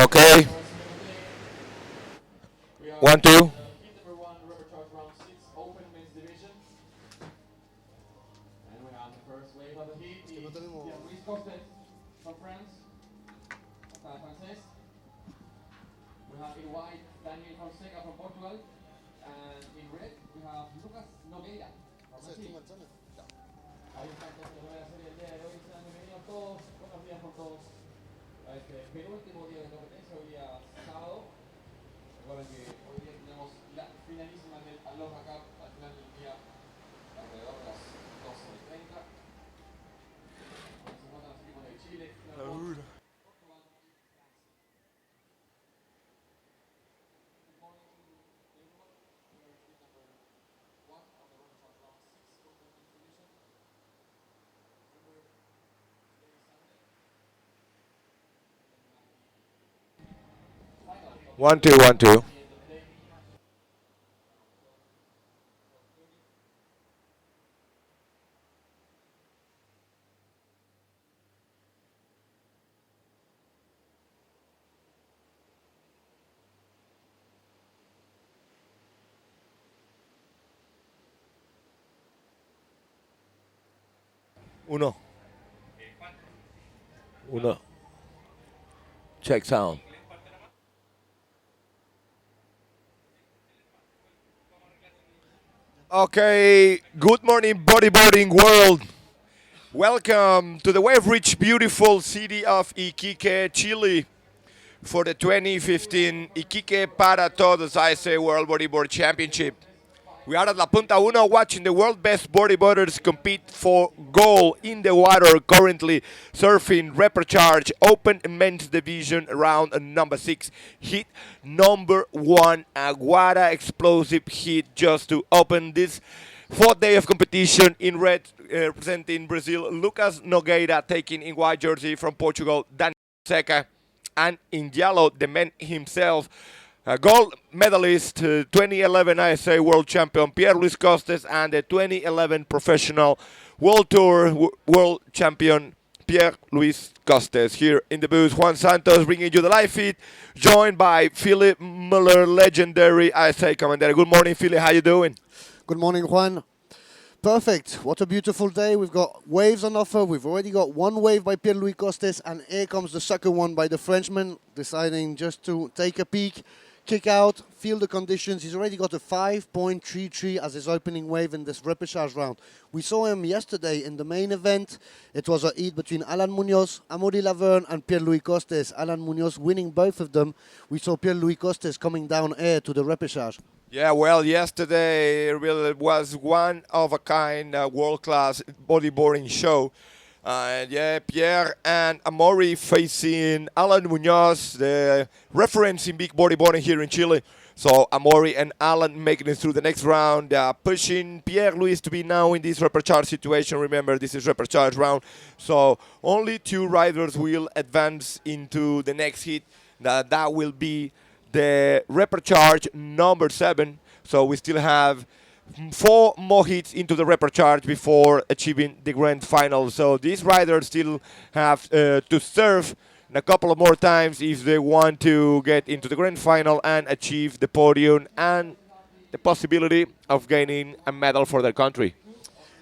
Okay. 1, 2. One, two, 1, 2. 1. 1. Check sound. Okay, good morning, bodyboarding world. Welcome to the wave-rich, beautiful city of Iquique, Chile, for the 2015 Iquique para Todos ISA World Bodyboard Championship. We are at La Punta Uno watching the world best bodyboarders compete for gold in the water, currently surfing Reprecharge Open Men's Division round number 6. Hit number 1, Aguara explosive hit just to open this fourth day of competition. In red, representing Brazil, Lucas Nogueira, taking in white jersey from Portugal, Daniel Seca, and in yellow, the man himself, gold medalist, 2011 ISA World Champion Pierre Luis Costes, and the 2011 Professional World Tour World Champion Pierre Luis Costes. Here in the booth, Juan Santos bringing you the live feed, joined by Philip Muller, legendary ISA commander. Good morning, Philip. How you doing? Good morning, Juan. Perfect. What a beautiful day. We've got waves on offer. We've already got one wave by Pierre Louis Costes, and here comes the second one by the Frenchman, deciding just to take a peek, kick out, feel the conditions. He's already got a 5.33 as his opening wave in this repechage round. We saw him yesterday in the main event. It was a heat between Alan Munoz, Amaury Laverne, and Pierre Louis Costes. Alan Munoz winning both of them. We saw Pierre Louis Costes coming down air to the repechage. Yeah, well, yesterday really was one of a kind, world-class bodyboarding show. And yeah, Pierre and Amaury facing Alan Munoz, the reference in big bodyboarding here in Chile. So Amaury and Alan making it through the next round, pushing Pierre Luis to be now in this repechage situation. Remember, this is repechage round. So only 2 riders will advance into the next heat. That will be the repechage number 7. So we still have 4 more hits into the repechage before achieving the grand final. So these riders still have to serve a couple of more times if they want to get into the grand final and achieve the podium and the possibility of gaining a medal for their country.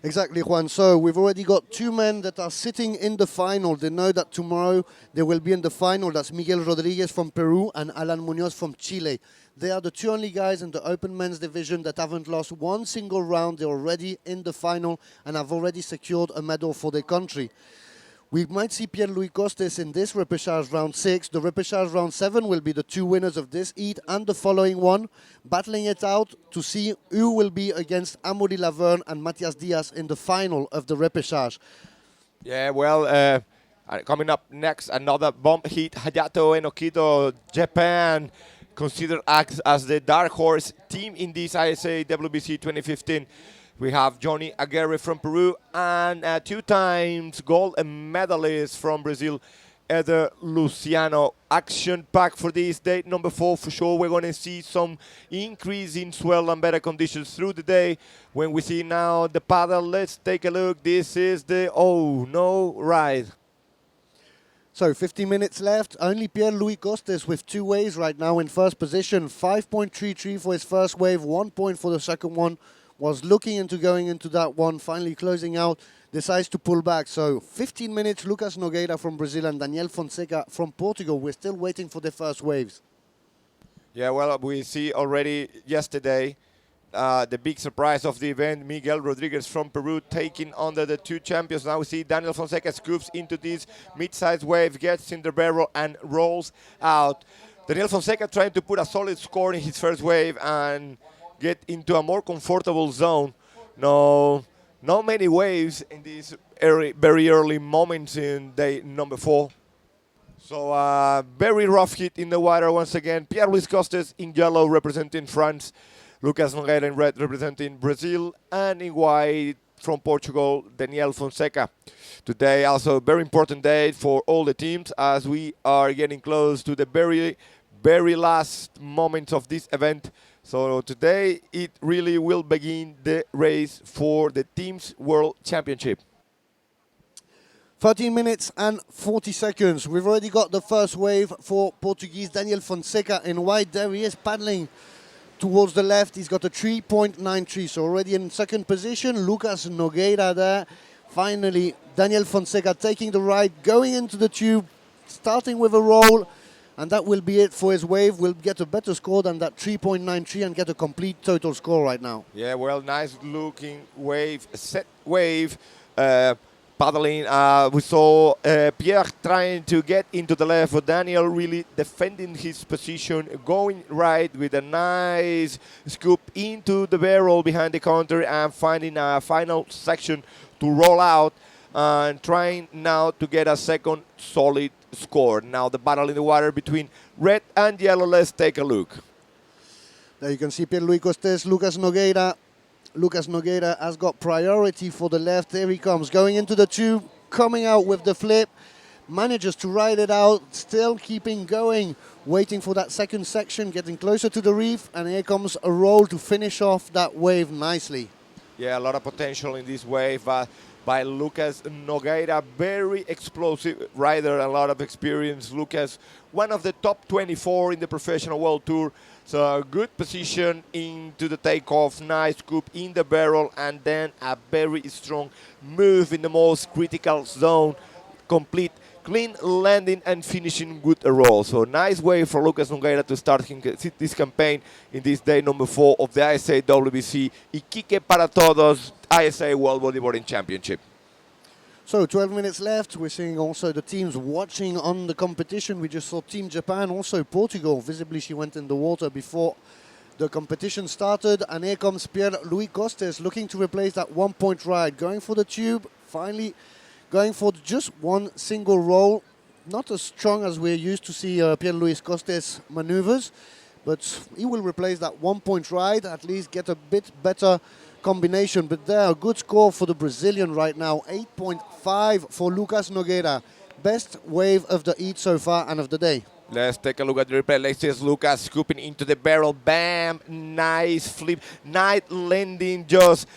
Exactly, Juan. So we've already got 2 men that are sitting in the final. They know that tomorrow they will be in the final. That's Miguel Rodriguez from Peru and Alan Munoz from Chile. They are the 2 only guys in the open men's division that haven't lost one single round. They're already in the final and have already secured a medal for their country. We might see Pierre Louis Costes in this repechage round 6. The repechage round 7 will be the 2 winners of this heat and the following one, battling it out to see who will be against Amaury Laverne and Matias Diaz in the final of the repechage. Yeah, well, coming up next, another bomb hit, Hayato Enokito, Japan, considered as the dark horse team in this ISA WBC 2015. We have Johnny Aguirre from Peru and 2 times gold medalist from Brazil, Eder Luciano. Action pack for this date number 4 for sure. We're going to see some increase in swell and better conditions through the day. When we see now the paddle, let's take a look. This is the no ride. So 50 minutes left. Only Pierre-Louis Costes with 2 waves right now in first position. 5.33 for his first wave, 1 point for the second one. Was looking into going into that one, finally closing out, decides to pull back. So 15 minutes, Lucas Nogueira from Brazil and Daniel Fonseca from Portugal. We're still waiting for the first waves. Yeah, well, we see already yesterday the big surprise of the event, Miguel Rodriguez from Peru taking under the 2 champions. Now we see Daniel Fonseca scoops into this mid-sized wave, gets in the barrel and rolls out. Daniel Fonseca trying to put a solid score in his first wave and get into a more comfortable zone. No, not many waves in these very early moments in day number 4. So very rough hit in the water once again. Pierre-Louis Costes in yellow representing France. Lucas Nogueira in red representing Brazil. And in white from Portugal, Daniel Fonseca. Today also a very important day for all the teams as we are getting close to the very last moments of this event. So today it really will begin the race for the Teams World Championship. 13 minutes and 40 seconds. We've already got the first wave for Portuguese Daniel Fonseca in white. There he is paddling towards the left. He's got a 3.93, so already in second position. Lucas Nogueira there. Finally, Daniel Fonseca taking the ride, going into the tube, starting with a roll. And that will be it for his wave. Will get a better score than that 3.93 and get a complete total score right now. Yeah, well, nice looking wave, set wave, paddling. We saw Pierre trying to get into the left, but Daniel really defending his position, going right with a nice scoop into the barrel behind the counter and finding a final section to roll out and trying now to get a second solid score. Now the battle in the water between red and yellow. Let's take a look. There you can see Pierre-Louis Costes, Lucas Nogueira. Lucas Nogueira has got priority for the left. There he comes, going into the tube, coming out with the flip. Manages to ride it out, still keeping going, waiting for that second section, getting closer to the reef. And here comes a roll to finish off that wave nicely. Yeah, a lot of potential in this wave by Lucas Nogueira. Very explosive rider, a lot of experience. Lucas, one of the top 24 in the professional world tour. So a good position into the takeoff, nice scoop in the barrel, and then a very strong move in the most critical zone. Complete clean landing and finishing with a roll. So nice way for Lucas Nogueira to start this campaign in this day number 4 of the ISA WBC Iquique para Todos ISA World Bodyboarding Championship. So 12 minutes left. We're seeing also the teams watching on the competition. We just saw Team Japan, also Portugal. Visibly she went in the water before the competition started. And here comes Pierre-Louis Costes looking to replace that 1 point ride. Going for the tube, finally going for just one single roll. Not as strong as we're used to see Pierre-Louis Costes maneuvers, but he will replace that 1 point ride, at least get a bit better combination. But there, a good score for the Brazilian right now, 8.5 for Lucas Nogueira. Best wave of the heat so far and of the day. Let's take a look at the replay. Let's see Lucas scooping into the barrel. Bam! Nice flip. Nice landing, just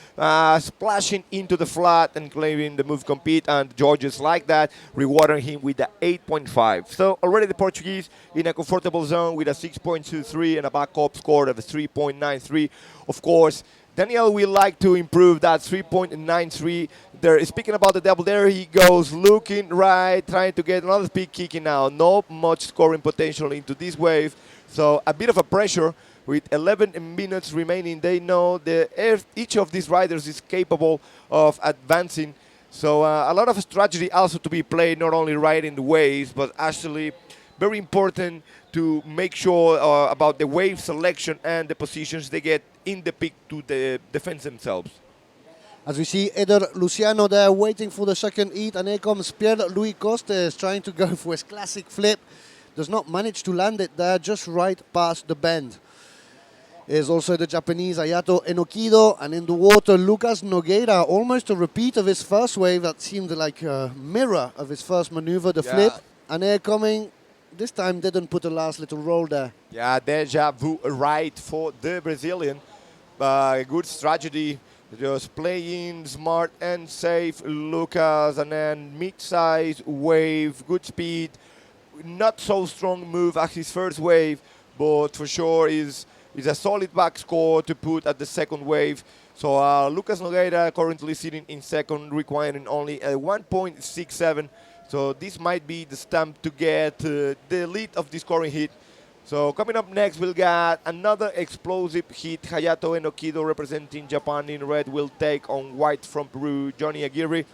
splashing into the flat and claiming the move compete. And Georges like that, rewarding him with the 8.5. So already the Portuguese in a comfortable zone with a 6.23 and a backup score of a 3.93. Of course, Daniel will like to improve that 3.93. There, speaking about the double, there he goes, looking right, trying to get another speed kicking now. Not much scoring potential into this wave. So a bit of a pressure with 11 minutes remaining. They know that each of these riders is capable of advancing. So a lot of strategy also to be played, not only riding the waves, but actually very important to make sure about the wave selection and the positions they get in the peak to defend themselves. As we see Eder Luciano there waiting for the second heat, and here comes Pierre-Louis Costes trying to go for his classic flip. Does not manage to land it there, just right past the bend. Here's also the Japanese Ayato Enokido, and in the water Lucas Nogueira, almost a repeat of his first wave that seemed like a mirror of his first maneuver, the flip. And here coming, this time didn't put a last little roll there. Yeah, deja vu right for the Brazilian. Good strategy Just playing smart and safe, Lucas, and then mid-size wave, good speed, not so strong move as his first wave, but for sure is a solid back score to put at the second wave. So Lucas Nogueira currently sitting in second, requiring only a 1.67. So this might be the stamp to get the lead of the scoring hit. So coming up next, we'll get another explosive hit. Hayato Enokido representing Japan in red will take on white from Peru, Johnny Aguirre.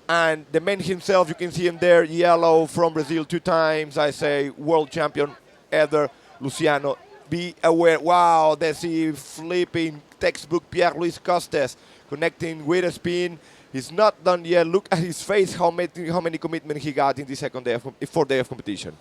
And the man himself, you can see him there, yellow from Brazil 2 times, I say, world champion, Eder Luciano. Be aware, wow, there's he flipping textbook Pierre Luis Costes, connecting with a spin. He's not done yet. Look at his face, how many commitment he got in the second day fourth day of competition.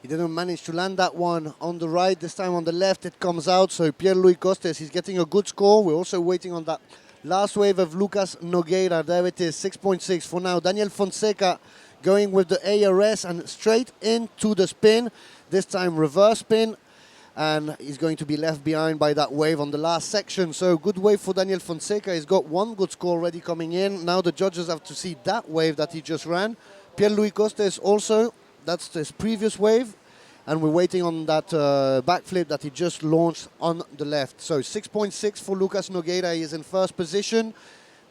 He didn't manage to land that one on the right. This time on the left it comes out. So Pierre-Louis Costes is getting a good score. We're also waiting on that last wave of Lucas Nogueira. There it is, 6.6 for now. Daniel Fonseca going with the ARS and straight into the spin. This time reverse spin. And he's going to be left behind by that wave on the last section. So good wave for Daniel Fonseca. He's got one good score already coming in. Now the judges have to see that wave that he just ran. Pierre-Louis Costes also. That's his previous wave, and we're waiting on that backflip that he just launched on the left. So 6.6 for Lucas Nogueira, he is in first position.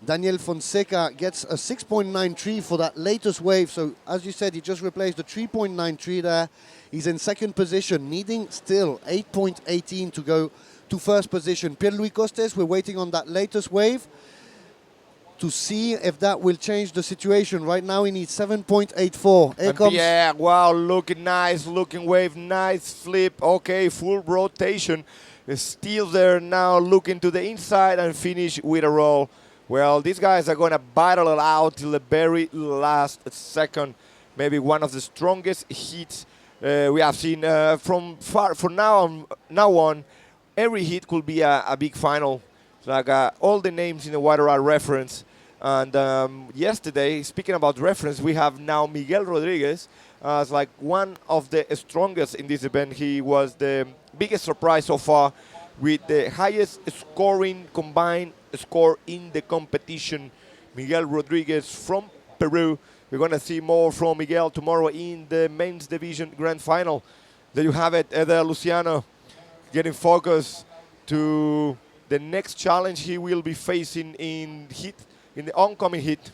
Daniel Fonseca gets a 6.93 for that latest wave. So as you said, he just replaced the 3.93 there. He's in second position, needing still 8.18 to go to first position. Pierre-Louis Costes, we're waiting on that latest wave to see if that will change the situation. Right now he needs 7.84. Here comes. Yeah, wow, looking nice, looking wave, nice flip. Okay, full rotation. Still there now, looking to the inside and finish with a roll. Well, these guys are going to battle it out till the very last second. Maybe one of the strongest hits we have seen from now on. Every hit could be a big final. Like all the names in the water are reference. And yesterday, speaking about reference, we have now Miguel Rodriguez as like one of the strongest in this event. He was the biggest surprise so far with the highest scoring combined score in the competition. Miguel Rodriguez from Peru. We're going to see more from Miguel tomorrow in the men's division grand final. There you have it, Eder Luciano getting focused to the next challenge he will be facing in the oncoming hit.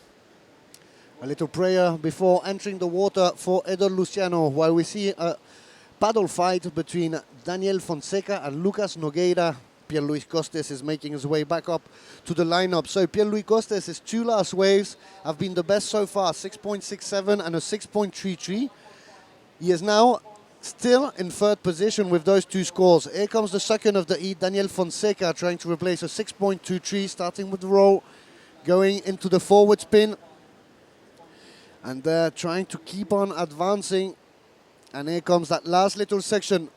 A little prayer before entering the water for Eder Luciano, while we see a paddle fight between Daniel Fonseca and Lucas Nogueira. Pierre-Louis Costes is making his way back up to the lineup. So Pierre-Louis Costes, his 2 last waves have been the best so far, 6.67 and a 6.33. He is now still in third position with those 2 scores. Here comes the second of the heat, Daniel Fonseca, trying to replace a 6.23, starting with the roll, going into the forward spin. And they're trying to keep on advancing. And here comes that last little section.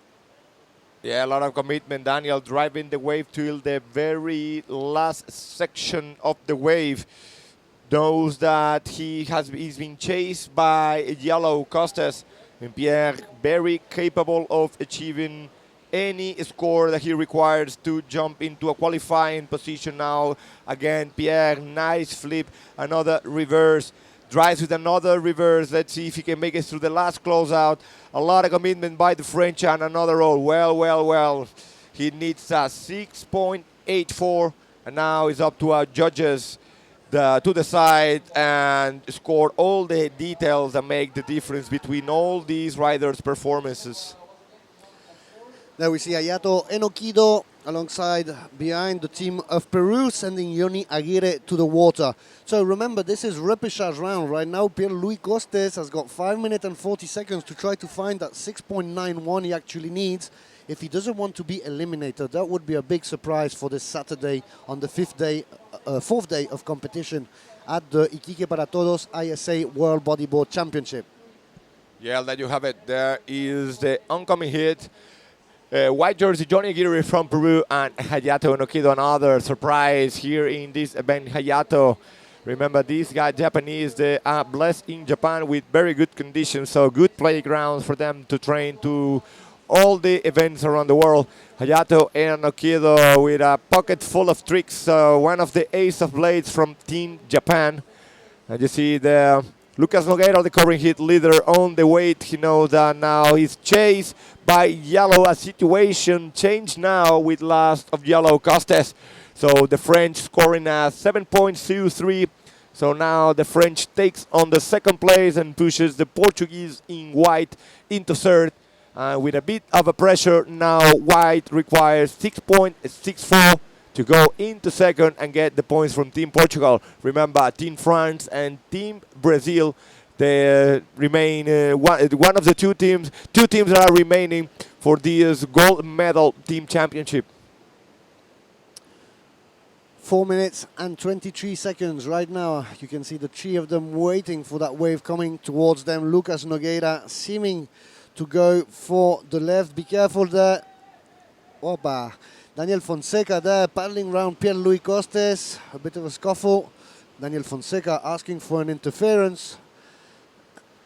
Yeah, a lot of commitment. Daniel driving the wave till the very last section of the wave. Knows that he's been chased by yellow Costes. And Pierre, very capable of achieving any score that he requires to jump into a qualifying position now. Again, Pierre, nice flip, another reverse. Drives with another reverse. Let's see if he can make it through the last closeout. A lot of commitment by the French and another roll. Well. He needs a 6.84. And now it's up to our judges to decide and score all the details that make the difference between all these riders' performances. There we see Hayato Enokido alongside behind the team of Peru, sending Johnny Aguirre to the water. So remember, this is repechage round. Right now, Pierre-Louis Costes has got 5 minutes and 40 seconds to try to find that 6.91 he actually needs if he doesn't want to be eliminated. That would be a big surprise for this Saturday on the fourth day of competition at the Iquique para Todos ISA World Bodyboard Championship. Yeah, there you have it. There is the oncoming hit. White jersey, Johnny Aguirre from Peru, and Hayato Enokido, another surprise here in this event. Hayato, remember these guys, Japanese, they are blessed in Japan with very good conditions, so good playgrounds for them to train to all the events around the world. Hayato and Nokido with a pocket full of tricks. One of the ace of blades from Team Japan. And you see the Lucas Nogueira, the covering hit leader on the weight. He knows that now he's chased by Yellow. A situation changed now with last of Yellow Costes. So the French scoring a 7.23. So now the French takes on the second place and pushes the Portuguese in white into third. With a bit of a pressure now, white requires 6.64 to go into second and get the points from Team Portugal. Remember, Team France and Team Brazil, they remain one of the two teams that are remaining for this gold medal team championship. 4 minutes and 23 seconds right now. You can see the three of them waiting for that wave coming towards them. Lucas Nogueira seeming to go for the left. Be careful there. Opa. Daniel Fonseca there paddling around Pierre-Louis Costes. A bit of a scuffle. Daniel Fonseca asking for an interference.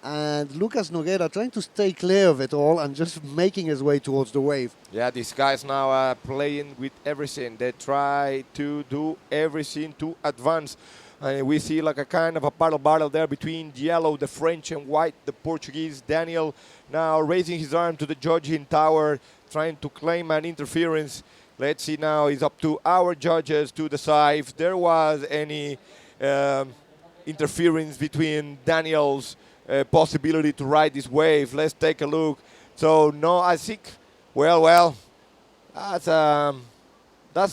And Lucas Nogueira trying to stay clear of it all and just making his way towards the wave. Yeah, these guys now are playing with everything. They try to do everything to advance. We see like a kind of a battle there between yellow, the French, and white, the Portuguese. Daniel now raising his arm to the judging tower, trying to claim an interference. Let's see now, it's up to our judges to decide if there was any interference between Daniel's possibility to ride this wave. Let's take a look. So, no, I think, well, that's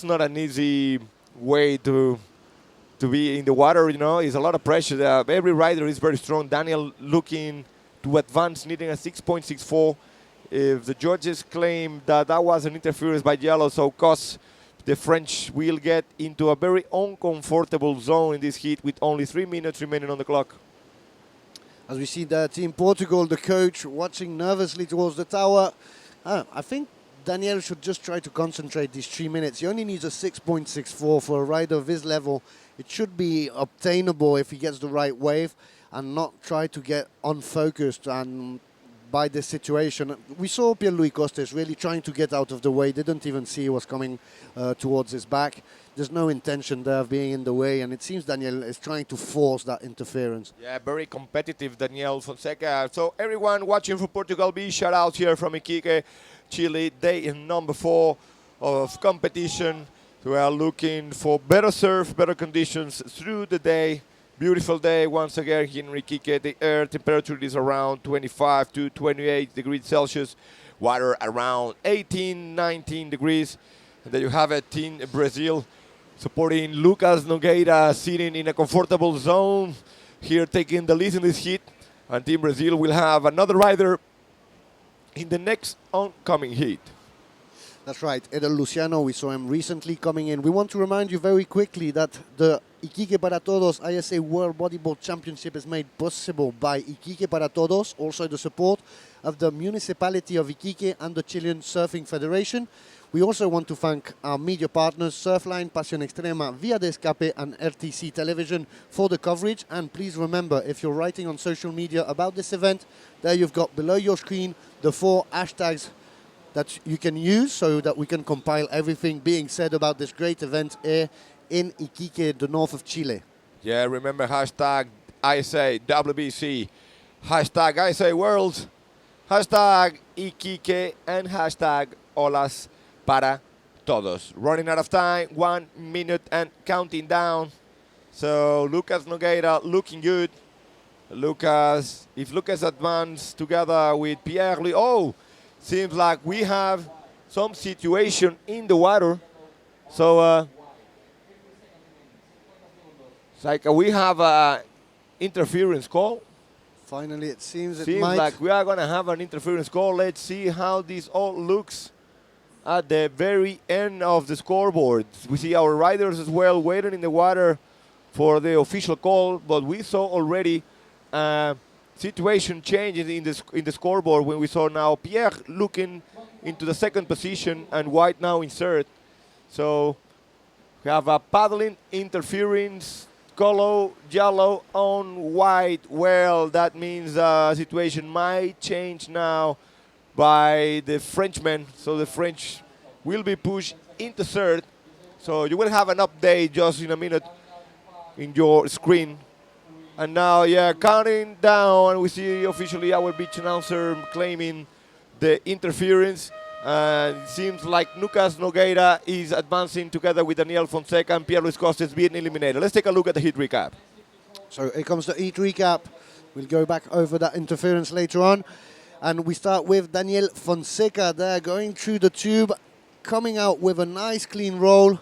not an easy way to be in the water, you know. It's a lot of pressure there. Every rider is very strong. Daniel looking to advance, needing a 6.64. If the judges claim that that was an interference by yellow, so cause the French will get into a very uncomfortable zone in this heat with only 3 minutes remaining on the clock. As we see there, Team Portugal, the coach, watching nervously towards the tower. I think Daniel should just try to concentrate these 3 minutes. He only needs a 6.64 for a rider of his level. It should be obtainable if he gets the right wave and not try to get unfocused and by this situation. We saw Pierre-Louis Costes really trying to get out of the way, didn't even see what was coming towards his back. There's no intention there of being in the way, and it seems Daniel is trying to force that interference. Yeah, very competitive, Daniel Fonseca. So everyone watching for Portugal B, shout out here from Iquique, Chile, day number 4 of competition. We are looking for better surf, better conditions through the day. Beautiful day once again here in Iquique. The air temperature is around 25 to 28 degrees Celsius. Water around 18, 19 degrees. And there you have it, Team Brazil supporting Lucas Nogueira, sitting in a comfortable zone here, taking the lead in this heat. And Team Brazil will have another rider in the next oncoming heat. That's right, Edel Luciano, we saw him recently coming in. We want to remind you very quickly that the Iquique para Todos ISA World Bodyboard Championship is made possible by Iquique para Todos, also the support of the municipality of Iquique and the Chilean Surfing Federation. We also want to thank our media partners, Surfline, Pasión Extrema, Vía de Escape and RTC Television for the coverage. And please remember, if you're writing on social media about this event, there you've got below your screen the 4 hashtags that you can use so that we can compile everything being said about this great event here in Iquique, the north of Chile. Yeah, remember hashtag ISA WBC, hashtag ISA World, hashtag Iquique, and hashtag Olas para Todos. Running out of time, 1 minute and counting down. So Lucas Nogueira looking good. If Lucas advances together with Pierre-Louis, seems like we have some situation in the water. So it's like we have an interference call. Finally, it seems Seems like we are going to have an interference call. Let's see how this all looks at the very end of the scoreboard. We see our riders as well waiting in the water for the official call, but we saw already situation changes in the scoreboard when we saw now Pierre looking into the second position and White now in third. So we have a paddling interference, yellow on White. Well, that means the situation might change now by the Frenchmen. So the French will be pushed into third. So you will have an update just in a minute in your screen. And now, yeah, counting down, we see officially our beach announcer claiming the interference. And it seems like Lucas Nogueira is advancing together with Daniel Fonseca and Pierre Luis Costes being eliminated. Let's take a look at the heat recap. So here comes the heat recap. We'll go back over that interference later on. And we start with Daniel Fonseca there going through the tube, coming out with a nice clean roll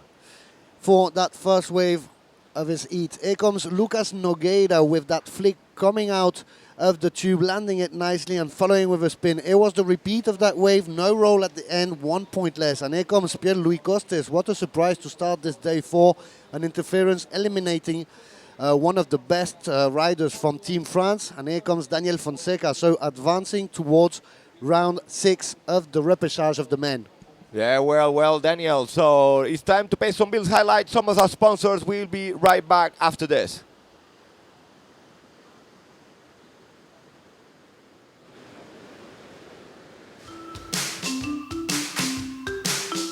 for that first wave of his heat. Here comes Lucas Nogueira with that flick coming out of the tube, landing it nicely and following with a spin. It was the repeat of that wave, no roll at the end, 1 point less. And here comes Pierre Luis Costes. What a surprise to start this day 4. An interference eliminating one of the best riders from Team France. And here comes Daniel Fonseca, so advancing towards round 6 of the repechage of the men. Yeah, well, Daniel. So it's time to pay some bills, highlight some of our sponsors. We'll be right back after this.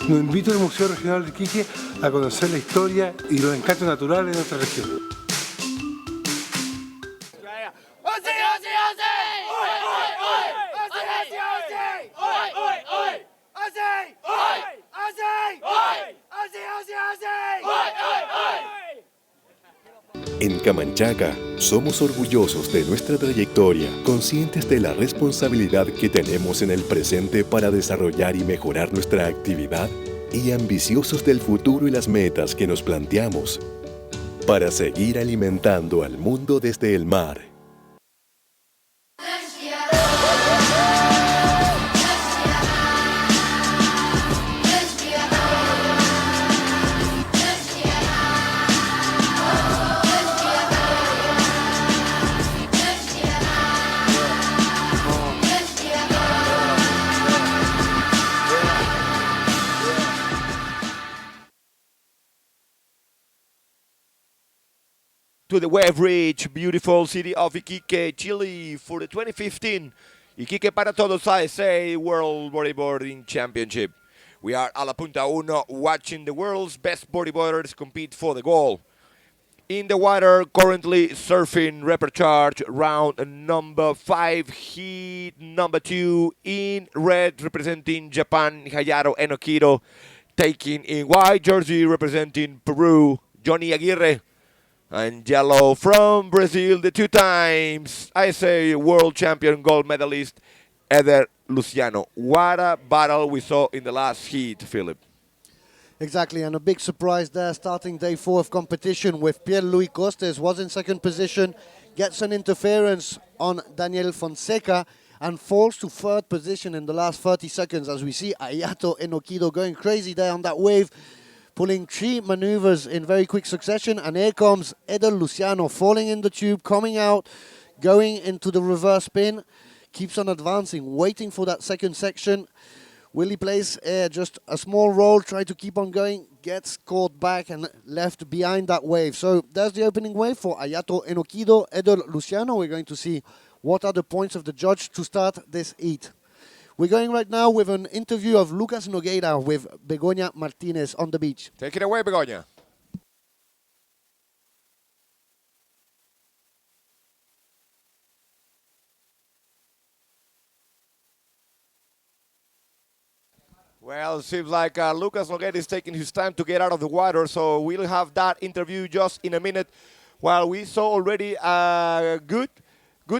Nos invita al Museo Regional de Iquique a conocer la historia y los encantos naturales de nuestra región. En Camanchaca, somos orgullosos de nuestra trayectoria, conscientes de la responsabilidad que tenemos en el presente para desarrollar y mejorar nuestra actividad y ambiciosos del futuro y las metas que nos planteamos para seguir alimentando al mundo desde el mar. To the wave-rich, beautiful city of Iquique, Chile, for the 2015 Iquique para Todos ISA World Bodyboarding Championship. We are a la punta uno, watching the world's best bodyboarders compete for the goal. In the water, currently surfing repechage round number 5, heat number 2, in red representing Japan, Hayato Enokido, taking in white jersey representing Peru, Johnny Aguirre. And yellow from Brazil, the 2 times ISA world champion gold medalist, Eder Luciano. What a battle we saw in the last heat, Philip. Exactly, and a big surprise there, starting day 4 of competition with Pierre Luis Costes, was in second position, gets an interference on Daniel Fonseca, and falls to third position in the last 30 seconds, as we see Ayato Enokido going crazy there on that wave, pulling 3 maneuvers in very quick succession. And here comes Eder Luciano falling in the tube, coming out, going into the reverse spin, keeps on advancing, waiting for that second section. Will he place just a small roll, try to keep on going, gets caught back and left behind that wave. So there's the opening wave for Ayato Enokido, Eder Luciano. We're going to see what are the points of the judge to start this heat. We're going right now with an interview of Lucas Nogueira with Begoña Martinez on the beach. Take it away, Begoña. Well, it seems like Lucas Nogueira is taking his time to get out of the water, so we'll have that interview just in a minute. While we saw already a good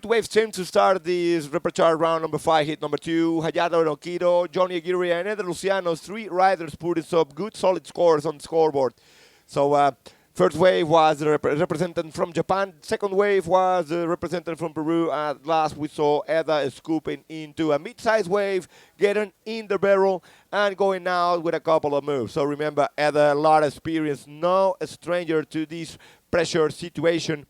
wave team to start this repechage round number 5, hit number 2, Hayato Enokido, Johnny Aguirre, and Eder Luciano. 3 riders putting up good solid scores on the scoreboard. So first wave was a representative from Japan. Second wave was a representative from Peru. At last we saw Eder scooping into a mid-sized wave, getting in the barrel and going out with a couple of moves. So remember, Eder, a lot of experience, no stranger to this pressure situation.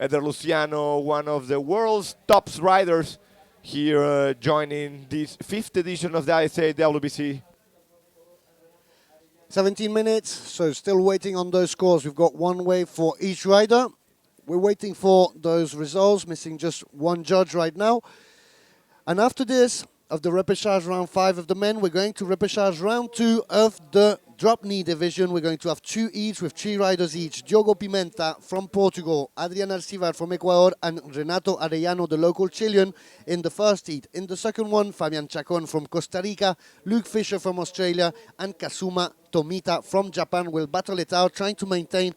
Eder Luciano, one of the world's top riders here, joining this 5th edition of the ISA WBC. 17 minutes, so still waiting on those scores. We've got 1 wave for each rider. We're waiting for those results, missing just 1 judge right now. And after this, of the repechage round 5 of the men. We're going to repechage round 2 of the drop knee division. We're going to have 2 heats with 3 riders each. Diogo Pimenta from Portugal, Adrian Alcivar from Ecuador, and Renato Arellano, the local Chilean, in the first heat. In the second one, Fabian Chacon from Costa Rica, Luke Fisher from Australia, and Kazuma Tomita from Japan will battle it out, trying to maintain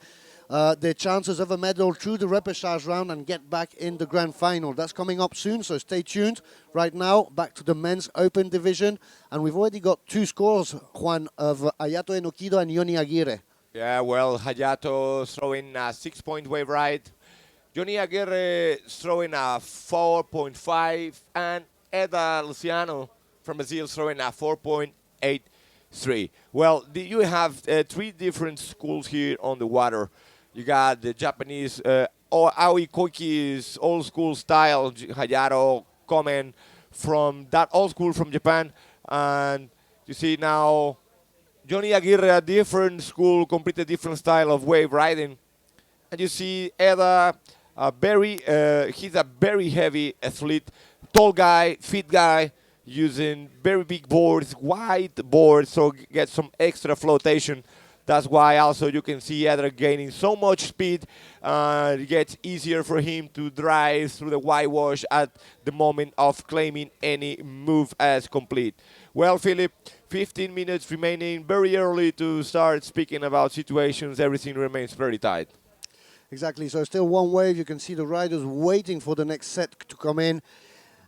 their chances of a medal through the repechage round and get back in the grand final. That's coming up soon, so stay tuned. Right now, back to the men's open division, and we've already got 2 scores, Juan, of Hayato Enokido and Yoni Aguirre. Yeah, well, Hayato throwing a 6-point wave ride. Johnny Aguirre throwing a 4.5, and Eda Luciano from Brazil throwing a 4.83. Well, you have 3 different schools here on the water. You got the Japanese Iquique's old school style, Hayato coming from that old school from Japan. And you see now Johnny Aguirre, a different school, completely different style of wave riding. And you see Eda, he's a very heavy athlete, tall guy, fit guy, using very big boards, wide boards, so get some extra flotation. That's why also you can see Eder gaining so much speed. It gets easier for him to drive through the whitewash at the moment of claiming any move as complete. Well, Philip, 15 minutes remaining, very early to start speaking about situations. Everything remains very tight. Exactly, so still one wave. You can see the riders waiting for the next set to come in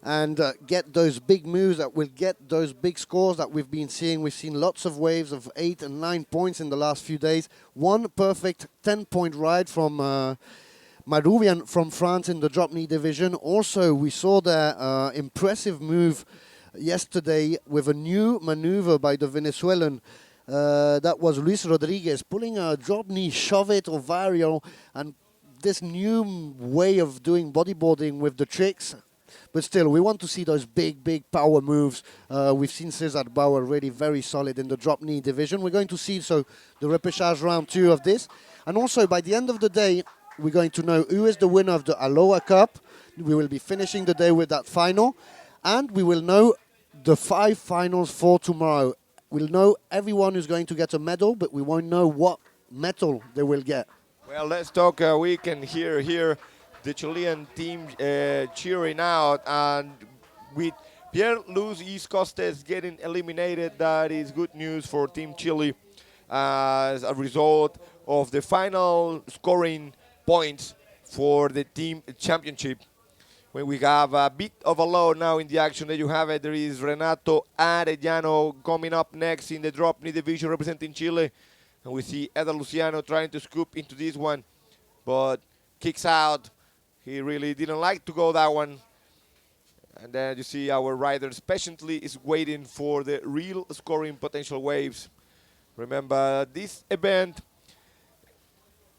and get those big moves that will get those big scores that we've been seeing. We've seen lots of waves of 8 and 9 points in the last few days. One perfect 10-point ride from Maroubian from France in the drop knee division. Also, we saw the impressive move yesterday with a new maneuver by the Venezuelan. That was Luis Rodriguez pulling a drop knee, shove it or vario, and this new way of doing bodyboarding with the tricks. But still, we want to see those big, big power moves. We've seen Cesar Bauer really very solid in the drop knee division. We're going to see the repechage round 2 of this. And also, by the end of the day, we're going to know who is the winner of the Aloha Cup. We will be finishing the day with that final. And we will know the 5 finals for tomorrow. We'll know everyone who's going to get a medal, but we won't know what medal they will get. Well, let's talk. We can hear here the Chilean team cheering out, and with Pierre Luis Costes getting eliminated, that is good news for Team Chile as a result of the final scoring points for the team championship. When we have a bit of a low now in the action, there you have it. There is Renato Arellano coming up next in the drop knee division representing Chile. And we see Eder Luciano trying to scoop into this one, but kicks out. He really didn't like to go that one. And then you see our rider patiently is waiting for the real scoring potential waves. Remember, this event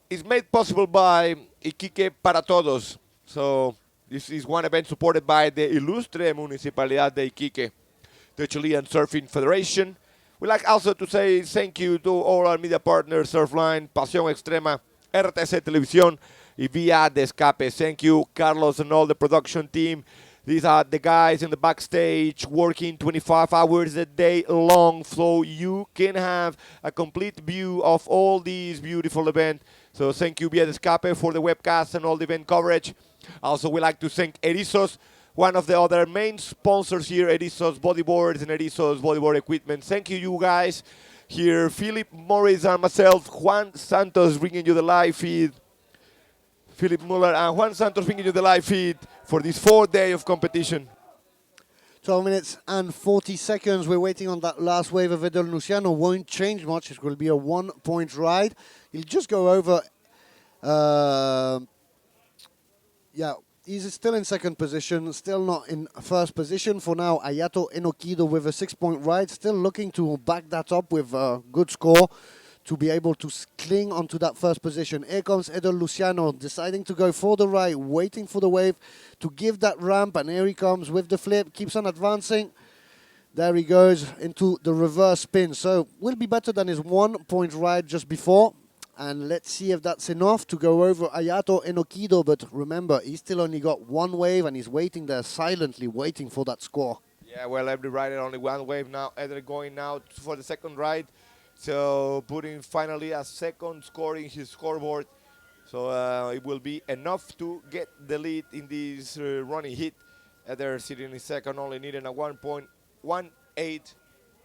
is made possible by Iquique para Todos. So this is one event supported by the Ilustre Municipalidad de Iquique, the Chilean Surfing Federation. We'd like also to say thank you to all our media partners, Surfline, Pasión Extrema, RTC Televisión, y Vía de Escape. Thank you, Carlos, and all the production team. These are the guys in the backstage working 25 hours a day long, so you can have a complete view of all these beautiful events. So thank you, Vía de Escape, for the webcast and all the event coverage. Also, we'd like to thank Erizos, one of the other main sponsors here, Erizos Bodyboards and Erizos Bodyboard Equipment. Thank you guys here. Philip Morris and myself, Juan Santos, bringing you the live feed. Philip Muller and Juan Santos bringing you the live feed for this 4th day of competition. 12 minutes and 40 seconds. We're waiting on that last wave of Eder Luciano. Won't change much. It will be a 1-point ride. He'll just go over. He's still in second position, still not in first position. For now, Hayato Enokido with a 6-point ride, still looking to back that up with a good score to be able to cling onto that first position. Here comes Eder Luciano, deciding to go for the ride, waiting for the wave to give that ramp, and here he comes with the flip, keeps on advancing. There he goes into the reverse spin. So will be better than his 1-point ride just before. And let's see if that's enough to go over Hayato Enokido. But remember, he's still only got 1 wave and he's waiting there silently, waiting for that score. Yeah, well, every rider only one wave now. Either going out for the second ride, so putting finally a second score in his scoreboard. So it will be enough to get the lead in this running hit. They're sitting in second, only needing a 1.18.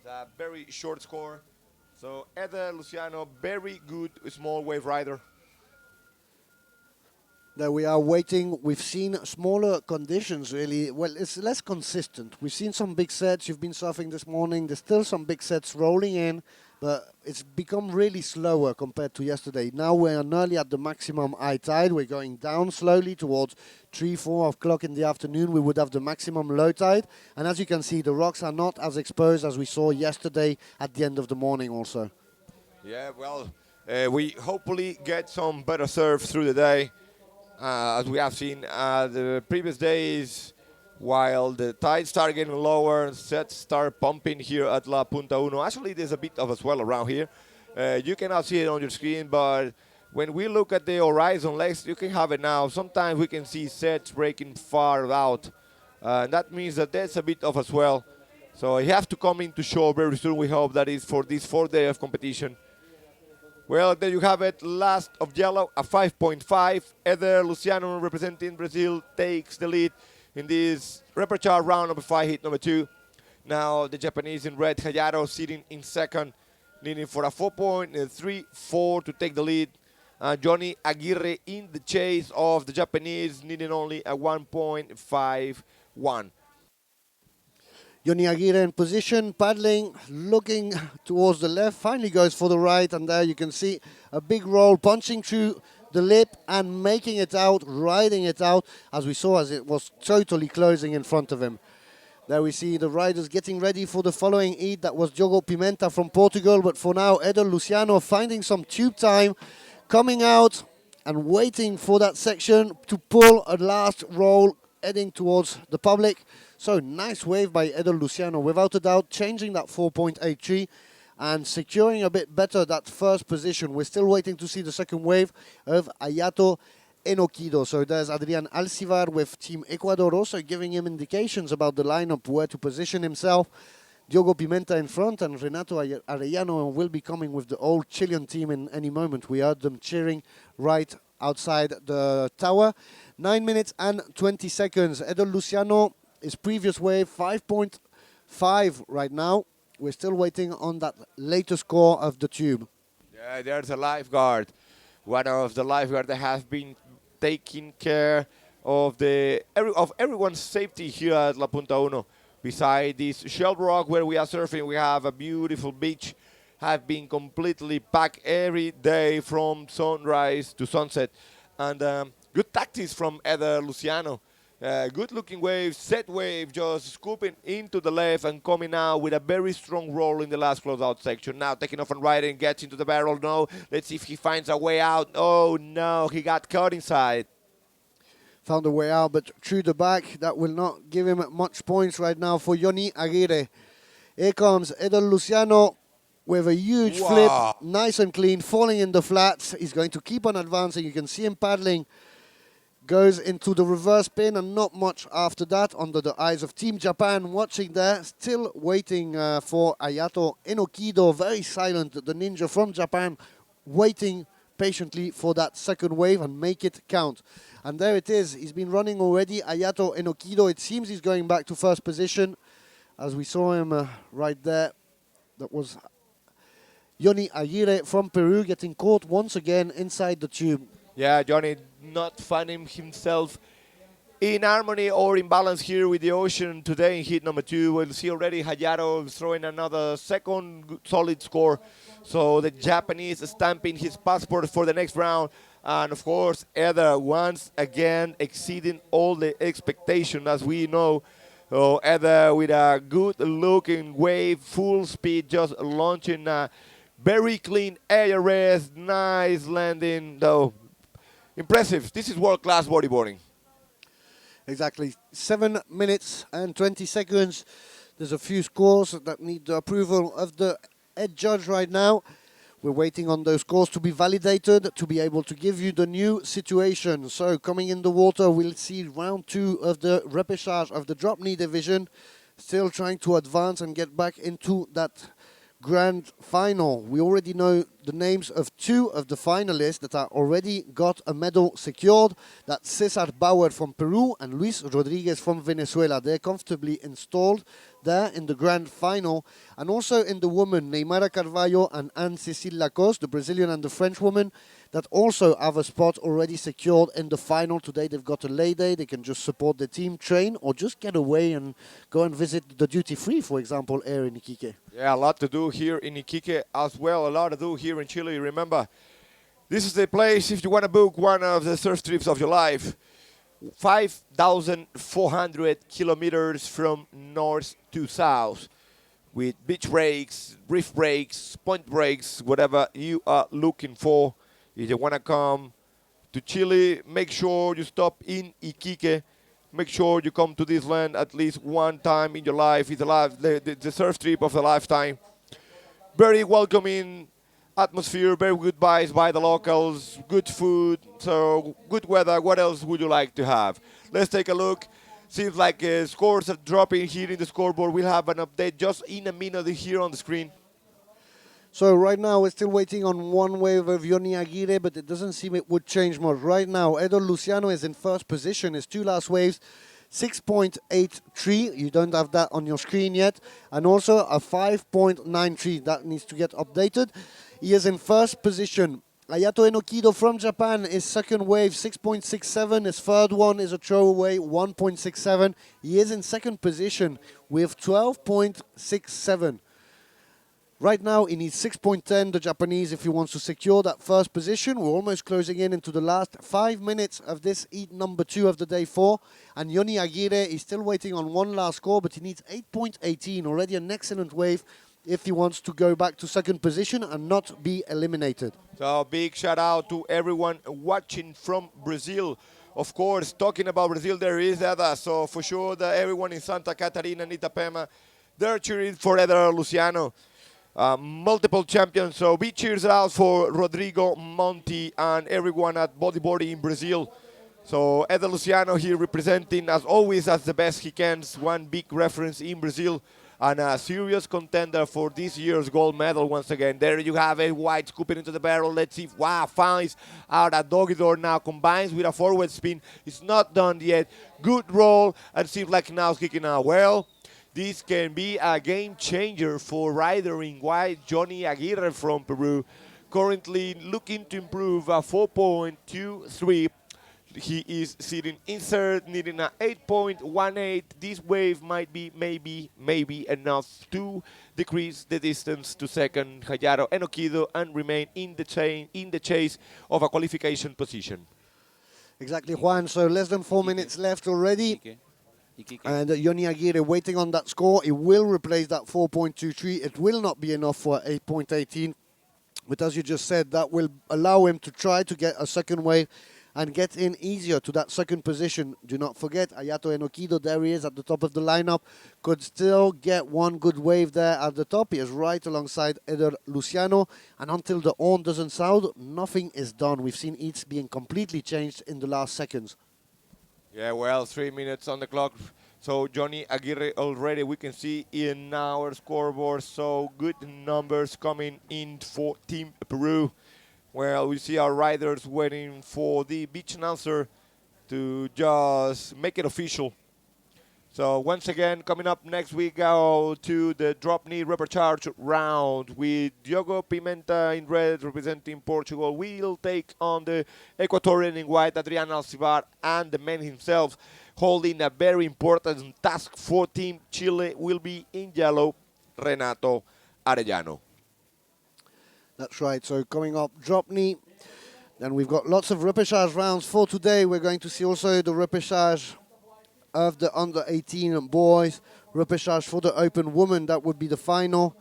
A very short score. So Eder Luciano, very good small wave rider. There we are waiting. We've seen smaller conditions, really. Well, it's less consistent. We've seen some big sets. You've been surfing this morning. There's still some big sets rolling in, but it's become really slower compared to yesterday. Now we're nearly at the maximum high tide. We're going down slowly towards 3, 4 o'clock in the afternoon. We would have the maximum low tide. And as you can see, the rocks are not as exposed as we saw yesterday at the end of the morning also. Yeah, well, we hopefully get some better surf through the day. As we have seen the previous days, while the tides start getting lower, sets start pumping here at La Punta Uno. Actually, there's a bit of a swell around here. You cannot see it on your screen, but when we look at the horizon legs, you can have it now. Sometimes we can see sets breaking far out. That means that there's a bit of a swell. So you have to come into shore very soon. We hope that is for this 4th day of competition. Well, there you have it. Last of yellow, a 5.5. Eder Luciano, representing Brazil, takes the lead in this repechage round number 5, hit number 2. Now the Japanese in red, Hayato, sitting in second, needing for a 4.34 to take the lead. Johnny Aguirre in the chase of the Japanese, needing only a 1.51. Johnny Aguirre in position, paddling, looking towards the left, finally goes for the right, and there you can see a big roll, punching through the lip and making it out, riding it out, as we saw as it was totally closing in front of him. There we see the riders getting ready for the following heat. That was Diogo Pimenta from Portugal, but for now, Eder Luciano finding some tube time, coming out and waiting for that section to pull a last roll, heading towards the public. So nice wave by Eder Luciano, without a doubt, changing that 4.83 and securing a bit better that first position. We're still waiting to see the second wave of Hayato Enokido. So there's Adrian Alcivar with Team Ecuador also giving him indications about the lineup, where to position himself. Diogo Pimenta in front, and Renato Arellano will be coming with the old Chilean team in any moment. We heard them cheering right outside the tower. 9 minutes and 20 seconds. Eder Luciano, his previous wave, 5.5 right now. We're still waiting on that latest score of the tube. Yeah, there's a lifeguard. One of the lifeguards that has been taking care of everyone's safety here at La Punta Uno. Beside this shell rock where we are surfing, we have a beautiful beach. Have been completely packed every day from sunrise to sunset. And good tactics from Eder Luciano. Good looking wave, set wave, just scooping into the left and coming out with a very strong roll in the last closeout section. Now taking off and riding, gets into the barrel. No, let's see if he finds a way out. Oh no, he got caught inside. Found a way out, but through the back. That will not give him much points right now for Johnny Aguirre. Here comes Eder Luciano with a huge flip, nice and clean, falling in the flats. He's going to keep on advancing. You can see him paddling. Goes into the reverse spin, and not much after that, under the eyes of Team Japan watching there, still waiting for Hayato Enokido, very silent, the ninja from Japan, waiting patiently for that second wave and make it count. And there it is, he's been running already, Hayato Enokido. It seems he's going back to first position, as we saw him right there. That was Johnny Aguirre from Peru getting caught once again inside the tube. Yeah, Johnny not finding himself in harmony or in balance here with the ocean today in heat number 2. We'll see already Hayato throwing another second solid score. So the Japanese stamping his passport for the next round. And of course, Eder once again exceeding all the expectation, as we know. So Eder with a good looking wave, full speed, just launching a very clean ARS, nice landing though. Impressive. This is world-class bodyboarding. Exactly. 7 minutes and 20 seconds. There's a few scores that need the approval of the head judge right now. We're waiting on those scores to be validated to be able to give you the new situation. So coming in the water, we'll see round 2 of the repechage of the drop knee division. still trying to advance and get back into that grand final. We already know the names of two of the finalists that are already got a medal secured. That's Cesar Bauer from Peru and Luis Rodriguez from Venezuela. They're comfortably installed there in the grand final. And also in the women, Neymara Carvalho and Anne-Cécile Lacoste, the Brazilian and the French woman, that also have a spot already secured in the final. Today they've got a lay day. They can just support the team, train, or just get away and go and visit the duty-free, for example, here in Iquique. Yeah, a lot to do here in Iquique as well. A lot to do here in Chile. Remember, this is the place if you want to book one of the surf trips of your life. 5,400 kilometers from north to south, with beach breaks, reef breaks, point breaks, whatever you are looking for. If you want to come to Chile, make sure you stop in Iquique. Make sure you come to this land at least one time in your life. It's the surf trip of a lifetime. Very welcoming atmosphere, very good vibes by the locals, good food, so good weather. What else would you like to have? Let's take a look. Seems like scores are dropping here in the scoreboard. We'll have an update just in a minute here on the screen. So right now we're still waiting on one wave of Yoni Aguirre, but it doesn't seem it would change much. Right now, Eder Luciano is in first position. His two last waves, 6.83. You don't have that on your screen yet. And also a 5.93. That needs to get updated. He is in first position. Ayato Enokido from Japan is second wave, 6.67. His third one is a throwaway, 1.67. He is in second position with 12.67. Right now, he needs 6.10, the Japanese, if he wants to secure that first position. We're almost closing in into the last 5 minutes of this heat number 2 of the day 4. And Yoni Aguirre is still waiting on one last score, but he needs 8.18, already an excellent wave if he wants to go back to second position and not be eliminated. So big shout out to everyone watching from Brazil. Of course, talking about Brazil, there is Eder. So for sure, everyone in Santa Catarina and Itapema, they're cheering for Eder Luciano. Multiple champions, so big cheers out for Rodrigo, Monti, and everyone at Bodyboard in Brazil. So Eder Luciano here representing, as always, as the best he can. One big reference in Brazil and a serious contender for this year's gold medal once again. There you have it, White scooping into the barrel. Let's see, wow, finds out a doggy door now, combines with a forward spin. It's not done yet. Good roll, and seems like now it's kicking out well. This can be a game changer for rider in white, Johnny Aguirre from Peru. Currently looking to improve a 4.23. He is sitting insert, needing a 8.18. This wave might be maybe enough to decrease the distance to second Hayato Enokido and remain in the chase of a qualification position. Exactly, Juan. So less than 4 minutes left already. And Yoni Aguirre waiting on that score. It will replace that 4.23. It will not be enough for 8.18. But as you just said, that will allow him to try to get a second wave and get in easier to that second position. Do not forget, Ayato Enokido, there he is at the top of the lineup. Could still get one good wave there at the top. He is right alongside Eder Luciano. And until the horn doesn't sound, nothing is done. We've seen heats being completely changed in the last seconds. Yeah, well, 3 minutes on the clock. So Johnny Aguirre already we can see in our scoreboard. So good numbers coming in for Team Peru. Well, we see our riders waiting for the beach announcer to just make it official. So once again, coming up next, we go to the drop knee repecharge round with Diogo Pimenta in red representing Portugal. We'll take on the Ecuadorian in white, Adrian Alcivar, and the man himself holding a very important task for Team Chile will be in yellow, Renato Arellano. That's right. So coming up, drop knee. Then we've got lots of repechage rounds for today. We're going to see also the repechage of the under-18 boys, repechage for the open women. That would be the final.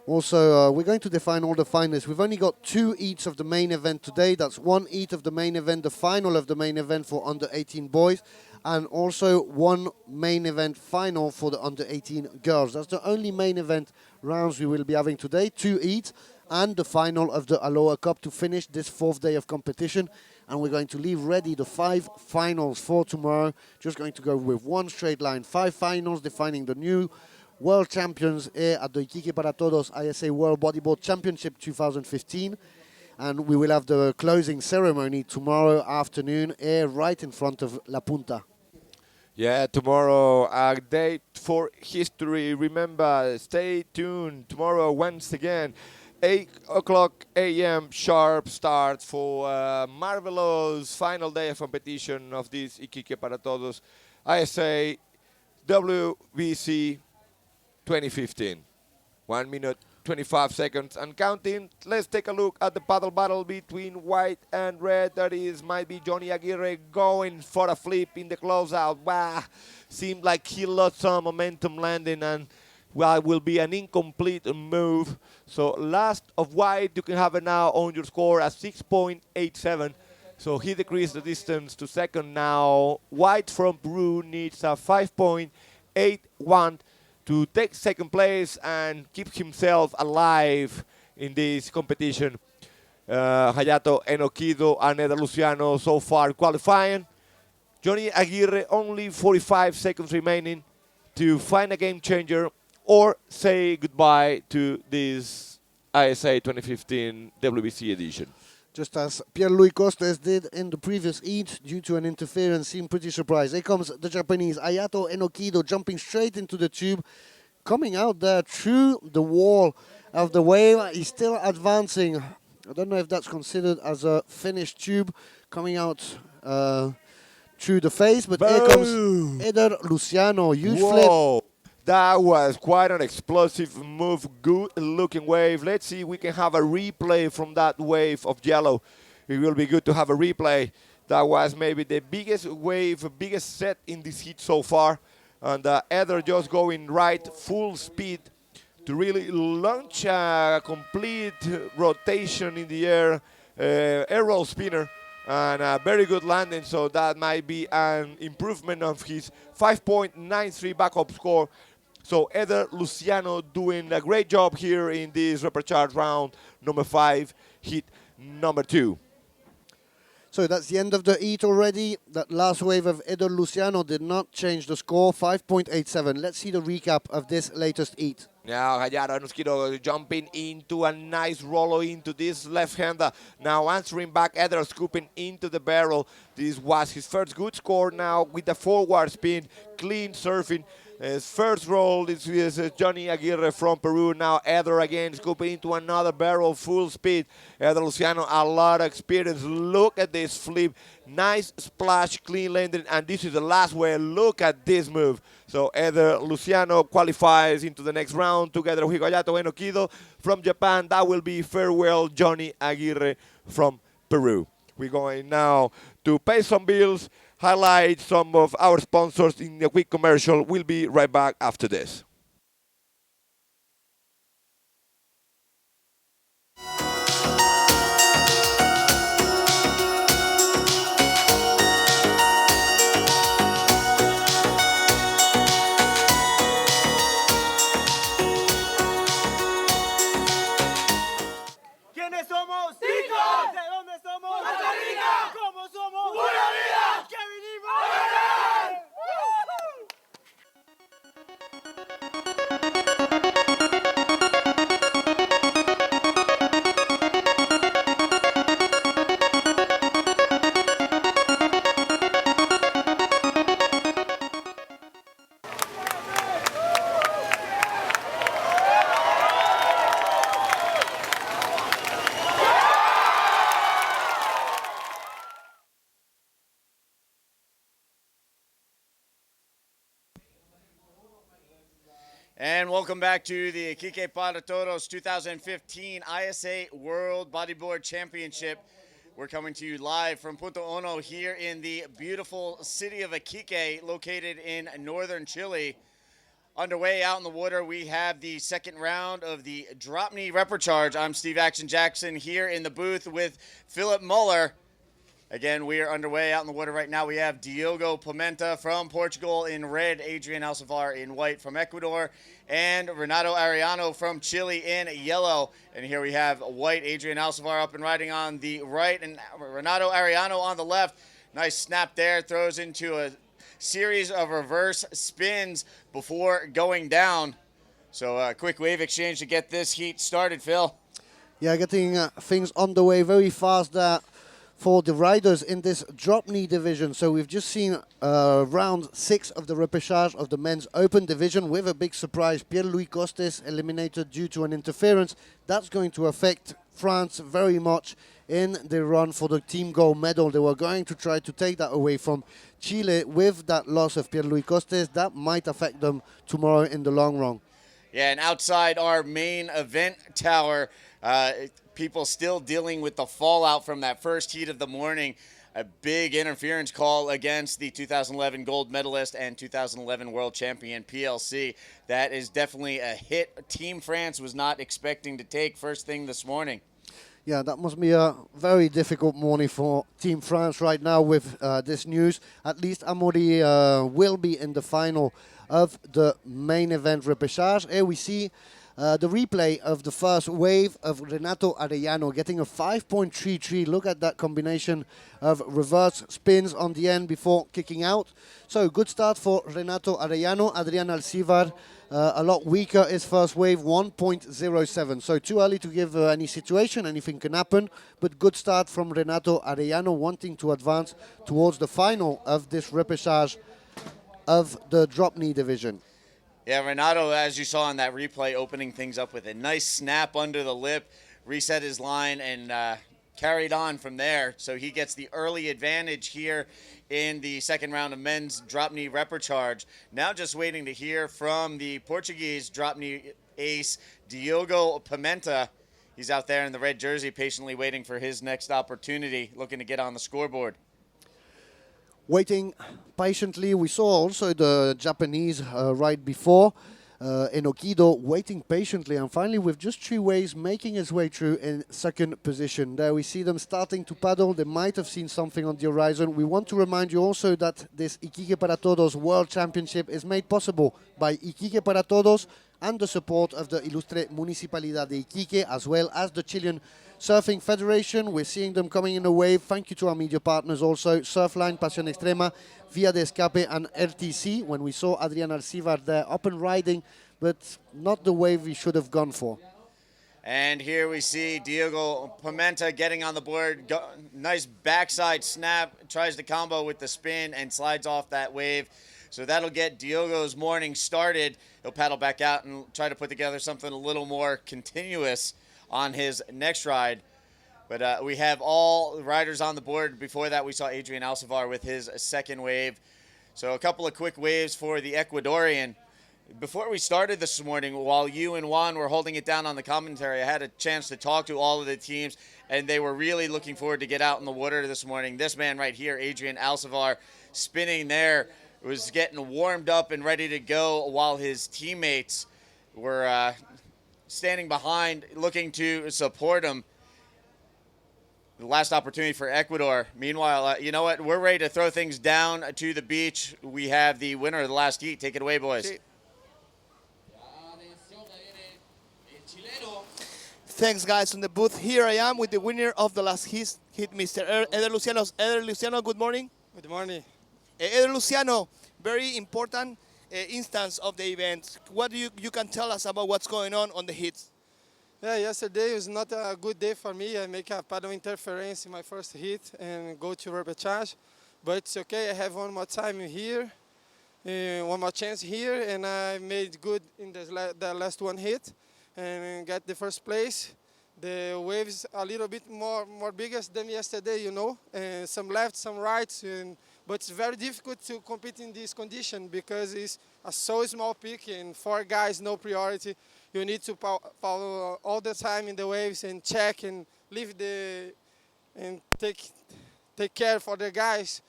Also, we're going to define all the finalists. We've only got 2 heats of the main event today. That's 1 heat of the main event, the final of the main event for under-18 boys, and also 1 main event final for the under-18 girls. That's the only main event rounds we will be having today. 2 heats and the final of the Aloha Cup to finish this 4th day of competition. and we're going to leave ready the 5 finals for tomorrow. Just going to go with one straight line. 5 finals defining the new world champions here at the Iquique para Todos ISA World Bodyboard Championship 2015. And we will have the closing ceremony tomorrow afternoon here right in front of La Punta. Yeah, tomorrow, a date for history. Remember, stay tuned. Tomorrow, once again, 8 o'clock a.m. sharp start for a marvelous final day of competition of this Iquique para Todos ISA WBC 2015. 1 minute, 25 seconds and counting. Let's take a look at the paddle battle between white and red. That is, might be Johnny Aguirre going for a flip in the closeout. Wow, seemed like he lost some momentum landing, and well, it will be an incomplete move. So last of white, you can have it now on your score at 6.87. So he decreased the distance to second now. White from Peru needs a 5.81 to take second place and keep himself alive in this competition. Hayato Enokido and Eder Luciano so far qualifying. Johnny Aguirre only 45 seconds remaining to find a game changer or say goodbye to this ISA 2015 WBC edition. Just as Pierre-Louis Costes did in the previous heat due to an interference, seemed pretty surprised. Here comes the Japanese, Hayato Enokido, jumping straight into the tube, coming out there through the wall of the wave. He's still advancing. I don't know if that's considered as a finished tube, coming out through the face, but here comes Eder Luciano, huge flip. That was quite an explosive move, good looking wave. Let's see if we can have a replay from that wave of yellow. It will be good to have a replay. That was maybe the biggest wave, biggest set in this heat so far. And Eder just going right full speed to really launch a complete rotation in the air, air roll spinner, and a very good landing. So that might be an improvement of his 5.93 backup score. So Eder Luciano doing a great job here in this repechage round number 5, heat number 2. So that's the end of the heat already. That last wave of Eder Luciano did not change the score, 5.87. Let's see the recap of this latest heat. Now Hayato Enokido jumping into a nice roll into this left-hander. Now answering back, Eder scooping into the barrel. This was his first good score now with the forward spin, clean surfing. His first roll is Johnny Aguirre from Peru. Now Eder again scooping into another barrel, full speed. Eder Luciano, a lot of experience. Look at this flip. Nice splash, clean landing, and this is the last wave. Look at this move. So Eder Luciano qualifies into the next round together with Hayato Enokido from Japan. That will be farewell Johnny Aguirre from Peru. We're going now to pay some bills, highlight some of our sponsors in a quick commercial. We'll be right back after this. ¿Quiénes somos? ¡Ticos! ¿De dónde somos? ¡Costa Rica! ¿Cómo somos? ¡Pura vida! ¡Que vinimos a ganar! And welcome back to the Iquique para Todos 2015 ISA World Bodyboard Championship. We're coming to you live from Punta Ono here in the beautiful city of Iquique, located in northern Chile. Underway out in the water, we have the second round of the Drop Knee Repechage. I'm Steve Action Jackson here in the booth with Philip Muller. Again, we are underway out in the water right now. We have Diogo Pimenta from Portugal in red, Adrian Alcivar in white from Ecuador, and Renato Arellano from Chile in yellow. And here we have white, Adrian Alcivar up and riding on the right, and Renato Arellano on the left. Nice snap there, throws into a series of reverse spins before going down. So a quick wave exchange to get this heat started, Phil. Yeah, getting things on the way very fast for the riders in this drop knee division. So we've just seen round 6 of the repechage of the men's open division with a big surprise. Pierre-Louis Costes eliminated due to an interference. That's going to affect France very much in the run for the team gold medal. They were going to try to take that away from Chile. With that loss of Pierre-Louis Costes, that might affect them tomorrow in the long run. Yeah, and outside our main event tower, people still dealing with the fallout from that first heat of the morning. A big interference call against the 2011 gold medalist and 2011 world champion PLC. That is definitely a hit Team France was not expecting to take first thing this morning. Yeah, that must be a very difficult morning for Team France right now with this news. At least Amaury will be in the final of the main event repechage. Here we see the replay of the first wave of Renato Arellano getting a 5.33. Look at that combination of reverse spins on the end before kicking out. So good start for Renato Arellano. Adrian Alcivar a lot weaker his first wave, 1.07. So too early to give any situation, anything can happen. But good start from Renato Arellano wanting to advance towards the final of this repechage of the drop knee division. Yeah, Renato, as you saw in that replay, opening things up with a nice snap under the lip, reset his line, and carried on from there. So he gets the early advantage here in the second round of men's drop knee repechage. Now just waiting to hear from the Portuguese drop knee ace, Diogo Pimenta. He's out there in the red jersey, patiently waiting for his next opportunity, looking to get on the scoreboard. Waiting patiently, we saw also the Japanese right before, Enokido waiting patiently, and finally with just 3 waves making his way through in second position. There we see them starting to paddle. They might have seen something on the horizon. We want to remind you also that this Iquique para Todos World Championship is made possible by Iquique para Todos and the support of the Ilustre Municipalidad de Iquique, as well as the Chilean Surfing Federation. We're seeing them coming in a wave. Thank you to our media partners also, Surfline, Pasión Extrema, Vía de Escape, and RTC. When we saw Adrian Alcivar there up and riding, but not the wave we should have gone for. And here we see Diogo Pimenta getting on the board. Nice backside snap, tries to combo with the spin and slides off that wave. So that'll get Diogo's morning started. He'll paddle back out and try to put together something a little more continuous on his next ride. But we have all riders on the board. Before that, we saw Adrian Alcivar with his second wave. So a couple of quick waves for the Ecuadorian. Before we started this morning, while you and Juan were holding it down on the commentary, I had a chance to talk to all of the teams, and they were really looking forward to get out in the water this morning. This man right here, Adrian Alcivar, spinning there, was getting warmed up and ready to go while his teammates were standing behind, looking to support him. The last opportunity for Ecuador. Meanwhile, you know what? We're ready to throw things down to the beach. We have the winner of the last heat. Take it away, boys. Thanks, guys, on the booth. Here I am with the winner of the last hit, Mr. Eder Luciano. Eder Luciano, good morning. Good morning. Eder Luciano, very important instance of the event. What do you can tell us about what's going on the hits? Yeah, yesterday was not a good day for me. I make a paddle interference in my first hit and go to repechage. But it's okay, I have one more time here, one more chance here, and I made good in the last one hit and get the first place. The waves a little bit more bigger than yesterday, you know, and some left, some right, but it's very difficult to compete in this condition because it's a so small peak and 4 guys, no priority. You need to follow all the time in the waves and check and leave and take care for the guys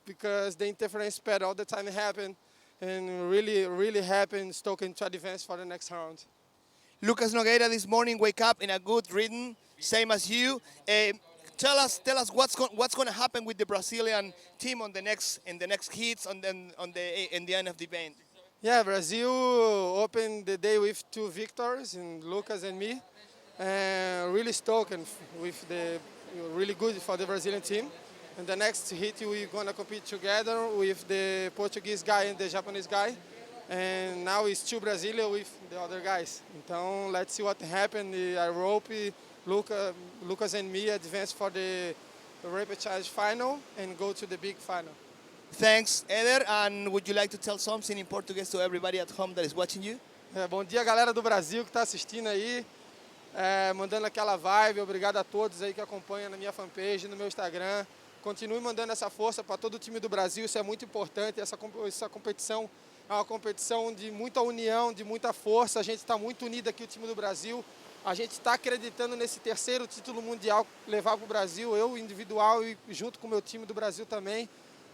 because the interference pad all the time happen and really happen stoking to advance for the next round. Lucas Nogueira this morning wake up in a good rhythm, same as you. tell us what's going to happen with the Brazilian team on the next heats in the end of the event. Yeah, Brazil opened the day with 2 victories in Lucas and me, and really stoked and with the really good for the Brazilian team. And the next heat we're gonna compete together with the Portuguese guy and the Japanese guy, and now it's 2 Brazilians with the other guys. Então let's see what happened. I hope Lucas and me advance for the repechage final and go to the big final. Thanks, Eder. And would you like to tell something in Portuguese to everybody at home that is watching you? Bom dia, galera do Brasil que está assistindo aí, mandando aquela vibe. Obrigado a todos aí que acompanham na minha fanpage, no meu Instagram. Continue mandando essa força para todo o time do Brasil, isso é muito importante. Essa competição é uma competição de muita união, de muita força. A gente está muito unido aqui, o time do Brasil. A gente está acreditando nesse 3º título mundial levar para o Brasil, eu individual e junto com o meu time do Brasil também.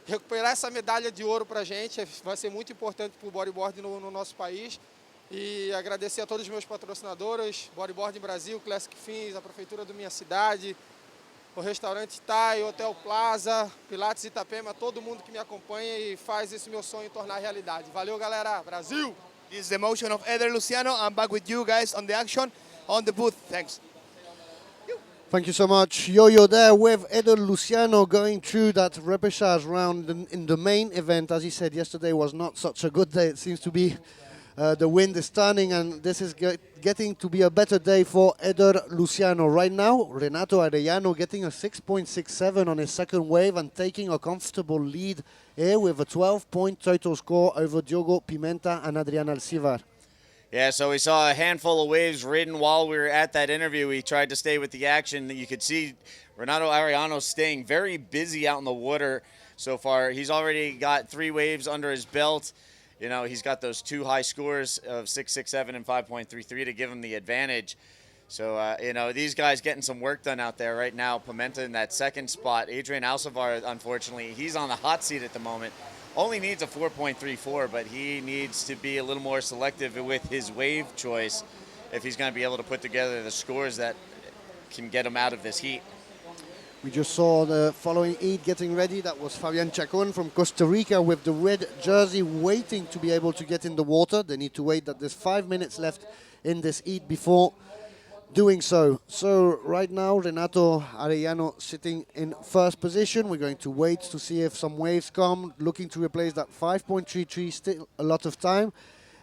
Recuperar essa medalha de ouro para a gente vai ser muito importante para o bodyboard no nosso país. E agradecer a todos os meus patrocinadores, Bodyboard Brasil, Classic Fins, a prefeitura da minha cidade, o restaurante Thai, o Hotel Plaza, Pilates Itapema, todo mundo que me acompanha e faz esse meu sonho tornar realidade. Valeu, galera! Brasil! This is the motion of Eder Luciano. I'm back with you guys on the action, on the booth. Thanks. Thank you so much. Yo-Yo there with Eder Luciano going through that repechage round in the main event. As he said, yesterday was not such a good day. It seems to be the wind is turning, and this is getting to be a better day for Eder Luciano. Right now, Renato Arellano getting a 6.67 on his second wave and taking a comfortable lead here with a 12-point total score over Diogo Pimenta and Adrian Alcivar. Yeah, so we saw a handful of waves ridden while we were at that interview. We tried to stay with the action. You could see Renato Arellano staying very busy out in the water so far. He's already got 3 waves under his belt. You know, he's got those 2 high scores of 6.67 and 5.33 to give him the advantage. So, you know, these guys getting some work done out there right now. Pimenta in that second spot. Adrian Alcivar, unfortunately, he's on the hot seat at the moment. Only needs a 4.34, but he needs to be a little more selective with his wave choice if he's going to be able to put together the scores that can get him out of this heat. We just saw the following heat getting ready. That was Fabian Chacon from Costa Rica with the red jersey waiting to be able to get in the water. They need to wait that there's 5 minutes left in this heat before doing so. So right now, Renato Arellano sitting in first position. We're going to wait to see if some waves come, looking to replace that 5.33, still a lot of time.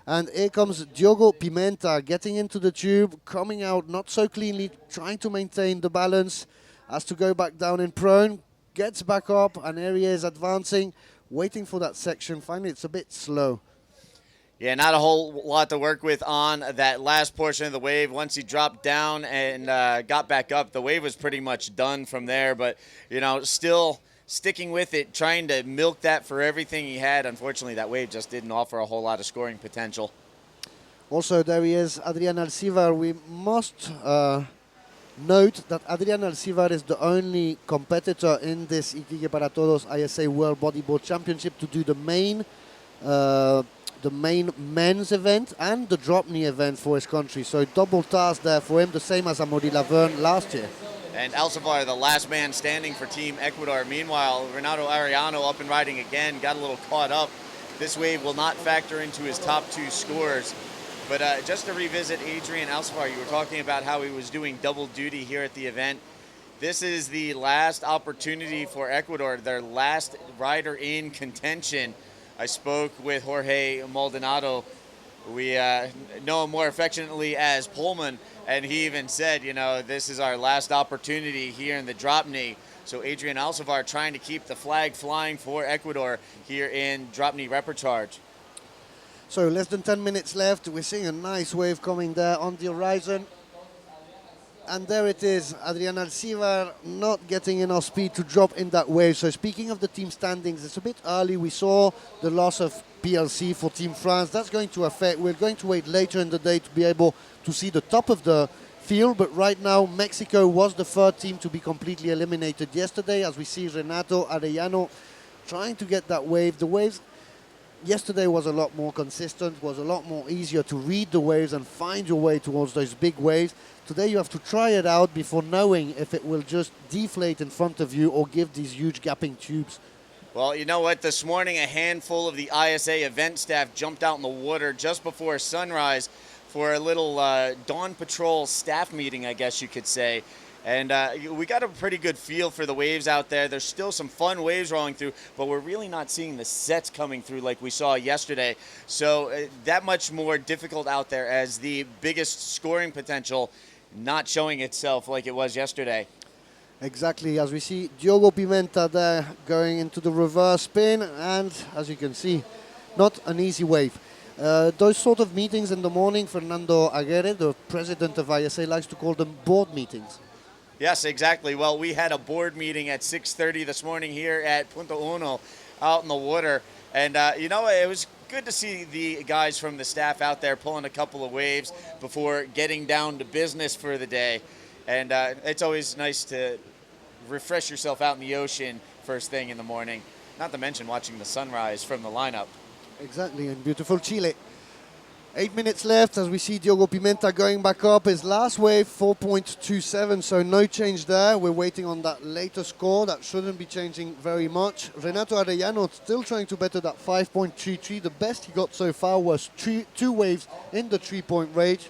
And here comes Diogo Pimenta getting into the tube, coming out not so cleanly, trying to maintain the balance, has to go back down in prone, gets back up, and here he is advancing, waiting for that section. Finally, it's a bit slow. Yeah, not a whole lot to work with on that last portion of the wave. Once he dropped down and got back up, the wave was pretty much done from there. But, you know, still sticking with it, trying to milk that for everything he had. Unfortunately, that wave just didn't offer a whole lot of scoring potential. Also, there he is, Adrian Alcivar. We must note that Adrian Alcivar is the only competitor in this Iquique para Todos ISA World Bodyboard Championship to do the main men's event and the drop knee event for his country. So double task there for him, the same as Amaury Laverne last year. And Alcivar, the last man standing for Team Ecuador. Meanwhile, Renato Arellano up and riding again, got a little caught up. This wave will not factor into his top 2 scores. But just to revisit Adrian Alcivar, you were talking about how he was doing double duty here at the event. This is the last opportunity for Ecuador, their last rider in contention. I spoke with Jorge Maldonado. We know him more affectionately as Pullman, and he even said, you know, this is our last opportunity here in the drop knee. So Adrian Alcivar trying to keep the flag flying for Ecuador here in drop knee repechage. So less than 10 minutes left. We're seeing a nice wave coming there on the horizon. And there it is, Adrian Alcivar not getting enough speed to drop in that wave. So speaking of the team standings, it's a bit early. We saw the loss of PLC for Team France. That's going to affect. We're going to wait later in the day to be able to see the top of the field. But right now, Mexico was the 3rd team to be completely eliminated yesterday, as we see Renato Arellano trying to get that wave. The waves yesterday was a lot more consistent, was a lot more easier to read the waves and find your way towards those big waves. Today you have to try it out before knowing if it will just deflate in front of you or give these huge gapping tubes. Well, you know what? This morning, a handful of the ISA event staff jumped out in the water just before sunrise for a little dawn patrol staff meeting, I guess you could say. And we got a pretty good feel for the waves out there. There's still some fun waves rolling through, but we're really not seeing the sets coming through like we saw yesterday. So that much more difficult out there, as the biggest scoring potential not showing itself like it was yesterday. Exactly, as we see Diogo Pimenta there going into the reverse spin, and as you can see, not an easy wave. Those sort of meetings in the morning, Fernando Aguirre, the president of ISA, likes to call them board meetings. Yes, exactly. Well, we had a board meeting at 6:30 this morning here at Punta Uno out in the water. And, you know, it was good to see the guys from the staff out there pulling a couple of waves before getting down to business for the day. And it's always nice to refresh yourself out in the ocean first thing in the morning, not to mention watching the sunrise from the lineup. Exactly, in beautiful Chile. 8 minutes left as we see Diogo Pimenta going back up. His last wave, 4.27, so no change there. We're waiting on that later score. That shouldn't be changing very much. Renato Arellano still trying to better that 5.33. The best he got so far was two waves in the 3-point range.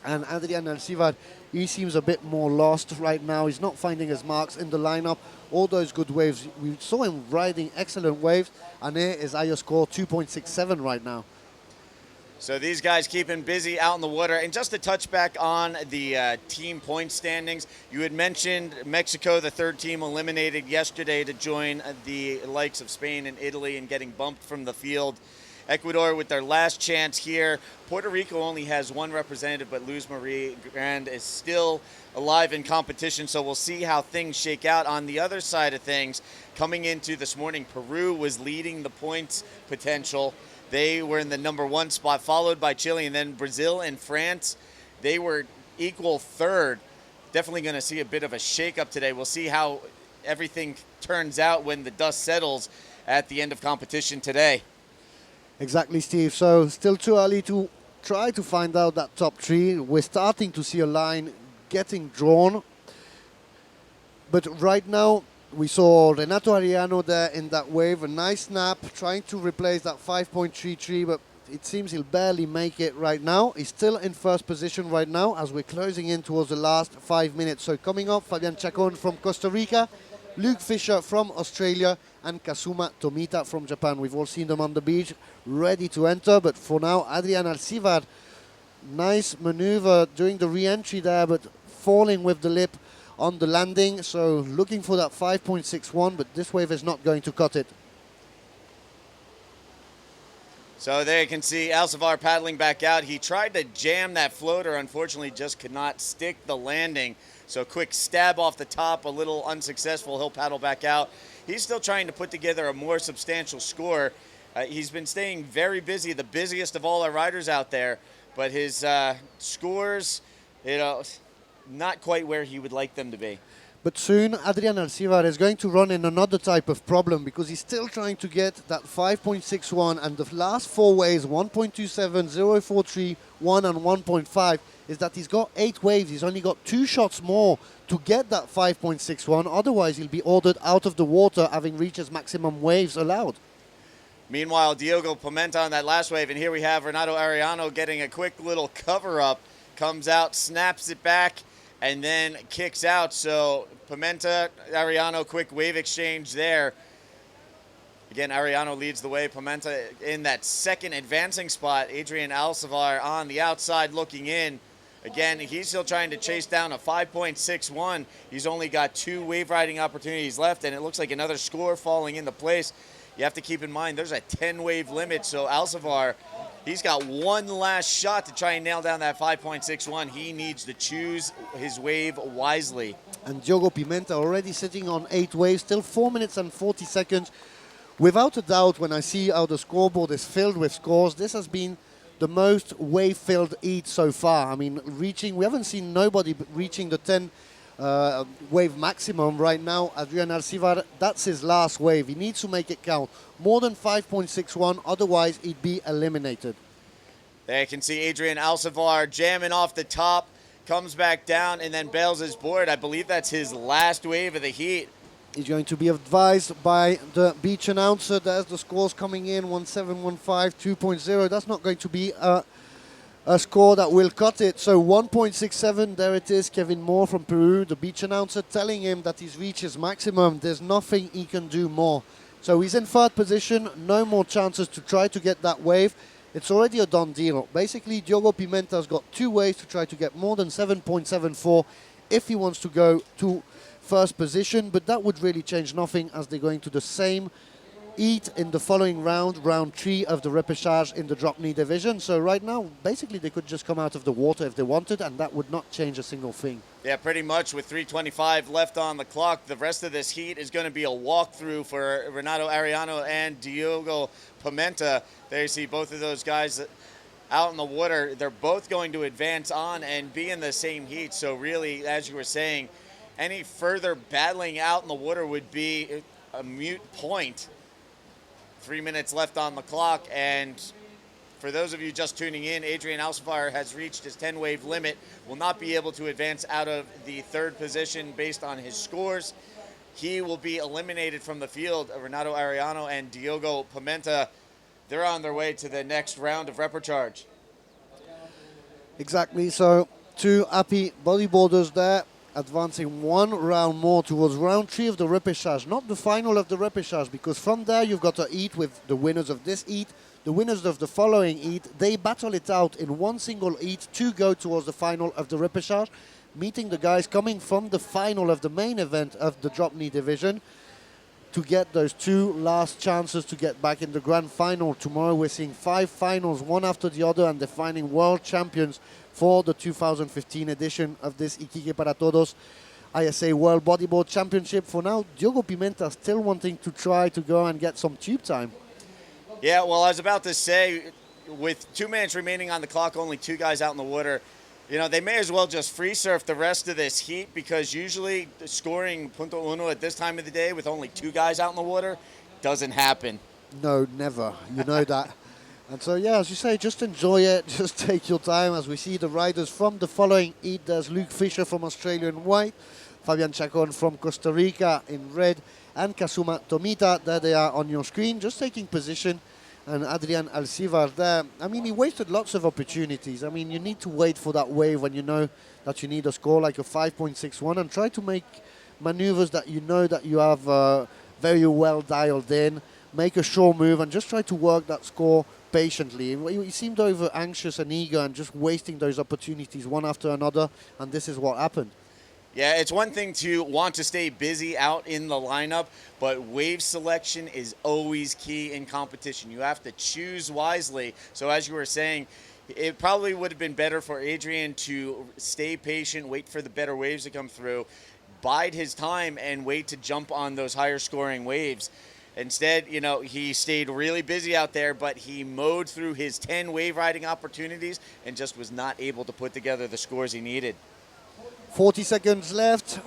And Adrian Alcivar, he seems a bit more lost right now. He's not finding his marks in the lineup. All those good waves, we saw him riding excellent waves. And here is Ayo score, 2.67 right now. So these guys keeping busy out in the water. And just to touch back on the team point standings, you had mentioned Mexico, the third team, eliminated yesterday to join the likes of Spain and Italy and getting bumped from the field. Ecuador with their last chance here. Puerto Rico only has one representative, but Luz Marie Grand is still alive in competition, so we'll see how things shake out. On the other side of things, coming into this morning, Peru was leading the points potential. They were in the number 1 spot, followed by Chile, and then Brazil and France. They were equal third. Definitely going to see a bit of a shakeup today. We'll see how everything turns out when the dust settles at the end of competition today. Exactly, Steve. So still too early to try to find out that top 3. We're starting to see a line getting drawn. But right now, we saw Renato Arellano there in that wave, a nice snap, trying to replace that 5.33, but it seems he'll barely make it right now. He's still in first position right now as we're closing in towards the last 5 minutes. So coming up, Fabian Chacon from Costa Rica, Luke Fisher from Australia, and Kazuma Tomita from Japan. We've all seen them on the beach, ready to enter, but for now, Adrian Alcivar, nice maneuver during the re-entry there, but falling with the lip on the landing, so looking for that 5.61, but this wave is not going to cut it. So there you can see Alcivar paddling back out. He tried to jam that floater, unfortunately just could not stick the landing. So quick stab off the top, a little unsuccessful. He'll paddle back out. He's still trying to put together a more substantial score. He's been staying very busy, the busiest of all our riders out there, but his scores, you know, not quite where he would like them to be. But soon, Adrian Alcivar is going to run in another type of problem because he's still trying to get that 5.61, and the last 4 waves, 1.27, 0.43, 1 and 1.5, is that he's got 8 waves. He's only got 2 shots more to get that 5.61. Otherwise, he'll be ordered out of the water, having reached his maximum waves allowed. Meanwhile, Diogo Pimenta on that last wave, and here we have Renato Arellano getting a quick little cover-up. Comes out, snaps it back, and then kicks out. So Pimenta, Arellano, quick wave exchange there. Again, Arellano leads the way. Pimenta in that second advancing spot. Adrian Alcivar on the outside looking in. Again, he's still trying to chase down a 5.61. He's only got 2 wave riding opportunities left, and it looks like another score falling into place. You have to keep in mind there's a 10-wave limit, so Alcivar, he's got one last shot to try and nail down that 5.61. He needs to choose his wave wisely. And Diogo Pimenta already sitting on 8 waves, still 4 minutes and 40 seconds. Without a doubt, when I see how the scoreboard is filled with scores, this has been the most wave-filled heat so far. I mean, we haven't seen nobody reaching the 10 wave maximum right now. Adrian Alcivar, that's his last wave. He needs to make it count. More than 5.61, otherwise he'd be eliminated. There you can see Adrian Alcivar jamming off the top, comes back down, and then bails his board. I believe that's his last wave of the heat. He's going to be advised by the beach announcer. There's the scores coming in, 1715, 2.0. That's not going to be a score that will cut it. So 1.67, there it is. Kevin Moore from Peru, the beach announcer, telling him that he's reached his maximum. There's nothing he can do more. So he's in third position, no more chances to try to get that wave. It's already a done deal. Basically, Diogo Pimenta's got 2 ways to try to get more than 7.74 if he wants to go to first position, but that would really change nothing as they're going to the same heat in the following round, round 3 of the repechage in the drop knee division. So right now, basically, they could just come out of the water if they wanted, and that would not change a single thing. Yeah, pretty much with 3:25 left on the clock. The rest of this heat is going to be a walkthrough for Renato Arellano and Diogo Pimenta. There you see both of those guys out in the water. They're both going to advance on and be in the same heat. So really, as you were saying, any further battling out in the water would be a moot point. 3 minutes left on the clock, and for those of you just tuning in, Adrian Alcivar has reached his 10-wave limit, will not be able to advance out of the third position based on his scores. He will be eliminated from the field. Renato Arellano and Diogo Pimenta, they're on their way to the next round of repechage. Exactly, so 2 happy bodyboarders there, advancing 1 round more towards round 3 of the repechage, not the final of the repechage, because from there you've got a heat with the winners of this heat, the winners of the following heat. They battle it out in one single heat to go towards the final of the repechage, meeting the guys coming from the final of the main event of the drop knee division to get those 2 last chances to get back in the grand final. Tomorrow we're seeing 5 finals, one after the other, and defining world champions for the 2015 edition of this Iquique para Todos ISA World Bodyboard Championship. For now, Diogo Pimenta still wanting to try to go and get some tube time. Yeah, well, I was about to say, with 2 minutes remaining on the clock, only 2 guys out in the water, you know, they may as well just free surf the rest of this heat, because usually scoring punto uno at this time of the day with only 2 guys out in the water doesn't happen. No, never. You know that. And so, yeah, as you say, just enjoy it. Just take your time as we see the riders from the following heat. There's Luke Fisher from Australia in white, Fabian Chacon from Costa Rica in red, and Kazuma Tomita. There they are on your screen, just taking position. And Adrian Alcivar there. I mean, he wasted lots of opportunities. I mean, you need to wait for that wave when you know that you need a score like a 5.61 and try to make maneuvers that you know that you have very well dialed in. Make a sure move and just try to work that score patiently. He seemed over anxious and eager and just wasting those opportunities one after another, and this is what happened. Yeah, it's one thing to want to stay busy out in the lineup, but wave selection is always key in competition. You have to choose wisely. So as you were saying, it probably would have been better for Adrian to stay patient, wait for the better waves to come through, bide his time, and wait to jump on those higher scoring waves. Instead, you know, he stayed really busy out there, but he mowed through his 10 wave riding opportunities and just was not able to put together the scores he needed. 40 seconds left.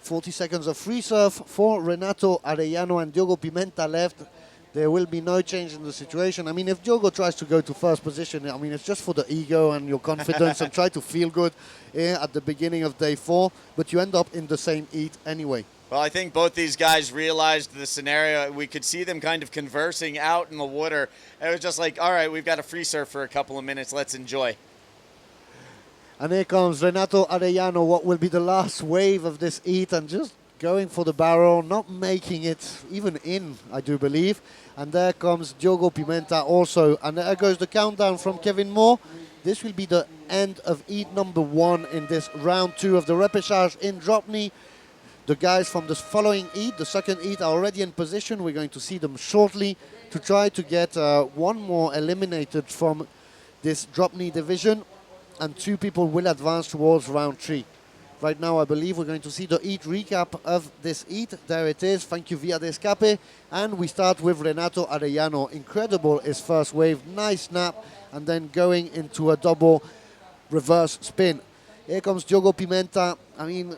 40 seconds of free surf for Renato Arellano and Diogo Pimenta left. There will be no change in the situation. I mean, if Diogo tries to go to first position, I mean, it's just for the ego and your confidence and try to feel good at the beginning of day 4, but you end up in the same heat anyway. Well, I think both these guys realized the scenario. We could see them kind of conversing out in the water. It was just like, all right, we've got a free surf for a couple of minutes. Let's enjoy. And here comes Renato Arellano, what will be the last wave of this heat, and just going for the barrel, not making it even in, I do believe. And there comes Diogo Pimenta also. And there goes the countdown from Kevin Moore. This will be the end of heat number 1 in this round 2 of the repechage in drop knee. The guys from the following heat, the second heat, are already in position. We're going to see them shortly to try to get 1 more eliminated from this drop knee division. And 2 people will advance towards round 3. Right now, I believe we're going to see the heat recap of this heat. There it is. Thank you, Via de Escape. And we start with Renato Arellano. Incredible, his first wave. Nice snap. And then going into a double reverse spin. Here comes Diogo Pimenta. I mean,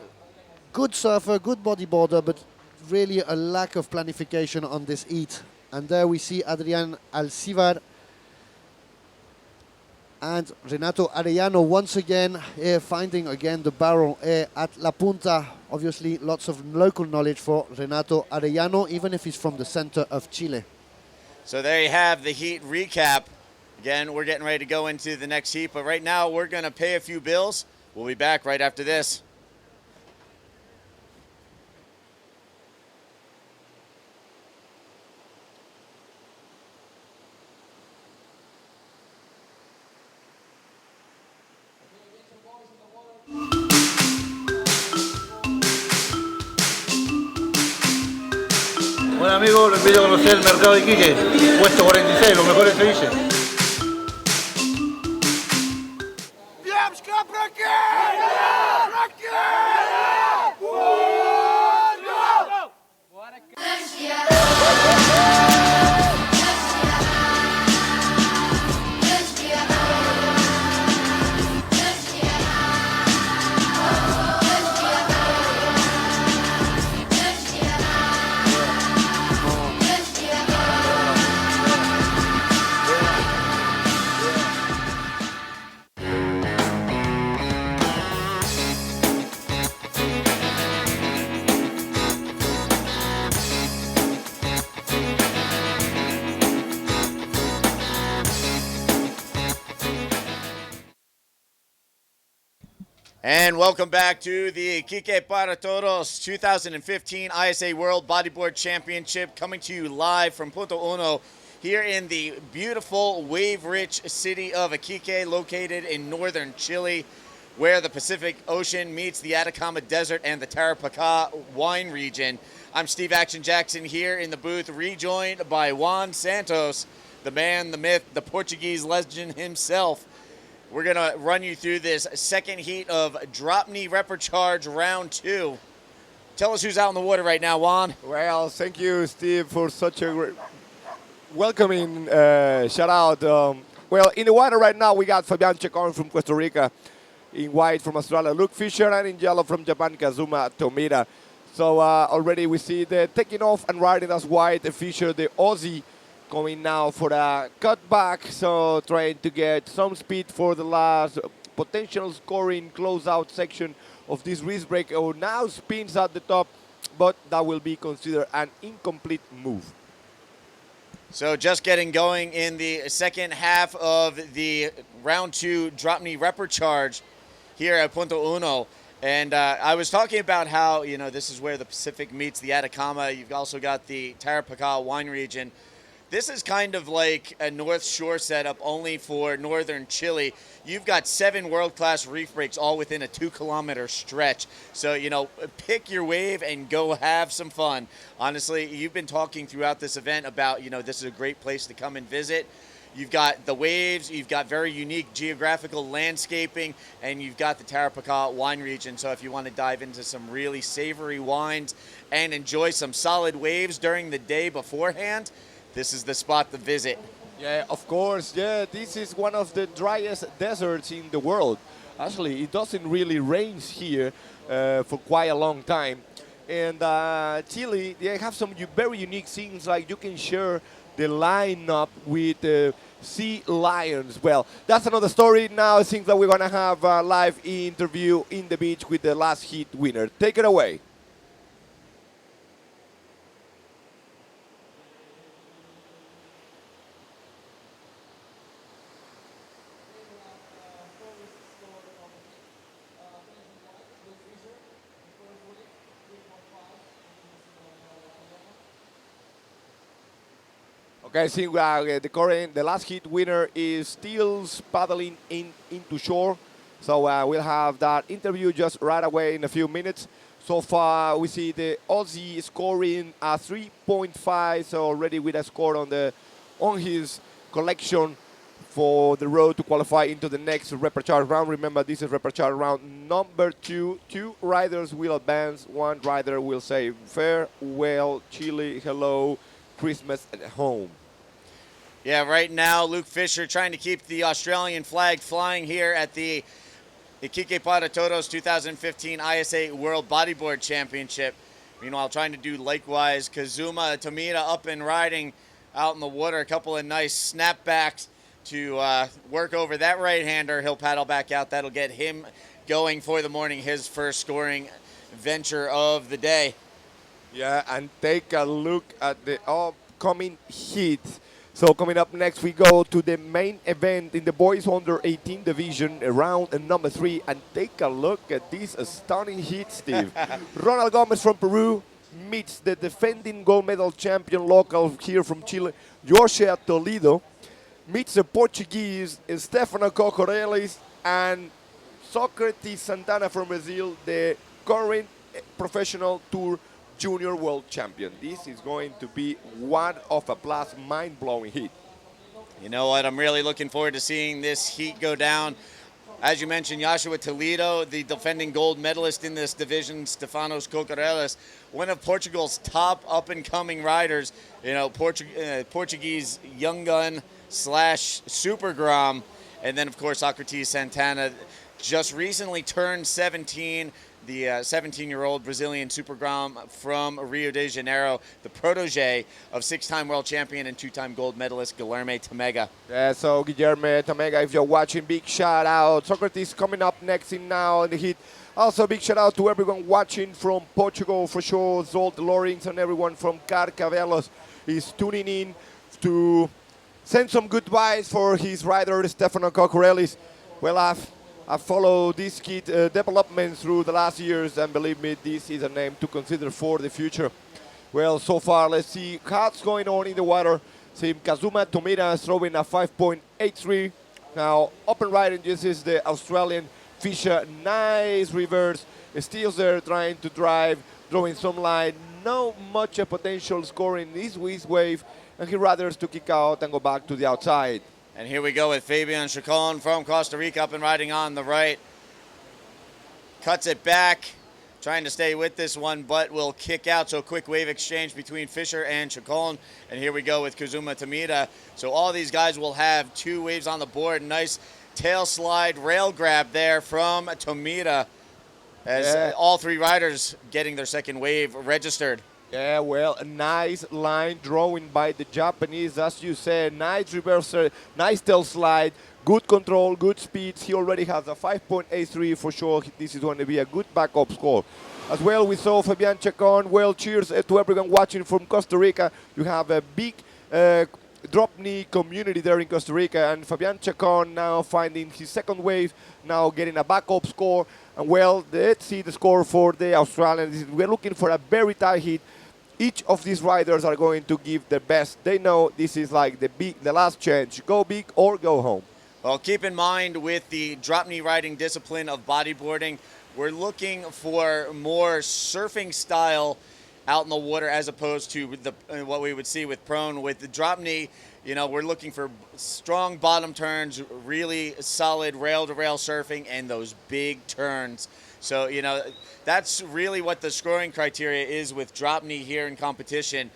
Good surfer, good bodyboarder, but really a lack of planification on this heat. And there we see Adrián Alcivar and Renato Arellano once again here finding again the barrel here at La Punta. Obviously lots of local knowledge for Renato Arellano, even if he's from the center of Chile. So there you have the heat recap. Again, we're getting ready to go into the next heat, but right now we're going to pay a few bills. We'll be back right after this. Bueno amigo, lo invito a conocer el mercado de Iquique, puesto 46, los mejores ceviches. Девочка, прокинь! And welcome back to the Iquique para Todos 2015 ISA World Bodyboard Championship, coming to you live from Punto Uno here in the beautiful wave-rich city of Iquique, located in northern Chile, where the Pacific Ocean meets the Atacama Desert and the Tarapacá wine region. I'm Steve Action Jackson here in the booth, rejoined by Juan Santos, the man, the myth, the Portuguese legend himself. We're going to run you through this second heat of Drop Knee Repercharge Round 2. Tell us who's out in the water right now, Juan. Well, thank you, Steve, for such a great welcoming shout out. Well, in the water right now, we got Fabian Chacon from Costa Rica, in white from Australia, Luke Fisher, and in yellow from Japan, Kazuma Tomita. So already we see the taking off and riding as white, Fisher, the Aussie, coming now for a cutback, so trying to get some speed for the last potential scoring closeout section of this wrist break. Oh, now spins at the top, but that will be considered an incomplete move. So just getting going in the second half of the Round 2 Drop Knee Repercharge here at Punto Uno. And I was talking about how, you know, this is where the Pacific meets the Atacama. You've also got the Tarapacá wine region. This is kind of like a North Shore setup only for northern Chile. You've got 7 world-class reef breaks all within a 2-kilometer stretch. So, you know, pick your wave and go have some fun. Honestly, you've been talking throughout this event about, you know, this is a great place to come and visit. You've got the waves, you've got very unique geographical landscaping, and you've got the Tarapacá wine region. So if you want to dive into some really savory wines and enjoy some solid waves during the day beforehand, this is the spot to visit. Yeah, of course. Yeah, this is one of the driest deserts in the world. Actually, it doesn't really rain here for quite a long time. And Chile, they have some very unique things, like you can share the lineup with sea lions. Well, that's another story. Now I think that we're going to have a live interview in the beach with the last heat winner. Take it away. Okay, I think the last heat winner is still paddling into shore. So we'll have that interview just right away in a few minutes. So far, we see the Aussie scoring a 3.5, so already with a score on his collection for the road to qualify into the next Repercharge round. Remember, this is Repercharge round number 2. 2 riders will advance. 1 rider will say farewell, Chile, hello, Christmas at home. Yeah, right now, Luke Fisher trying to keep the Australian flag flying here at the Iquique para Todos 2015 ISA World Bodyboard Championship. Meanwhile, trying to do likewise, Kazuma Tomita up and riding out in the water. A couple of nice snapbacks to work over that right-hander. He'll paddle back out. That'll get him going for the morning, his first scoring venture of the day. Yeah, and take a look at the upcoming heats. So coming up next, we go to the main event in the boys under 18 division, round number 3, and take a look at this stunning heat, Steve. Ronald Gomez from Peru meets the defending gold medal champion local here from Chile, Joshua Toledo, meets the Portuguese Stefano Cocorelis and Socrates Santana from Brazil, the current professional tour junior world champion. This is going to be one of a plus mind-blowing heat. You know what? I'm really looking forward to seeing this heat go down. As you mentioned, Joshua Toledo, the defending gold medalist in this division, Stefanos Cocoreles, one of Portugal's top up-and-coming riders. You know, Portuguese young gun / super grom, and then of course Socrates Santana, just recently turned 17. The 17-year-old Brazilian super grom from Rio de Janeiro, the protege of 6-time world champion and 2-time gold medalist Guilherme Tamega. Yeah, so Guilherme Tamega, if you're watching, big shout out. Socrates coming up next in the heat. Also, big shout out to everyone watching from Portugal for sure. Zolt Lawrence and everyone from Carcavelos is tuning in to send some good vibes for his rider, Stefano Cocorelis. Well, I've followed this kid development through the last years, and believe me, this is a name to consider for the future. Well, so far, let's see what's going on in the water. See Kazuma Tomita is throwing a 5.83. Now, open riding, this is the Australian Fisher. Nice reverse. Steals there, trying to drive, throwing some line. No much a potential score in this wave, and he rather to kick out and go back to the outside. And here we go with Fabian Chacon from Costa Rica up and riding on the right. Cuts it back, trying to stay with this one, but will kick out. So quick wave exchange between Fisher and Chacon. And here we go with Kazuma Tomita. So all these guys will have 2 waves on the board. Nice tail slide rail grab there from Tomita, as all 3 riders getting their second wave registered. Yeah, well, a nice line drawing by the Japanese, as you said. Nice reverser, nice tail slide, good control, good speeds. He already has a 5.83 for sure. This is going to be a good backup score. As well, we saw Fabian Chacon. Well, cheers to everyone watching from Costa Rica. You have a big drop knee community there in Costa Rica, and Fabian Chacon now finding his second wave, now getting a backup score. And well, let's see the score for the Australians. We're looking for a very tight hit. Each of these riders are going to give their best. They know this is like the last chance. Go big or go home. Well, keep in mind with the drop knee riding discipline of bodyboarding, we're looking for more surfing style out in the water as opposed to what we would see with prone. With the drop knee, you know, we're looking for strong bottom turns, really solid rail-to-rail surfing, and those big turns. So, you know, that's really what the scoring criteria is with drop knee here in competition.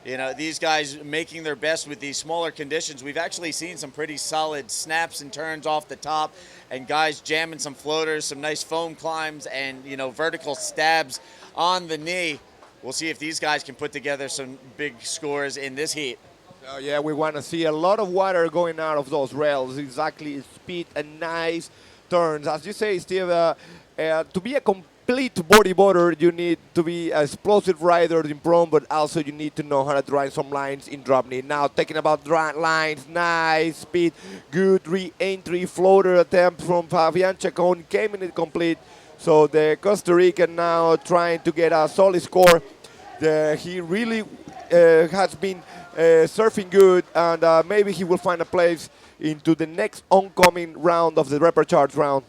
You know, these guys making their best with these smaller conditions. We've actually seen some pretty solid snaps and turns off the top, and guys jamming some floaters, some nice foam climbs, and, you know, vertical stabs on the knee. We'll see if these guys can put together some big scores in this heat. Oh, yeah, we want to see a lot of water going out of those rails. Exactly, speed and nice turns. As you say, Steve, to be a complete bodyboarder, you need to be an explosive rider in prone, but also you need to know how to drive some lines in drop knee. Now, talking about lines, nice speed, good re-entry floater attempt from Fabian Chacon, came in it complete. So the Costa Rican now trying to get a solid score. He really has been surfing good, and maybe he will find a place into the next oncoming round of the repechage round.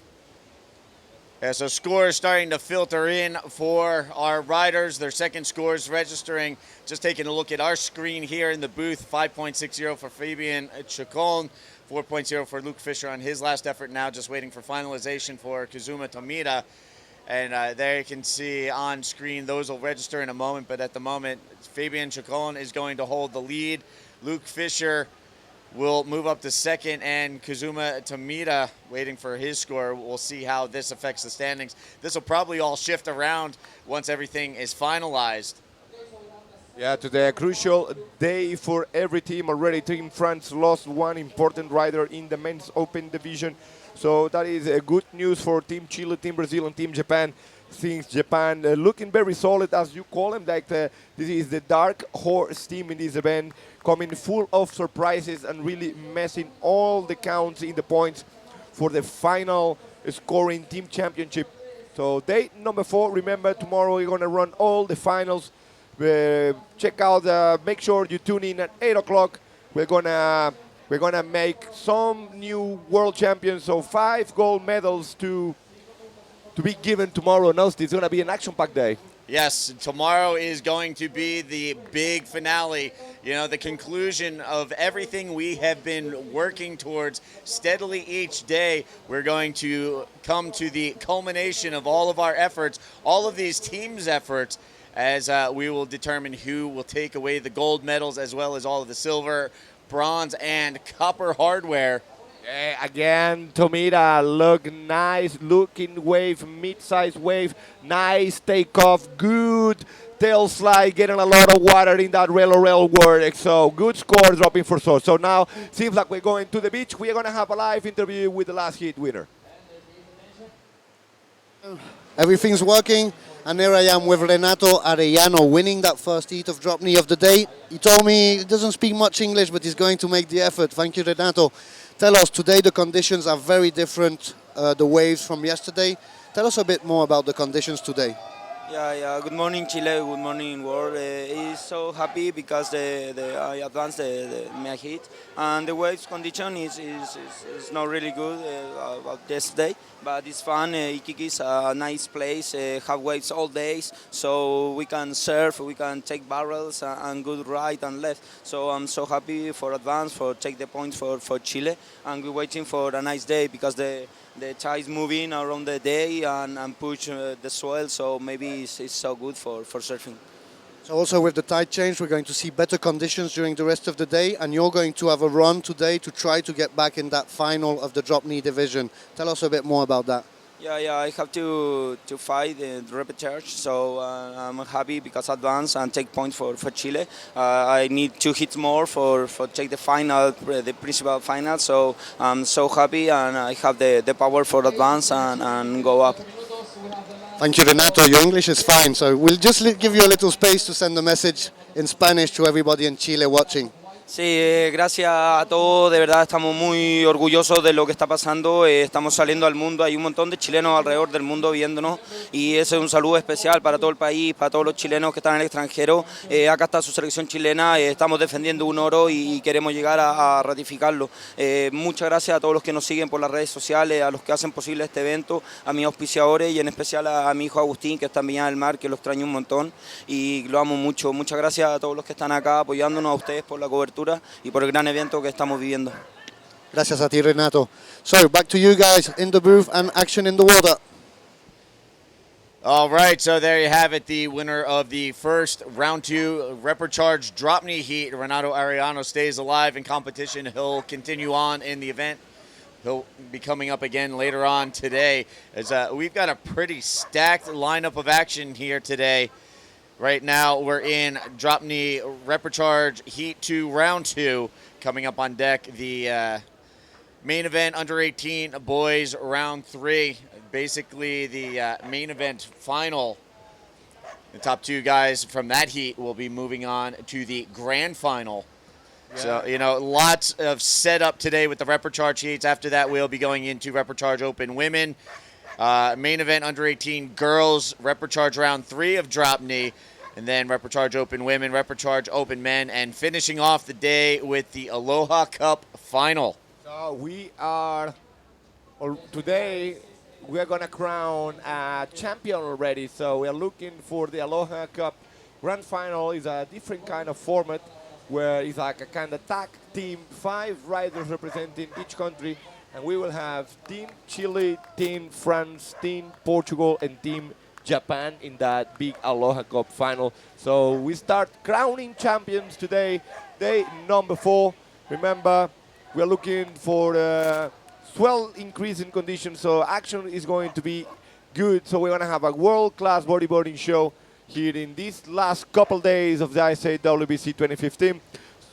Yeah, so scores starting to filter in for our riders. Their second scores registering. Just taking a look at our screen here in the booth, 5.60 for Fabian Chacon, 4.0 for Luke Fisher on his last effort. Now just waiting for finalization for Kazuma Tomita. And there you can see on screen, those will register in a moment. But at the moment, Fabian Chacon is going to hold the lead. Luke Fisher will move up to second, and Kazuma Tamita waiting for his score. We'll see how this affects the standings. This will probably all shift around once everything is finalized. Yeah, today a crucial day for every team. Already Team France lost one important rider in the men's open division. So that is good news for Team Chile, Team Brazil, and Team Japan. Since Japan looking very solid, as you call them, like this is the dark horse team in this event, coming full of surprises and really messing all the counts in the points for the final scoring team championship. So day number 4, remember tomorrow we're gonna run all the finals. Check out, make sure you tune in at 8 o'clock. We're gonna make some new world champions, so 5 gold medals to be given tomorrow. No, it's going to be an action-packed day. Yes, tomorrow is going to be the big finale, you know, the conclusion of everything we have been working towards steadily each day. We're going to come to the culmination of all of our efforts, all of these teams' efforts, as we will determine who will take away the gold medals as well as all of the silver, bronze, and copper hardware. Yeah, again, Tomita, look nice, looking wave, mid-size wave, nice takeoff, good tail slide, getting a lot of water in that rail work. So good score dropping for Source. So now seems like we're going to the beach. We're going to have a live interview with the last heat winner. Everything's working, and there I am with Renato Arellano winning that first heat of drop knee of the day. He told me he doesn't speak much English, but he's going to make the effort. Thank you, Renato. Tell us, today the conditions are very different, the waves from yesterday. Tell us a bit more about the conditions today. Yeah. Good morning, Chile. Good morning, world. He's so happy because I advanced my heat, and the waves condition is not really good about yesterday, but it's fun. Iquique is a nice place. Have waves all days, so we can surf, we can take barrels and good right and left. So I'm so happy for advance, for take the points for Chile, and we're waiting for a nice day because the tide is moving around the day and push the swell, so maybe it's so good for surfing. So also with the tide change, we're going to see better conditions during the rest of the day, and you're going to have a run today to try to get back in that final of the drop knee division. Tell us a bit more about that. Yeah, I have to fight the repechage, so I'm happy because advance and take points for Chile. I need 2 hits more for take the final, the principal final, so I'm so happy and I have the power for advance and go up. Thank you, Renato. Your English is fine, so we'll just give you a little space to send a message in Spanish to everybody in Chile watching. Sí, gracias a todos, de verdad estamos muy orgullosos de lo que está pasando, estamos saliendo al mundo, hay un montón de chilenos alrededor del mundo viéndonos y ese es un saludo especial para todo el país, para todos los chilenos que están en el extranjero. Acá está su selección chilena, estamos defendiendo un oro y queremos llegar a ratificarlo. Muchas gracias a todos los que nos siguen por las redes sociales, a los que hacen posible este evento, a mis auspiciadores y en especial a mi hijo Agustín, que está en Viña del Mar, que lo extraño un montón y lo amo mucho. Muchas gracias a todos los que están acá apoyándonos, a ustedes por la cobertura y por el gran evento que estamos viviendo. Gracias a ti, Renato. So back to you guys in the booth and action in the water. All right, so there you have it, the winner of the first round 2 repechage drop knee heat. Renato Arellano stays alive in competition. He'll continue on in the event. He'll be coming up again later on today. As we've got a pretty stacked lineup of action here today. Right now, we're in drop knee repechage heat 2, round 2. Coming up on deck, the main event under 18 boys round 3. Basically, the main event final. The top 2 guys from that heat will be moving on to the grand final. Yeah. So, you know, lots of setup today with the repechage heats. After that, we'll be going into repechage open women. Main event under 18 girls, repechage round 3 of drop knee. And then repechage open women, repechage open men, and finishing off the day with the Aloha Cup final. So today we are going to crown a champion already. So we are looking for the Aloha Cup Grand Final. Is a different kind of format where it's like a kind of tag team, 5 riders representing each country. And we will have Team Chile, Team France, Team Portugal, and Team Japan in that big Aloha Cup final. So we start crowning champions today, day number 4. Remember, we're looking for swell increase in conditions, so action is going to be good. So we're going to have a world-class bodyboarding show here in these last couple days of the ISA WBC 2015.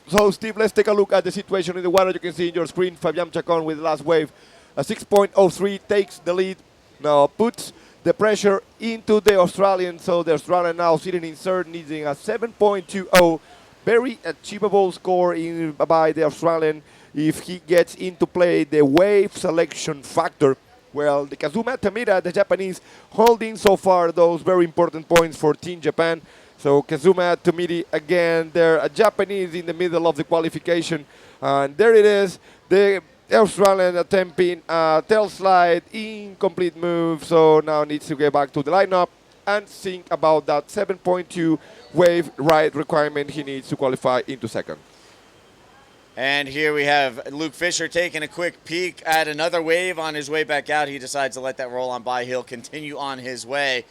So Steve, let's take a look at the situation in the water. You can see in your screen Fabian Chacon with the last wave. A 6.03 takes the lead, now puts the pressure into the Australian. So the Australian now sitting in third, needing a 7.20. Very achievable score by the Australian if he gets into play the wave selection factor. Well, the Kazuma Tamira, the Japanese, holding so far those very important points for Team Japan. So Kazuma Tomiri again, they're a Japanese in the middle of the qualification. And there it is, the Australian attempting a tail slide, incomplete move. So now needs to get back to the lineup and think about that 7.2 wave ride requirement he needs to qualify into second. And here we have Luke Fisher taking a quick peek at another wave on his way back out. He decides to let that roll on by. He'll continue on his way.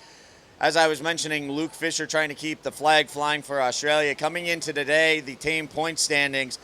As I was mentioning, Luke Fisher trying to keep the flag flying for Australia. Coming into today, the team point standings,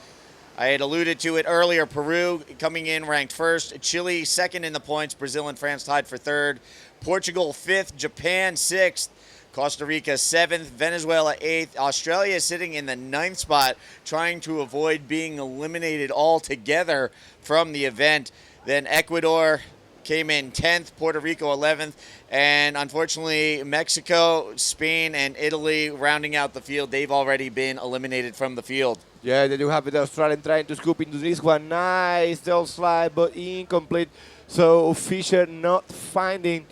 I had alluded to it earlier. Peru coming in ranked first. Chile second in the points. Brazil and France tied for third. Portugal fifth. Japan sixth. Costa Rica 7th, Venezuela 8th, Australia sitting in the 9th spot, trying to avoid being eliminated altogether from the event. Then Ecuador came in 10th, Puerto Rico 11th, and unfortunately Mexico, Spain, and Italy rounding out the field. They've already been eliminated from the field. Yeah, then you have the Australian trying to scoop into this one. Nice tail slide, but incomplete. So Fisher not finding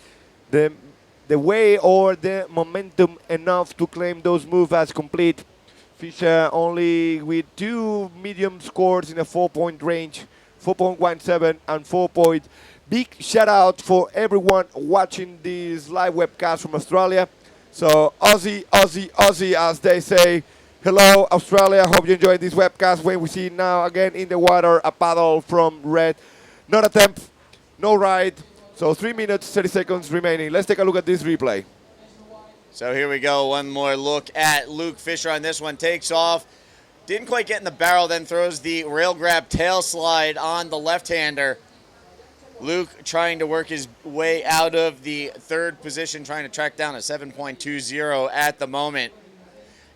the way or the momentum enough to claim those moves as complete. Fisher only with 2 medium scores in a 4-point range, 4.17 and 4 points. Big shout out for everyone watching this live webcast from Australia. So Aussie, Aussie, Aussie, as they say. Hello Australia, hope you enjoyed this webcast. When we see now again in the water a paddle from red. Not attempt, no ride. So 3 minutes, 30 seconds remaining. Let's take a look at this replay. So here we go. One more look at Luke Fisher on this one. Takes off. Didn't quite get in the barrel, then throws the rail grab tail slide on the left-hander. Luke trying to work his way out of the third position, trying to track down a 7.20 at the moment.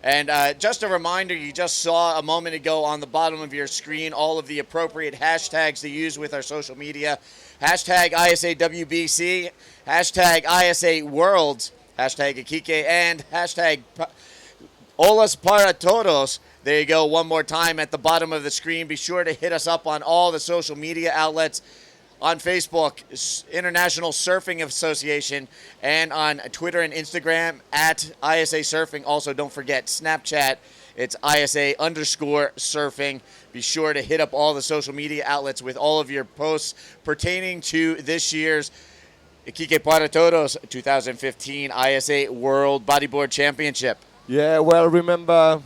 And just a reminder, you just saw a moment ago on the bottom of your screen all of the appropriate hashtags to use with our social media. Hashtag ISAWBC, hashtag ISA Worlds, hashtag Iquique, and hashtag Olas para Todos. There you go, one more time at the bottom of the screen. Be sure to hit us up on all the social media outlets. On Facebook, International Surfing Association, and on Twitter and Instagram at ISA Surfing. Also, don't forget Snapchat. It's ISA_surfing. Be sure to hit up all the social media outlets with all of your posts pertaining to this year's Iquique para Todos 2015 ISA World Bodyboard Championship. Yeah, well, remember,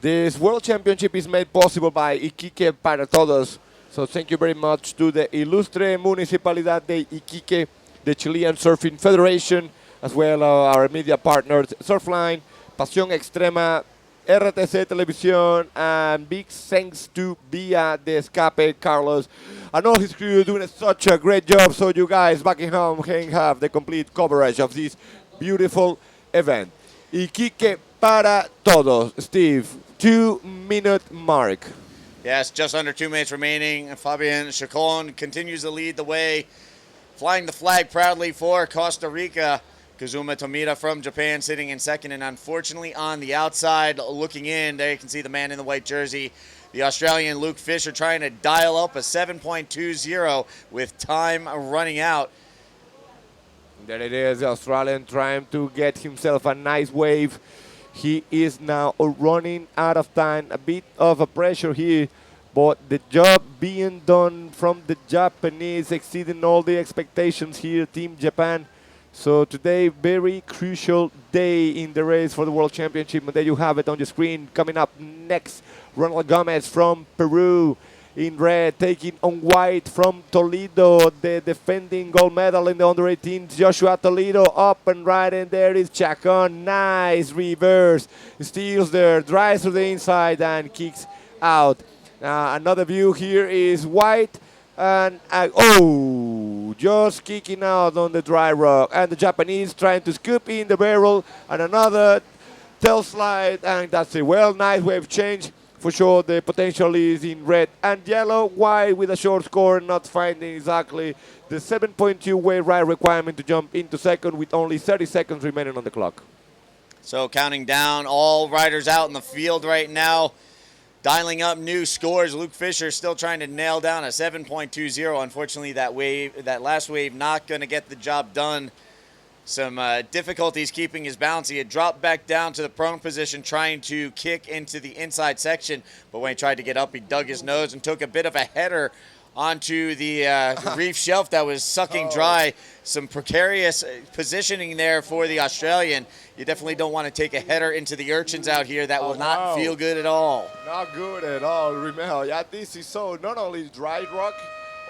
this World Championship is made possible by Iquique para Todos. So thank you very much to the Ilustre Municipalidad de Iquique, the Chilean Surfing Federation, as well as our media partners, Surfline, Pasión Extrema, RTC Televisión, and big thanks to Via de Escape, Carlos, and all his crew doing such a great job. So you guys back in home can have the complete coverage of this beautiful event. Iquique para Todos. Steve, 2-minute mark. Yes, just under 2 minutes remaining. Fabian Chacon continues to lead the way, flying the flag proudly for Costa Rica. Kazuma Tomita from Japan sitting in second, and unfortunately on the outside looking in, there you can see the man in the white jersey, the Australian Luke Fisher, trying to dial up a 7.20 with time running out. There it is, the Australian trying to get himself a nice wave. He is now running out of time, a bit of a pressure here, but the job being done from the Japanese exceeding all the expectations here, Team Japan. So today, very crucial day in the race for the World Championship. And there you have it on your screen. Coming up next, Ronald Gomez from Peru in red, taking on white from Toledo, the defending gold medal in the under-18s, Joshua Toledo up and right, and there is Chacon. Nice reverse, steals there, drives to the inside and kicks out. Another view here is white and oh, just kicking out on the dry rock, and the Japanese trying to scoop in the barrel, and another tail slide, and that's it. Well, nice wave change. For sure, the potential is in red and yellow. White with a short score, not finding exactly the 7.2 wave ride requirement to jump into second with only 30 seconds remaining on the clock. So counting down, all riders out in the field right now, dialing up new scores. Luke Fisher still trying to nail down a 7.20. Unfortunately, that last wave, not going to get the job done. Some difficulties keeping his balance. He had dropped back down to the prone position trying to kick into the inside section, but when he tried to get up, he dug his nose and took a bit of a header onto the reef shelf that was sucking dry. Some precarious positioning there for the Australian. You definitely don't want to take a header into the urchins out here. That will not feel good at all. Not good at all, remember. Yeah, this is so not only dry rock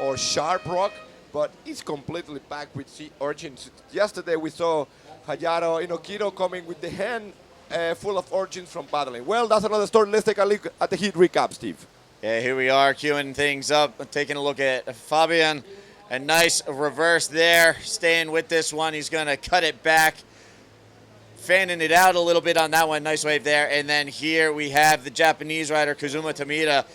or sharp rock, but it's completely packed with sea urchins. Yesterday we saw Hayato Inokito coming with the hand full of urchins from paddling. Well, that's another story. Let's take a look at the heat recap, Steve. Yeah, here we are queuing things up, taking a look at Fabian. A nice reverse there, staying with this one. He's going to cut it back, fanning it out a little bit on that one. Nice wave there. And then here we have the Japanese rider, Kazuma Tomita.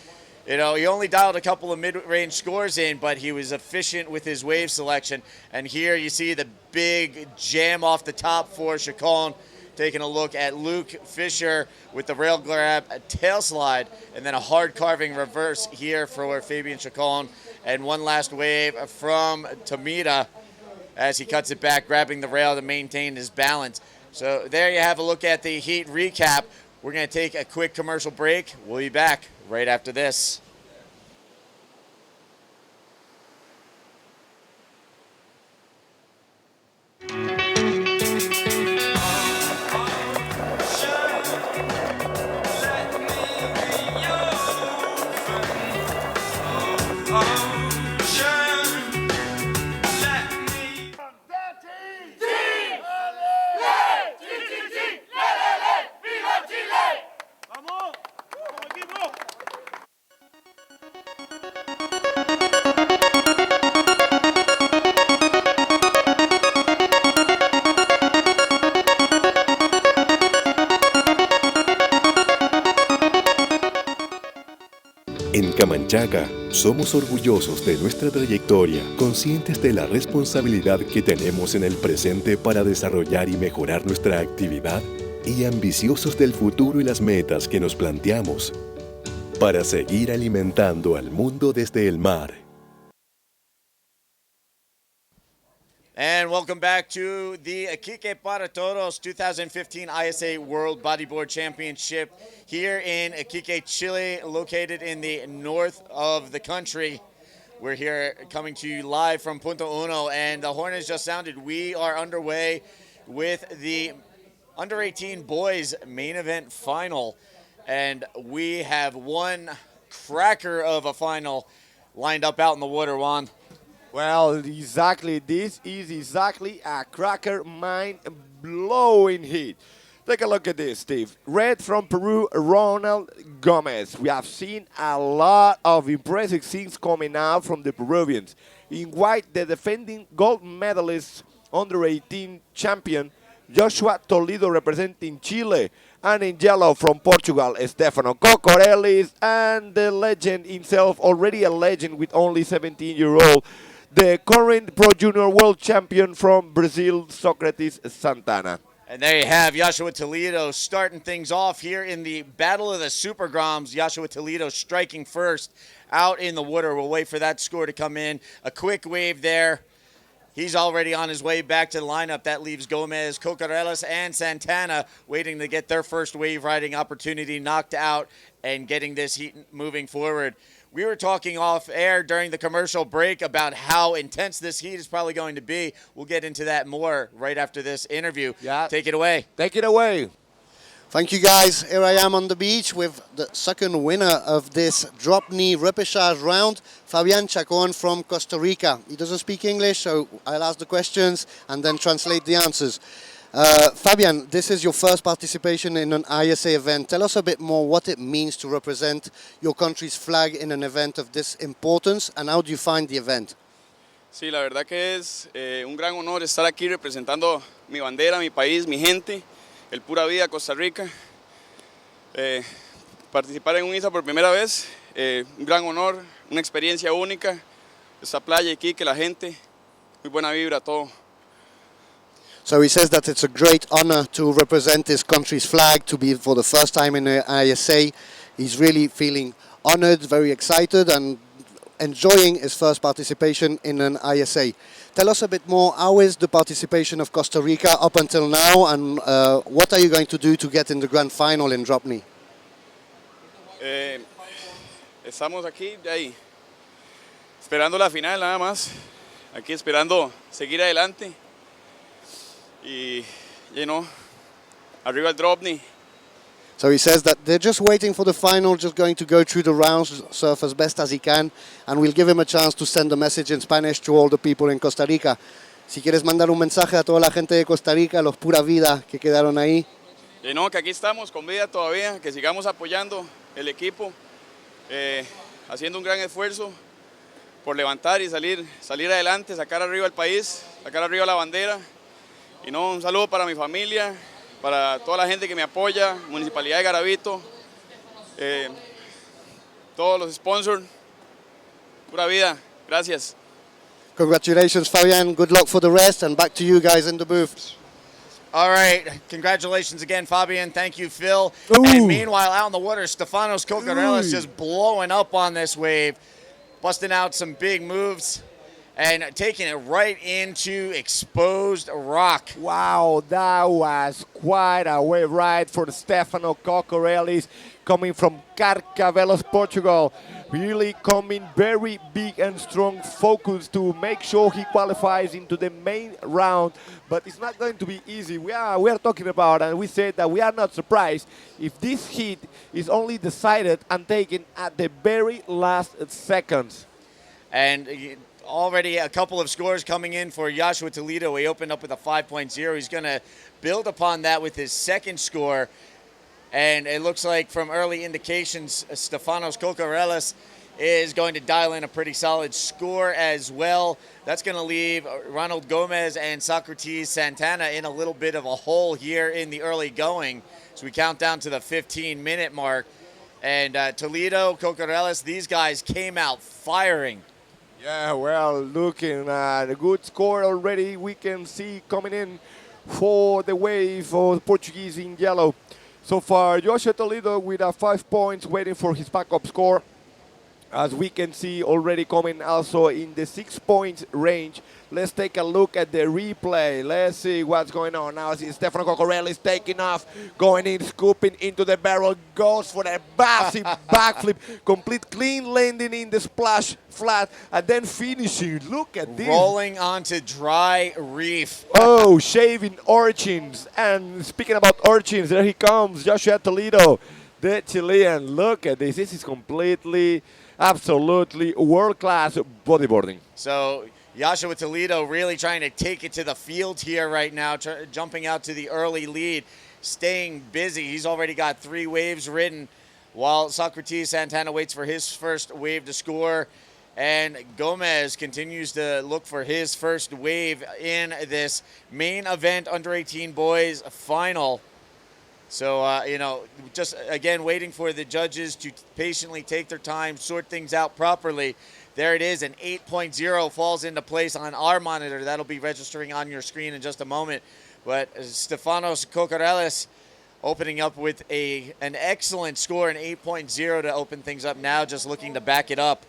You know, he only dialed a couple of mid-range scores in, but he was efficient with his wave selection. And here you see the big jam off the top for Chacon. Taking a look at Luke Fisher with the rail grab, a tail slide, and then a hard carving reverse here for Fabian Chacon. And one last wave from Tomita as he cuts it back, grabbing the rail to maintain his balance. So there you have a look at the heat recap. We're going to take a quick commercial break. We'll be back right after this. En Camanchaca, somos orgullosos de nuestra trayectoria, conscientes de la responsabilidad que tenemos en el presente para desarrollar y mejorar nuestra actividad y ambiciosos del futuro y las metas que nos planteamos para seguir alimentando al mundo desde el mar. And welcome back to the Iquique para Todos 2015 ISA World Bodyboard Championship here in Iquique, Chile, located in the north of the country. We're here coming to you live from Punta Uno, and the horn has just sounded. We are underway with the under-18 boys main event final, and we have one cracker of a final lined up out in the water, Juan. Well, exactly. This is exactly a cracker mind-blowing hit. Take a look at this, Steve. Red from Peru, Ronald Gomez. We have seen a lot of impressive things coming out from the Peruvians. In white, the defending gold medalist, under-18 champion, Joshua Toledo representing Chile. And in yellow from Portugal, Stefano Cocorellis, and the legend himself, already a legend with only 17-year-old, the current Pro Junior World Champion from Brazil, Socrates Santana. And there you have Joshua Toledo starting things off here in the Battle of the Super Groms. Joshua Toledo striking first out in the water. We'll wait for that score to come in. A quick wave there. He's already on his way back to the lineup. That leaves Gomez, Cocorellis, and Santana waiting to get their first wave riding opportunity knocked out and getting this heat moving forward. We were talking off air during the commercial break about how intense this heat is probably going to be. We'll get into that more right after this interview. Yeah. Take it away. Take it away. Thank you, guys. Here I am on the beach with the second winner of this drop knee repechage round, Fabian Chacon from Costa Rica. He doesn't speak English, so I'll ask the questions and then translate the answers. Fabian, this is your first participation in an ISA event. Tell us a bit more what it means to represent your country's flag in an event of this importance, and how do you find the event? Sí, la verdad que es un gran honor estar aquí representando mi bandera, mi país, mi gente, el Pura Vida, Costa Rica. Participar en un ISA por primera vez, un gran honor, una experiencia única. Esta playa, Iquique, la gente, muy buena vibra, todo. So he says that it's a great honor to represent his country's flag, to be for the first time in the ISA. He's really feeling honored, very excited, and enjoying his first participation in an ISA. Tell us a bit more, how is the participation of Costa Rica up until now, and what are you going to do to get in the grand final in drop knee? Estamos aquí, de ahí, esperando la final nada más, aquí esperando seguir adelante. Y, arriba el drop knee. So he says that they're just waiting for the final, just going to go through the rounds, surf as best as he can, and we'll give him a chance to send a message in Spanish to all the people in Costa Rica. Si quieres mandar un mensaje a toda la gente de Costa Rica, los pura vida que quedaron ahí. Y que aquí estamos con vida todavía, que sigamos apoyando el equipo, haciendo un gran esfuerzo por levantar y salir adelante, sacar arriba el país, sacar arriba la bandera. Y un saludo para mi familia, para toda la gente que me apoya, Municipalidad de Garavito, todos los sponsors. Pura vida, gracias. Congratulations, Fabian. Good luck for the rest, and back to you guys in the booth. All right, congratulations again, Fabian. Thank you, Phil. Ooh. And meanwhile, out in the water, Stefanos Kokarelis just blowing up on this wave, busting out some big moves and taking it right into exposed rock. Wow, that was quite a wave ride for Stefano Cocorelis coming from Carcavelos, Portugal. Really coming very big and strong, focus to make sure he qualifies into the main round. But it's not going to be easy. We are talking about, and we said that we are not surprised if this heat is only decided and taken at the very last seconds. And already a couple of scores coming in for Joshua Toledo. He opened up with a 5.0. He's going to build upon that with his second score. And it looks like from early indications, Stefanos Kokarelis is going to dial in a pretty solid score as well. That's going to leave Ronald Gomez and Socrates Santana in a little bit of a hole here in the early going. So we count down to the 15-minute mark. And Toledo, Kokarelis, these guys came out firing. Yeah, well, looking at a good score already. We can see coming in for the wave of the Portuguese in yellow. So far, Joshua Toledo with 5 points, waiting for his backup score. As we can see already coming also in the 6 points range. Let's take a look at the replay. Let's see what's going on now. See Stefano Cocorelli taking off, going in, scooping into the barrel, goes for a massive backflip, complete clean landing in the splash flat, and then finishing. Look at this. Rolling onto dry reef. Oh, shaving urchins. And speaking about urchins, there he comes, Joshua Toledo, the Chilean. Look at this. This is completely, absolutely world-class bodyboarding. So Joshua Toledo really trying to take it to the field here right now, jumping out to the early lead, staying busy. He's already got 3 waves ridden while Socrates Santana waits for his first wave to score. And Gomez continues to look for his first wave in this main event under 18 boys final. So, just again waiting for the judges to patiently take their time, sort things out properly. There it is, an 8.0 falls into place on our monitor. That'll be registering on your screen in just a moment. But Stefanos Kokarelis opening up with an excellent score, an 8.0 to open things up now, just looking to back it up.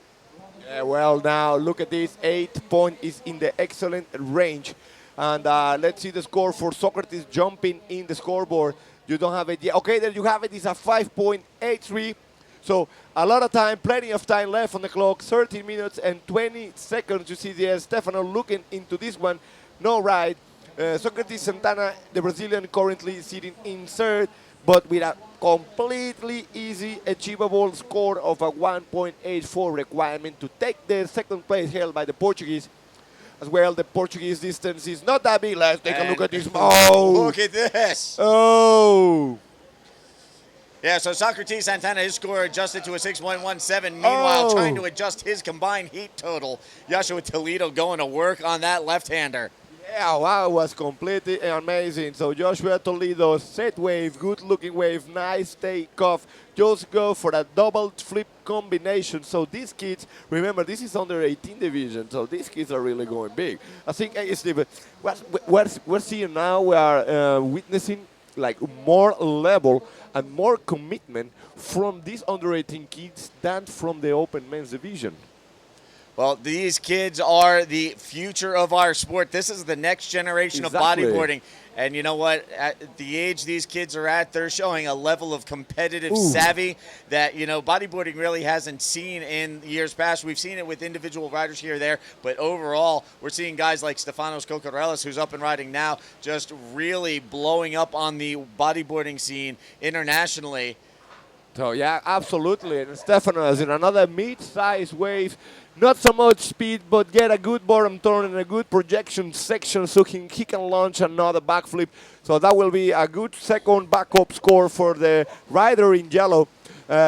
Yeah, well, now look at this. 8 point is in the excellent range. And let's see the score for Socrates jumping in the scoreboard. You don't have it yet. Okay, there you have it. It's a 5.83. So a lot of time, plenty of time left on the clock. 13 minutes and 20 seconds. You see there, Stefano looking into this one. No ride. Socrates Santana, the Brazilian, currently sitting in third, but with a completely easy, achievable score of a 1.84 requirement to take the second place held by the Portuguese. as well. The Portuguese distance is not that big. Let's take a look at this. Oh! Look at this. Oh! Yeah, so Socrates Santana, his score adjusted to a 6.17. Meanwhile, trying to adjust his combined heat total. Joshua Toledo going to work on that left-hander. Yeah, wow, it was completely amazing. So Joshua Toledo, set wave, good looking wave, nice takeoff. Just go for a double flip combination. So these kids, remember, this is under 18 division, so these kids are really going big. I think, hey, Steve, we're seeing now, we are witnessing like more level and more commitment from these under 18 kids than from the open men's division. Well, these kids are the future of our sport. This is the next generation of bodyboarding. And you know what? At the age these kids are at, they're showing a level of competitive savvy that, you know, bodyboarding really hasn't seen in years past. We've seen it with individual riders here or there, but overall, we're seeing guys like Stefanos Kokorelis, who's up and riding now, just really blowing up on the bodyboarding scene internationally. So, yeah, absolutely. And Stefanos in another mid-size wave. Not so much speed, but get a good bottom turn and a good projection section so he can launch another backflip. So that will be a good second backup score for the rider in yellow.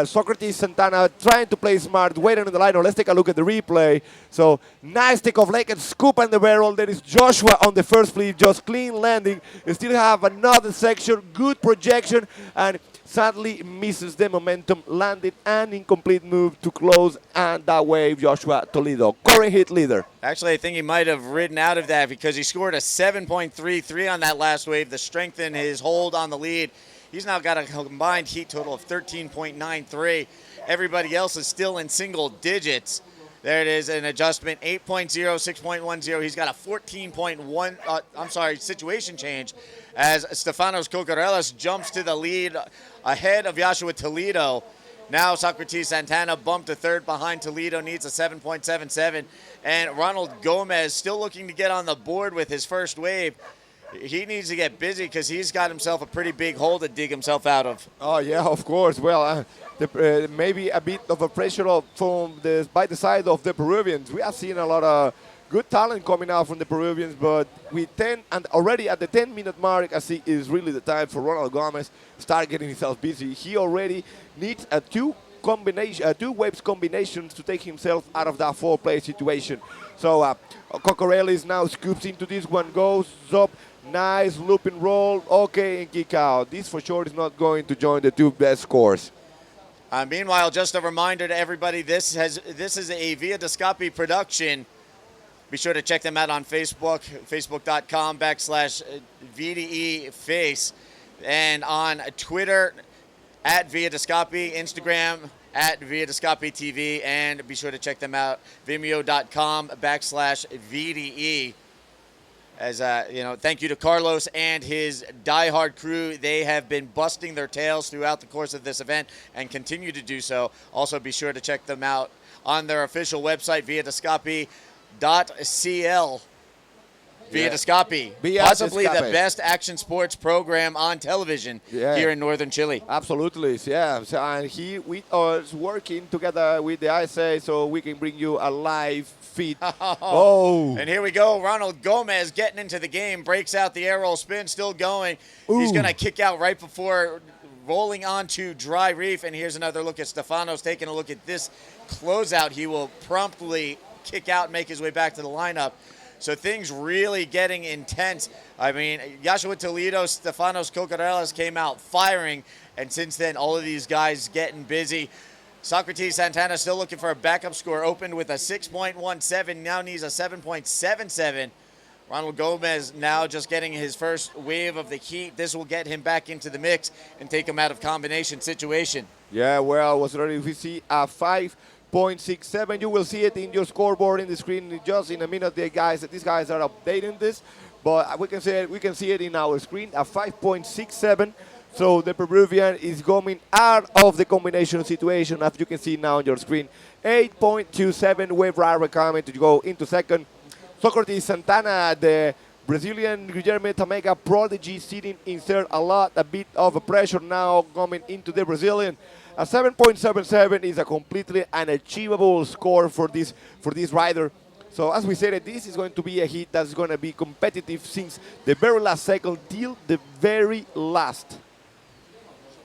Socrates Santana trying to play smart, waiting on the line. Let's take a look at the replay. So nice takeoff, leg and scoop on the barrel. There is Joshua on the first flip, just clean landing. You still have another section, good projection, and sadly misses the momentum, landed an incomplete move to close, and that wave Joshua Toledo, current hit leader. Actually, I think he might have ridden out of that because he scored a 7.33 on that last wave to strengthen his hold on the lead. He's now got a combined heat total of 13.93. Everybody else is still in single digits. There it is, an adjustment, 8.0, 6.10. He's got a 14.1, situation change as Stefanos Kokorelis jumps to the lead ahead of Joshua Toledo. Now Socrates Santana bumped to third behind Toledo, needs a 7.77. And Ronald Gomez still looking to get on the board with his first wave. He needs to get busy because he's got himself a pretty big hole to dig himself out of. Oh, yeah, of course. Well, maybe a bit of a pressure by the side of the Peruvians. We are seeing a lot of good talent coming out from the Peruvians, but with 10 and already at the 10-minute mark, I see is really the time for Ronald Gomez to start getting himself busy. He already needs a two waves combinations to take himself out of that four-play situation. So Kokorelis now scoops into this one, goes up, nice loop and roll, okay, and kick out. This for sure is not going to join the two best scores. Meanwhile, just a reminder to everybody, this is a Via Descapi production. Be sure to check them out on Facebook, facebook.com/VDEFace, and on Twitter, @Via Descapi, Instagram, @Via Descapi TV, and be sure to check them out, vimeo.com/VDE. As thank you to Carlos and his diehard crew. They have been busting their tails throughout the course of this event and continue to do so. Also, be sure to check them out on their official website, viadescapi.cl. Via Descapi, possibly the best action sports program on television here in northern Chile. Absolutely, yeah. So, and we are working together with the ISA so we can bring you a live feed. And here we go. Ronald Gomez getting into the game, breaks out the air roll spin, still going. He's going to kick out right before rolling onto dry reef. And here's another look at Stefanos taking a look at this closeout. He will promptly kick out and make his way back to the lineup. So things really getting intense. I mean, Joshua Toledo, Stefanos Kokorelis came out firing, and since then, all of these guys getting busy. Socrates Santana still looking for a backup score, opened with a 6.17, now needs a 7.77. Ronald Gomez now just getting his first wave of the heat. This will get him back into the mix and take him out of combination situation. Yeah, well, was already we see a 5.67. You will see it in your scoreboard in the screen just in a minute. These guys are updating this, but we can see it in our screen, a 5.67. So the Peruvian is going out of the combination situation, as you can see now on your screen. 8.27 wave rider coming to go into second. Socrates Santana, the Brazilian Guilherme Tamega prodigy, sitting in third. A bit of a pressure now coming into the Brazilian. A 7.77 is a completely unachievable score for this rider. So as we said, this is going to be a heat that's going to be competitive since the very last second till the very last.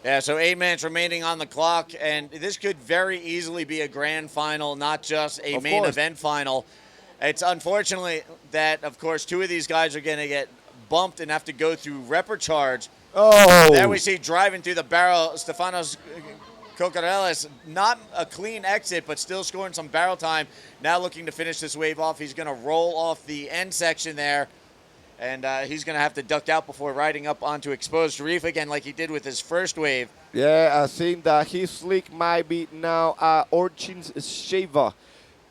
Yeah, so 8 minutes remaining on the clock, and this could very easily be a grand final, not just a main event final. It's unfortunately that, of course, 2 of these guys are going to get bumped and have to go through repecharge. Oh! There we see driving through the barrel, Stefanos Kokarelis, not a clean exit, but still scoring some barrel time. Now looking to finish this wave off. He's going to roll off the end section there. And he's going to have to duck out before riding up onto exposed reef again like he did with his first wave. Yeah, I think that his slick might be now Orchin's shaver.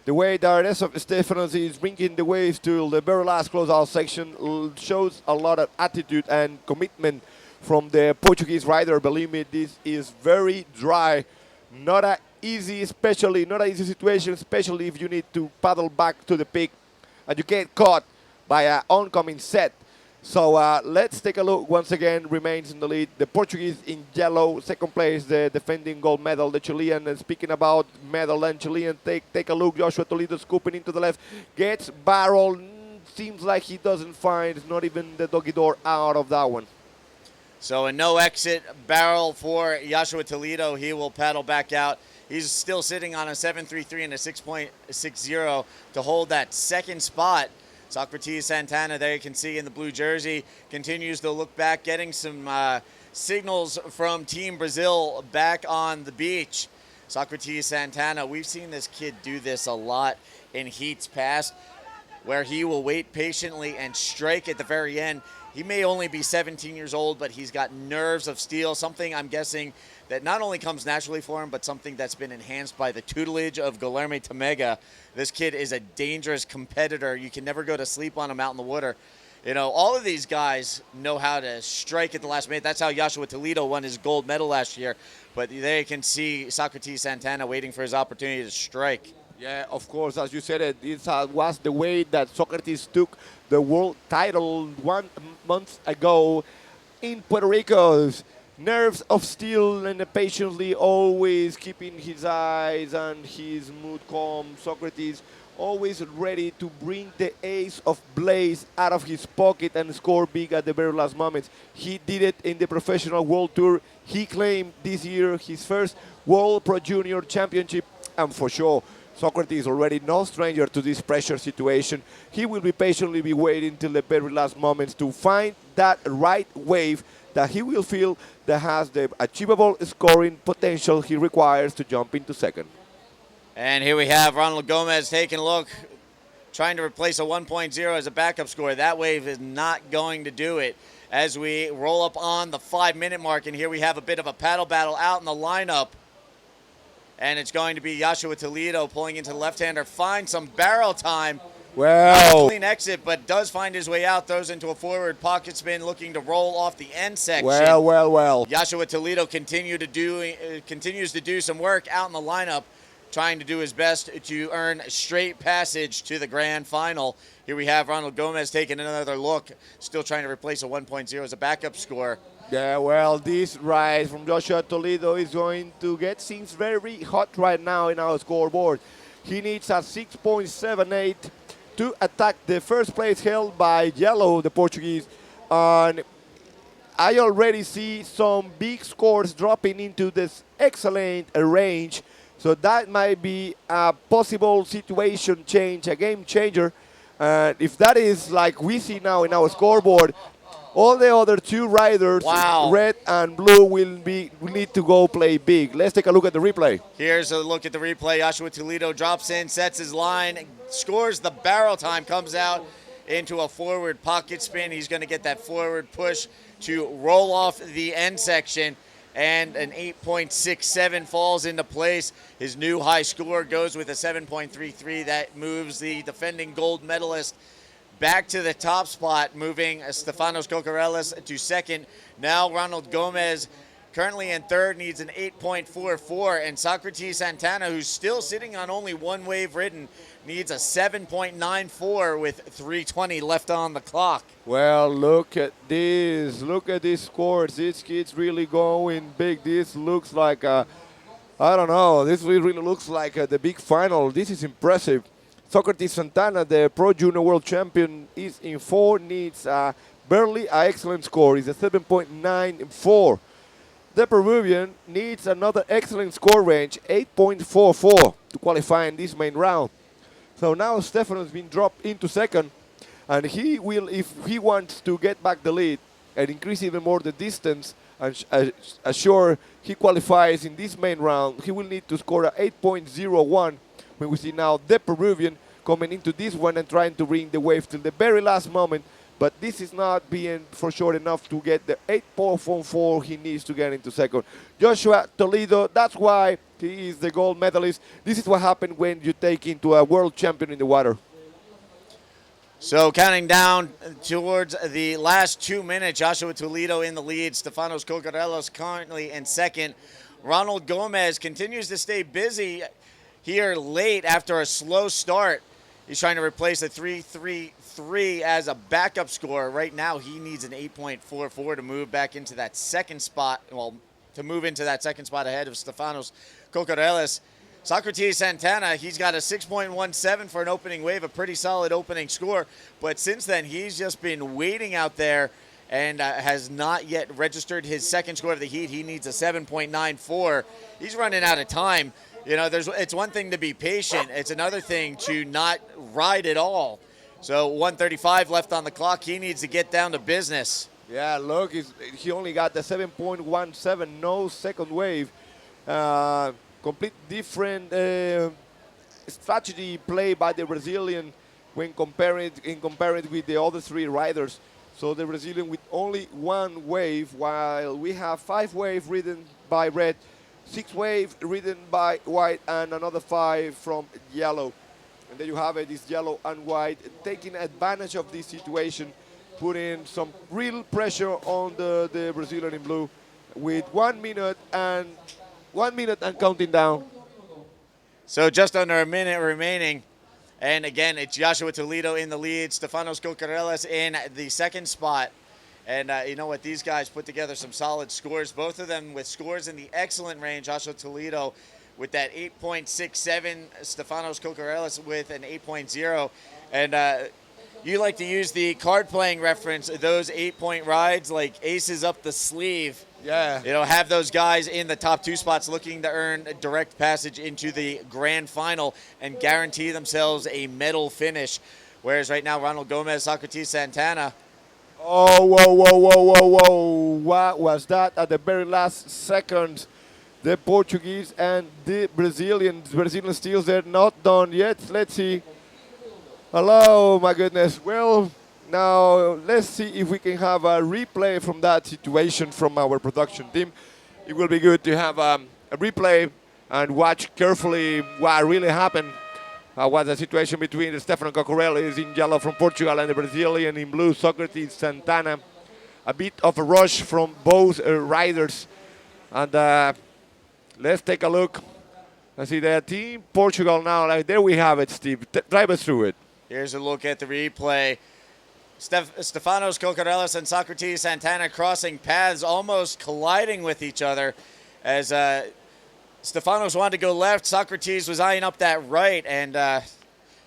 The way that Ernesto Stefanos is bringing the waves to the very last closeout section shows a lot of attitude and commitment from the Portuguese rider. Believe me, this is very dry. Not an easy situation, especially if you need to paddle back to the peak and you get caught by an oncoming set. So let's take a look. Once again, remains in the lead. The Portuguese in yellow, second place, the defending gold medal, the Chilean. And speaking about medal and Chilean, take a look. Joshua Toledo scooping into the left, gets barrel. Seems like he doesn't find not even the doggy door out of that one. So a no exit barrel for Joshua Toledo. He will paddle back out. He's still sitting on a 7.33 and a 6.60 to hold that second spot. Socrates Santana, there you can see in the blue jersey, continues to look back, getting some signals from Team Brazil back on the beach. Socrates Santana, we've seen this kid do this a lot in heats past, where he will wait patiently and strike at the very end. He may only be 17 years old, but he's got nerves of steel, something I'm guessing that not only comes naturally for him, but something that's been enhanced by the tutelage of Guilherme Tamega. This kid is a dangerous competitor. You can never go to sleep on him out in the water. You know, all of these guys know how to strike at the last minute. That's how Joshua Toledo won his gold medal last year. But there you can see Socrates Santana waiting for his opportunity to strike. Yeah, of course, as you said, this was the way that Socrates took the world title 1 month ago in Puerto Rico. Nerves of steel and patiently always keeping his eyes and his mood calm. Socrates always ready to bring the ace of blaze out of his pocket and score big at the very last moments. He did it in the Professional World Tour. He claimed this year his first World Pro Junior Championship, and for sure, Socrates already no stranger to this pressure situation. He will be patiently waiting till the very last moments to find that right wave that he will feel that has the achievable scoring potential he requires to jump into second. And here we have Ronald Gomez taking a look, trying to replace a 1.0 as a backup score. That wave is not going to do it. As we roll up on the 5-minute mark, and here we have a bit of a paddle battle out in the lineup. And it's going to be Joshua Toledo pulling into the left-hander, finds some barrel time. Well, Clean exit, but does find his way out, throws into a forward pocket spin, looking to roll off the end section. Well. Joshua Toledo continues to do some work out in the lineup, trying to do his best to earn straight passage to the grand final. Here we have Ronald Gomez taking another look, still trying to replace a 1.0 as a backup score. Yeah, well, this rise from Joshua Toledo is going to get things very hot right now in our scoreboard. He needs a 6.78 to attack the first place held by Yellow, the Portuguese. And I already see some big scores dropping into this excellent range. So that might be a possible situation change, a game changer. And if that is like we see now in our scoreboard, all the other 2 riders, red and blue, will need to go play big. Let's take a look at the replay. Here's a look at the replay. Joshua Toledo drops in, sets his line, scores the barrel time, comes out into a forward pocket spin. He's going to get that forward push to roll off the end section, and an 8.67 falls into place. His new high score goes with a 7.33. That moves the defending gold medalist back to the top spot, moving Stefanos Kokarelis to second. Now Ronald Gomez, currently in third, needs an 8.44, and Socrates Santana, who's still sitting on only 1 wave ridden, needs a 7.94 with 3:20 left on the clock. Well, look at this. Look at these scores. This kid's really going big. This looks like I don't know. This really looks like the big final. This is impressive. Socrates Santana, the Pro Junior World Champion, is in 4, needs barely an excellent score. It's a 7.94. The Peruvian needs another excellent score range, 8.44, to qualify in this main round. So now Stefano's been dropped into second, and he will, if he wants to get back the lead and increase even more the distance, and assure he qualifies in this main round, he will need to score a 8.01, when we see now the Peruvian coming into this one and trying to bring the wave till the very last moment. But this is not being for sure enough to get the 8.44 he needs to get into second. Joshua Toledo, that's why he is the gold medalist. This is what happened when you take into a world champion in the water. So counting down towards the last 2 minutes, Joshua Toledo in the lead. Stefanos Kokorelos currently in second. Ronald Gomez continues to stay busy here late after a slow start. He's trying to replace a 3.33 as a backup score. Right now, he needs an 8.44 to move back into that second spot. Well, to move into that second spot ahead of Stefanos Kokorelos. Socrates Santana, he's got a 6.17 for an opening wave, a pretty solid opening score. But since then, he's just been waiting out there and has not yet registered his second score of the heat. He needs a 7.94. He's running out of time. You know, it's one thing to be patient. It's another thing to not ride at all. So 1:35 left on the clock. He needs to get down to business. Yeah, look, he only got the 7.17, no second wave. Complete different strategy play by the Brazilian when comparing with the other 3 riders. So the Brazilian with only 1 wave, while we have 5 waves ridden by red, 6 waves ridden by white, and another 5 from yellow. And there you have it, this yellow and white taking advantage of this situation, putting some real pressure on the Brazilian in blue with 1 minute and counting down. So just under a minute remaining. And again, it's Joshua Toledo in the lead, Stefanos Kokorelos in the second spot. And you know what? These guys put together some solid scores, both of them with scores in the excellent range. Joshua Toledo with that 8.67, Stefanos Kokorelos with an 8.0. And you like to use the card playing reference, those 8-point rides like aces up the sleeve. Yeah. You know, have those guys in the top 2 spots looking to earn a direct passage into the grand final and guarantee themselves a medal finish. Whereas right now, Ronald Gomez, Socrates Santana. Oh, whoa. What was that at the very last second? The Portuguese and the Brazilian steals, they're not done yet. Let's see. Hello, my goodness. Well, now let's see if we can have a replay from that situation from our production team. It will be good to have a replay and watch carefully what really happened. Was the situation between Stefano Kokorelos in yellow from Portugal and the Brazilian in blue, Socrates Santana. A bit of a rush from both riders. And let's take a look. I see the team Portugal now. Like, there we have it, Steve. Drive us through it. Here's a look at the replay. Stefanos Kokorelos and Socrates Santana crossing paths, almost colliding with each other as Stefanos wanted to go left. Socrates was eyeing up that right, and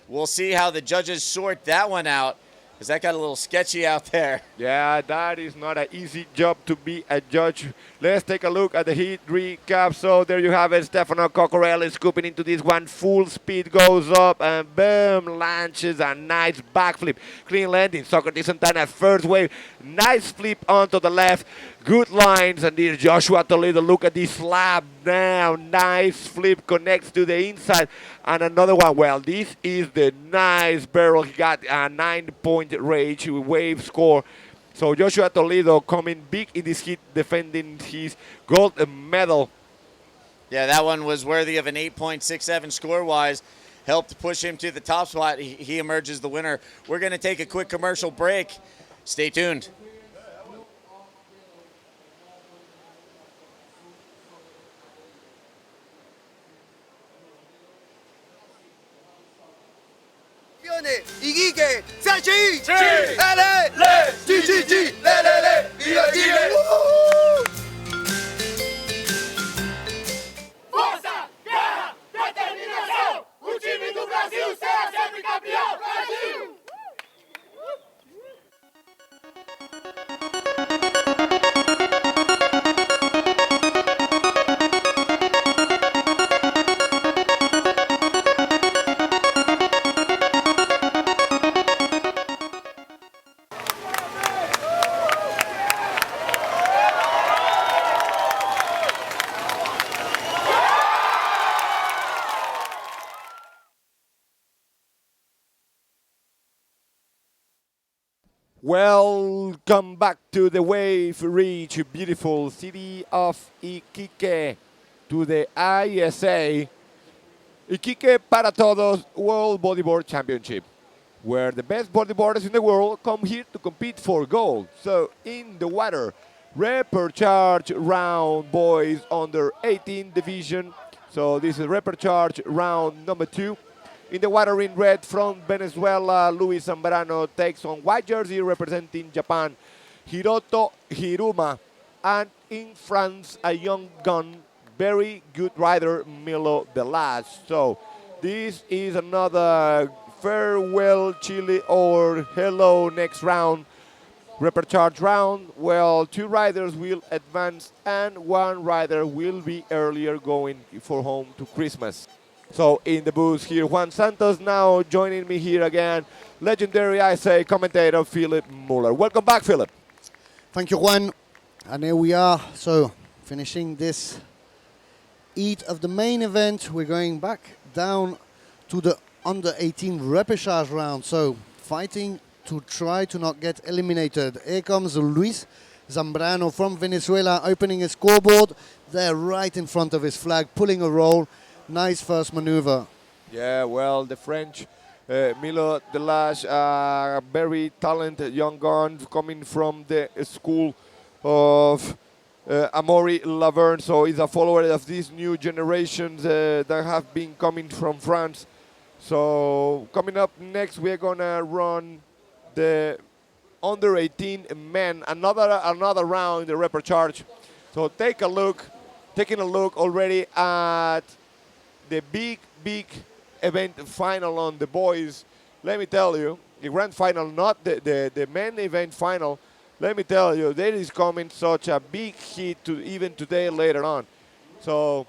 we'll see how the judges sort that one out, because that got a little sketchy out there. Yeah, that is not an easy job to be a judge. Let's take a look at the heat recap. So there you have it. Stefano Kokorelos scooping into this one. Full speed goes up and boom, launches a nice backflip. Clean landing. Socrates Santana first wave. Nice flip onto the left. Good lines. And there's Joshua Toledo. Look at this slab now. Nice flip connects to the inside. And another one. Well, this is the nice barrel. He got a 9-point range wave score. So Joshua Toledo coming big in this heat, defending his gold medal. Yeah, that one was worthy of an 8.67 score-wise. Helped push him to the top spot. He emerges the winner. We're going to take a quick commercial break. Stay tuned. Iquique, CHI, LE, GGG, LE, Iquique. Força, garra, determinação, o time do Brasil será sempre Welcome back to the wave-rich, beautiful city of Iquique, to the ISA Iquique para Todos World Bodyboard Championship, where the best bodyboarders in the world come here to compete for gold. So in the water, repecharge round, boys under 18 division. So this is repecharge round number 2. In the water in red from Venezuela, Luis Zambrano takes on white jersey representing Japan, Hiroto Hiruma. And in France, a young gun, very good rider, Milo Delage. So this is another farewell Chile or hello next round, repecharge round. Well, 2 riders will advance and 1 rider will be earlier going for home to Christmas. So in the booth here, Juan Santos now joining me here again, legendary ISA commentator Philip Muller. Welcome back, Philip. Thank you, Juan. And here we are, so finishing this heat of the main event. We're going back down to the under 18 repechage round, so fighting to try to not get eliminated. Here comes Luis Zambrano from Venezuela, opening his scoreboard. There right in front of his flag, pulling a roll. Nice first maneuver. Yeah, well, the French, Milo Delage, very talented young gun coming from the school of Amaury Laverne. So he's a follower of these new generations that have been coming from France. So coming up next, we're gonna run the under 18 men, another round in the repechage. So taking a look already at the big event final on the boys. Let me tell you, the grand final, not the men event final. Let me tell you, there is coming such a big hit to even today later on. So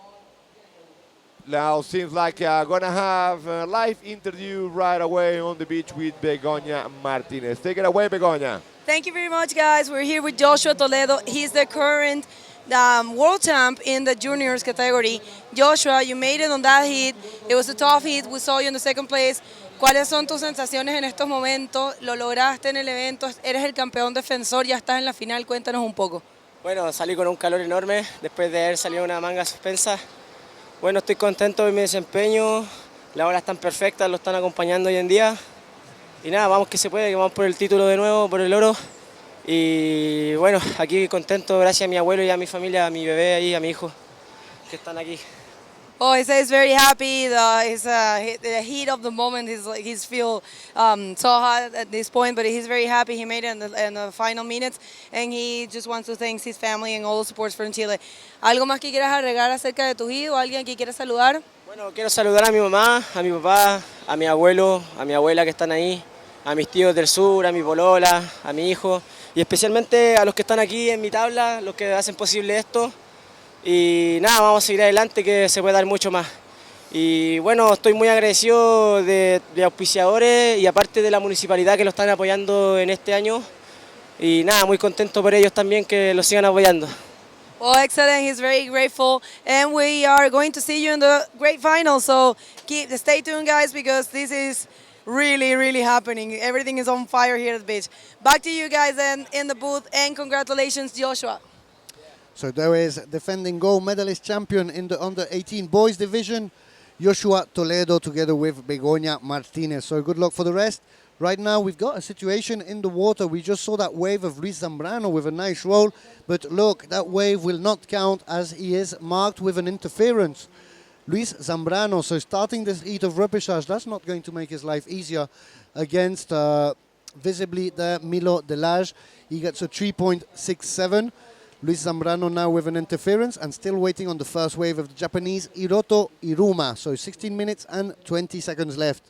now seems like I'm gonna have a live interview right away on the beach with Begoña Martinez. Take it away, Begoña. Thank you very much, guys. We're here with Joshua Toledo. He's the current world champ in the juniors category. Joshua, you made it on that heat. It was a tough heat. We saw you in the second place. ¿Cuáles son tus sensaciones en estos momentos? Lo lograste en el evento. Eres el campeón defensor. Ya estás en la final. Cuéntanos un poco. Bueno, salí con un calor enorme después de haber salido una manga suspensa. Bueno, estoy contento de mi desempeño. Las olas están perfectas, lo están acompañando hoy en día. Y nada, vamos que se puede, que vamos por el título de nuevo, por el oro. Y bueno, aquí contento gracias a mi abuelo y a mi familia, a mi bebé ahí, a mi hijo, que están aquí. Oh, he says very happy. The heat of the moment, he's feel so hot at this point, but he's very happy. He made it in the final minutes, and he just wants to thank his family and all the supports from Chile. ¿Algo más que quieras agregar acerca de tu hit o alguien que quieras saludar? Bueno, quiero saludar a mi mamá, a mi papá, a mi abuelo, a mi abuela que están ahí, a mis tíos del sur, a mi polola, a mi hijo y especialmente a los que están aquí en mi tabla, los que hacen posible esto. Y nada, vamos a seguir adelante que se puede dar mucho más. Y bueno, estoy muy agradecido de auspiciadores y aparte de la municipalidad que lo están apoyando en este año. Y nada, muy contento por ellos también que lo sigan apoyando. Well, excellent. He's very grateful. And we are going to see you in the great final. So stay tuned, guys, because this is really happening. Everything is on fire here at the beach. Back to you guys then in the booth. And congratulations, Joshua. So there is defending gold medalist champion in the under 18 boys division, Joshua Toledo, together with Begoña Martinez. So good luck for the rest. Right now we've got a situation in the water. We just saw that wave of Luis Zambrano with a nice roll, but look, that wave will not count as he is marked with an interference. Luis Zambrano, so starting this heat of repechage, that's not going to make his life easier against visibly the Milo Delage. He gets a 3.67. Luis Zambrano now with an interference and still waiting on the first wave of the Japanese Hiroto Hiruma. So 16 minutes and 20 seconds left.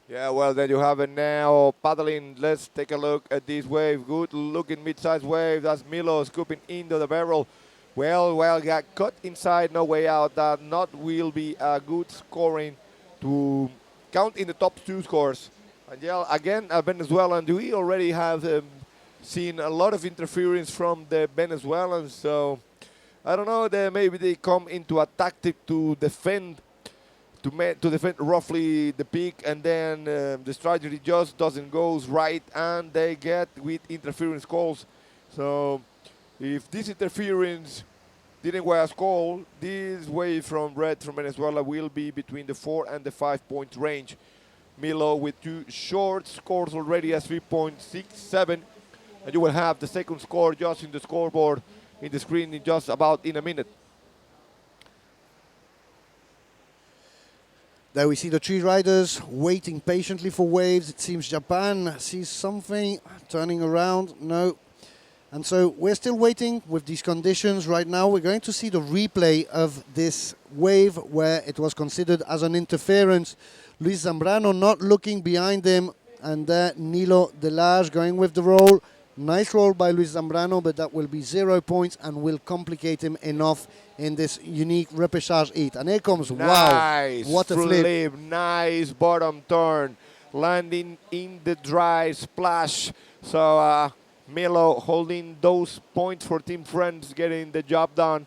Yeah, well, there you have it now. Paddling, let's take a look at this wave. Good looking mid-sized wave. That's Milo scooping into the barrel. Well, got caught inside, no way out. That not will be a good scoring to count in the top 2 scores. And yeah, again, Venezuelan, we already have seen a lot of interference from the Venezuelans. So I don't know, maybe they come into a tactic to defend to defend roughly the peak, and then the strategy just doesn't go right, and they get with interference calls. So if this interference didn't was called, this wave from red from Venezuela will be between the 4 and the 5 point range. Milo with 2 short scores already at 3.67, and you will have the second score just in the scoreboard in the screen in just about in a minute. There we see the 3 riders waiting patiently for waves. It seems Japan sees something, turning around, no. And so we're still waiting with these conditions right now. We're going to see the replay of this wave where it was considered as an interference. Luis Zambrano not looking behind him, and there Nilo Delage going with the roll. Nice roll by Luis Zambrano, but that will be 0 points and will complicate him enough in this unique repechage heat. And here comes, nice wow, what a flip. Nice bottom turn, landing in the dry splash. So Milo holding those points for Team Friends, getting the job done.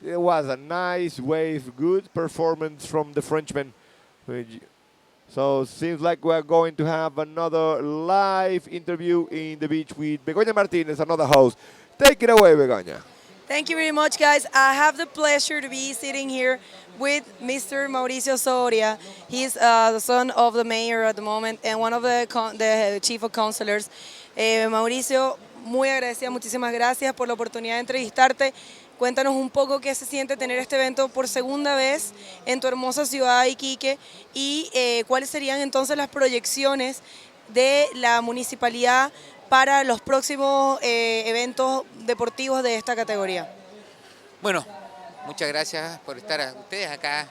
It was a nice wave, good performance from the Frenchman. So seems like we're going to have another live interview in the beach with Begoña Martinez, another host. Take it away, Begoña. Thank you very much, guys. I have the pleasure to be sitting here with Mr. Mauricio Soria. He's the son of the mayor at the moment and one of the chief of counselors. Mauricio, muy agradecida, muchísimas gracias por la oportunidad de entrevistarte. Cuéntanos un poco qué se siente tener este evento por segunda vez en tu hermosa ciudad de Iquique y cuáles serían entonces las proyecciones de la municipalidad para los próximos eventos deportivos de esta categoría. Bueno, muchas gracias por estar ustedes acá,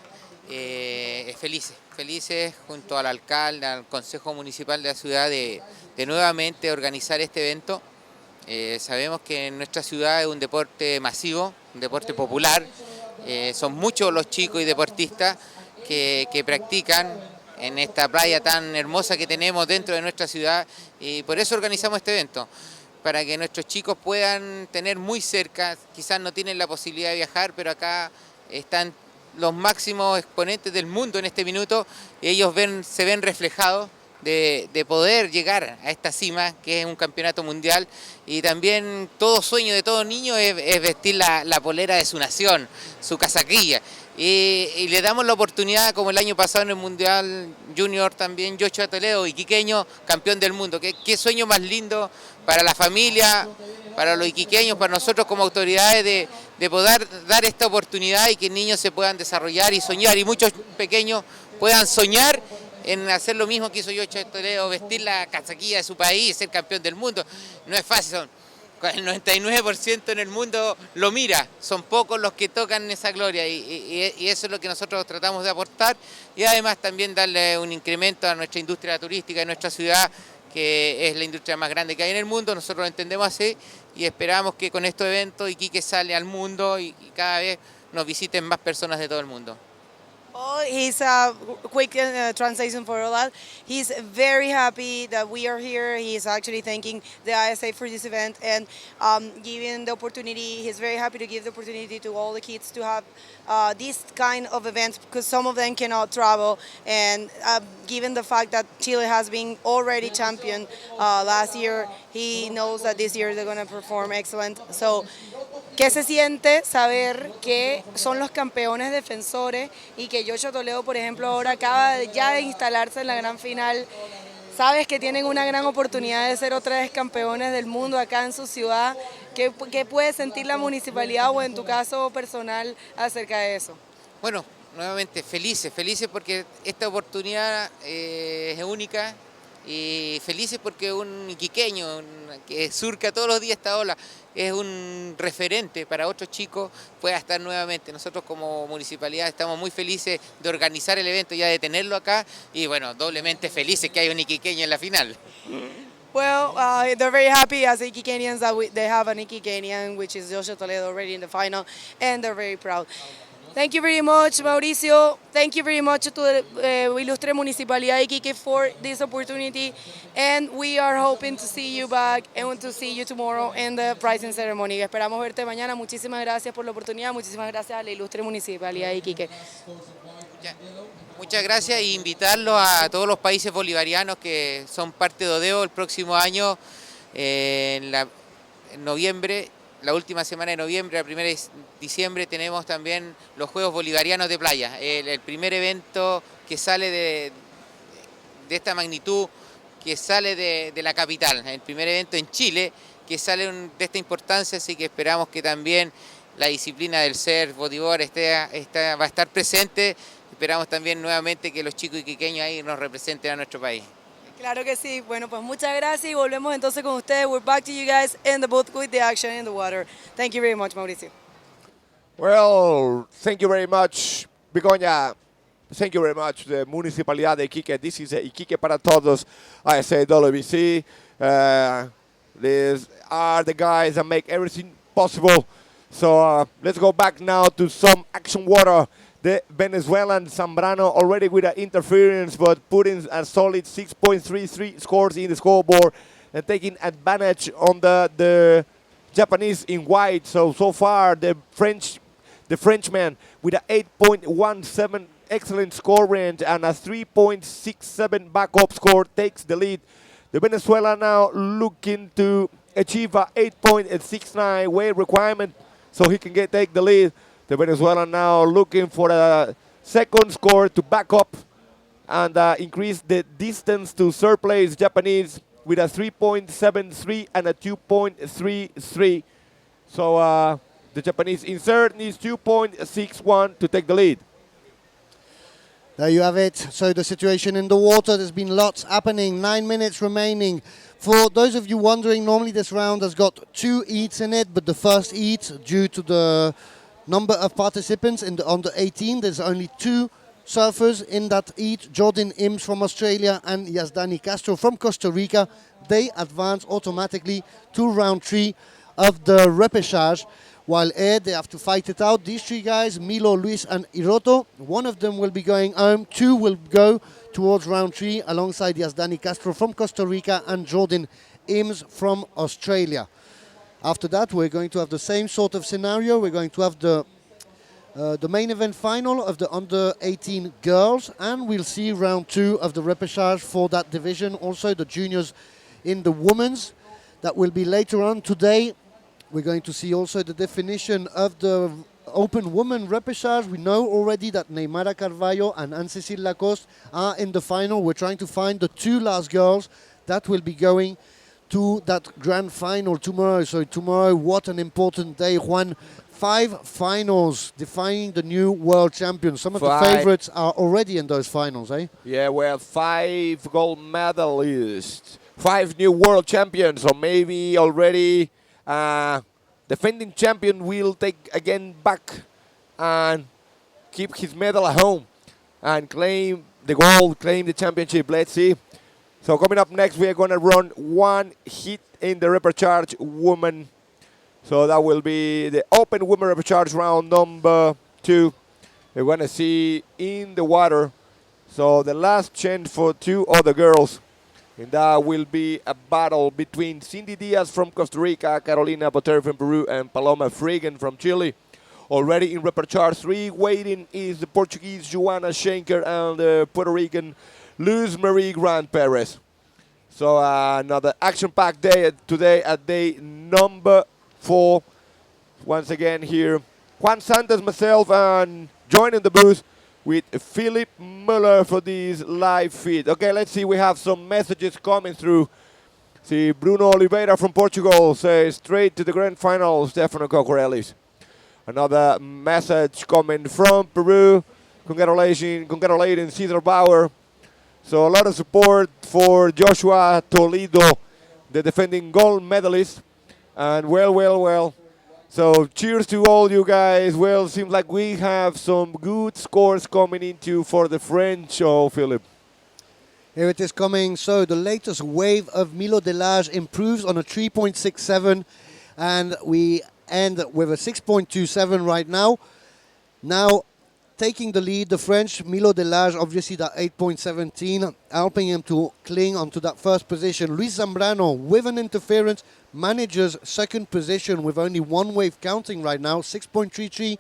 felices junto al alcalde, al Consejo Municipal de la ciudad de nuevamente organizar este evento. Sabemos que en nuestra ciudad es un deporte masivo, un deporte popular, son muchos los chicos y deportistas que practican en esta playa tan hermosa que tenemos dentro de nuestra ciudad, y por eso organizamos este evento, para que nuestros chicos puedan tener muy cerca, quizás no tienen la posibilidad de viajar, pero acá están los máximos exponentes del mundo en este minuto, y ellos se ven reflejados de poder llegar a esta cima, que es un campeonato mundial, y también todo sueño de todo niño es vestir la polera de su nación, su casaquilla, y le damos la oportunidad, como el año pasado en el Mundial Junior también, Joshua Toledo, iquiqueño, campeón del mundo. ¿Qué sueño más lindo para la familia, para los iquiqueños, para nosotros como autoridades de poder dar esta oportunidad y que niños se puedan desarrollar y soñar, y muchos pequeños puedan soñar en hacer lo mismo que hizo Joshua Toledo, vestir la casaquilla de su país, ser campeón del mundo. No es fácil, el 99% en el mundo lo mira, son pocos los que tocan esa gloria, y eso es lo que nosotros tratamos de aportar, y además también darle un incremento a nuestra industria turística de nuestra ciudad, que es la industria más grande que hay en el mundo. Nosotros lo entendemos así y esperamos que con estos eventos Iquique sale al mundo y cada vez nos visiten más personas de todo el mundo. Oh, he's a quick translation for all that. He's very happy that we are here. He's actually thanking the ISA for this event and giving the opportunity. He's very happy to give the opportunity to all the kids to have this kind of events, because some of them cannot travel. And given the fact that Chile has been already champion last year, he knows that this year they're going to perform excellent. So, ¿qué se siente saber que son los campeones defensores y que Joshua Toledo, por ejemplo, ahora acaba ya de instalarse en la gran final? Sabes que tienen una gran oportunidad de ser otra vez campeones del mundo acá en su ciudad. ¿Qué puede sentir la municipalidad o en tu caso personal acerca de eso? Bueno, nuevamente felices porque esta oportunidad es única. Y felices porque un iquiqueño que surca todos los días esta ola es un referente para otros chicos, pueda estar nuevamente. Nosotros como municipalidad estamos muy felices de organizar el evento, ya de tenerlo acá, y bueno, doblemente felices que hay un iquiqueño en la final. Well, they're very happy as Iquiqueñans that they have an Iquiqueñan, which is Joshua Toledo, already in the final, and they're very proud. Thank you very much, Mauricio. Thank you very much to the Ilustre Municipalidad de Iquique for this opportunity. And we are hoping to see you back and to see you tomorrow in the prizing ceremony. Esperamos verte mañana. Muchísimas gracias por la oportunidad. Muchísimas gracias a la Ilustre Municipalidad de Iquique. Muchas gracias e invitarlos a todos los países bolivarianos que son parte de ODEO el próximo año, en noviembre, la última semana de noviembre, el 1 de diciembre, tenemos también los Juegos Bolivarianos de Playa, el primer evento que sale de esta magnitud, que sale de la capital, el primer evento en Chile que sale de esta importancia, así que esperamos que también la disciplina del surf, bodyboard va a estar presente. Esperamos también nuevamente que los chicos iquiqueños ahí nos representen a nuestro país. Claro que sí. Bueno, pues muchas gracias y volvemos entonces con ustedes. We're back to you guys in the booth with the action in the water. Thank you very much, Mauricio. Well, thank you very much, Begoña. Thank you very much, the Municipalidad de Iquique. This is Iquique para Todos, ISAWBC. These are the guys that make everything possible. So let's go back now to some action water. The Venezuelan Zambrano already with an interference, but putting a solid 6.33 scores in the scoreboard and taking advantage on the Japanese in white. So far the Frenchman with an 8.17 excellent score range and a 3.67 backup score takes the lead. The Venezuela now looking to achieve a 8.69 weight requirement so he can take the lead. The Venezuela now looking for a second score to back up and increase the distance to third place Japanese with a 3.73 and a 2.33. So the Japanese insert needs 2.61 to take the lead. There you have it. So the situation in the water, there's been lots happening. 9 minutes remaining. For those of you wondering, normally this round has got 2 heats in it, but the first heat, due to the number of participants in the under 18, there's only 2 surfers in that heat. Jordan Ims from Australia and Yazdani Castro from Costa Rica. They advance automatically to round 3 of the repechage. While Air, they have to fight it out. These 3 guys, Milo, Luis and Hiroto, one of them will be going home. 2 will go towards round 3 alongside Yazdani Castro from Costa Rica and Jordan Ims from Australia. After that, we're going to have the same sort of scenario. We're going to have the main event final of the under 18 girls, and we'll see round 2 of the repechage for that division. Also the juniors in the women's. That will be later on today. We're going to see also the definition of the open women repechage. We know already that Neymara Carvalho and Anne-Cécile Lacoste are in the final. We're trying to find the 2 last girls that will be going to that grand final tomorrow. So tomorrow, what an important day, Juan. 5 finals defining the new world champions. Some of the favorites are already in those finals, eh? Yeah, well, 5 gold medalists, 5 new world champions, or maybe already defending champion will take again back and keep his medal at home and claim the gold, claim the championship. Let's see. So coming up next, we are going to run 1 hit in the repechage woman. So that will be the open women repechage round number 2. We're going to see in the water. So the last chance for 2 other girls. And that will be a battle between Cindy Diaz from Costa Rica, Carolina Botero from Peru, and Paloma Frigan from Chile. Already in repechage 3, waiting is the Portuguese Joana Schenker and the Puerto Rican Luz Marie Grant Perez. So another action-packed day today at day number 4. Once again here, Juan Santos, myself, and joining the booth with Philip Muller for this live feed. Okay, let's see, we have some messages coming through. See, Bruno Oliveira from Portugal says, straight to the grand final, Stefano Cocorellis. Another message coming from Peru, congratulating Cesar Bauer. So a lot of support for Joshua Toledo, the defending gold medalist. And well. So cheers to all you guys. Well, seems like we have some good scores coming into for the French show, Philip. Here it is coming. So the latest wave of Milo Delage improves on a 3.67. And we end with a 6.27 right now. Now, taking the lead, the French, Milo Delage, obviously that 8.17, helping him to cling onto that first position. Luis Zambrano, with an interference, manages second position with only one wave counting right now, 6.33.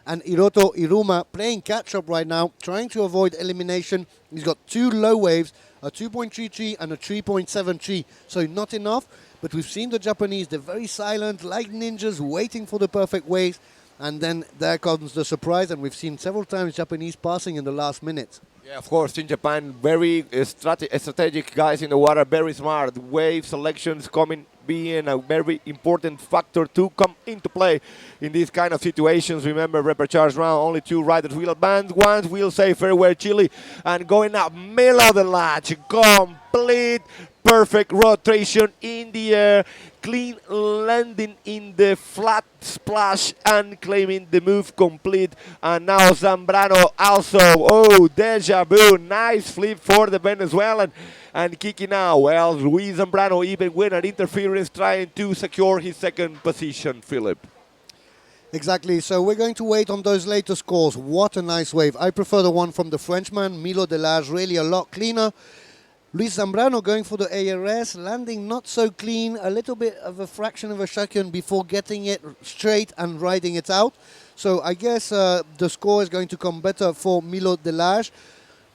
And Hiroto Iruma playing catch-up right now, trying to avoid elimination. He's got two low waves, a 2.33 and a 3.73. So not enough, but we've seen the Japanese, they're very silent, like ninjas, waiting for the perfect waves. And then there comes the surprise, and we've seen several times Japanese passing in the last minute. Yeah, of course, in Japan, very strategic guys in the water, very smart. Wave selections being a very important factor to come into play in these kind of situations. Remember, repechage round, only two riders will advance. One will say farewell Chile, and going up, Milo Delage, complete perfect rotation in the air, clean landing in the flat splash and claiming the move complete. And now Zambrano also, deja vu, nice flip for the Venezuelan. And kicking now, well, Luis Zambrano even with an interference trying to secure his second position, Philip. Exactly, so we're going to wait on those later scores. What a nice wave. I prefer the one from the Frenchman, Milo Delage, really a lot cleaner. Luis Zambrano going for the ARS, landing not so clean, a little bit of a fraction of a second before getting it straight and riding it out. So I guess the score is going to come better for Milo Delage.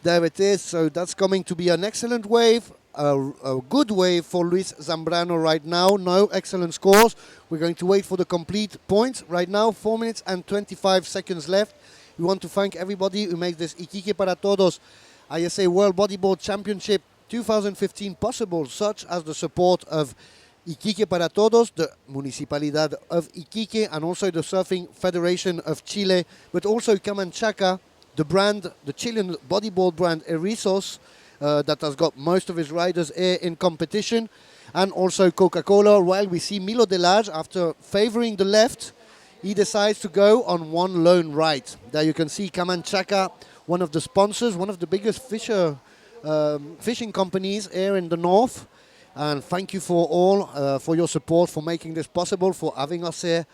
There it is, so that's coming to be an excellent wave, a good wave for Luis Zambrano right now. No excellent scores. We're going to wait for the complete points. Right now, 4 minutes and 25 seconds left. We want to thank everybody who makes this Iquique para Todos ISA World Bodyboard Championship 2015 possible, such as the support of Iquique para Todos, the Municipalidad of Iquique, and also the Surfing Federation of Chile, but also Camanchaca, the brand, the Chilean bodyboard brand Erizos, that has got most of his riders here in competition, and also Coca-Cola. While we see Milo Delage, after favoring the left, he decides to go on one lone right. There you can see Camanchaca, one of the sponsors, one of the biggest fishing companies here in the north. And thank you for all for your support, for making this possible, for having us here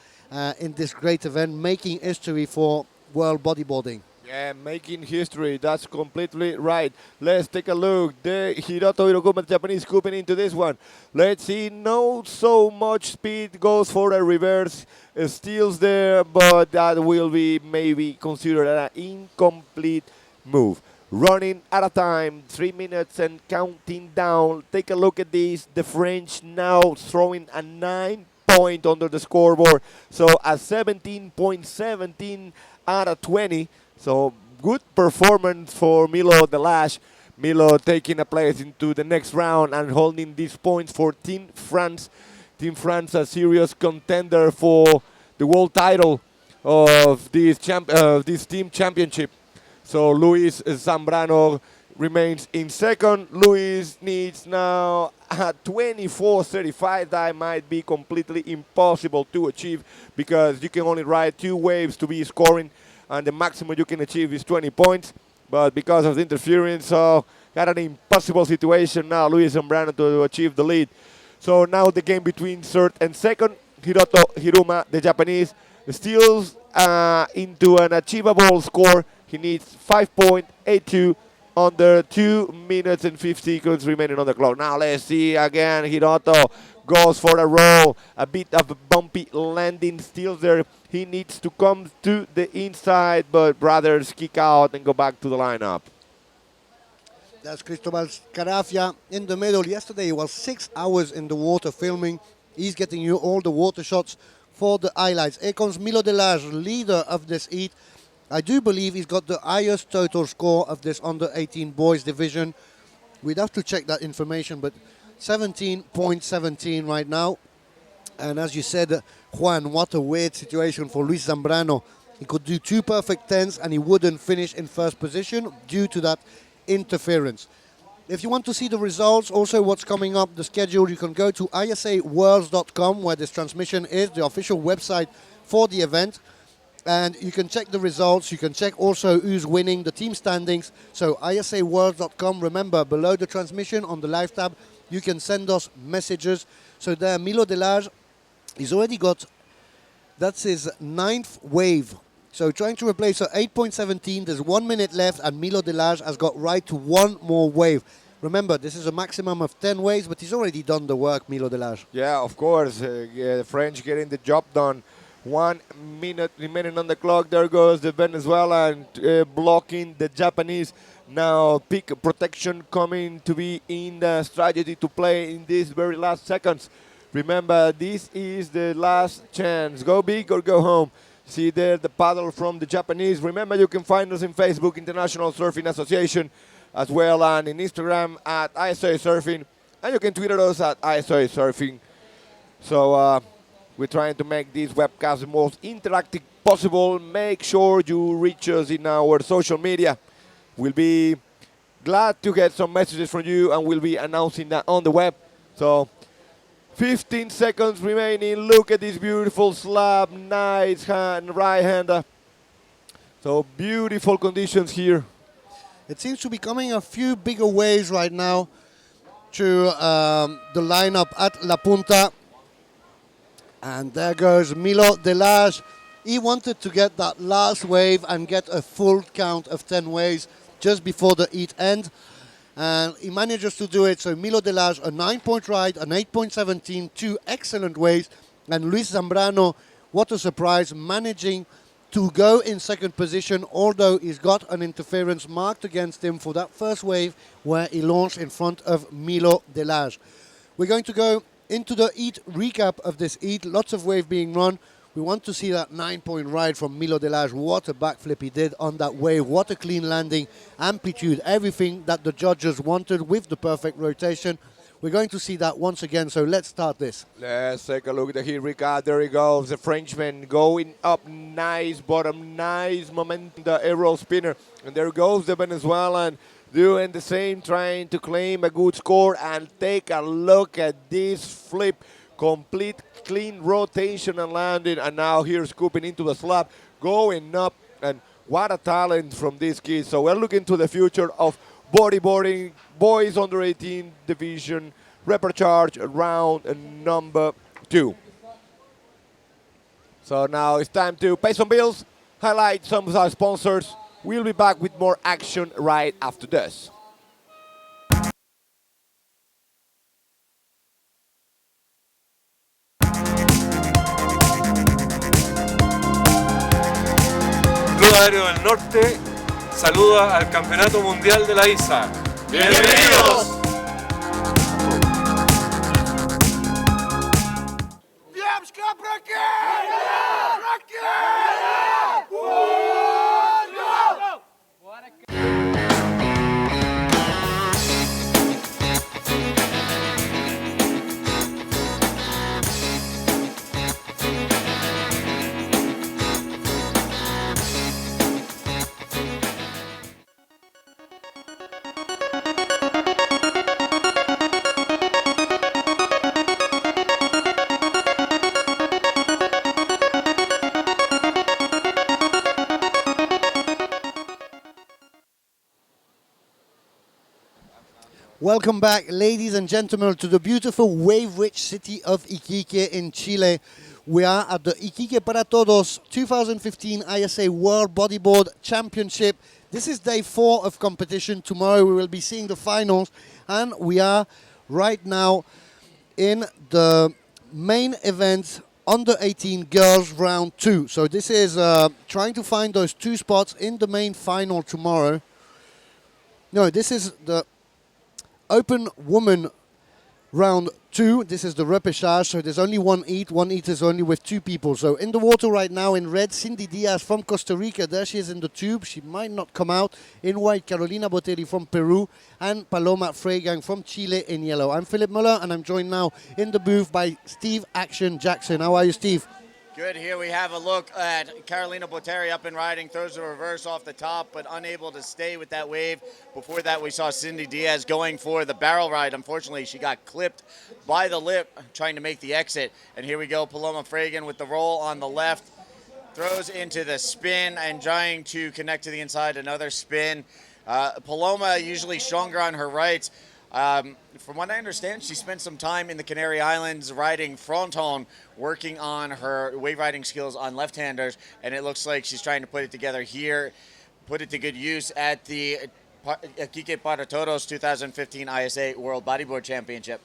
in this great event, making history for world bodyboarding. Yeah, making history, that's completely right. Let's take a look. The Hiroto Hirokuma, Japanese, scooping into this one. Let's see, not so much speed, goes for a reverse, steals there, but that will be maybe considered an incomplete move. Running out of time, 3 minutes and counting down. Take a look at this. The French now throwing a 9 point under the scoreboard. So a 17.17 out of 20. So good performance for Milo Delage. Milo taking a place into the next round and holding these points for Team France. Team France, a serious contender for the world title of this team championship. So Luis Zambrano remains in second. Luis needs now a 24.35. That might be completely impossible to achieve because you can only ride 2 waves to be scoring, and the maximum you can achieve is 20 points. But because of the interference, got an impossible situation now, Luis Zambrano, to achieve the lead. So now the game between third and second. Hiroto Hiruma, the Japanese, steals into an achievable score. He needs 5.82 under 2 minutes and 50 seconds remaining on the clock. Now let's see again. Hiroto goes for a roll. A bit of a bumpy landing, steals there. He needs to come to the inside, but brothers kick out and go back to the lineup. That's Cristobal Scarafia in the middle. Yesterday he was 6 hours in the water filming. He's getting you all the water shots for the highlights. Here comes Milo Delage, leader of this heat. I do believe he's got the highest total score of this under-18 boys division. We'd have to check that information, but 17.17 right now. And as you said, Juan, what a weird situation for Luis Zambrano. He could do 2 perfect 10s and he wouldn't finish in first position due to that interference. If you want to see the results, also what's coming up, the schedule, you can go to isaworlds.com, where this transmission is, the official website for the event. And you can check the results. You can check also who's winning, the team standings. So isaworlds.com. Remember, below the transmission on the live tab, you can send us messages. So there, Milo Delage, he's already got, that's his 9th wave So trying to replace her 8.17, there's 1 minute left, and Milo Delage has got right to one more wave. Remember, this is a maximum of 10 waves, but he's already done the work, Milo Delage. Yeah, of course. The French getting the job done. 1 minute remaining on the clock. There goes the Venezuelan blocking the Japanese. Now peak protection coming to be in the strategy to play in these very last seconds. Remember, this is the last chance. Go big or go home. See there the paddle from the Japanese. Remember, you can find us in Facebook, International Surfing Association, as well, and in Instagram at ISA Surfing. And you can tweet at us at ISA Surfing. So we're trying to make this webcast the most interactive possible. Make sure you reach us in our social media. We'll be glad to get some messages from you, and we'll be announcing that on the web. So 15 seconds remaining. Look at this beautiful slab. Nice right-hander. So beautiful conditions here. It seems to be coming a few bigger waves right now to the lineup at La Punta. And there goes Milo Delage. He wanted to get that last wave and get a full count of 10 waves just before the heat end. And he manages to do it. So Milo Delage, a 9-point ride, an 8.17, 2 excellent waves. And Luis Zambrano, what a surprise, managing to go in second position, although he's got an interference marked against him for that first wave where he launched in front of Milo Delage. We're going to go into the heat recap of this heat. Lots of wave being run. We want to see that 9-point ride from Milo Delage. What a backflip he did on that wave. What a clean landing, amplitude, everything that the judges wanted with the perfect rotation. We're going to see that once again, so let's start this. Let's take a look at the heat recap. There he goes, the Frenchman going up, nice bottom, nice momentum, the aerial spinner. And there goes the Venezuelan doing the same, trying to claim a good score. And take a look at this flip. Complete clean rotation and landing, and now here scooping into the slab, going up, and what a talent from this kid. So we're looking to the future of bodyboarding, boys under 18 division, repecharge round number 2. So now it's time to pay some bills, highlight some of our sponsors. We'll be back with more action right after this. Club Aéreo del Norte saluda al Campeonato Mundial de la ISA. ¡Bienvenidos! Welcome back, ladies and gentlemen, to the beautiful wave-rich city of Iquique in Chile. We are at the Iquique para Todos 2015 ISA World Bodyboard Championship. This is day 4 of competition. Tomorrow we will be seeing the finals, and we are right now in the main event under 18 girls round 2. So this is trying to find those 2 spots in the main final tomorrow. No, this is the open woman round 2. This is the repechage, so there's only one heat. One heat is only with 2 people. So in the water right now in red, Cindy Diaz from Costa Rica. There she is in the tube. She might not come out. In white, Carolina Botelli from Peru, and Paloma Freigang from Chile in yellow. I'm Philip Muller, and I'm joined now in the booth by Steve Action Jackson. How are you, Steve? Good. Here we have a look at Carolina Botelli up and riding, throws a reverse off the top, but unable to stay with that wave. Before that, we saw Cindy Diaz going for the barrel ride. Unfortunately, she got clipped by the lip trying to make the exit. And here we go, Paloma Freigang with the roll on the left, throws into the spin and trying to connect to the inside, another spin. Paloma usually stronger on her rights. From what I understand, she spent some time in the Canary Islands riding fronton, working on her wave riding skills on left-handers, and it looks like she's trying to put it together here, put it to good use at the Iquique para Todos 2015 ISA World Bodyboard Championship.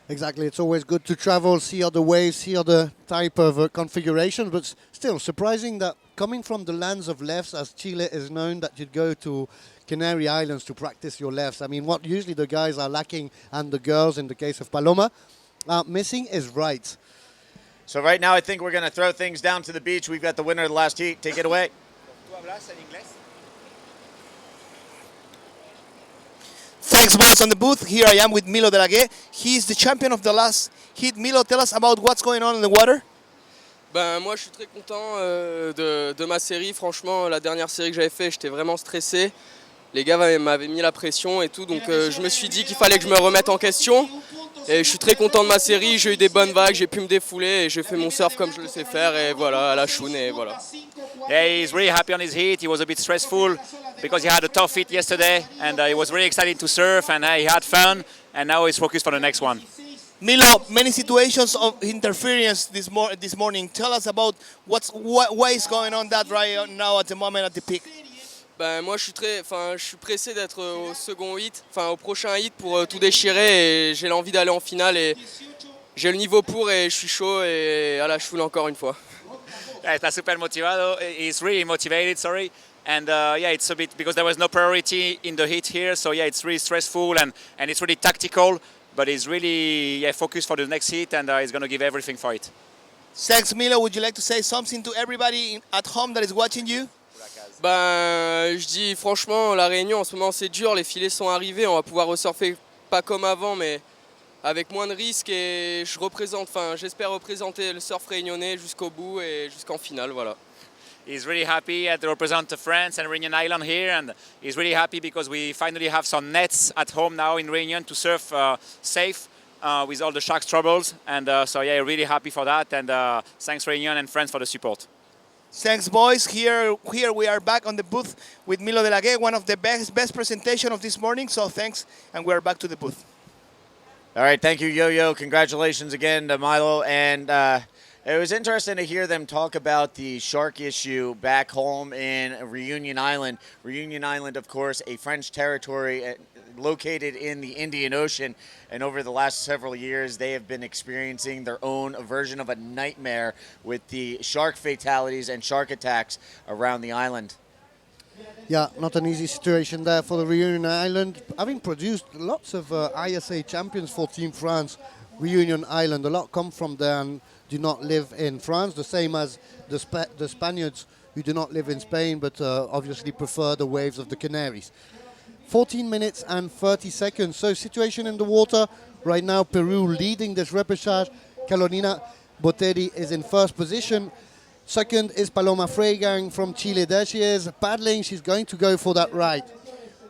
Exactly, it's always good to travel, see other waves, see other type of configuration, but still surprising that coming from the lands of lefts, as Chile is known, that you'd go to Canary Islands to practice your lefts. I mean, what usually the guys are lacking, and the girls, in the case of Paloma, are missing is rights. So right now I think we're going to throw things down to the beach. We've got the winner of the last heat. Take it away. Thanks, boys, on the booth. Here I am with Milo de la Gué. He's the champion of the last heat. Milo, tell us about what's going on in the water. Ben, moi, je suis très content de ma série. Franchement, la dernière série que j'avais fait, j'étais vraiment stressé. Les gars m'avaient mis la pression et tout, donc je me suis dit qu'il fallait que je me remette en question. Et je suis très content de ma série, j'ai eu des bonnes vagues, j'ai pu me défouler et j'ai fait mon surf comme je le sais faire et voilà, à la choune et voilà. Yeah, he's really happy on his heat. He was a bit stressful because he had a tough heat yesterday and he was really excited to surf and he had fun and now he's focused for the next one. Milo, many situations of interference this morning. Tell us about what is going on that right now at the moment at the peak. Ben, moi, je suis pressé d'être au second hit, au prochain hit pour tout déchirer et j'ai l'envie d'aller en finale et j'ai le niveau pour et je suis chaud et à la choule encore une fois. Yeah, está super motivado. He's really motivated, sorry. And yeah, it's a bit because there was no priority in the heat here, so yeah, it's really stressful and it's really tactical, but he's really focused for the next heat and he's going to give everything for it. Thanks, Milo. Would you like to say something to everybody at home that is watching you? Ben, je dis franchement, la Réunion en ce moment c'est dur, les filets sont arrivés, on va pouvoir resurfer pas comme avant mais avec moins de risques et j'espère représenter le surf réunionnais jusqu'au bout et jusqu'en finale, voilà. He's really happy to represent France and Réunion Island here and he's really happy because we finally have some nets at home now in Réunion to surf safe with all the sharks troubles and so yeah, really happy for that and thanks Réunion and France for the support. Thanks, boys. Here we are back on the booth with Milo de la Gué, one of the best presentation of this morning. So thanks, and we are back to the booth. All right, thank you, Yo-Yo. Congratulations again to Milo. And it was interesting to hear them talk about the shark issue back home in Reunion Island. Reunion Island, of course, a French territory located in the Indian Ocean, and over the last several years they have been experiencing their own version of a nightmare with the shark fatalities and shark attacks around the island. Yeah, not an easy situation there for the Reunion Island. Having produced lots of ISA champions for Team France, Reunion Island, a lot come from there and do not live in France, the same as the Spaniards who do not live in Spain but obviously prefer the waves of the Canaries. 14 minutes and 30 seconds. So situation in the water right now, Peru leading this repechage. Carolina Botteri is in first position. Second is Paloma Freigang from Chile. There she is paddling. She's going to go for that ride.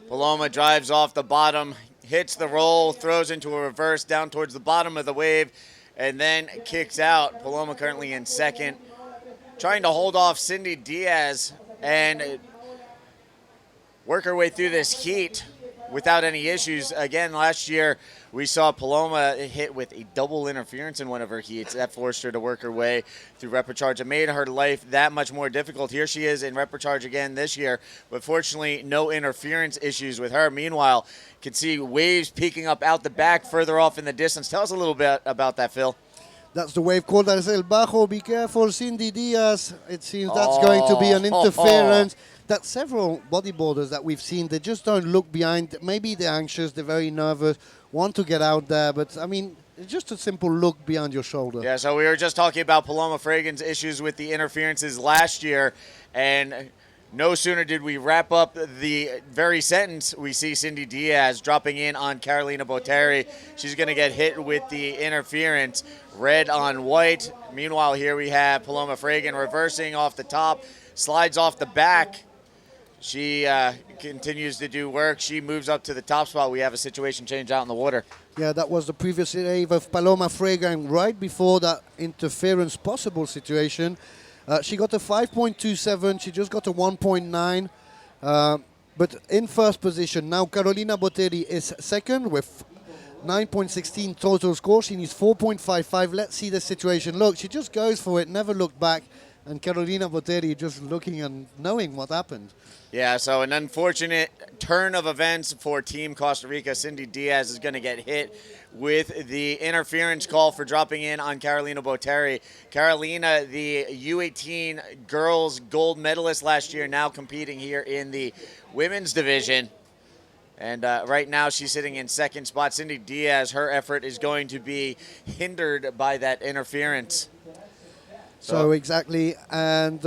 Paloma drives off the bottom, hits the roll, throws into a reverse down towards the bottom of the wave, and then kicks out. Paloma currently in second, trying to hold off Cindy Diaz and work her way through this heat without any issues. Again, last year we saw Paloma hit with a double interference in one of her heats. That forced her to work her way through repechage. It made her life that much more difficult. Here she is in repechage again this year, but fortunately no interference issues with her. Meanwhile, you can see waves peeking up out the back further off in the distance. Tell us a little bit about that, Phil. That's the wave called El Bajo. Be careful, Cindy Diaz. It seems that's going to be an interference. That several bodyboarders that we've seen, they just don't look behind. Maybe they're anxious, they're very nervous, want to get out there. But, I mean, it's just a simple look behind your shoulder. Yeah, so we were just talking about Paloma Freigang's issues with the interferences last year. And no sooner did we wrap up the very sentence, we see Cindy Diaz dropping in on Carolina Botteri. She's going to get hit with the interference, red on white. Meanwhile, here we have Paloma Freigang reversing off the top, slides off the back. She continues to do work. She moves up to the top spot. We have a situation change out in the water. Yeah, that was the previous wave of Paloma Freigang right before that interference possible situation. She got a 5.27. She just got a 1.9. But in first position. Now Carolina Botteri is second with 9.16 total score. She needs 4.55. Let's see the situation. Look, she just goes for it, never looked back. And Carolina Botteri just looking and knowing what happened. Yeah, so an unfortunate turn of events for Team Costa Rica. Cindy Diaz is going to get hit with the interference call for dropping in on Carolina Botteri. Carolina, the U18 girls gold medalist last year, now competing here in the women's division. And right now she's sitting in second spot. Cindy Diaz, her effort is going to be hindered by that interference. So exactly, and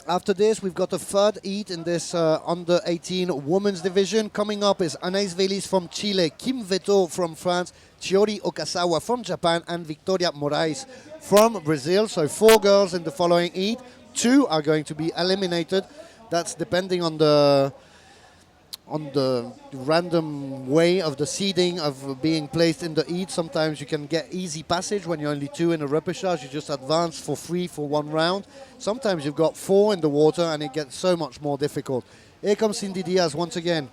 after this, we've got a third heat in this under 18 women's division. Coming up is Anais Velis from Chile, Kim Veto from France, Chiori Okasawa from Japan, and Victoria Moraes from Brazil. So 4 girls in the following heat. 2 are going to be eliminated. That's depending on the random way of the seeding of being placed in the heat. Sometimes you can get easy passage when you're only 2 in a repechage. You just advance for free for 1 round. Sometimes you've got 4 in the water and it gets so much more difficult. Here comes Cindy Diaz once again.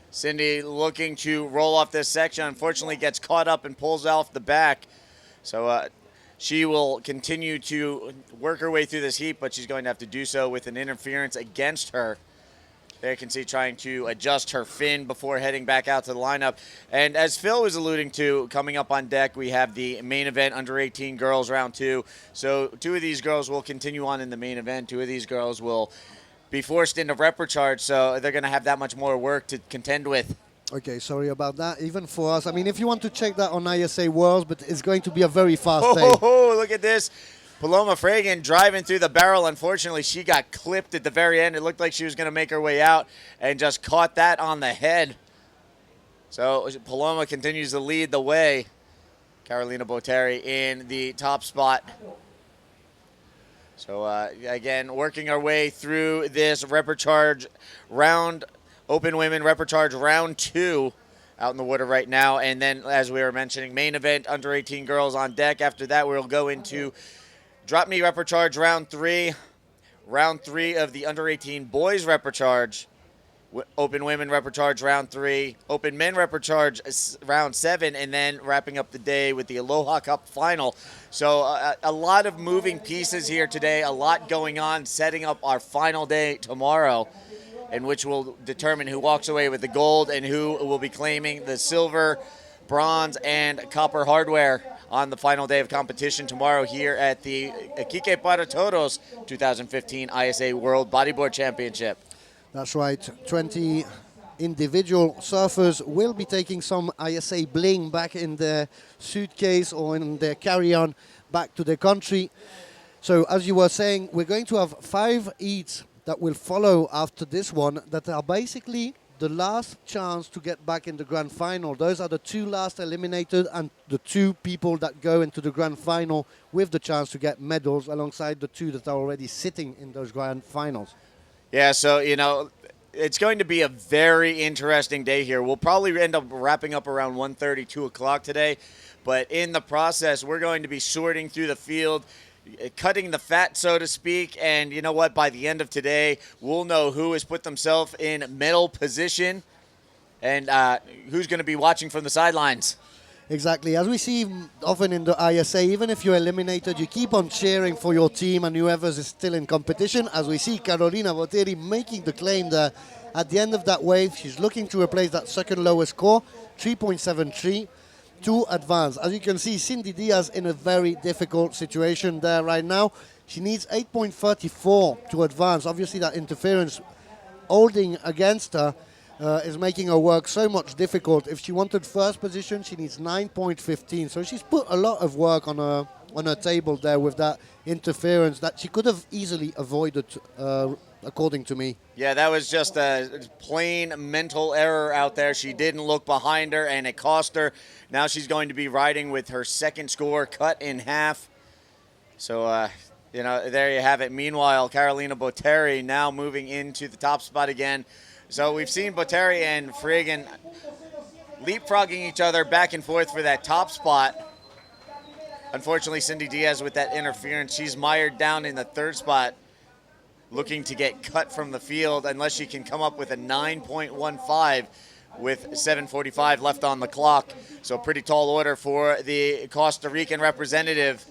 Cindy looking to roll off this section. Unfortunately gets caught up and pulls off the back. So she will continue to work her way through this heat, but she's going to have to do so with an interference against her. There you can see trying to adjust her fin before heading back out to the lineup. And as Phil was alluding to, coming up on deck, we have the main event under 18 girls round 2. So 2 of these girls will continue on in the main event. 2 of these girls will be forced into repechage, so they're going to have that much more work to contend with. Okay, sorry about that. Even for us, I mean, if you want to check that on ISA Worlds, but it's going to be a very fast day. Oh, look at this. Paloma Fragan driving through the barrel. Unfortunately, she got clipped at the very end. It looked like she was going to make her way out and just caught that on the head. So Paloma continues to lead the way. Carolina Botteri in the top spot. So again, working our way through this repechage round, open women repechage round 2 out in the water right now. And then, as we were mentioning, main event under 18 girls on deck. After that, we'll go into drop knee repechage round 3. Round 3 of the under 18 boys repechage. Open women repechage round 3. Open men repechage round 7. And then wrapping up the day with the Aloha Cup final. So a lot of moving pieces here today. A lot going on, setting up our final day tomorrow, in which will determine who walks away with the gold and who will be claiming the silver, bronze, and copper hardware on the final day of competition tomorrow here at the Iquique para Todos 2015 ISA World Bodyboard Championship. That's right. 20 individual surfers will be taking some ISA bling back in their suitcase or in their carry-on back to their country. So as you were saying, we're going to have 5 heats that will follow after this one that are basically the last chance to get back in the grand final. Those are the 2 last eliminated and the 2 people that go into the grand final with the chance to get medals alongside the 2 that are already sitting in those grand finals. Yeah, so, you know, it's going to be a very interesting day here. We'll probably end up wrapping up around 1:30, 2 o'clock today. But in the process, we're going to be sorting through the field, cutting the fat, so to speak. And you know what? By the end of today, we'll know who has put themselves in medal position and who's going to be watching from the sidelines. Exactly. As we see often in the ISA, even if you're eliminated, you keep on cheering for your team and whoever is still in competition. As we see Carolina Botteri making the claim that at the end of that wave, she's looking to replace that second lowest score, 3.73. to advance. As you can see, Cindy Diaz in a very difficult situation there right now. She needs 8.34 to advance. Obviously, that interference holding against her is making her work so much difficult. If she wanted first position, she needs 9.15. So she's put a lot of work on her table there with that interference that she could have easily avoided, according to me. Yeah, that was just a plain mental error out there. She didn't look behind her, and it cost her. Now she's going to be riding with her second score cut in half. So, you know, there you have it. Meanwhile, Carolina Botteri now moving into the top spot again. So we've seen Botteri and Fragan leapfrogging each other back and forth for that top spot. Unfortunately, Cindy Diaz with that interference, she's mired down in the third spot, looking to get cut from the field unless she can come up with a 9.15 with 7:45 left on the clock. So pretty tall order for the Costa Rican representative.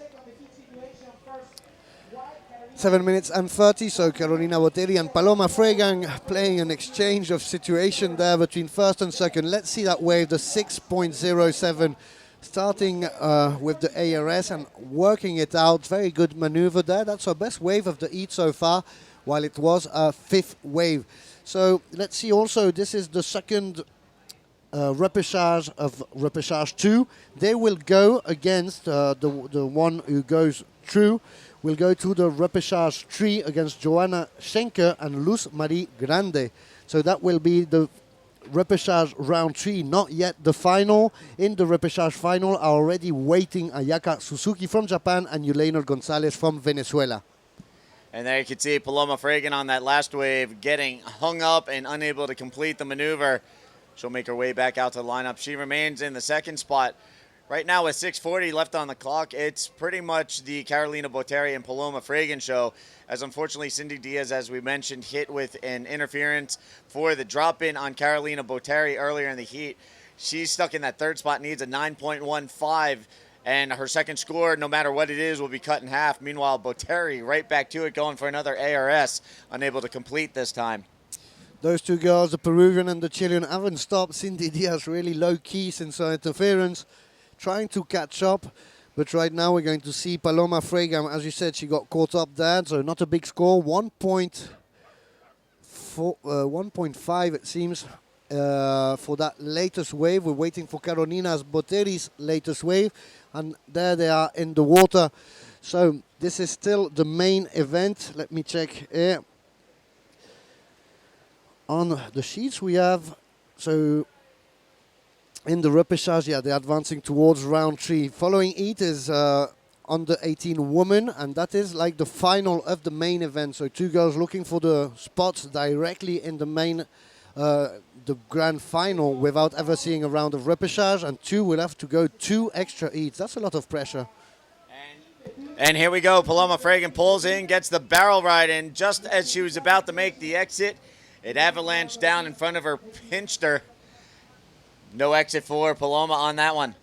7 minutes and 30, so Carolina Botteri and Paloma Fregan playing an exchange of situation there between first and second. Let's see that wave, the 6.07, starting with the ARS and working it out. Very good maneuver there. That's our best wave of the heat so far, while it was a fifth wave. So let's see also, this is the second repechage of repechage 2. They will go against the one who goes through. Will go to the repechage 3 against Joanna Schenker and Luz Marie Grande. So that will be the repechage round 3, not yet the final. In the repechage final are already waiting Ayaka Suzuki from Japan and Yuleiner Gonzalez from Venezuela. And there you can see Paloma Fregan on that last wave getting hung up and unable to complete the maneuver. She'll make her way back out to the lineup. She remains in the second spot. Right now with 6:40 left on the clock, it's pretty much the Carolina Botteri and Paloma Fregan show, as unfortunately Cindy Diaz, as we mentioned, hit with an interference for the drop-in on Carolina Botteri earlier in the heat. She's stuck in that third spot, needs a 9.15, and her second score, no matter what it is, will be cut in half. Meanwhile, Botteri right back to it, going for another ARS, unable to complete this time. Those two girls, the Peruvian and the Chilean, haven't stopped. Cindy Diaz really low-key since her interference, trying to catch up, but right now we're going to see Paloma Fregan. As you said, she got caught up there, so not a big score. 1.5 it seems for that latest wave. We're waiting for Carolina Botteri's latest wave, and there they are in the water. So this is still the main event. Let me check here. On the sheets we have, so in the repechage, yeah, they're advancing towards round 3. Following it is under 18 women, and that is like the final of the main event. So two girls looking for the spots directly in the main, the grand final, without ever seeing a round of repechage, and two will have to go 2 extra heats. That's a lot of pressure. And here we go. Paloma Fregan pulls in, gets the barrel ride in. Just as she was about to make the exit, it avalanched down in front of her, pinched her. No exit for Paloma on that one.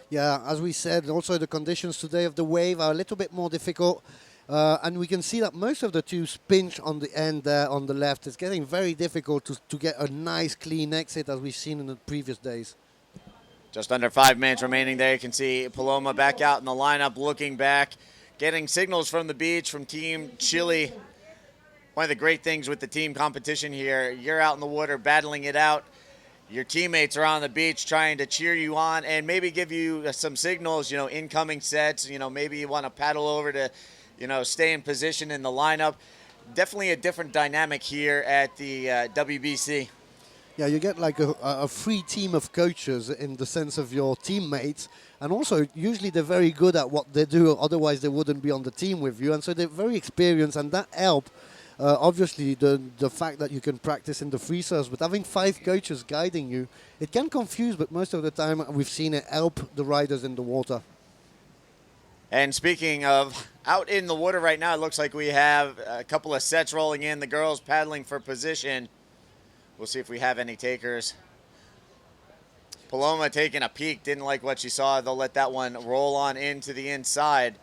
Yeah, as we said, also the conditions today of the wave are a little bit more difficult. And we can see that most of the tubes pinch on the end there on the left. It's getting very difficult to get a nice clean exit, as we've seen in the previous days. Just under 5 minutes remaining there. You can see Paloma back out in the lineup, looking back, getting signals from the beach from Team Chile. One of the great things with the team competition here, you're out in the water battling it out. Your teammates are on the beach trying to cheer you on and maybe give you some signals, incoming sets, maybe you want to paddle over to, stay in position in the lineup. Definitely a different dynamic here at the WBC. Yeah, you get like a free team of coaches in the sense of your teammates. And also, usually they're very good at what they do, otherwise they wouldn't be on the team with you. And so they're very experienced, and that helps. Obviously, the fact that you can practice in the freezers, but having 5 coaches guiding you, it can confuse, but most of the time we've seen it help the riders in the water. And speaking of out in the water right now, it looks like we have a couple of sets rolling in. The girls paddling for position. We'll see if we have any takers. Paloma taking a peek, didn't like what she saw. They'll let that one roll on into the inside.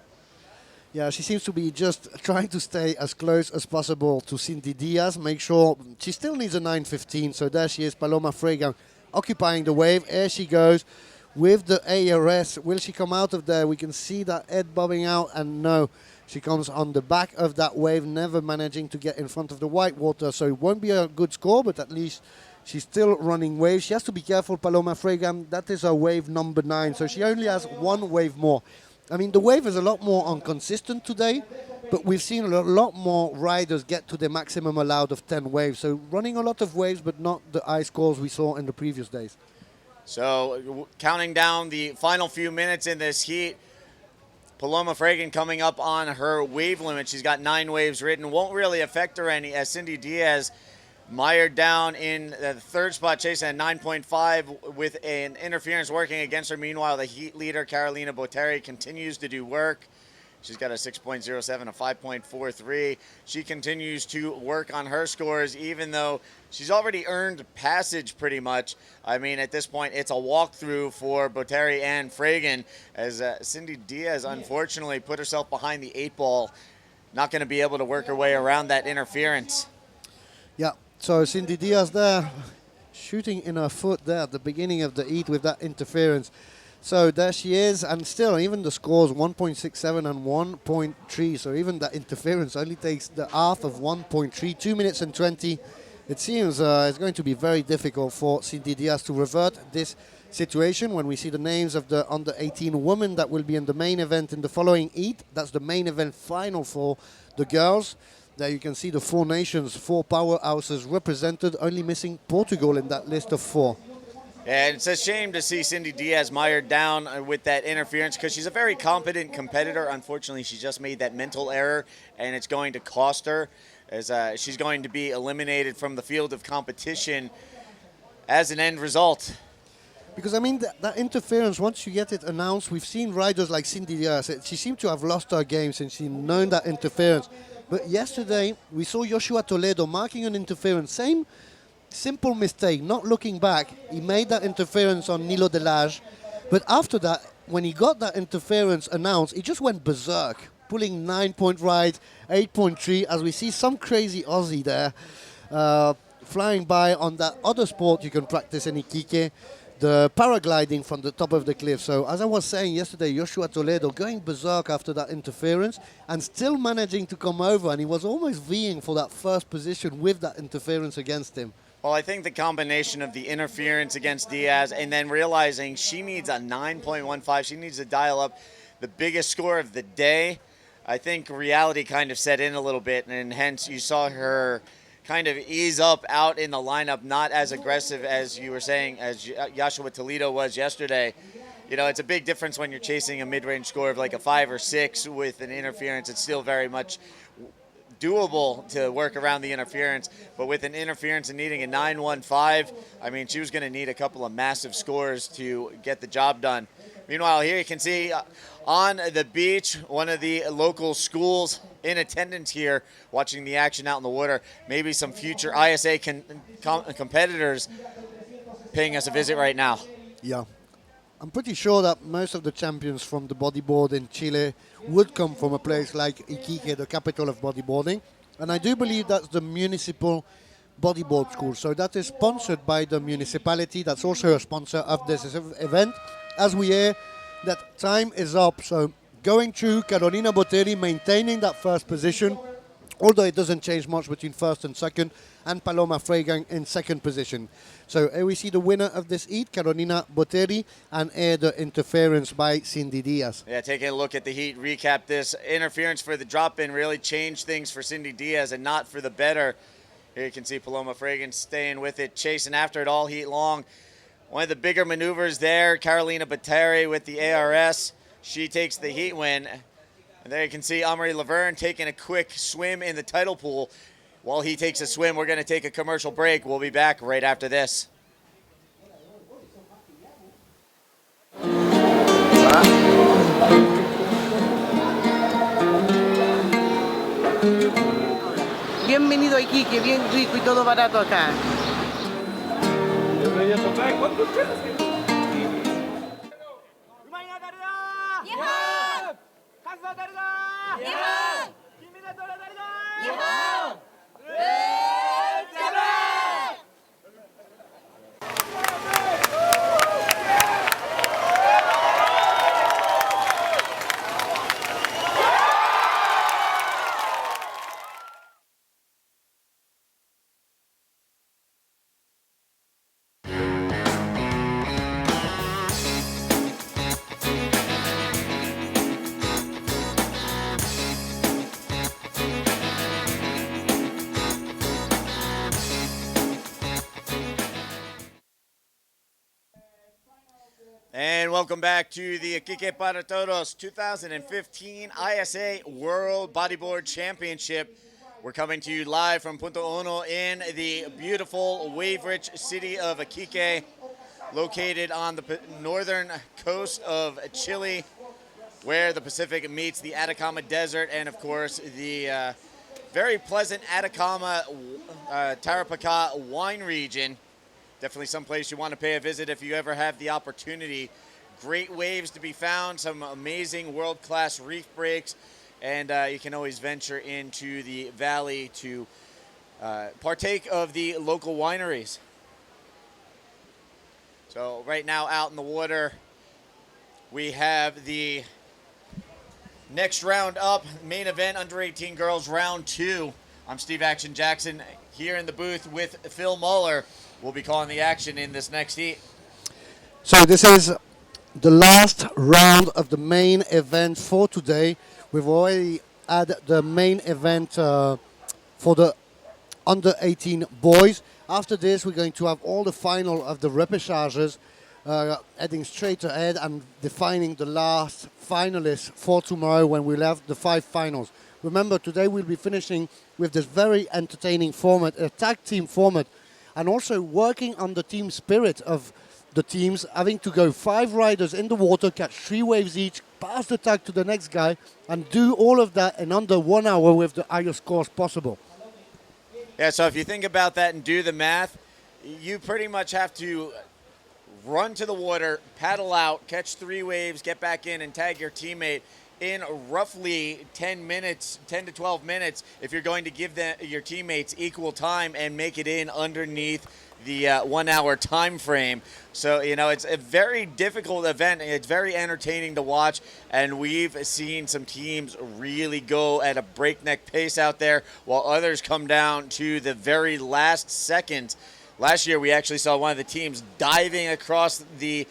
Yeah, she seems to be just trying to stay as close as possible to Cindy Diaz. Make sure she still needs a 9.15. So there she is, Paloma Fregan, occupying the wave. Here she goes with the ARS. Will she come out of there? We can see that head bobbing out, and no. She comes on the back of that wave, never managing to get in front of the white water. So it won't be a good score, but at least she's still running waves. She has to be careful, Paloma Fregan. That is her wave number 9. So she only has 1 wave more. I mean, the wave is a lot more inconsistent today, but we've seen a lot more riders get to the maximum allowed of 10 waves. So running a lot of waves, but not the high scores we saw in the previous days. So counting down the final few minutes in this heat, Paloma Fregan coming up on her wave limit. She's got 9 waves ridden. Won't really affect her any, as Cindy Diaz mired down in the third spot, chasing a 9.5 with an interference working against her. Meanwhile, the heat leader, Carolina Botteri, continues to do work. She's got a 6.07, a 5.43. She continues to work on her scores, even though she's already earned passage pretty much. I mean, at this point, it's a walkthrough for Botteri and Fragan, as Cindy Diaz unfortunately put herself behind the 8 ball, not going to be able to work her way around that interference. Yeah, so Cindy Diaz there, shooting in her foot there at the beginning of the heat with that interference. So there she is, and still, even the scores 1.67 and 1.3. So even that interference only takes the half of 1.3, 2 minutes and 20. It seems it's going to be very difficult for Cindy Diaz to revert this situation when we see the names of the under 18 women that will be in the main event in the following heat. That's the main event final for the girls. There you can see the 4 nations, 4 powerhouses represented, only missing Portugal in that list of 4. And it's a shame to see Cindy Diaz mired down with that interference, because she's a very competent competitor. Unfortunately, she just made that mental error, and it's going to cost her, as she's going to be eliminated from the field of competition as an end result. Because, I mean, that interference, once you get it announced, we've seen riders like Cindy Diaz. She seemed to have lost her game since she known that interference. But yesterday, we saw Joshua Toledo marking an interference. Same simple mistake, not looking back. He made that interference on Nilo Delage. But after that, when he got that interference announced, he just went berserk, pulling 9-point ride, 8.3, as we see some crazy Aussie there flying by on that other sport you can practice in Iquique, the paragliding from the top of the cliff. So as I was saying yesterday, Joshua Toledo going berserk after that interference and still managing to come over, and he was almost vying for that first position with that interference against him. Well, I think the combination of the interference against Diaz and then realizing she needs a 9.15, she needs to dial up the biggest score of the day, I think reality kind of set in a little bit, and hence you saw her kind of ease up out in the lineup, not as aggressive as you were saying, as Joshua Toledo was yesterday. You know, it's a big difference when you're chasing a mid-range score of like a 5 or 6 with an interference. It's still very much doable to work around the interference, but with an interference and needing a 9.15, I mean, she was going to need a couple of massive scores to get the job done. Meanwhile, here you can see on the beach, one of the local schools in attendance here, watching the action out in the water. Maybe some future ISA competitors paying us a visit right now. Yeah. I'm pretty sure that most of the champions from the bodyboard in Chile would come from a place like Iquique, the capital of bodyboarding. And I do believe that's the municipal bodyboard school. So that is sponsored by the municipality. That's also a sponsor of this event. As we hear, that time is up. So going through, Carolina Botteri maintaining that first position, although it doesn't change much between first and second, and Paloma Fragan in second position. So here we see the winner of this heat, Carolina Botteri, and here the interference by Cindy Diaz. Yeah, taking a look at the heat recap, this interference for the drop-in really changed things for Cindy Diaz and not for the better. Here you can see Paloma Fragan staying with it, chasing after it all heat long. One of the bigger maneuvers there, Carolina Botteri with the ARS. She takes the heat win. And there you can see Amory Laverne taking a quick swim in the title pool. While he takes a swim, we're going to take a commercial break. We'll be back right after this. Bienvenido a Iquique, bien rico y todo barato acá. And welcome back to the Iquique para Todos 2015 ISA World Bodyboard Championship. We're coming to you live from Punta Uno in the beautiful wave-rich city of Iquique, located on the northern coast of Chile. where the Pacific meets the Atacama Desert, and of course the very pleasant Atacama Tarapacá wine region. Definitely someplace you want to pay a visit if you ever have the opportunity. Great waves to be found, some amazing world-class reef breaks, and you can always venture into the valley to partake of the local wineries. So right now out in the water, we have the next round up, main event, under 18 girls, round 2. I'm Steve Action Jackson here in the booth with Phil Muller. We'll be calling the action in this next heat. So this is the last round of the main event for today. We've already had the main event for the under 18 boys. After this, we're going to have all the final of the repêchages heading straight ahead and defining the last finalists for tomorrow when we'll have the 5 finals. Remember, today we'll be finishing with this very entertaining format, a tag team format, and also working on the team spirit of the teams, having to go 5 riders in the water, catch 3 waves each, pass the tag to the next guy, and do all of that in under 1 hour with the highest scores possible. Yeah, so if you think about that and do the math, you pretty much have to run to the water, paddle out, catch 3 waves, get back in, and tag your teammate in roughly 10 minutes, 10 to 12 minutes, if you're going to give your teammates equal time and make it in underneath the 1 hour time frame. So, you know, it's a very difficult event. It's very entertaining to watch, and we've seen some teams really go at a breakneck pace out there, while others come down to the very last second. Last year, we actually saw one of the teams diving across the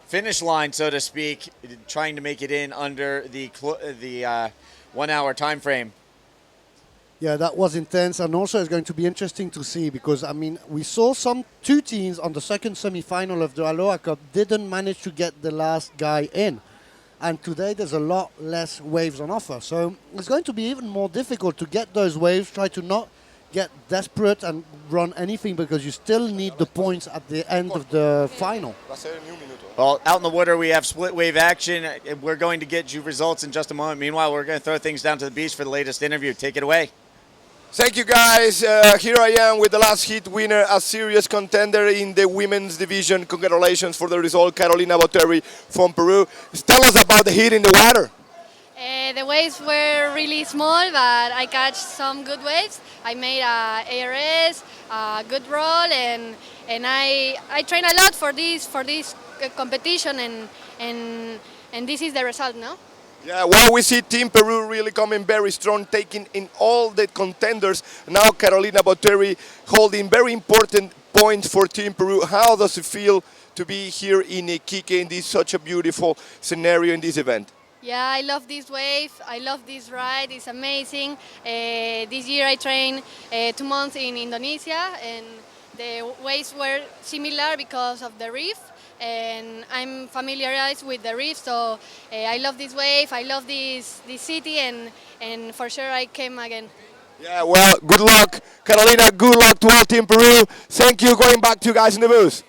finish line, so to speak, trying to make it in under the 1 hour time frame. Yeah, that was intense, and also it's going to be interesting to see because, I mean, we saw 2 teams on the second semi-final of the Aloha Cup didn't manage to get the last guy in. And today there's a lot less waves on offer. So it's going to be even more difficult to get those waves, try to not get desperate and run anything because you still need the points at the end of the final. Well, out in the water, we have split wave action. We're going to get you results in just a moment. Meanwhile, we're going to throw things down to the beach for the latest interview. Take it away. Thank you, guys. Here I am with the last heat winner, a serious contender in the women's division. Congratulations for the result, Carolina Boteri from Peru. Tell us about the heat in the water. The waves were really small, but I catch some good waves. I made a ARS, a good roll, and I train a lot for this competition, and this is the result now. Yeah, well, we see Team Peru really coming very strong, taking in all the contenders. Now Carolina Boteri holding very important points for Team Peru. How does it feel to be here in Iquique in this such a beautiful scenario in this event? Yeah, I love this wave. I love this ride. It's amazing. This year I trained 2 months in Indonesia, and the waves were similar because of the reef. And I'm familiarized with the reef, so I love this wave, I love this city, and for sure I came again. Yeah, well, good luck, Carolina. Good luck to all Team Peru. Thank you. Going back to you guys in the booth.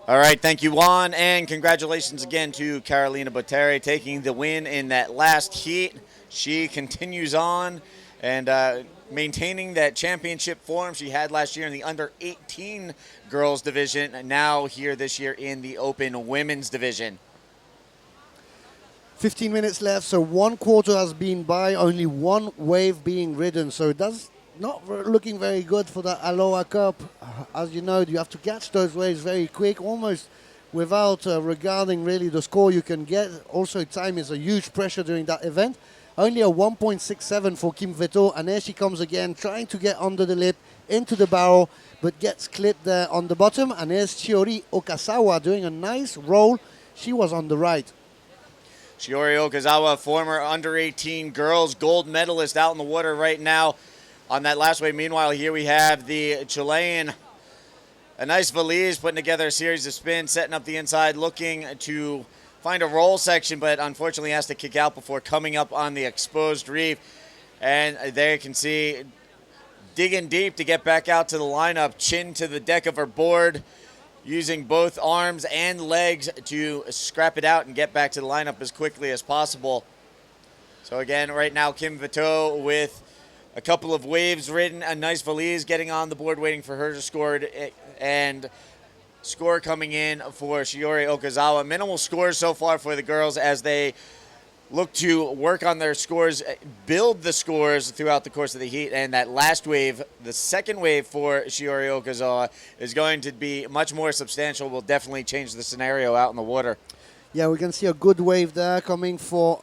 All right, thank you, Juan, and congratulations again to Carolina Boteri taking the win in that last heat. She continues on and maintaining that championship form she had last year in the under 18 girls division, and now here this year in the open women's division. 15 minutes left, so 1 quarter has been by, only 1 wave being ridden, so that's not looking very good for the Aloha Cup. As you know, you have to catch those waves very quick, almost without regarding really the score you can get. Also, time is a huge pressure during that event. Only a 1.67 for Kim Veto, and there she comes again, trying to get under the lip, into the barrel, but gets clipped there on the bottom. And there's Chiori Okasawa doing a nice roll. She was on the right. Chiori Okasawa, former under 18 girls gold medalist, out in the water right now on that last wave. Meanwhile, here we have the Chilean, a nice valise, putting together a series of spins, setting up the inside, looking to find a roll section, but unfortunately has to kick out before coming up on the exposed reef. And there you can see, digging deep to get back out to the lineup, chin to the deck of her board. using both arms and legs to scrap it out and get back to the lineup as quickly as possible. So again, right now, Kim Vito with a couple of waves ridden, a nice valise getting on the board, waiting for her to score it, and score coming in for Shiori Okazawa. Minimal scores so far for the girls as they look to work on their scores, build the scores throughout the course of the heat, and that last wave, the second wave for Shiori Okazawa, is going to be much more substantial, will definitely change the scenario out in the water. Yeah, we can see a good wave there coming for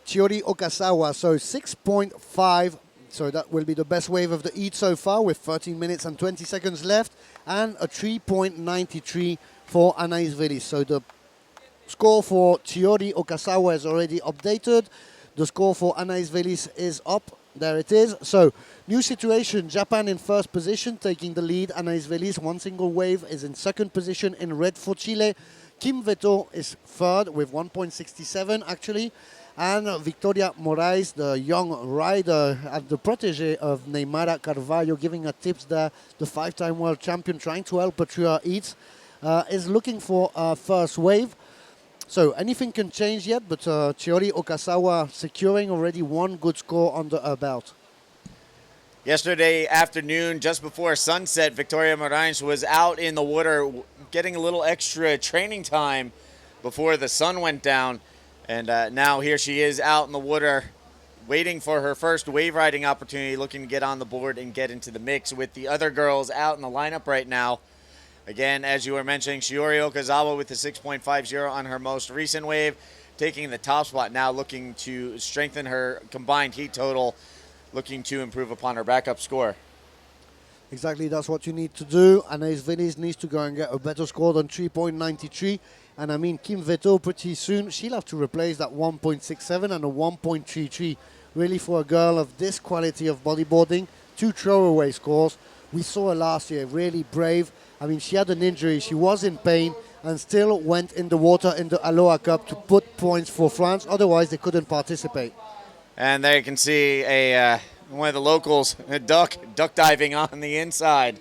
Shiori Okazawa, so 6.5. So that will be the best wave of the heat so far with 13 minutes and 20 seconds left, and a 3.93 for Anais Velis. So the score for Shiori Okazawa is already updated. The score for Anais Velis is up. There it is. So new situation, Japan in first position, taking the lead. Anais Velis, one single wave, is in second position in red for Chile. Kim Vito is third with 1.67 actually. And Victoria Moraes, the young rider and the protege of Neymara Carvalho, giving her tips there, the 5-time world champion, trying to help her through her heats, is looking for a first wave. So anything can change yet, but Shiori Okazawa securing already one good score under her belt. Yesterday afternoon, just before sunset, Victoria Moraes was out in the water getting a little extra training time before the sun went down. And now here she is out in the water waiting for her first wave riding opportunity, looking to get on the board and get into the mix with the other girls out in the lineup right now. Again, as you were mentioning, Shiori Okazawa with the 6.50 on her most recent wave, taking the top spot now, looking to strengthen her combined heat total, looking to improve upon her backup score. Exactly, that's what you need to do. Anais Velis needs to go and get a better score than 3.93. And I mean, Kim Vito pretty soon, she'll have to replace that 1.67 and a 1.33. Really, for a girl of this quality of bodyboarding, 2 throwaway scores. We saw her last year, really brave. I mean, she had an injury, she was in pain, and still went in the water in the Aloha Cup to put points for France. Otherwise, they couldn't participate. And there you can see one of the locals, a duck diving on the inside.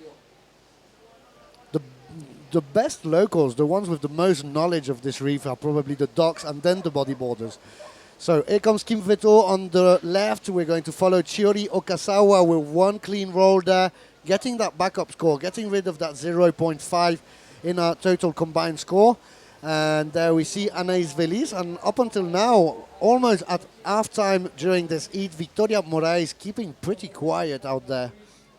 The best locals, the ones with the most knowledge of this reef, are probably the ducks and then the bodyboarders. So here comes Kim Vito on the left. We're going to follow Shiori Okazawa with one clean roll there, getting that backup score, getting rid of that 0.5 in our total combined score. And there we see Anais Velis. And up until now, almost at halftime during this heat, Victoria Moraes keeping pretty quiet out there.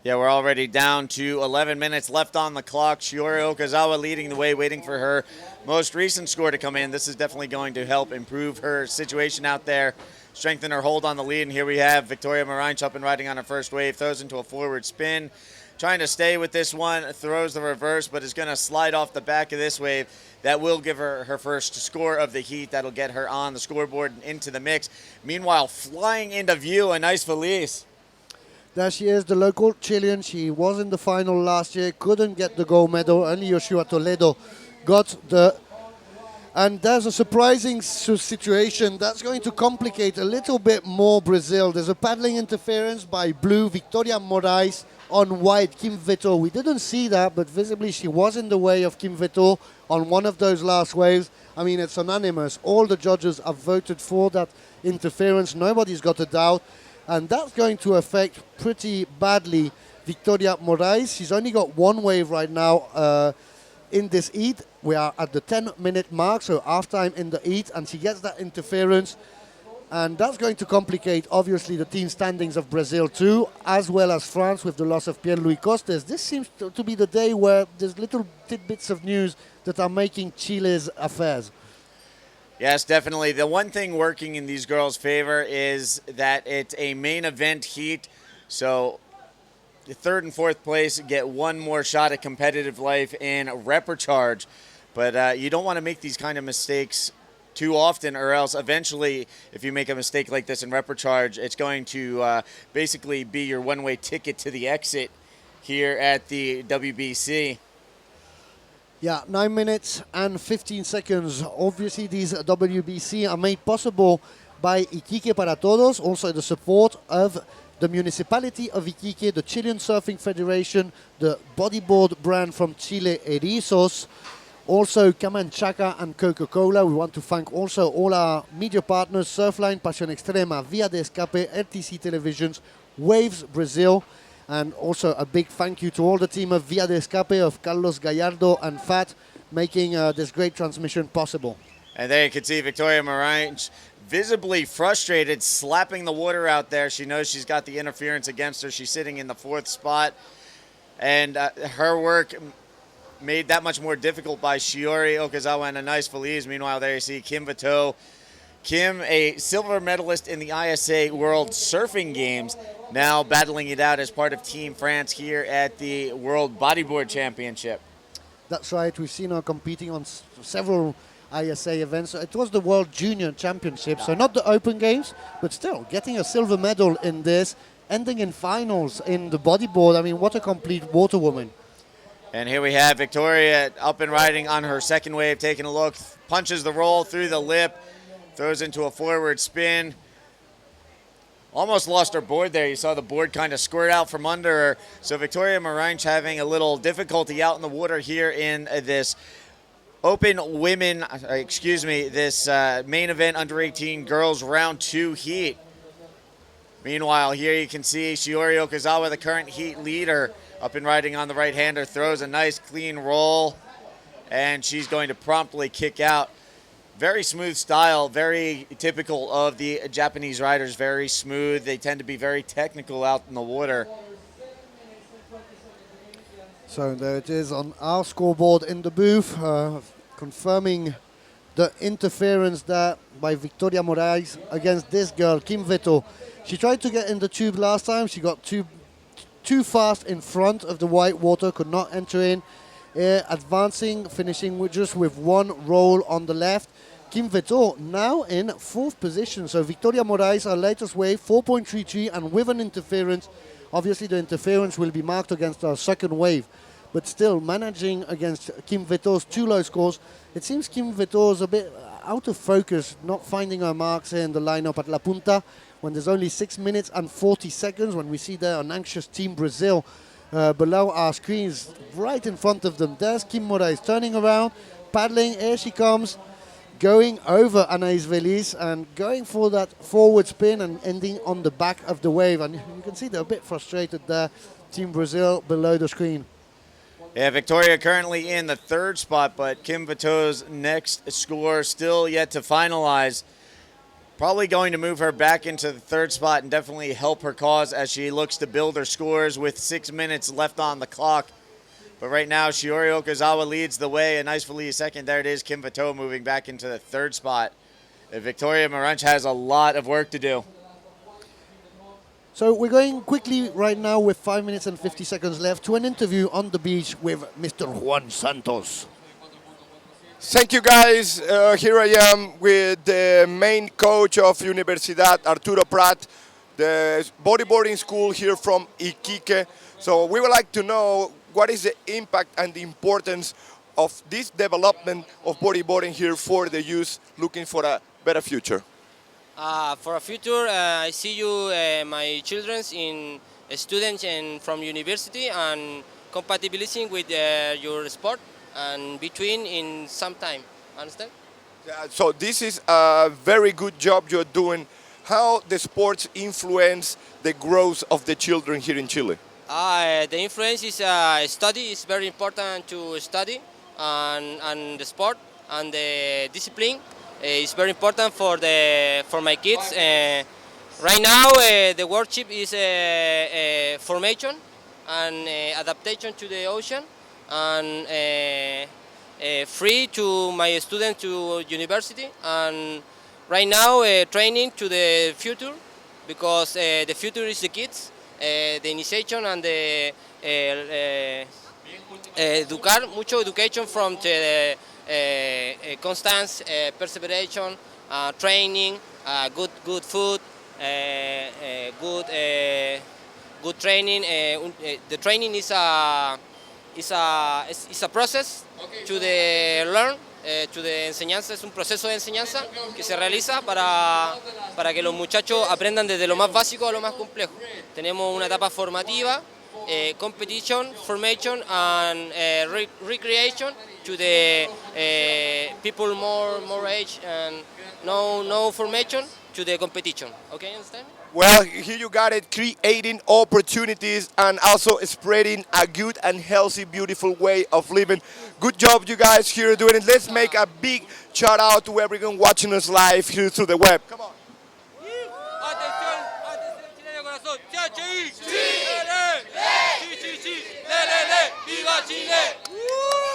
Yeah, we're already down to 11 minutes left on the clock. Shiori Okazawa leading the way, waiting for her most recent score to come in. This is definitely going to help improve her situation out there, strengthen her hold on the lead. And here we have Victoria Moraes up and riding on her first wave, throws into a forward spin. Trying to stay with this one, throws the reverse, but is going to slide off the back of this wave. That will give her her first score of the heat. That'll get her on the scoreboard and into the mix. Meanwhile, flying into view, a nice valise. There she is, the local Chilean. She was in the final last year, couldn't get the gold medal. Only Yoshua Toledo got the... And there's a surprising situation that's going to complicate a little bit more Brazil. There's a paddling interference by blue, Victoria Moraes, on white, Kim Vito. We didn't see that, but visibly she was in the way of Kim Vito on one of those last waves. I mean, it's unanimous. All the judges have voted for that interference. Nobody's got a doubt. And that's going to affect pretty badly Victoria Moraes. She's only got one wave right now in this heat. We are at the 10-minute mark, so halftime in the heat, and she gets that interference. And that's going to complicate, obviously, the team standings of Brazil too, as well as France with the loss of Pierre-Louis Costes. This seems to be the day where there's little tidbits of news that are making Chile's affairs. Yes, definitely. The one thing working in these girls' favor is that it's a main event heat. So the third and fourth place get one more shot at competitive life in repechage. But you don't want to make these kind of mistakes too often, or else eventually, if you make a mistake like this in repechage, it's going to basically be your one-way ticket to the exit here at the WBC. Yeah, 9 minutes and 15 seconds. Obviously, these WBC are made possible by Iquique para Todos, also the support of the municipality of Iquique, the Chilean Surfing Federation, the Bodyboard brand from Chile, Erizos, also Camanchaca and Coca-Cola. We want to thank also all our media partners, Surfline, Pasión Extrema, Vía de Escape, RTC Televisions, Waves Brazil, and also a big thank you to all the team of Vía de Escape, of Carlos Gallardo and Fat, making this great transmission possible. And there you can see Victoria Morange visibly frustrated, slapping the water out there. She knows she's got the interference against her. She's sitting in the 4th spot. And her work made that much more difficult by Shiori Okazawa and a nice Feliz. Meanwhile, there you see Kim Vito. Kim, a silver medalist in the ISA World Surfing Games, now battling it out as part of Team France here at the World Bodyboard Championship. That's right. We've seen her competing on several ISA events. It was the World Junior Championship, so not the Open Games, but still getting a silver medal in this, ending in finals in the bodyboard. I mean, what a complete water woman. And here we have Victoria up and riding on her second wave, taking a look, punches the roll through the lip, throws into a forward spin. Almost lost her board there. You saw the board kind of squirt out from under her. So Victoria Morange having a little difficulty out in the water here in this Open Women, this main event under 18 girls round 2 heat. Meanwhile, here you can see Shiori Okazawa, the current heat leader, up and riding on the right-hander, throws a nice clean roll, and she's going to promptly kick out. Very smooth style, very typical of the Japanese riders, very smooth. They tend to be very technical out in the water. So there it is on our scoreboard in the booth, confirming the interference there by Victoria Moraes against this girl, Kim Veto. She tried to get in the tube last time. She got too fast in front of the white water, could not enter in. Advancing, finishing just with one roll on the left. Kim Veto now in 4th position. So Victoria Moraes, our latest wave, 4.33, and with an interference. Obviously the interference will be marked against our second wave, but still managing against Kim Veto's 2 low scores. It seems Kim Veto is a bit out of focus, not finding her marks here in the lineup at La Punta, when there's only 6 minutes and 40 seconds, when we see there an anxious Team Brazil below our screens, right in front of them. There's Kim Moraes turning around, paddling, here she comes, going over Anaïs Velis and going for that forward spin and ending on the back of the wave. And you can see they're a bit frustrated there, Team Brazil below the screen. Yeah, Victoria currently in the 3rd spot, but Kim Vito's next score still yet to finalize. Probably going to move her back into the 3rd spot and definitely help her cause as she looks to build her scores with 6 minutes left on the clock. But right now, Shiori Okazawa leads the way. A nice Feliz second. There it is, Kim Vito moving back into the 3rd spot. Victoria Morange has a lot of work to do. So we're going quickly right now with 5 minutes and 50 seconds left to an interview on the beach with Mr. Juan Santos. Thank you, guys. Here I am with the main coach of Universidad, Arturo Prat, the bodyboarding school here from Iquique. So we would like to know what is the impact and the importance of this development of bodyboarding here for the youth looking for a better future. For a future, I see you, my children, in students and from university and compatibilizing with your sport and between in some time. Understand? So this is a very good job you're doing. How the sports influence the growth of the children here in Chile? The influence is study. It's very important to study and the sport and the discipline. It's very important for my kids. Right now, the worship is formation and adaptation to the ocean, and free to my students to university. And right now, training to the future, because the future is the kids. The initiation and the mucho education from the constant perseveration, training, good food, good training. The training is it's a process to the learn, to the enseñanza, es un proceso de enseñanza que se realiza para que los muchachos aprendan desde lo más básico a lo más complejo. Tenemos una etapa formativa, competition, formation and recreation to the people more age and no formation to the competition. Okay, understand? Well, here you got it, creating opportunities and also spreading a good and healthy, beautiful way of living. Good job, you guys here doing it. Let's make a big shout out to everyone watching us live here through the web. Come on.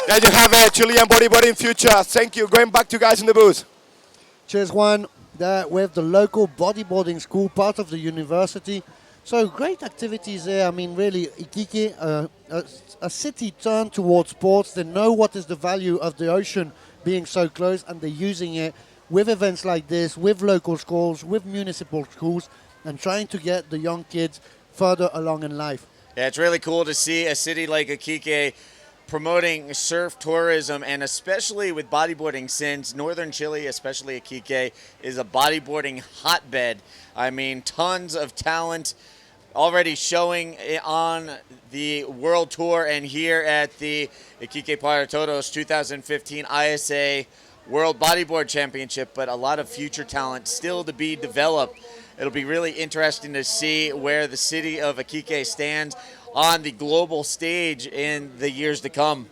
There you have it, Chilean bodyboarding future. Thank you. Going back to you guys in the booth. Cheers, Juan. There we have the local bodyboarding school, part of the university. So great activities there. I mean, really, Iquique, a city turned towards sports. They know what is the value of the ocean being so close, and they're using it with events like this, with local schools, with municipal schools, and trying to get the young kids further along in life. Yeah, it's really cool to see a city like Iquique promoting surf tourism, and especially with bodyboarding, since northern Chile, especially Iquique, is a bodyboarding hotbed. I mean, tons of talent already showing on the world tour and here at the Iquique para Todos 2015 ISA World Bodyboard Championship, but a lot of future talent still to be developed. It'll be really interesting to see where the city of Iquique stands on the global stage in the years to come.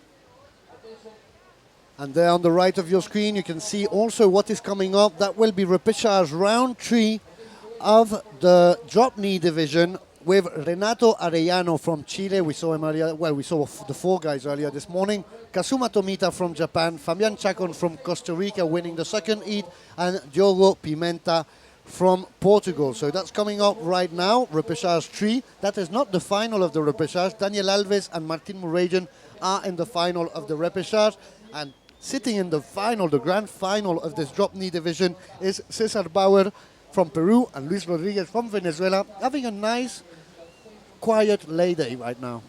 And there on the right of your screen, you can see also what is coming up. That will be repechage round 3 of the drop knee division with Renato Arellano from Chile. We saw him earlier. Well, we saw the 4 guys earlier this morning. Kazuma Tomita from Japan, Fabian Chacon from Costa Rica winning the second heat, and Diogo Pimenta from Portugal. So that's coming up right now, repechage 3. That is not the final of the repechage. Daniel Alves and Martin Murajan are in the final of the repechage. And sitting in the final, the grand final of this drop knee division, is Cesar Bauer from Peru and Luis Rodriguez from Venezuela, having a nice, quiet lay day right now.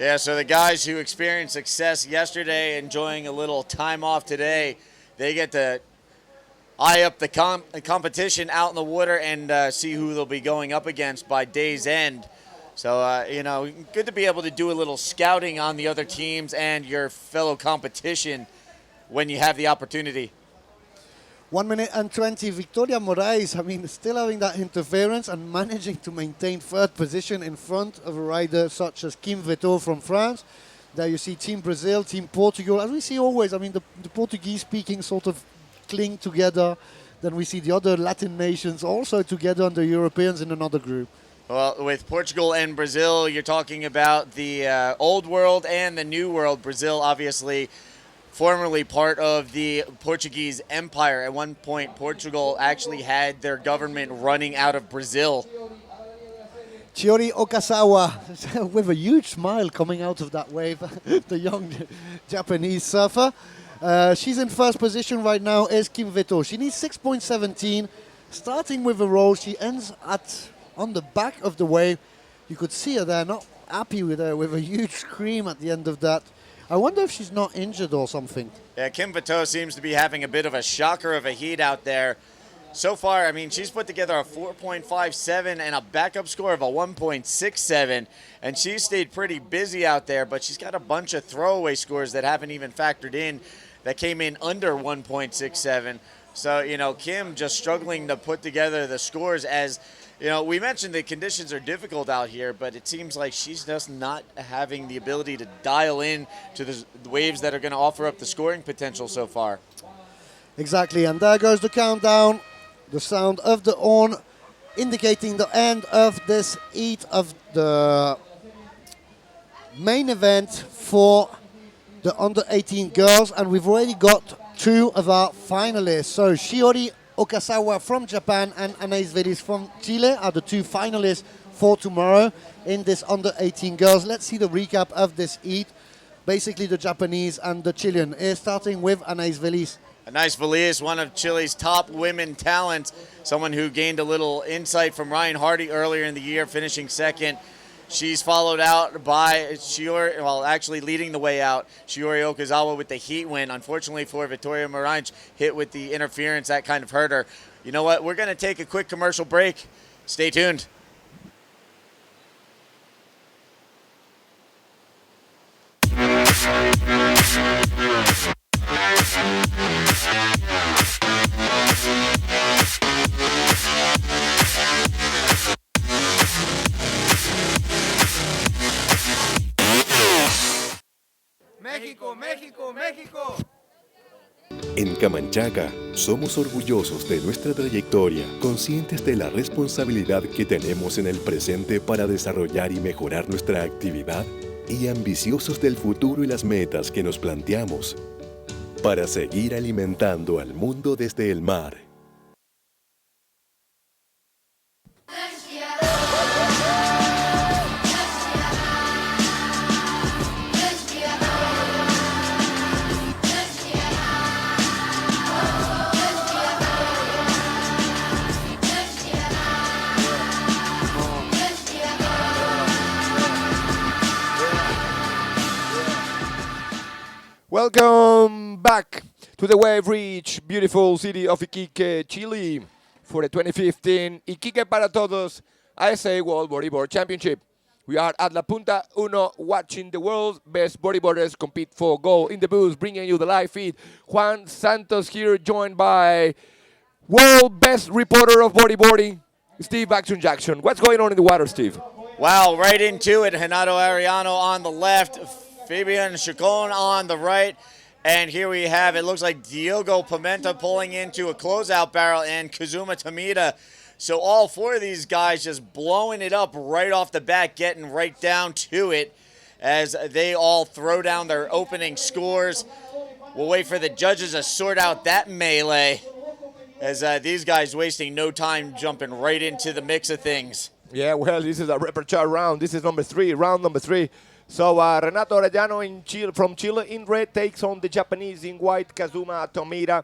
Yeah, so the guys who experienced success yesterday, enjoying a little time off today, they get to eye up the competition out in the water and see who they'll be going up against by day's end. So, you know, good to be able to do a little scouting on the other teams and your fellow competition when you have the opportunity. 1 minute and 20, Victoria Moraes, I mean, still having that interference and managing to maintain third position in front of a rider such as Kim Veto from France. There you see Team Brazil, Team Portugal. As we see always, I mean, the Portuguese-speaking sort of cling together. Then we see the other Latin nations also together, and the Europeans in another group. Well, with Portugal and Brazil, you're talking about the old world and the new world. Brazil, obviously, formerly part of the Portuguese Empire. At one point, Portugal actually had their government running out of Brazil. Chiori Okasawa with a huge smile coming out of that wave, the young Japanese surfer. She's in first position right now is Kim Veto. She needs 6.17. Starting with a roll, she ends on the back of the wave. You could see her there, not happy with her, with a huge scream at the end of that. I wonder if she's not injured or something. Yeah, Kim Veto seems to be having a bit of a shocker of a heat out there. So far, I mean, she's put together a 4.57 and a backup score of a 1.67, and she's stayed pretty busy out there, but she's got a bunch of throwaway scores that haven't even factored in that came in under 1.67. So, you know, Kim just struggling to put together the scores. As, you know, we mentioned the conditions are difficult out here, but it seems like she's just not having the ability to dial in to the waves that are going to offer up the scoring potential so far. Exactly, and there goes the countdown. The sound of the horn indicating the end of this heat of the main event for the under-18 girls, and we've already got 2 of our finalists. So Shiori Okasawa from Japan and Anais Velis from Chile are the 2 finalists for tomorrow in this under-18 girls. Let's see the recap of this heat. Basically the Japanese and the Chilean. Starting with Anais Velis. Anais Velis, one of Chile's top women talents, someone who gained a little insight from Ryan Hardy earlier in the year, finishing second. She's followed out by Shiori, well, actually leading the way out, Shiori Okazawa with the heat win. Unfortunately for Victoria Moranch, hit with the interference, that kind of hurt her. You know what? We're going to take a quick commercial break. Stay tuned. México, México, México. En Camanchaca somos orgullosos de nuestra trayectoria, conscientes de la responsabilidad que tenemos en el presente para desarrollar y mejorar nuestra actividad y ambiciosos del futuro y las metas que nos planteamos para seguir alimentando al mundo desde el mar. Welcome back to the wave-rich, beautiful city of Iquique, Chile, for the 2015 Iquique para Todos ISA World Bodyboard Championship. We are at La Punta Uno watching the world's best bodyboarders compete for gold. In the booth, bringing you the live feed. Juan Santos here, joined by world best reporter of bodyboarding, Steve Action Jackson. What's going on in the water, Steve? Wow, right into it. Renato Ariano on the left, Fabian Chacon on the right. And here we have, it looks like Diogo Pimenta pulling into a closeout barrel and Kazuma Tomita. So all four of these guys just blowing it up right off the bat, getting right down to it as they all throw down their opening scores. We'll wait for the judges to sort out that melee as these guys wasting no time jumping right into the mix of things. Yeah, well, this is a repertoire round. This is round number three. So Renato Arellano from Chile in red takes on the Japanese in white, Kazuma Tomita.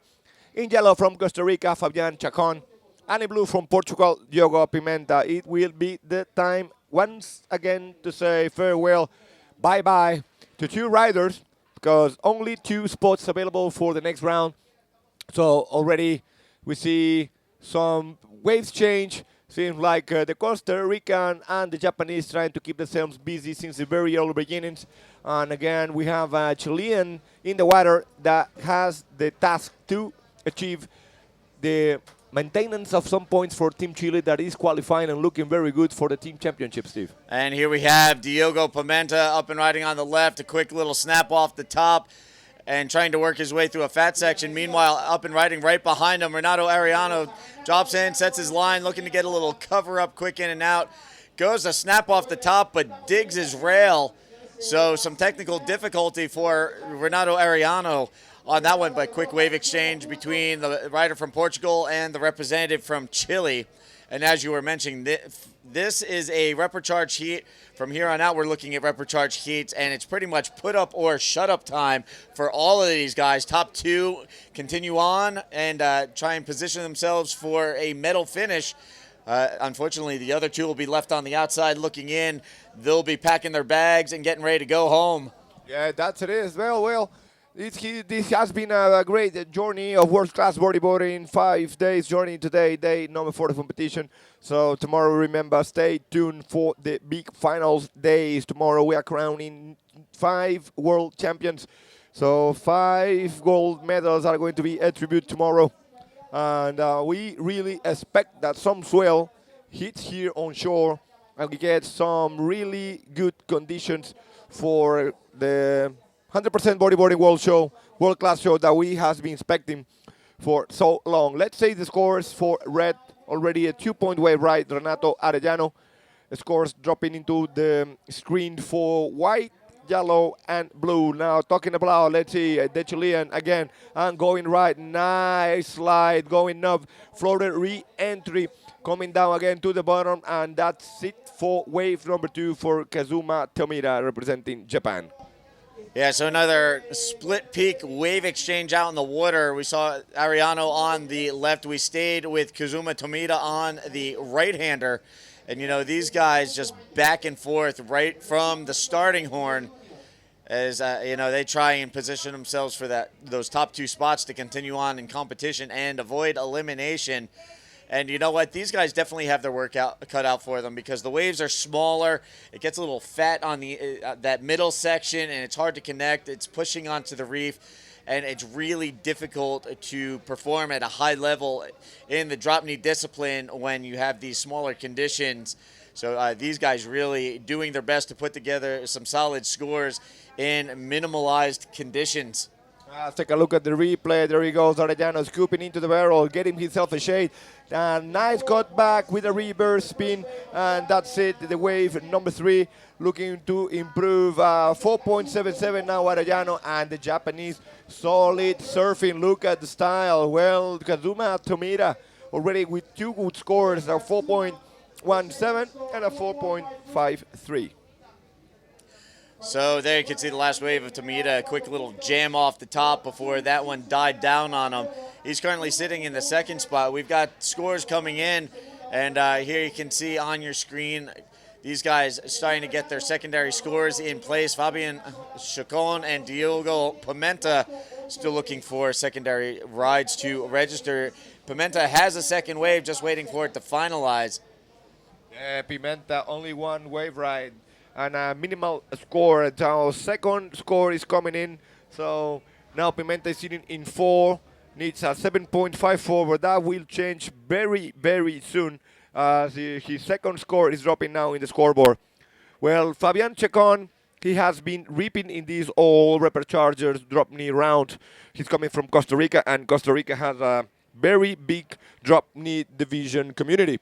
In yellow from Costa Rica, Fabian Chacon. And in blue from Portugal, Diogo Pimenta. It will be the time once again to say farewell, bye-bye to two riders, because only two spots available for the next round. So already we see some waves change. Seems like the Costa Rican and the Japanese trying to keep themselves busy since the very early beginnings. And again, we have a Chilean in the water that has the task to achieve the maintenance of some points for Team Chile that is qualifying and looking very good for the team championship, Steve. And here we have Diogo Pimenta up and riding on the left, a quick little snap off the top and trying to work his way through a fat section. Meanwhile, up and riding right behind him, Renato Ariano drops in, sets his line, looking to get a little cover up, quick in and out. Goes a snap off the top, but digs his rail. So some technical difficulty for Renato Ariano on that one, but quick wave exchange between the rider from Portugal and the representative from Chile. And as you were mentioning, this is a reprecharge heat. From here on out, we're looking at reprecharge heats, and it's pretty much put up or shut up time for all of these guys. Top two continue on and try and position themselves for a medal finish. Unfortunately, the other two will be left on the outside looking in. They'll be packing their bags and getting ready to go home. Yeah, that's it is. Well, this has been a great journey of world-class bodyboarding. 5 days journey today, day number 4 of competition. So tomorrow, remember, stay tuned for the big finals days. Tomorrow we are crowning 5 world champions. So 5 gold medals are going to be attributed tomorrow. And we really expect that some swell hits here on shore and we get some really good conditions for the 100% bodyboarding world-class show that we have been expecting for so long. Let's say the scores for red, already a 2-point wave right, Renato Arellano. Scores dropping into the screen for white, yellow, and blue. Now talking about, let's see, the Chilean again, and going right, nice slide, going up, floated re-entry, coming down again to the bottom, and that's it for wave number 2 for Kazuma Tomita representing Japan. Yeah, so another split peak wave exchange out in the water. We saw Ariano on the left. We stayed with Kazuma Tomita on the right-hander. And, you know, these guys just back and forth right from the starting horn as, you know, they try and position themselves for those top 2 spots to continue on in competition and avoid elimination. And you know what? These guys definitely have their work cut out for them because the waves are smaller. It gets a little fat on that middle section, and it's hard to connect. It's pushing onto the reef, and it's really difficult to perform at a high level in the drop knee discipline when you have these smaller conditions. So these guys really doing their best to put together some solid scores in minimalized conditions. Let's take a look at the replay. There he goes, Arellano scooping into the barrel, getting himself a shade. Nice cut back with a reverse spin, and that's it. The wave number 3 looking to improve. 4.77 now Arellano, and the Japanese solid surfing. Look at the style. Well, Kazuma Tomita already with 2 good scores, a 4.17 and a 4.53. So there you can see the last wave of Tomita, a quick little jam off the top before that one died down on him. He's currently sitting in the 2nd spot. We've got scores coming in, and here you can see on your screen these guys starting to get their secondary scores in place. Fabian Chacon and Diogo Pimenta still looking for secondary rides to register. Pimenta has a 2nd wave, just waiting for it to finalize. Yeah, Pimenta, only 1 wave ride. And a minimal score. Now 2nd score is coming in. So now Pimenta is sitting in 4. Needs a 7.54, but that will change very, very soon. His 2nd score is dropping now in the scoreboard. Well, Fabian Chacon, he has been reaping in these all Superchargers drop knee round. He's coming from Costa Rica, and Costa Rica has a very big drop knee division community.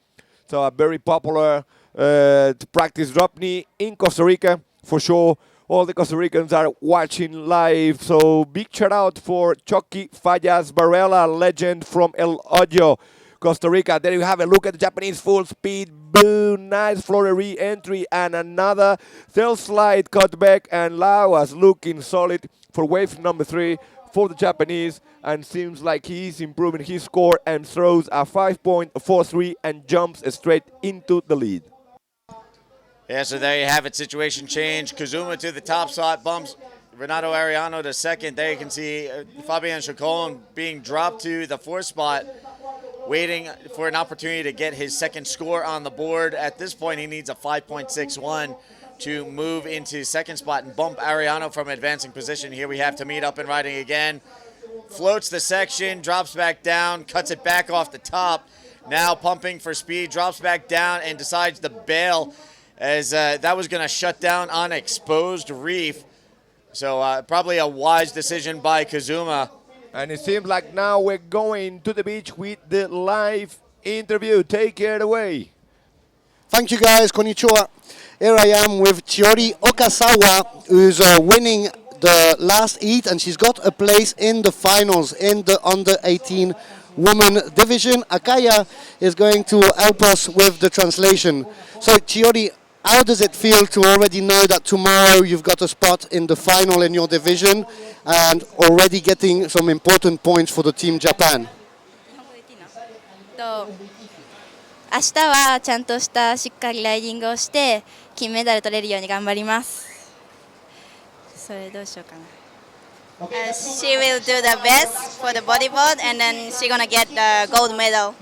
So a very popular to practice drop knee in Costa Rica for sure. All the Costa Ricans are watching live, so big shout out for Chucky Fallas Varela, legend from El Hoyo, Costa Rica. There you have a look at the Japanese full speed, boom, nice floater re-entry, and another tail slide cutback, and Lauas looking solid for wave number 3 for the Japanese, and seems like he's improving his score and throws a 5.43 and jumps straight into the lead. Yeah, so there you have it, situation change. Kazuma to the top spot, bumps Renato Arellano to 2nd. There you can see Fabian Chacon being dropped to the 4th spot, waiting for an opportunity to get his 2nd score on the board. At this point, he needs a 5.61 to move into 2nd spot and bump Arellano from advancing position. Here we have Tomita up and riding again. Floats the section, drops back down, cuts it back off the top. Now pumping for speed, drops back down and decides to bail, as that was going to shut down on exposed reef. So probably a wise decision by Kazuma. And it seems like now we're going to the beach with the live interview. Take it away. Thank you guys, konnichiwa. Here I am with Chiori Okasawa, who's winning the last heat, and she's got a place in the finals in the under 18 women division. Akaya is going to help us with the translation. So Chiori, how does it feel to already know that tomorrow you've got a spot in the final in your division and already getting some important points for the Team Japan? 明日はちゃんとしたしっかりライディングをして金メダル取れるように頑張ります。それどうしようかな。She will do the best for the bodyboard, and then she's gonna get the gold medal.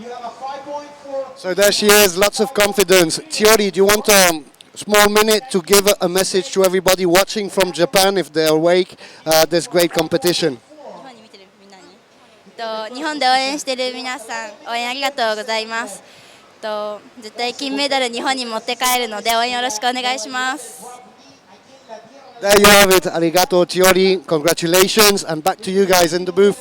So there she is, lots of confidence. Chiori, do you want a small minute to give a message to everybody watching from Japan if they're awake this great competition? 日本で応援している皆さん、応援ありがとうございます。絶対金メダル日本に持って帰るので応援よろしくお願いします。There you have it, arigato Chiori, congratulations, and back to you guys in the booth.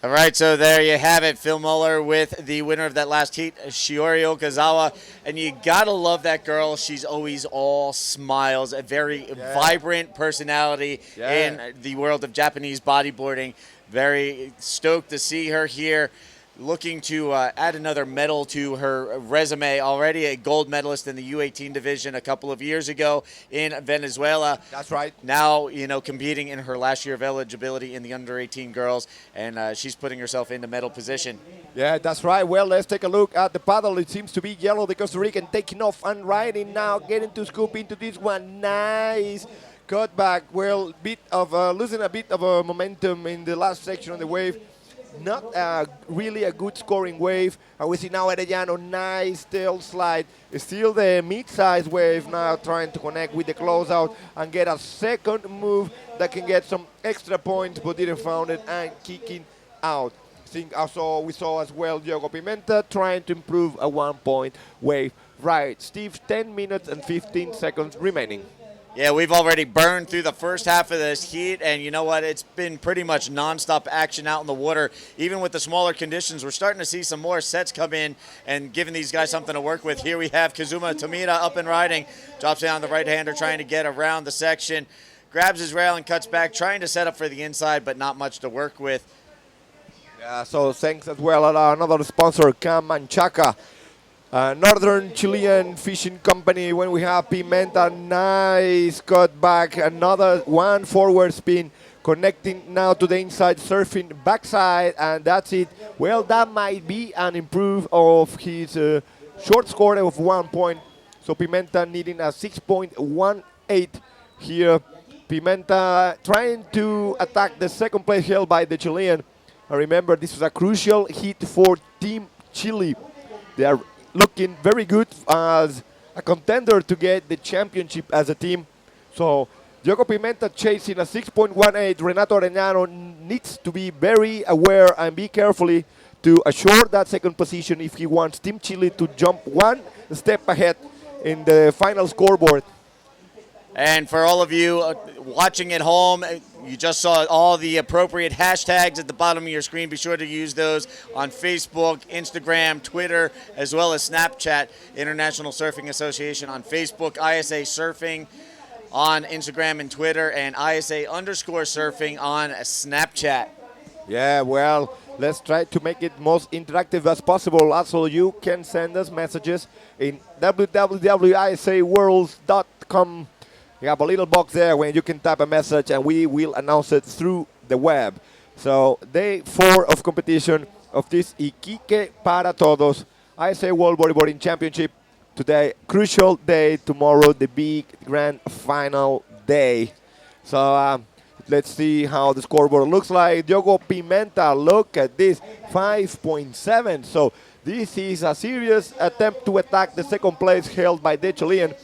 All right, so there you have it. Phil Muller with the winner of that last heat, Shiori Okazawa. And you gotta love that girl. She's always all smiles, a very vibrant personality in the world of Japanese bodyboarding. Very stoked to see her here. looking to add another medal to her resume. Already a gold medalist in the U18 division a couple of years ago in Venezuela. That's right. Now, competing in her last year of eligibility in the under-18 girls, and she's putting herself into medal position. Yeah, that's right. Well, let's take a look at the paddle. It seems to be yellow, the Costa Rican taking off and riding now, getting to scoop into this one. Nice cut back. Well, losing a bit of momentum in the last section of the wave. Not really a good scoring wave. And we see now Arellano, nice tail slide. Still the mid-size wave now trying to connect with the closeout and get a second move that can get some extra points, but didn't found it and kicking out. We saw as well Diogo Pimenta trying to improve a 1 point wave. Right, Steve, 10 minutes and 15 seconds remaining. Yeah, we've already burned through the first half of this heat, and you know what? It's been pretty much nonstop action out in the water. Even with the smaller conditions, we're starting to see some more sets come in and giving these guys something to work with. Here we have Kazuma Tomita up and riding, drops down the right-hander, trying to get around the section, grabs his rail and cuts back, trying to set up for the inside, but not much to work with. Yeah, so thanks as well another sponsor, Camanchaca. Northern Chilean fishing company. When we have Pimenta, nice cut back, another one forward spin, connecting now to the inside, surfing backside, and that's it. Well, that might be an improve of his short score of 1 point. So Pimenta needing a 6.18 here. Pimenta trying to attack the second place held by the Chilean. And remember, this was a crucial hit for Team Chile. They are looking very good as a contender to get the championship as a team. So Diogo Pimenta chasing a 6.18. Renato Arellano needs to be very aware and be carefully to assure that second position if he wants Team Chile to jump one step ahead in the final scoreboard. And for all of you watching at home, you just saw all the appropriate hashtags at the bottom of your screen. Be sure to use those on Facebook, Instagram, Twitter, as well as Snapchat. International Surfing Association on Facebook, ISA Surfing on Instagram and Twitter, and ISA_surfing on Snapchat. Yeah, well, let's try to make it most interactive as possible. Also, you can send us messages in www.isaworlds.com. You have a little box there where you can type a message and we will announce it through the web. So day 4 of competition of this Iquique para Todos ISA World Bodyboarding Championship. Today, crucial day. Tomorrow, the big grand final day. So let's see how the scoreboard looks like. Diogo Pimenta, look at this, 5.7. So this is a serious attempt to attack the second place held by the Chilean.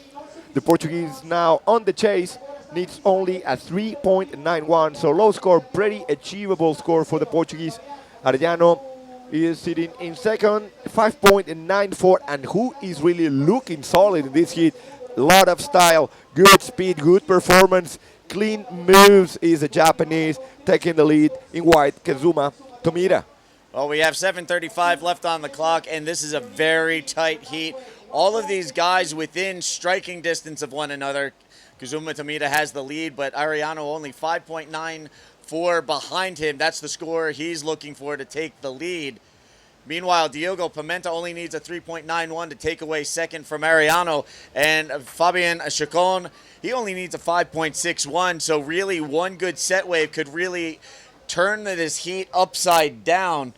The Portuguese now on the chase, needs only a 3.91, so low score, pretty achievable score for the Portuguese. Arellano is sitting in second, 5.94, and who is really looking solid in this heat. A lot of style, good speed, good performance, clean moves is a Japanese, taking the lead in white, Kazuma Tomita. Well, we have 7:35 left on the clock, and this is a very tight heat. All of these guys within striking distance of one another. Kazuma Tomita has the lead, but Arellano only 5.94 behind him. That's the score he's looking for to take the lead. Meanwhile, Diogo Pimenta only needs a 3.91 to take away second from Arellano. And Fabian Chacon, he only needs a 5.61. So really, one good set wave could really turn this heat upside down.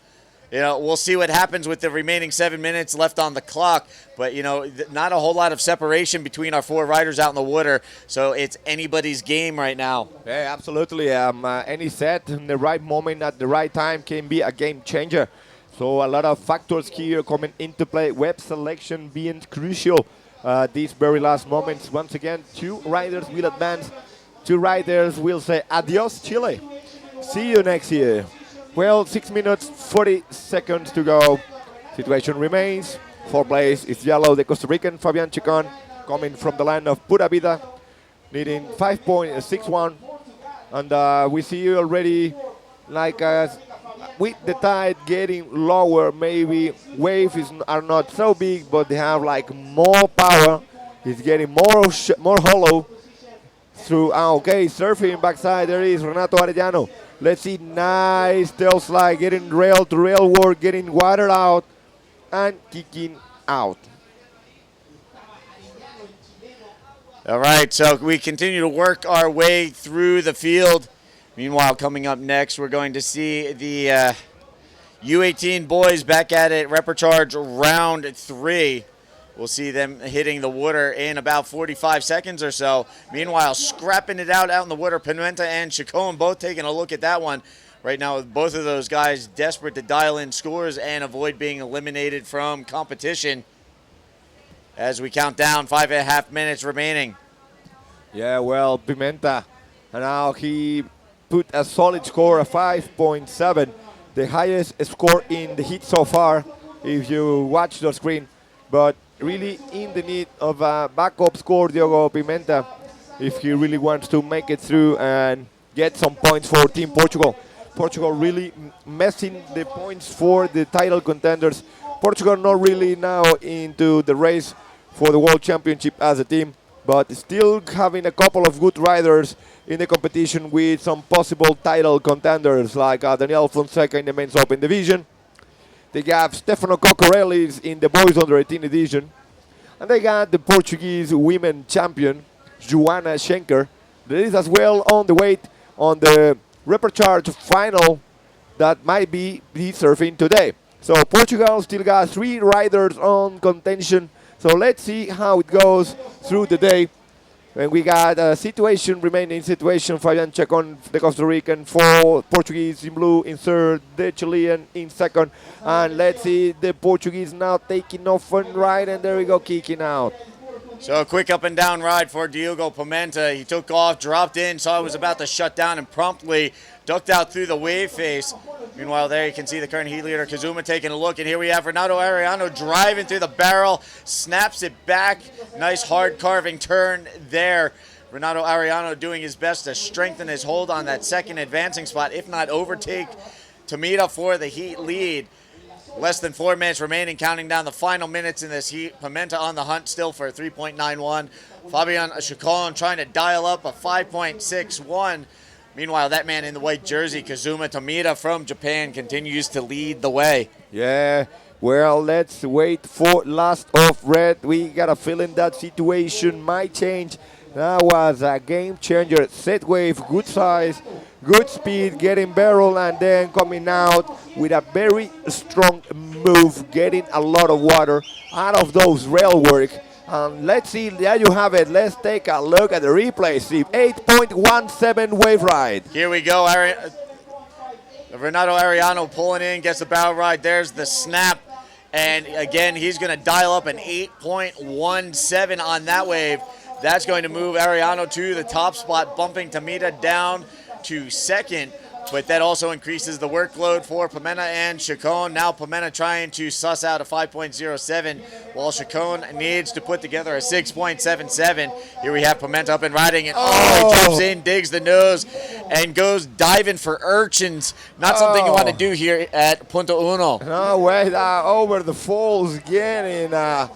You know, we'll see what happens with the remaining 7 minutes left on the clock. But, you know, not a whole lot of separation between our four riders out in the water. So it's anybody's game right now. Yeah, absolutely. Any set in the right moment at the right time can be a game changer. So a lot of factors here coming into play. Web selection being crucial these very last moments. Once again, two riders will advance. Two riders will say adios, Chile. See you next year. Well, 6 minutes, 40 seconds to go. Situation remains. Fourth place is yellow. The Costa Rican Fabian Chacon coming from the land of Pura Vida, needing 5.61. And we see already, like with the tide getting lower, maybe waves are not so big, but they have like more power. It's getting more hollow. Through okay, surfing backside, there is Renato Arellano. Let's see, nice tail slide, getting rail to rail work, getting water out, and kicking out. All right, so we continue to work our way through the field. Meanwhile, coming up next, we're going to see the U18 boys back at it, Repercharge round 3. We'll see them hitting the water in about 45 seconds or so. Meanwhile, scrapping it out in the water, Pimenta and Chacon both taking a look at that one. Right now, both of those guys desperate to dial in scores and avoid being eliminated from competition. As we count down, 5.5 minutes remaining. Yeah, well, Pimenta, and now he put a solid score of 5.7, the highest score in the heat so far, if you watch the screen. But really in the need of a backup score, Diogo Pimenta, if he really wants to make it through and get some points for Team Portugal. Portugal really messing the points for the title contenders. Portugal not really now into the race for the World Championship as a team, but still having a couple of good riders in the competition with some possible title contenders like Daniel Fonseca in the men's open division. They got Stefano Coccarelli in the boys under 18 division. And they got the Portuguese women champion, Joana Schenker. That is as well on the weight on the Repercharge final that might be surfing today. So Portugal still got 3 riders on contention. So let's see how it goes through the day. And we got a remaining situation, Fabian Chacon, the Costa Rican, 4 Portuguese in blue in third, the Chilean in second. And let's see the Portuguese now taking off and right, and there we go, kicking out. So a quick up and down ride for Diogo Pimenta. He took off, dropped in, saw it was about to shut down, and promptly ducked out through the wave face. Meanwhile, there you can see the current heat leader, Kazuma, taking a look. And here we have Renato Ariano driving through the barrel, snaps it back. Nice hard carving turn there. Renato Ariano doing his best to strengthen his hold on that second advancing spot, if not overtake Tomita for the heat lead. Less than 4 minutes remaining, counting down the final minutes in this heat. Pimenta on the hunt still for a 3.91. Fabian Chacon trying to dial up a 5.61. Meanwhile, that man in the white jersey, Kazuma Tomita from Japan, continues to lead the way. Yeah, well, let's wait for last of red. We got a feeling that situation might change. That was a game changer. Set wave, good size, good speed, getting barrel, and then coming out with a very strong move, getting a lot of water out of those rail work. Let's see, there you have it. Let's take a look at the replay. See, 8.17 wave ride. Here we go. Renato Ariano pulling in, gets the barrel ride. There's the snap. And again, he's going to dial up an 8.17 on that wave. That's going to move Ariano to the top spot, bumping Tomita down to second. But that also increases the workload for Pimenta and Chacon. Now Pimenta trying to suss out a 5.07, while Chacon needs to put together a 6.77. Here we have Pimenta up and riding, and he jumps in, digs the nose, and goes diving for urchins. Not something you want to do here at Punto Uno. No way, over the falls, getting a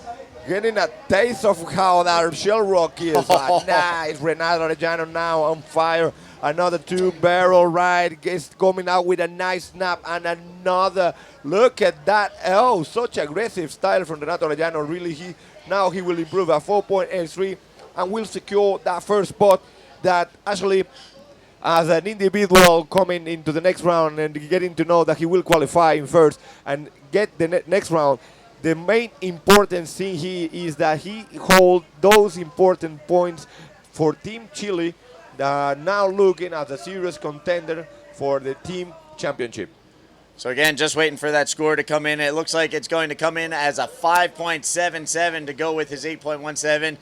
taste of how that shell rock is. Nice, Renato Arellano now on fire. Another 2-barrel ride, gets coming out with a nice snap, and another. Look at that. Oh, such aggressive style from Renato Arellano. Really, now he will improve a 4.83 and will secure that first spot that actually, as an individual coming into the next round and getting to know that he will qualify in first and get the next round, the main important thing here is that he hold those important points for Team Chile, now looking as a serious contender for the team championship. So again, just waiting for that score to come in. It looks like it's going to come in as a 5.77 to go with his 8.17.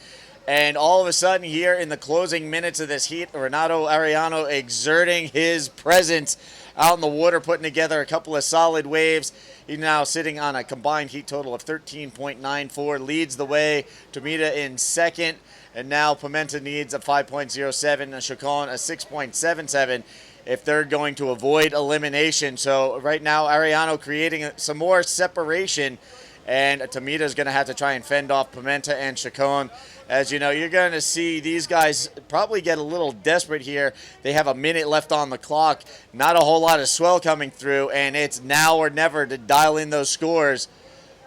And all of a sudden here in the closing minutes of this heat, Renato Ariano exerting his presence out in the water, putting together a couple of solid waves. He's now sitting on a combined heat total of 13.94, leads the way. Tomita in second, and now Pimenta needs a 5.07, and Chacon a 6.77 if they're going to avoid elimination. So right now, Ariano creating some more separation and Tomita is going to have to try and fend off Pimenta and Chacon. As you know, you're going to see these guys probably get a little desperate here. They have a minute left on the clock, not a whole lot of swell coming through, and it's now or never to dial in those scores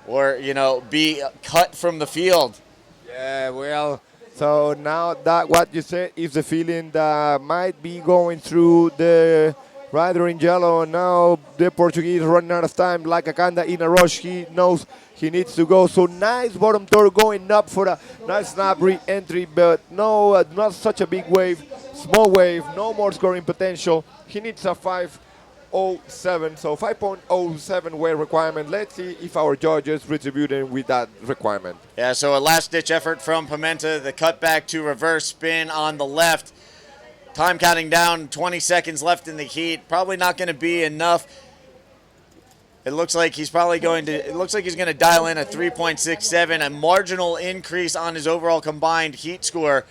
or, you know, be cut from the field. Yeah, well, so now that what you said is the feeling that might be going through the rider in yellow. Now the Portuguese running out of time like Akanda in a rush. He knows he needs to go. So nice bottom third going up for a nice snap re-entry, but no, not such a big wave. Small wave, no more scoring potential. He needs a 5.07, so 5.07 wave requirement. Let's see if our judges retributed with that requirement. Yeah, so a last-ditch effort from Pimenta, the cutback to reverse spin on the left. Time counting down, 20 seconds left in the heat. Probably not going to be enough. It looks like he's probably going to. It looks like he's going to dial in a 3.67, a marginal increase on his overall combined heat score.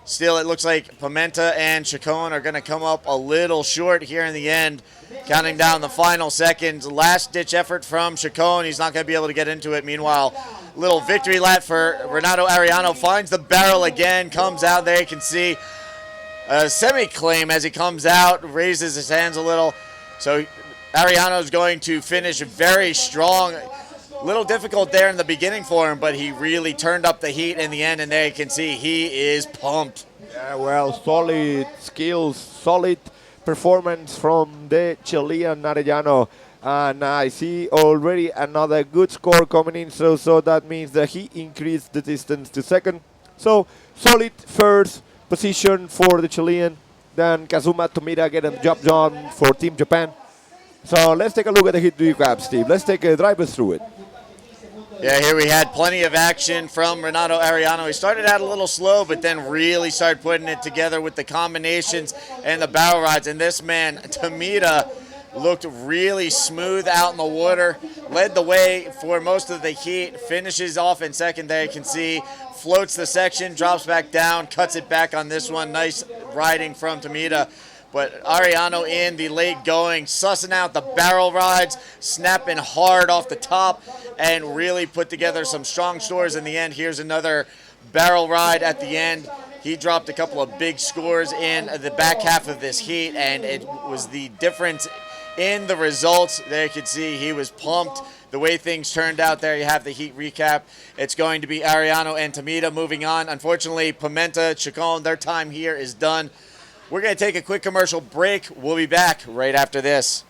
Still, it looks like Pimenta and Chacon are going to come up a little short here in the end. Counting down the final seconds. Last-ditch effort from Chacon. He's not going to be able to get into it. Meanwhile, little victory lap for Renato Arellano. Finds the barrel again. Comes out there. You can see a semi-claim as he comes out. Raises his hands a little. So Arellano is going to finish very strong. A little difficult there in the beginning for him, but he really turned up the heat in the end, and there you can see he is pumped. Yeah, well, solid skills, solid performance from the Chilean Arellano. And I see already another good score coming in, so that means that he increased the distance to second. So solid first position for the Chilean. Then Kazuma Tomita getting the job done for Team Japan. So let's take a look at the heat recap, Steve. Let's take a drive us through it. Yeah, here we had plenty of action from Renato Arellano. He started out a little slow, but then really started putting it together with the combinations and the barrel rides. And this man, Tomita, looked really smooth out in the water, led the way for most of the heat, finishes off in second there. You can see, floats the section, drops back down, cuts it back on this one. Nice riding from Tomita. But Arellano in the late going, sussing out the barrel rides, snapping hard off the top, and really put together some strong scores in the end. Here's another barrel ride at the end. He dropped a couple of big scores in the back half of this heat, and it was the difference in the results. There you can see he was pumped. The way things turned out there, you have the heat recap. It's going to be Arellano and Tomita moving on. Unfortunately, Pimenta, Chacon, their time here is done. We're going to take a quick commercial break. We'll be back right after this.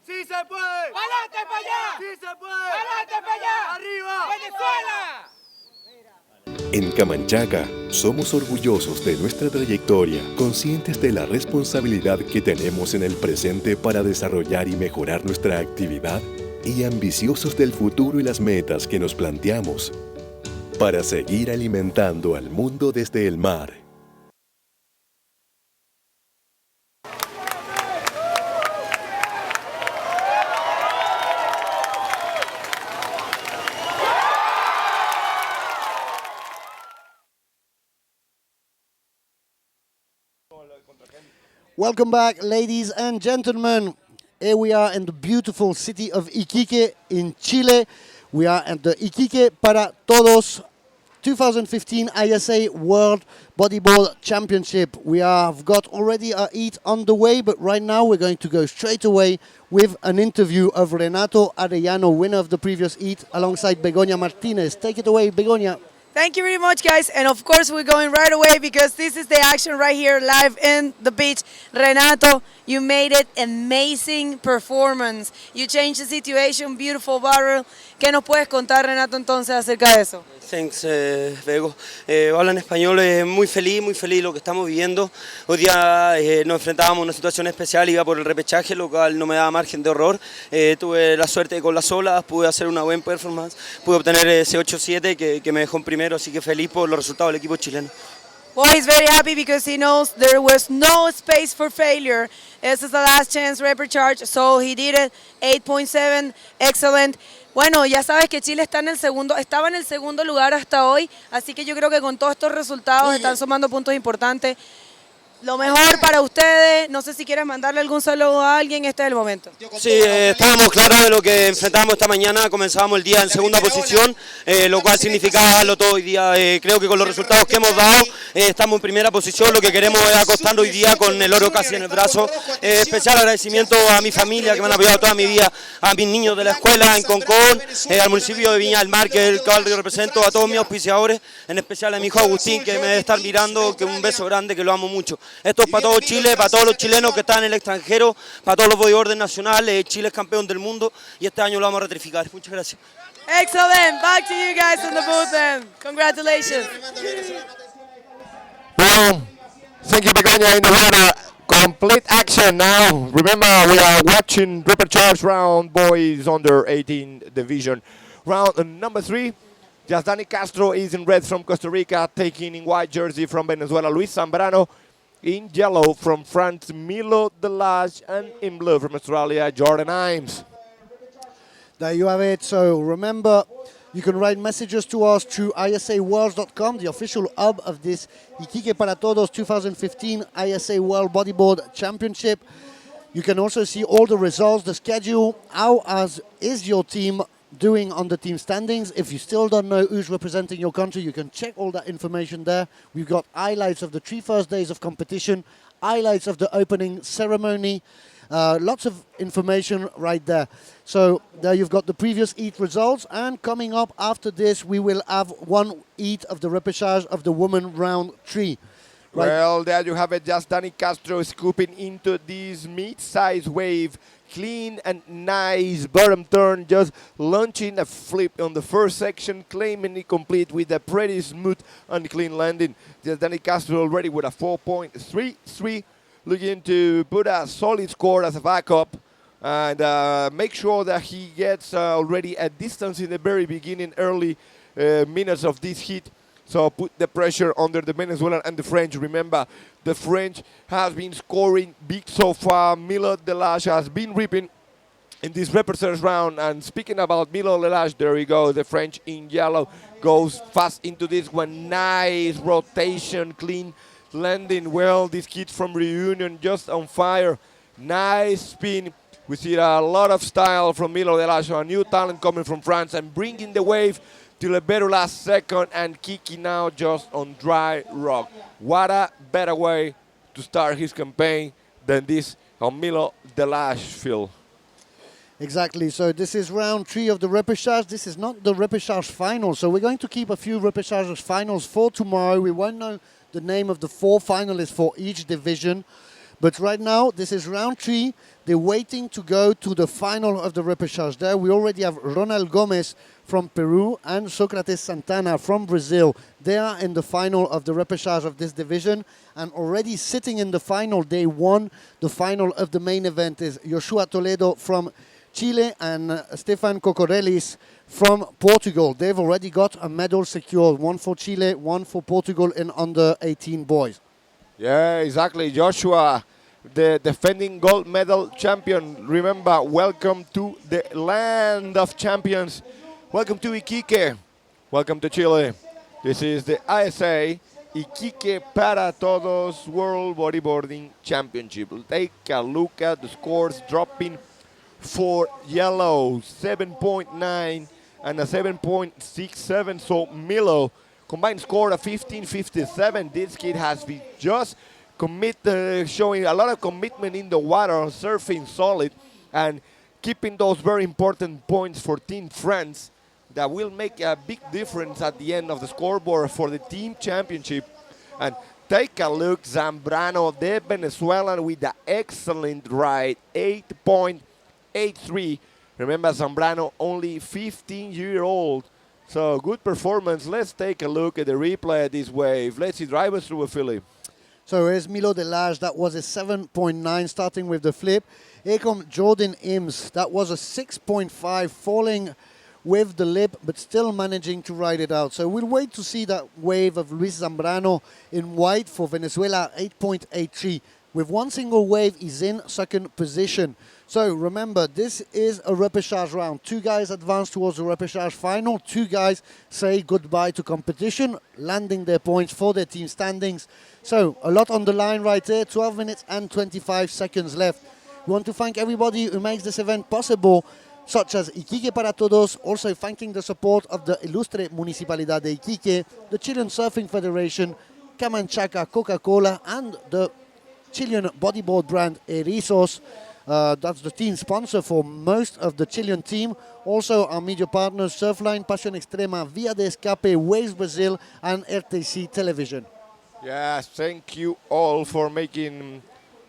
¡Sí se puede! ¡Pa'lante para allá! ¡Sí se puede! ¡Pa'lante para allá! ¡Arriba! ¡Venezuela! En Camanchaca somos orgullosos de nuestra trayectoria, conscientes de la responsabilidad que tenemos en el presente para desarrollar y mejorar nuestra actividad y ambiciosos del futuro y las metas que nos planteamos para seguir alimentando al mundo desde el mar. Welcome back, ladies and gentlemen. Here we are in the beautiful city of Iquique in Chile. We are at the Iquique para Todos 2015 ISA World Bodyboard Championship. We have got already a heat on the way, but right now we're going to go straight away with an interview of Renato Arellano, winner of the previous heat, alongside Begoña Martinez. Take it away, Begoña. Thank you very much, guys. And of course, we're going right away because this is the action right here live in the beach. Renato, you made it. Amazing performance. You changed the situation. Beautiful barrel. ¿Qué nos puedes contar, Renato, entonces acerca de eso? Thanks, Bego. Habla en español, muy feliz lo que estamos viviendo. Hoy día nos enfrentábamos a una situación especial, iba por el repechaje, lo cual no me daba margen de error. Tuve la suerte con las olas, pude hacer una buena performance, pude obtener ese 8-7 que me dejó en primero, así que feliz por los resultados del equipo chileno. Well, he's very happy because he knows there was no space for failure. This is the last chance recharge, so he did it. 8.7, excellent. Bueno, ya sabes que Chile estaba en el segundo lugar hasta hoy, así que yo creo que con todos estos resultados están sumando puntos importantes. Lo mejor para ustedes, no sé si quieres mandarle algún saludo a alguien, este es el momento. Sí, estábamos claros de lo que enfrentábamos esta mañana, comenzábamos el día en segunda posición, lo cual significaba darlo todo hoy día. Creo que con los resultados que hemos dado estamos en primera posición, lo que queremos es acostarnos hoy día con el oro casi en el brazo. Especial agradecimiento a mi familia que me han apoyado toda mi vida, a mis niños de la escuela en Concón, al municipio de Viña del Mar, que es el cual yo represento, a todos mis auspiciadores, en especial a mi hijo Agustín, que me debe estar mirando, que un beso grande, que lo amo mucho. Esto es para todo Chile, para todos los chilenos que están en el extranjero, para todos los bodyboarders nacionales. Chile es campeón del mundo y este año lo vamos a ratificar. Muchas gracias. Excellent. Back to you guys in the booth then. Congratulations. Well, thank you, Begoña, in the water. Complete action now. Remember, we are watching Repechage round, boys under 18 division. Round number 3. Yasdani Castro is in red from Costa Rica, taking in white jersey from Venezuela, Luis Zambrano. In yellow from France, Milo Delage, and in blue from Australia, Jordan Imes. There you have it. So remember, you can write messages to us through isaworlds.com, the official hub of this Iquique para Todos 2015 ISA World Bodyboard Championship. You can also see all the results, the schedule, how is your team doing on the team standings. If you still don't know who's representing your country, you can check all that information there. We've got highlights of the 3 first days of competition, highlights of the opening ceremony, lots of information right there. So there you've got the previous heat results, and coming up after this we will have one heat of the repechage of the women round 3. Right. Well, there you have it, just Dani Castro scooping into this mid-size wave. Clean and nice bottom turn, just launching a flip on the first section, claiming it complete with a pretty smooth and clean landing. Just Dani Castro already with a 4.33, looking to put a solid score as a backup and make sure that he gets already a distance in the very beginning, early minutes of this heat. So put the pressure under the Venezuelan and the French. Remember, the French has been scoring big so far. Milo Delage has been ripping in this representatives round. And speaking about Milo Delage, there we go. The French in yellow goes fast into this one. Nice rotation, clean landing. Well, these kids from Reunion just on fire. Nice spin. We see a lot of style from Milo Delage, a new talent coming from France and bringing the wave till a better last second and kicking out just on dry rock. What a better way to start his campaign than this on Milo Delage field. Exactly, so this is round 3 of the repechage. This is not the repechage final, so we're going to keep a few repechage finals for tomorrow. We won't know the name of the 4 finalists for each division. But right now, this is round 3. They're waiting to go to the final of the repechage. There we already have Ronald Gomez from Peru and Socrates Santana from Brazil. They are in the final of the repechage of this division. And already sitting in the final, they won the final of the main event is Joshua Toledo from Chile and Stefan Cocorellis from Portugal. They've already got a medal secured, one for Chile, one for Portugal in under 18 boys. Yeah, exactly. Joshua, the defending gold medal champion. Remember, welcome to the land of champions. Welcome to Iquique. Welcome to Chile. This is the ISA Iquique para Todos World Bodyboarding Championship. Take a look at the scores dropping for yellow, 7.9 and a 7.67. So Milo, combined score of 15.57. This kid has been just showing a lot of commitment in the water, surfing solid, and keeping those very important points for Team France that will make a big difference at the end of the scoreboard for the team championship. And take a look, Zambrano, the Venezuelan, with the excellent ride, 8.83. Remember, Zambrano, only 15-year-old. So good performance. Let's take a look at the replay of this wave. Let's see, drive us through it, Philip. So here's Milo Delage. That was a 7.9 starting with the flip. Here comes Jordan Ims. That was a 6.5 falling with the lip, but still managing to ride it out. So we'll wait to see that wave of Luis Zambrano in white for Venezuela, 8.83. With one single wave, he's in second position. So remember, this is a repechage round. 2 guys advance towards the repechage final. 2 guys say goodbye to competition, landing their points for their team standings. So a lot on the line right there, 12 minutes and 25 seconds left. We want to thank everybody who makes this event possible, such as Iquique para Todos, also thanking the support of the Ilustre Municipalidad de Iquique, the Chilean Surfing Federation, Camanchaca Coca-Cola, and the Chilean bodyboard brand Erizos. That's the team sponsor for most of the Chilean team. Also our media partners, Surfline, Pasión Extrema, Via de Escape, Waves Brazil, and RTC Television. Yes, thank you all for making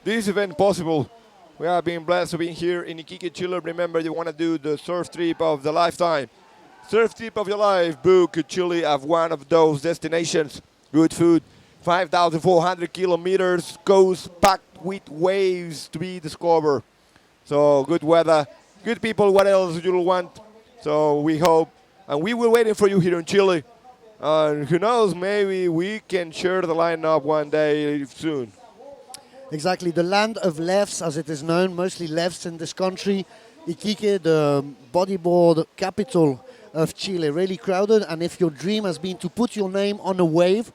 this event possible. We have been blessed to be here in Iquique, Chile. Remember, you want to do the surf trip of the lifetime. Surf trip of your life. Book Chile as one of those destinations. Good food. 5,400 kilometers, coast packed with waves to be discovered. So good weather, good people, what else you'll want? So we hope, and we will waiting for you here in Chile. And who knows, maybe we can share the lineup one day soon. Exactly, the land of lefts, as it is known, mostly lefts in this country. Iquique, the bodyboard capital of Chile, really crowded. And if your dream has been to put your name on a wave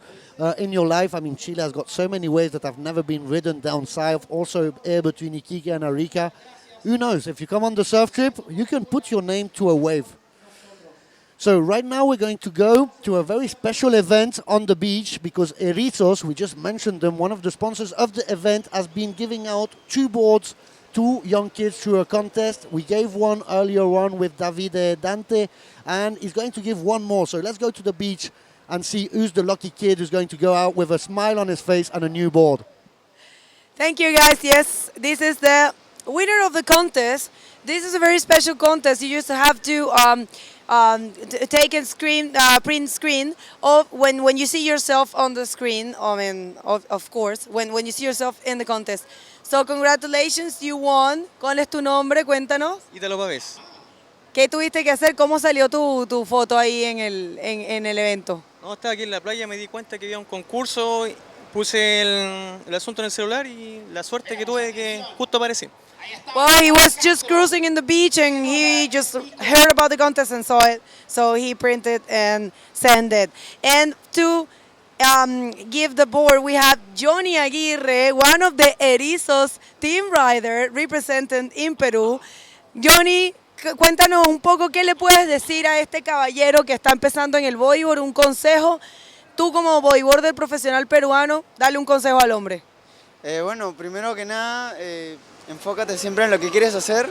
in your life, I mean, Chile has got so many waves that have never been ridden down south, also air between Iquique and Arica. Who knows, if you come on the surf trip, you can put your name to a wave. So right now we're going to go to a very special event on the beach because Erizos, we just mentioned them, one of the sponsors of the event, has been giving out 2 boards to young kids through a contest. We gave one earlier on with Davide Dante, and he's going to give one more. So let's go to the beach and see who's the lucky kid who's going to go out with a smile on his face and a new board. Thank you, guys. Yes, this is the winner of the contest. This is a very special contest. You just have to take a screen, print screen of when you see yourself on the screen. I mean, of course, when you see yourself in the contest. So congratulations, you won. ¿Cuál es tu nombre? Cuéntanos. Ítalo Pavés. ¿Qué tuviste que hacer? ¿Cómo salió tu foto ahí en el evento? No, estaba aquí en la playa, me di cuenta que había un concurso, puse el asunto en el celular y la suerte que tuve que justo aparecí. Well, he was just cruising in the beach and he just heard about the contest and saw it. So he printed and sent it. And to give the board, we have Johnny Aguirre, one of the Erizos team rider represented in Peru. Johnny, cuéntanos un poco qué le puedes decir a este caballero que está empezando en el bodyboard, un consejo. Tú como bodyboarder profesional peruano, dale un consejo al hombre. Bueno, primero que nada, enfócate siempre en lo que quieres hacer.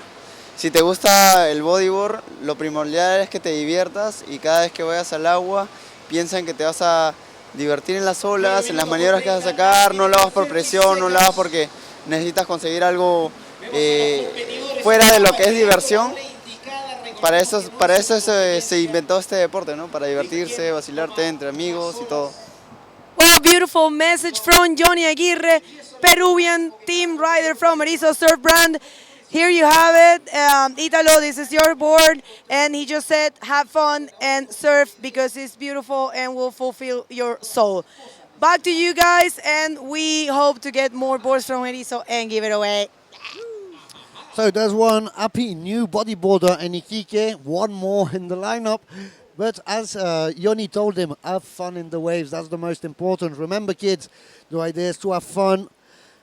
Si te gusta el bodyboard, lo primordial es que te diviertas y cada vez que vayas al agua, piensa en que te vas a divertir en las olas, en las maniobras que vas a sacar, no lo hagas por presión, no lo hagas porque necesitas conseguir algo fuera de lo que es diversión. Para eso se inventó este deporte, ¿no? Para divertirse, vacilarte entre amigos y todo. Well, beautiful message from Johnny Aguirre, Peruvian team rider from Erizos Surf Brand. Here you have it. Italo, this is your board. And he just said, have fun and surf because it's beautiful and will fulfill your soul. Back to you guys, and we hope to get more boards from Erizo and give it away. So there's one happy new bodyboarder in Iquique, one more in the lineup. But as Yoni told him, have fun in the waves. That's the most important. Remember, kids, the idea is to have fun,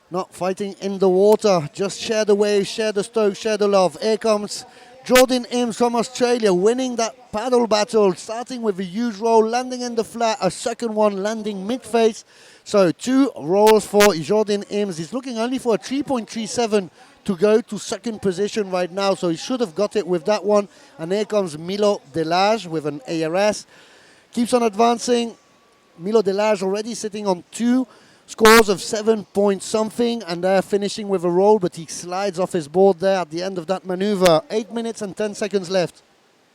not fighting in the water. Just share the waves, share the stroke, share the love. Here comes Jordan Ims from Australia, winning that paddle battle, starting with a huge roll, landing in the flat, a second one landing mid-face. So 2 rolls for Jordan Ims. He's looking only for a 3.37 to go to second position right now, so he should have got it with that one. And here comes Milo Delage with an ARS. Keeps on advancing. Milo Delage already sitting on 2 scores of 7 point something, and they're finishing with a roll, but he slides off his board there at the end of that maneuver. 8 minutes and 10 seconds left.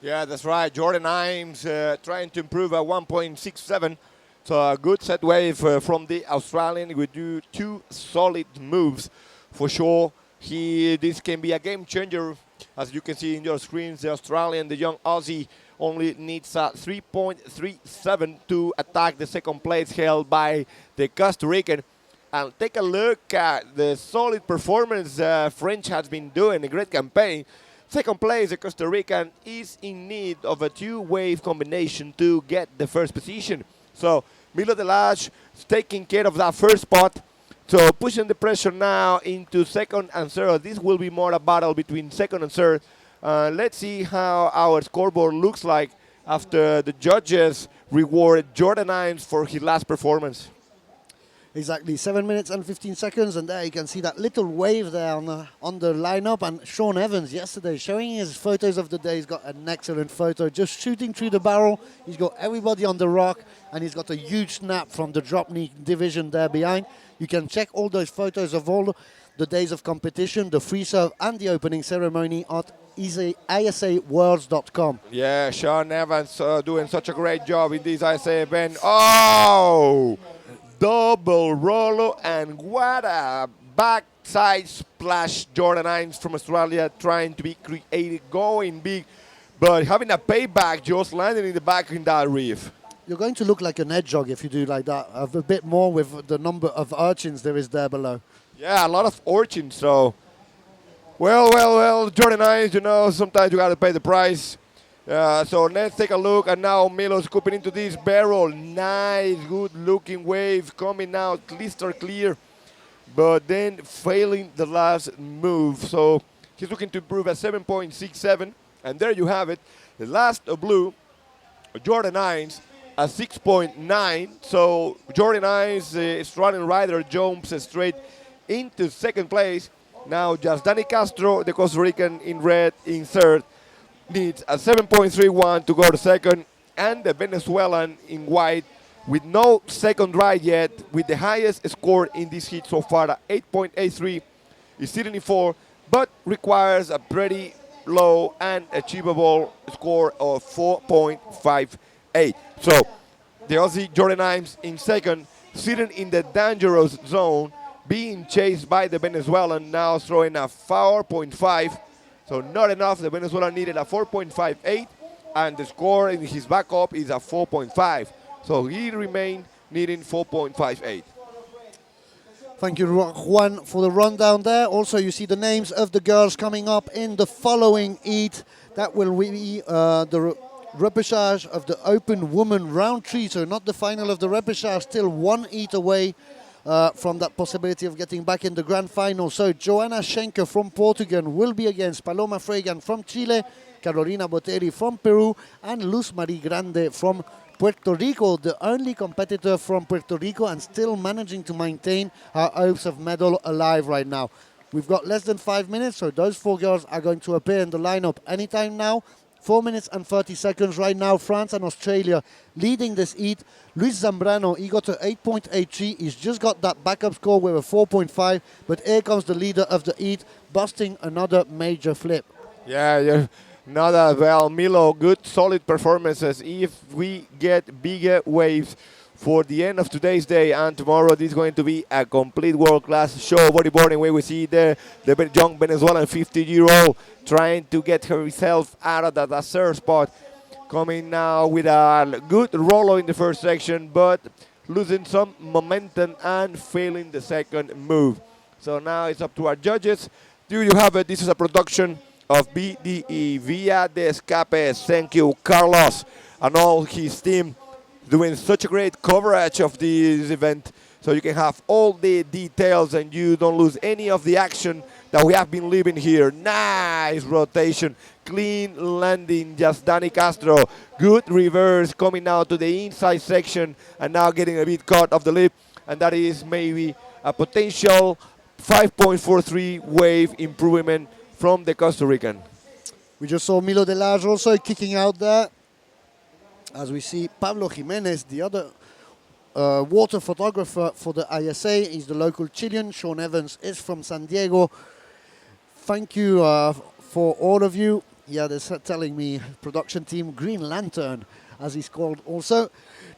Yeah, that's right. Jordan Imes trying to improve at 1.67. So a good set wave from the Australian. We do 2 solid moves for sure. This can be a game changer. As you can see in your screens, the Australian, the young Aussie, only needs a 3.37 to attack the second place held by the Costa Rican. And take a look at the solid performance French has been doing, a great campaign. Second place, the Costa Rican is in need of a two-wave combination to get the first position. So Milo Delage is taking care of that first spot. So pushing the pressure now into second and third. This will be more a battle between second and third. Let's see how our scoreboard looks like after the judges rewarded Jordan Imes for his last performance. Exactly, 7 minutes and 15 seconds, and there you can see that little wave there on the lineup. And Sean Evans yesterday showing his photos of the day. He's got an excellent photo, just shooting through the barrel. He's got everybody on the rock, and he's got a huge snap from the drop knee division there behind. You can check all those photos of all the days of competition, the free serve and the opening ceremony at isaworlds.com. Yeah, Sean Evans doing such a great job in this ISA event. Oh! Double Rolo, and what a backside splash. Jordan Imes from Australia trying to be creative, going big, but having a payback, just landing in the back in that reef. You're going to look like an edge jog if you do like that, a bit more with the number of urchins there is there below. Yeah, a lot of urchins, so well, Jordan Imes, you know, sometimes you got to pay the price. So let's take a look, and now Milo scooping into this barrel. Nice, good-looking wave coming out, crystal clear, but then failing the last move. So he's looking to improve at 7.67, and there you have it. The last blue, Jordan Imes, at 6.9. So Jordan Imes, Australian rider, jumps straight into second place. Now just Danny Castro, the Costa Rican in red, in third. Needs a 7.31 to go to second, and the Venezuelan in white with no second ride yet, with the highest score in this heat so far at 8.83, is sitting in fourth, but requires a pretty low and achievable score of 4.58. So the Aussie Jordan Imes in second, sitting in the dangerous zone, being chased by the Venezuelan, now throwing a 4.5. So not enough. The Venezuelan needed a 4.58, and the score in his backup is a 4.5. So he remained needing 4.58. Thank you, Juan, for the rundown there. Also, you see the names of the girls coming up in the following heat. That will be the repechage of the Open Women Round 3. So not the final of the repechage, still one heat away from that possibility of getting back in the grand final. So Joanna Schenker from Portugal will be against Paloma Fregan from Chile, Carolina Botelli from Peru, and Luz Marie Grande from Puerto Rico, the only competitor from Puerto Rico and still managing to maintain her hopes of medal alive right now. We've got less than 5 minutes, so those four girls are going to appear in the lineup anytime now. 4 minutes and 30 seconds right now. France and Australia leading this heat. Luis Zambrano, he got a 8.83. He's just got that backup score with a 4.5. But here comes the leader of the heat, busting another major flip. Yeah, not as well. Milo, good, solid performances. If we get bigger waves for the end of today's day and tomorrow, this is going to be a complete world-class show of bodyboarding, where we see the young Venezuelan 50-year-old trying to get herself out of that third spot. Coming now with a good rollo in the first section, but losing some momentum and failing the second move. So now it's up to our judges. There you have it. This is a production of BDE Via de Escape. Thank you, Carlos, and all his team, doing such a great coverage of this event, so you can have all the details and you don't lose any of the action that we have been living here. Nice rotation, clean landing, just Danny Castro. Good reverse coming out to the inside section and now getting a bit caught off the lip, and that is maybe a potential 5.43 wave improvement from the Costa Rican. We just saw Milo Delage also kicking out there. As we see Pablo Jimenez, the other water photographer for the ISA, is the local Chilean. Sean Evans is from San Diego. Thank you for all of you. Yeah, they're telling me production team Green Lantern, as he's called also.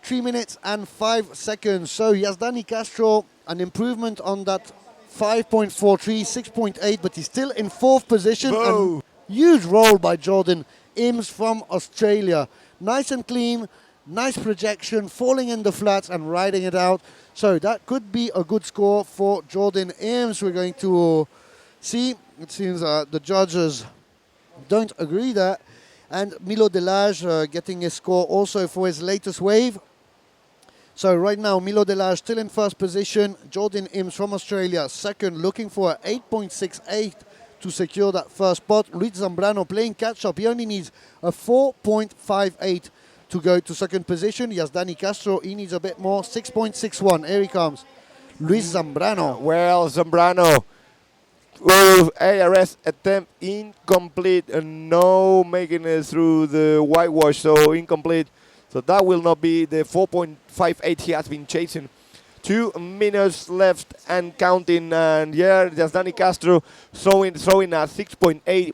3 minutes and 5 seconds. So Yazdani Castro, an improvement on that 5.43, 6.8, but he's still in fourth position. And huge roll by Jordan Ims from Australia. Nice and clean, nice projection, falling in the flats and riding it out. So that could be a good score for Jordan Ims. We're going to see. It seems the judges don't agree that. And Milo Delage getting a score also for his latest wave. So right now, Milo Delage still in first position. Jordan Ims from Australia, second, looking for a 8.68 to secure that first spot. Luis Zambrano playing catch-up. He only needs a 4.58 to go to second position. Yazdani Castro, he needs a bit more, 6.61. Here he comes, Luis Zambrano. Well, Zambrano, ARS attempt incomplete, and no making it through the whitewash, so incomplete. So that will not be the 4.58 he has been chasing. 2 minutes left and counting, and yeah, Yazdani Castro throwing a 6.8,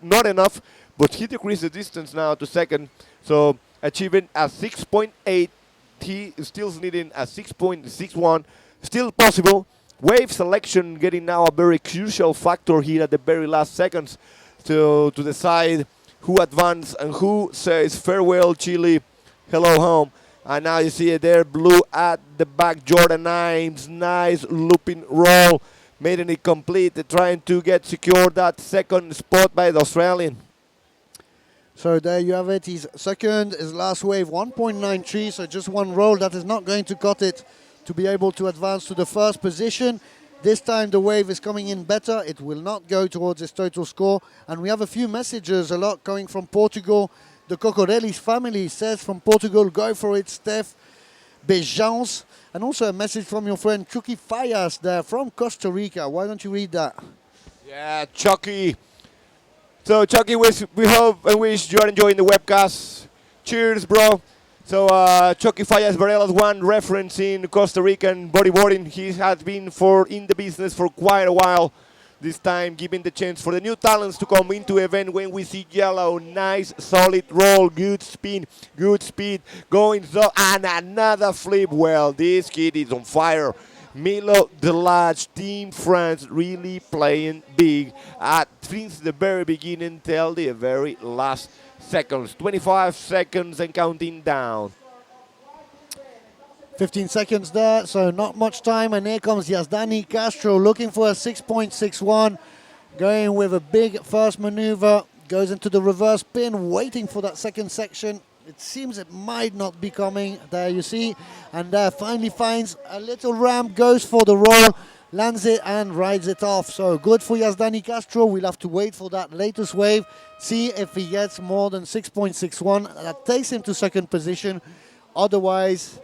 not enough, but he decreased the distance now to second, so achieving a 6.8, he still needing a 6.61, still possible. Wave selection getting now a very crucial factor here at the very last seconds to decide who advances and who says farewell Chile, hello home. And now you see it there, blue at the back, Jordan Imes, nice looping roll, making it complete, trying to get secure that second spot by the Australian. So there you have it, he's second, his last wave 1.93, so just one roll, that is not going to cut it to be able to advance to the first position. This time the wave is coming in better, it will not go towards his total score. And we have a few messages, a lot coming from Portugal. The Cocorelli's family says from Portugal, go for it, Steph. Beijans. And also a message from your friend Chucky Fayas there from Costa Rica. Why don't you read that? Yeah, Chucky. So Chucky, we hope and wish you are enjoying the webcast. Cheers, bro. So Chucky Fayas Varela's one reference in Costa Rican bodyboarding. He has been in the business for quite a while. This time giving the chance for the new talents to come into event when we see yellow. Nice, solid roll, good spin, good speed, going so, and another flip. Well, this kid is on fire. Milo Delage, Team France, really playing big since the very beginning till the very last seconds. 25 seconds and counting down. 15 seconds there, so not much time, and here comes Yazdani Castro looking for a 6.61, going with a big first maneuver, goes into the reverse spin, waiting for that second section. It seems it might not be coming, there you see, and finally finds a little ramp, goes for the roll, lands it and rides it off. So good for Yazdani Castro. We'll have to wait for that latest wave, see if he gets more than 6.61. That takes him to second position. Otherwise,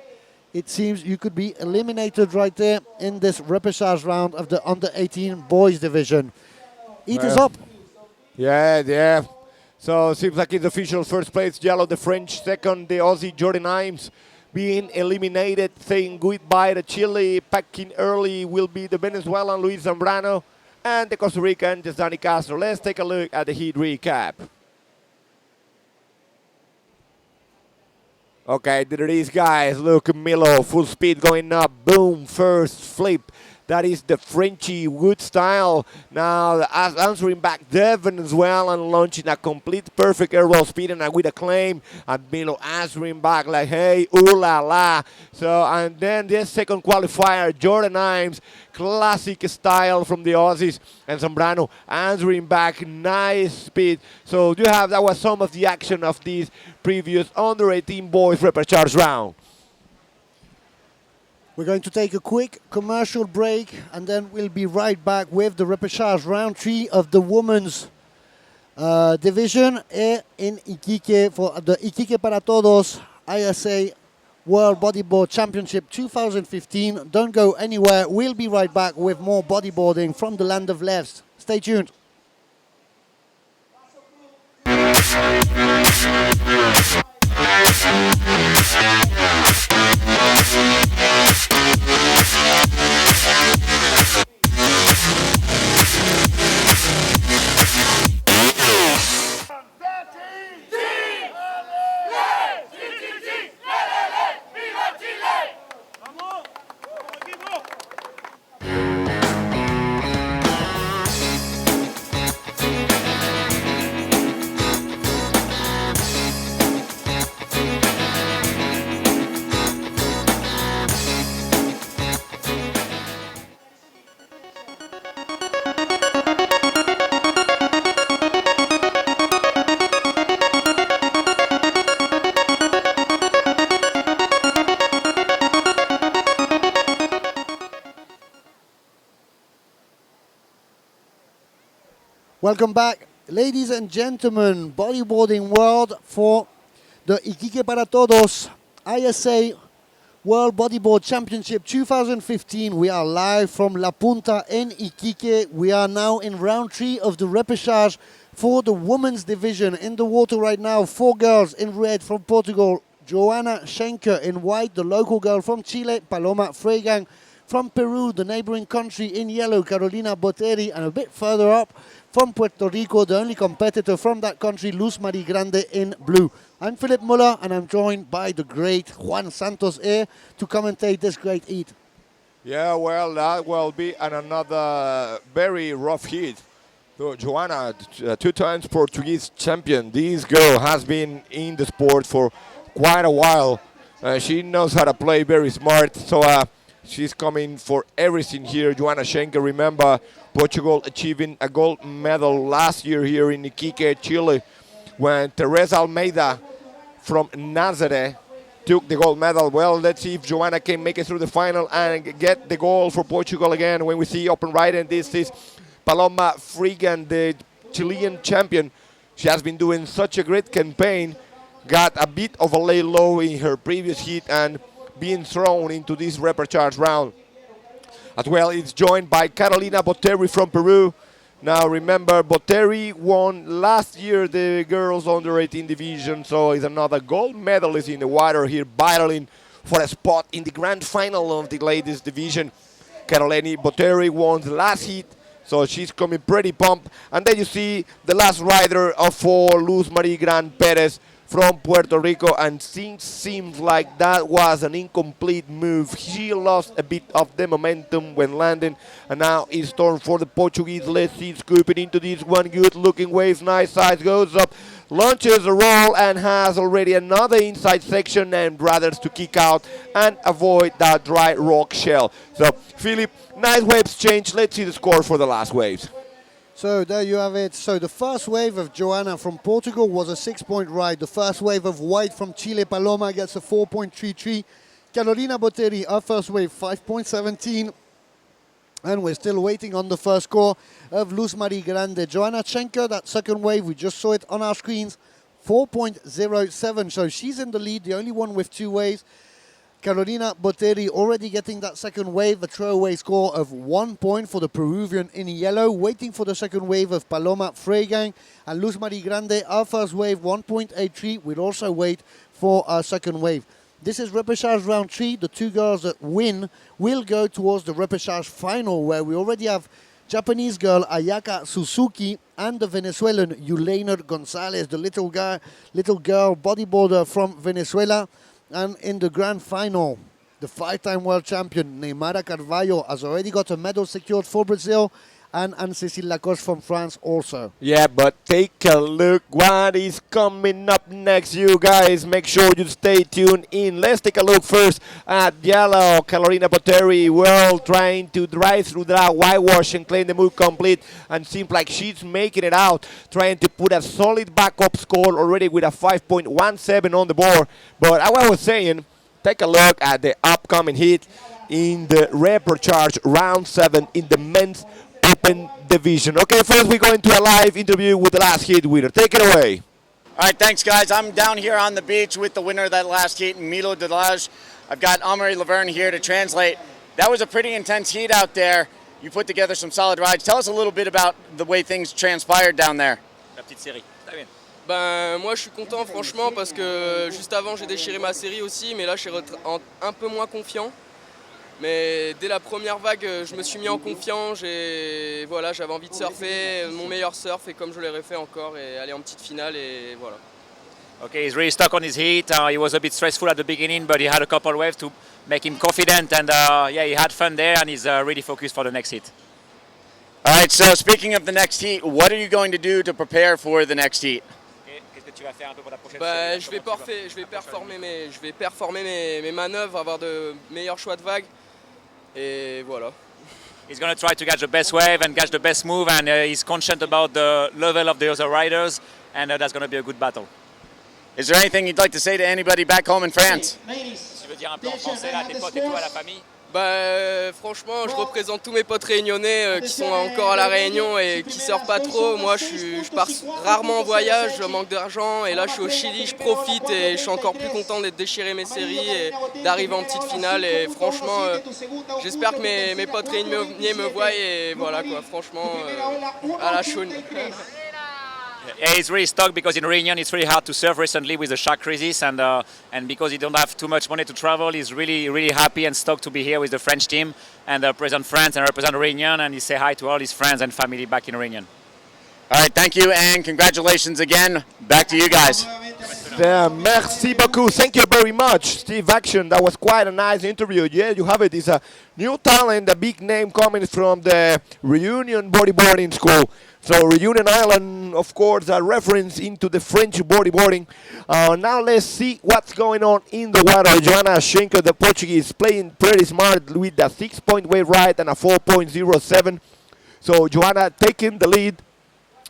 it seems you could be eliminated right there in this repechage round of the under-18 boys division. Eat is up. Yeah. So seems like it's official. First place, yellow, the French. Second, the Aussie, Jordan Imes, being eliminated, saying goodbye to Chile. Packing early will be the Venezuelan Luis Zambrano and the Costa Rican Yazdani Castro. Let's take a look at the heat recap. Okay, there it is, guys. Look, Milo, full speed going up. Boom, first flip. That is the Frenchy wood style. Now answering back Devon as well and launching a complete perfect airball speed and with a claim. And Milo answering back like, hey, ooh la la. So, and then this second qualifier, Jordan Imes, classic style from the Aussies. And Zambrano answering back, nice speed. So that was some of the action of this previous under-18 boys repechage round. We're going to take a quick commercial break and then we'll be right back with the repechage round 3 of the women's division here in Iquique for the Iquique para Todos ISA World Bodyboard Championship 2015. Don't go anywhere. We'll be right back with more bodyboarding from the land of lefts. Stay tuned. Welcome back, ladies and gentlemen, bodyboarding world for the Iquique para Todos ISA World Bodyboard Championship 2015. We are live from La Punta in Iquique. We are now in round 3 of the repechage for the women's division. In the water right now, 4 girls in red from Portugal, Joanna Schenker in white, the local girl from Chile, Paloma Freigang from Peru, the neighboring country in yellow, Carolina Botteri, and a bit further up from Puerto Rico, the only competitor from that country, Luz Marie Grande in blue. I'm Philip Muller, and I'm joined by the great Juan Santos here to commentate this great heat. Yeah, well, that will be another very rough heat. So Joanna, 2 times Portuguese champion. This girl has been in the sport for quite a while. She knows how to play very smart, so she's coming for everything here. Joanna Schenker, remember, Portugal achieving a gold medal last year here in Iquique, Chile, when Teresa Almeida from Nazareth took the gold medal. Well, let's see if Joanna can make it through the final and get the goal for Portugal again. When we see open right, and this is Paloma Freigang, the Chilean champion. She has been doing such a great campaign, got a bit of a lay low in her previous heat and being thrown into this repechage round. As well, it's joined by Carolina Botteri from Peru. Now remember, Botteri won last year the girls under 18 division, so is another gold medalist in the water here, battling for a spot in the grand final of the ladies division. Carolina Botteri won the last heat, so she's coming pretty pumped. And then you see the last rider of 4, Luz Marie Grande Perez from Puerto Rico, and seems like that was an incomplete move. She lost a bit of the momentum when landing, and now it's turn for the Portuguese. Let's see, scooping into this one, good looking wave, nice size, goes up, launches a roll, and has already another inside section and brothers to kick out and avoid that dry rock shell. So Philip, nice waves change. Let's see the score for the last waves. So there you have it. So the first wave of Joanna from Portugal was a 6-point ride. The first wave of white from Chile, Paloma, gets a 4.33. Carolina Botteri, her first wave, 5.17. And we're still waiting on the first score of Luz Marie Grande. Joanna Schenker, that second wave, we just saw it on our screens, 4.07. So she's in the lead, the only one with 2 waves. Carolina Botteri already getting that second wave, a throwaway score of 1 point for the Peruvian in yellow, waiting for the second wave of Paloma Freigang, and Luz Marie Grande, our first wave, 1.83, will also wait for our second wave. This is repechage round 3. The 2 girls that win will go towards the repechage final, where we already have Japanese girl Ayaka Suzuki and the Venezuelan Yuleiner Gonzalez, the little girl bodyboarder from Venezuela. And in the grand final, the 5-time world champion Neymara Carvalho has already got a medal secured for Brazil, and Anne-Cécile Lacoste from France also. Yeah, but take a look what is coming up next, you guys. Make sure you stay tuned in. Let's take a look first at yellow. Carolina Botteri, well, trying to drive through that whitewash and claim the move complete, and seems like she's making it out, trying to put a solid backup score already with a 5.17 on the board. But as I was saying, take a look at the upcoming heat in the repechage round 7 in the men's open division. Okay, first we're going to a live interview with the last heat winner. Take it away. All right, thanks, guys. I'm down here on the beach with the winner of that last heat, Milo Delage. I've got Amaury Laverne here to translate. That was a pretty intense heat out there. You put together some solid rides. Tell us a little bit about the way things transpired down there. La petite série. Très bien. Ben, moi je suis content franchement parce que juste avant j'ai déchiré ma série aussi, mais là je suis un peu moins confiant. Mais dès la première vague, je me suis mis en confiance et voilà, j'avais envie de surfer, mon meilleur surf, et comme je l'aurais fait encore, et aller en petite finale, et voilà. Okay, he's really stuck on his heat. He was a bit stressful at the beginning, but he had a couple waves to make him confident, and yeah, he had fun there, and he's really focused for the next heat. All right, so speaking of the next heat, what are you going to do to prepare for the next heat? Bah, je vais performer mes manœuvres, avoir de meilleurs choix de vagues. Et voilà. He's going to try to catch the best wave and catch the best move, and he's conscious about the level of the other riders, and that's going to be a good battle. Is there anything you'd like to say to anybody back home in France? Franchement, je représente tous mes potes réunionnais qui sont encore à la Réunion et qui sortent pas trop. Moi, je pars rarement en voyage, je manque d'argent et là, je suis au Chili, je profite et je suis encore plus content d'être déchiré mes séries et d'arriver en petite finale. Et franchement, j'espère que mes potes réunionnais me voient et voilà quoi. Franchement, à la choune. Yeah, he's really stuck because in Reunion it's really hard to surf recently with the shark crisis, and because he don't have too much money to travel, he's really happy and stoked to be here with the French team and represent France and represent Reunion, and he say hi to all his friends and family back in Reunion. All right, thank you and congratulations again. Back to you guys. Yeah, merci beaucoup. Thank you very much, Steve Action. That was quite a nice interview. Yeah, you have it. It's a new talent, a big name coming from the Reunion bodyboarding school. So Reunion Island, of course, a reference into the French bodyboarding. Now let's see what's going on in the water. Joanna Schenker, the Portuguese, playing pretty smart with a 6-point wave ride and a 4.07. So Joanna taking the lead.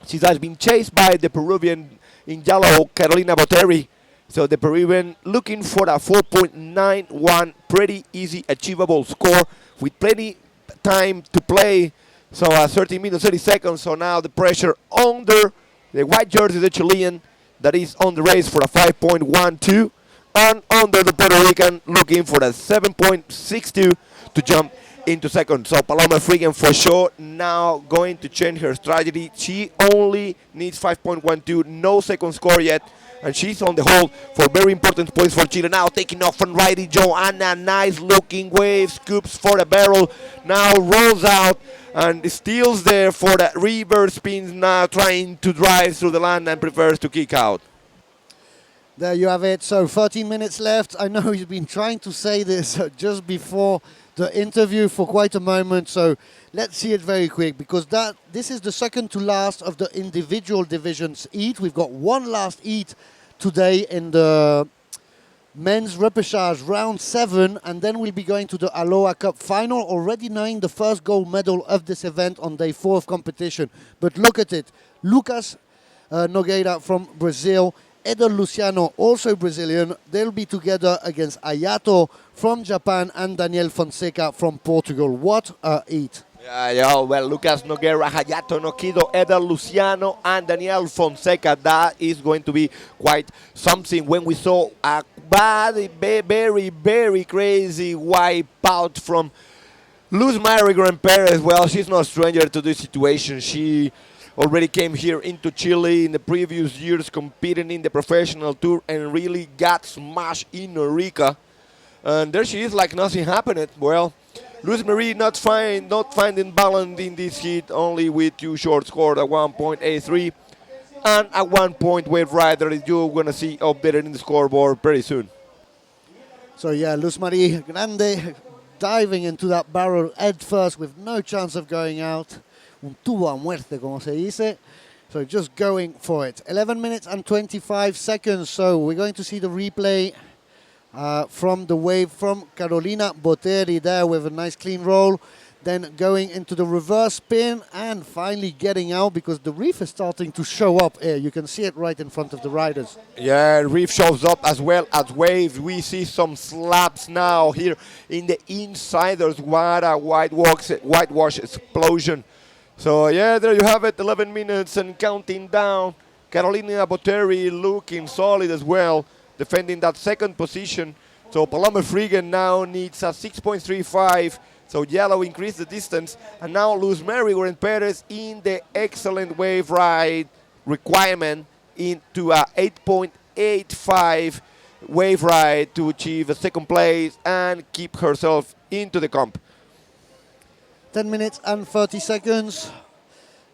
She has been chased by the Peruvian in yellow, Carolina Boteri. So the Peruvian looking for a 4.91, pretty easy, achievable score with plenty time to play. So 30 minutes, 30 seconds. So now the pressure under the white jersey, the Chilean, that is on the race for a 5.12. And under the Puerto Rican looking for a 7.62 to jump into second. So Paloma Frigen for sure now going to change her strategy. She only needs 5.12, no second score yet. And she's on the hold for very important points for Chile. Now taking off on righty Joanna, nice looking wave, scoops for the barrel. Now rolls out and steals there for the reverse spins, now trying to drive through the land and prefers to kick out. There you have it. So 13 minutes left. I know he's been trying to say this just before the interview for quite a moment. So let's see it very quick, because this is the second to last of the individual divisions heat. We've got one last heat today in the men's repechage round 7, and then we'll be going to the Aloha Cup final, already knowing the first gold medal of this event on day 4 of competition. But look at it. Lucas Nogueira from Brazil, Eder Luciano, also Brazilian. They'll be together against Ayato from Japan and Daniel Fonseca from Portugal. What a heat. Yeah, well, Lucas Nogueira, Hayato Nokido, Eder Luciano, and Daniel Fonseca. That is going to be quite something when we saw a very crazy wipeout from Luz Mary Gran Perez. Well, she's no stranger to this situation. She already came here into Chile in the previous years competing in the professional tour and really got smashed in Eureka. And there she is like nothing happened. Well, Luz Marie not finding balance in this heat, only with 2 short scores, a 1.83 and a 1-point wave rider that you're going to see updated in the scoreboard pretty soon. So yeah, Luz Marie Grande diving into that barrel head first with no chance of going out. Un tubo a muerte, como se dice. So just going for it. 11 minutes and 25 seconds. So we're going to see the replay from the wave from Carolina Boteri there with a nice clean roll. Then going into the reverse spin and finally getting out, because the reef is starting to show up here. You can see it right in front of the riders. Yeah, reef shows up as well as waves. We see some slaps now here in the insiders. What a whitewash explosion. So yeah, there you have it, 11 minutes and counting down. Carolina Boteri looking solid as well, defending that second position. So Paloma Frigen now needs a 6.35. So yellow increased the distance. And now Luz Mary Gran Perez in the excellent wave ride requirement into a 8.85 wave ride to achieve a second place and keep herself into the comp. 10 minutes and 30 seconds.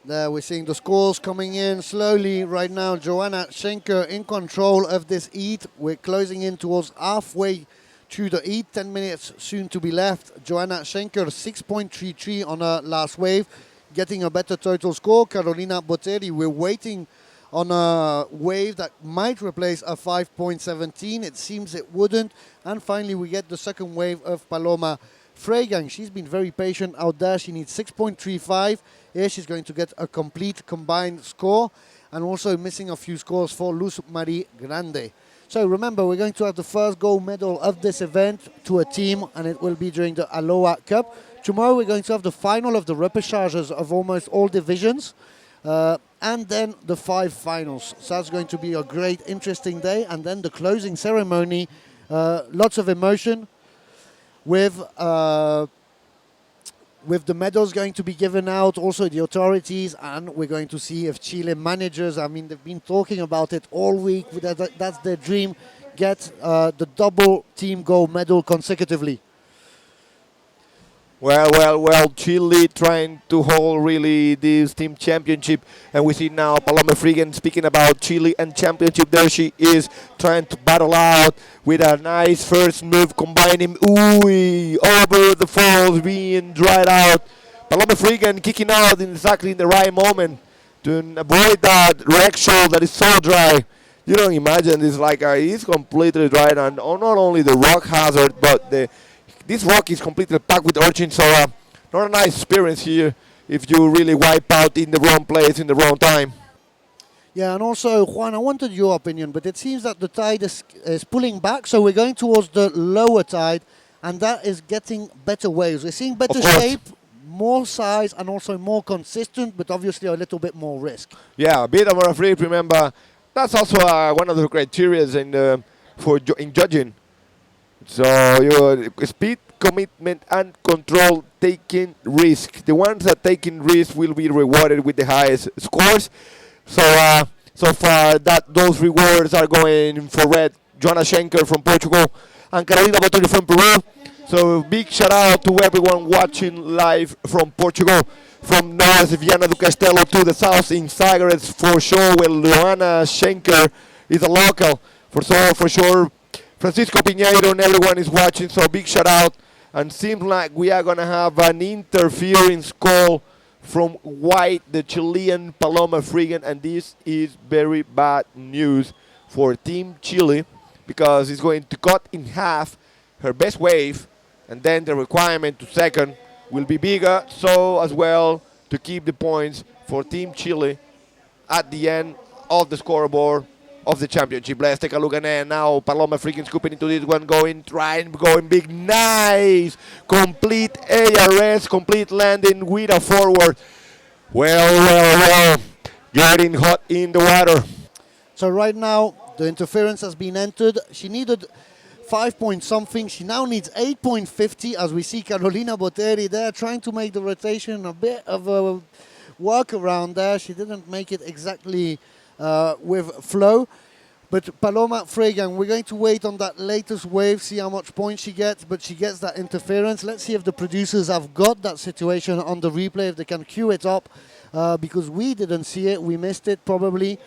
There we're seeing the scores coming in slowly right now. Joanna Schenker in control of this heat. We're closing in towards halfway through the heat. 10 minutes soon to be left. Joanna Schenker 6.33 on her last wave, getting a better total score. Carolina Boteri, we're waiting on a wave that might replace a 5.17. It seems it wouldn't. And finally we get the second wave of Paloma Freigang. She's been very patient out there. She needs 6.35. Here she's going to get a complete combined score, and also missing a few scores for Luz Marie Grande. So remember, we're going to have the first gold medal of this event to a team, and it will be during the Aloha Cup. Tomorrow we're going to have the final of the repêchages of almost all divisions, and then the 5 finals. So that's going to be a great, interesting day. And then the closing ceremony, lots of emotion, with the medals going to be given out, also the authorities, and we're going to see if Chile managers, I mean, they've been talking about it all week, that's their dream, get the double team gold medal consecutively. Well, Chile trying to hold really this team championship. And we see now Paloma Frigen speaking about Chile and championship. There she is trying to battle out with a nice first move, combining over the falls, being dried out. Paloma Frigen kicking out exactly in the right moment to avoid that wreck shoal that is so dry. You don't imagine, it's like it's completely dried, and not only the rock hazard, but this rock is completely packed with urchins, so not a nice experience here if you really wipe out in the wrong place in the wrong time. Yeah, and also, Juan, I wanted your opinion, but it seems that the tide is pulling back, so we're going towards the lower tide, and that is getting better waves. We're seeing better shape, more size, and also more consistent, but obviously a little bit more risk. Yeah, a bit of a free, remember, that's also one of the criteria in judging. So your speed, commitment, and control, taking risk. The ones that taking risk will be rewarded with the highest scores. So so far those rewards are going for red. Joanna Schenker from Portugal and Carolina Botelho from Peru. So big shout out to everyone watching live from Portugal. From north, Viana do Castelo to the south in Sagres for sure. Well, Joanna Schenker is a local for sure. Francisco Piñeiro and everyone is watching, so big shout out. And seems like we are going to have an interference call from white, the Chilean Paloma Frigen, and this is very bad news for Team Chile because it's going to cut in half her best wave, and then the requirement to second will be bigger, so as well to keep the points for Team Chile at the end of the scoreboard of the championship. Let's take a look at it now. Paloma Frigen scooping into this one, going big, nice, complete ARS, complete landing with a forward. Well, getting hot in the water. So right now, the interference has been entered. She needed 5 point something. She now needs 8.50, as we see Carolina Botteri there trying to make the rotation, a bit of a workaround there. She didn't make it exactly with flow. But Paloma Frigen, we're going to wait on that latest wave, see how much points she gets, but she gets that interference. Let's see if the producers have got that situation on the replay, if they can cue it up, because we didn't see it, we missed it probably.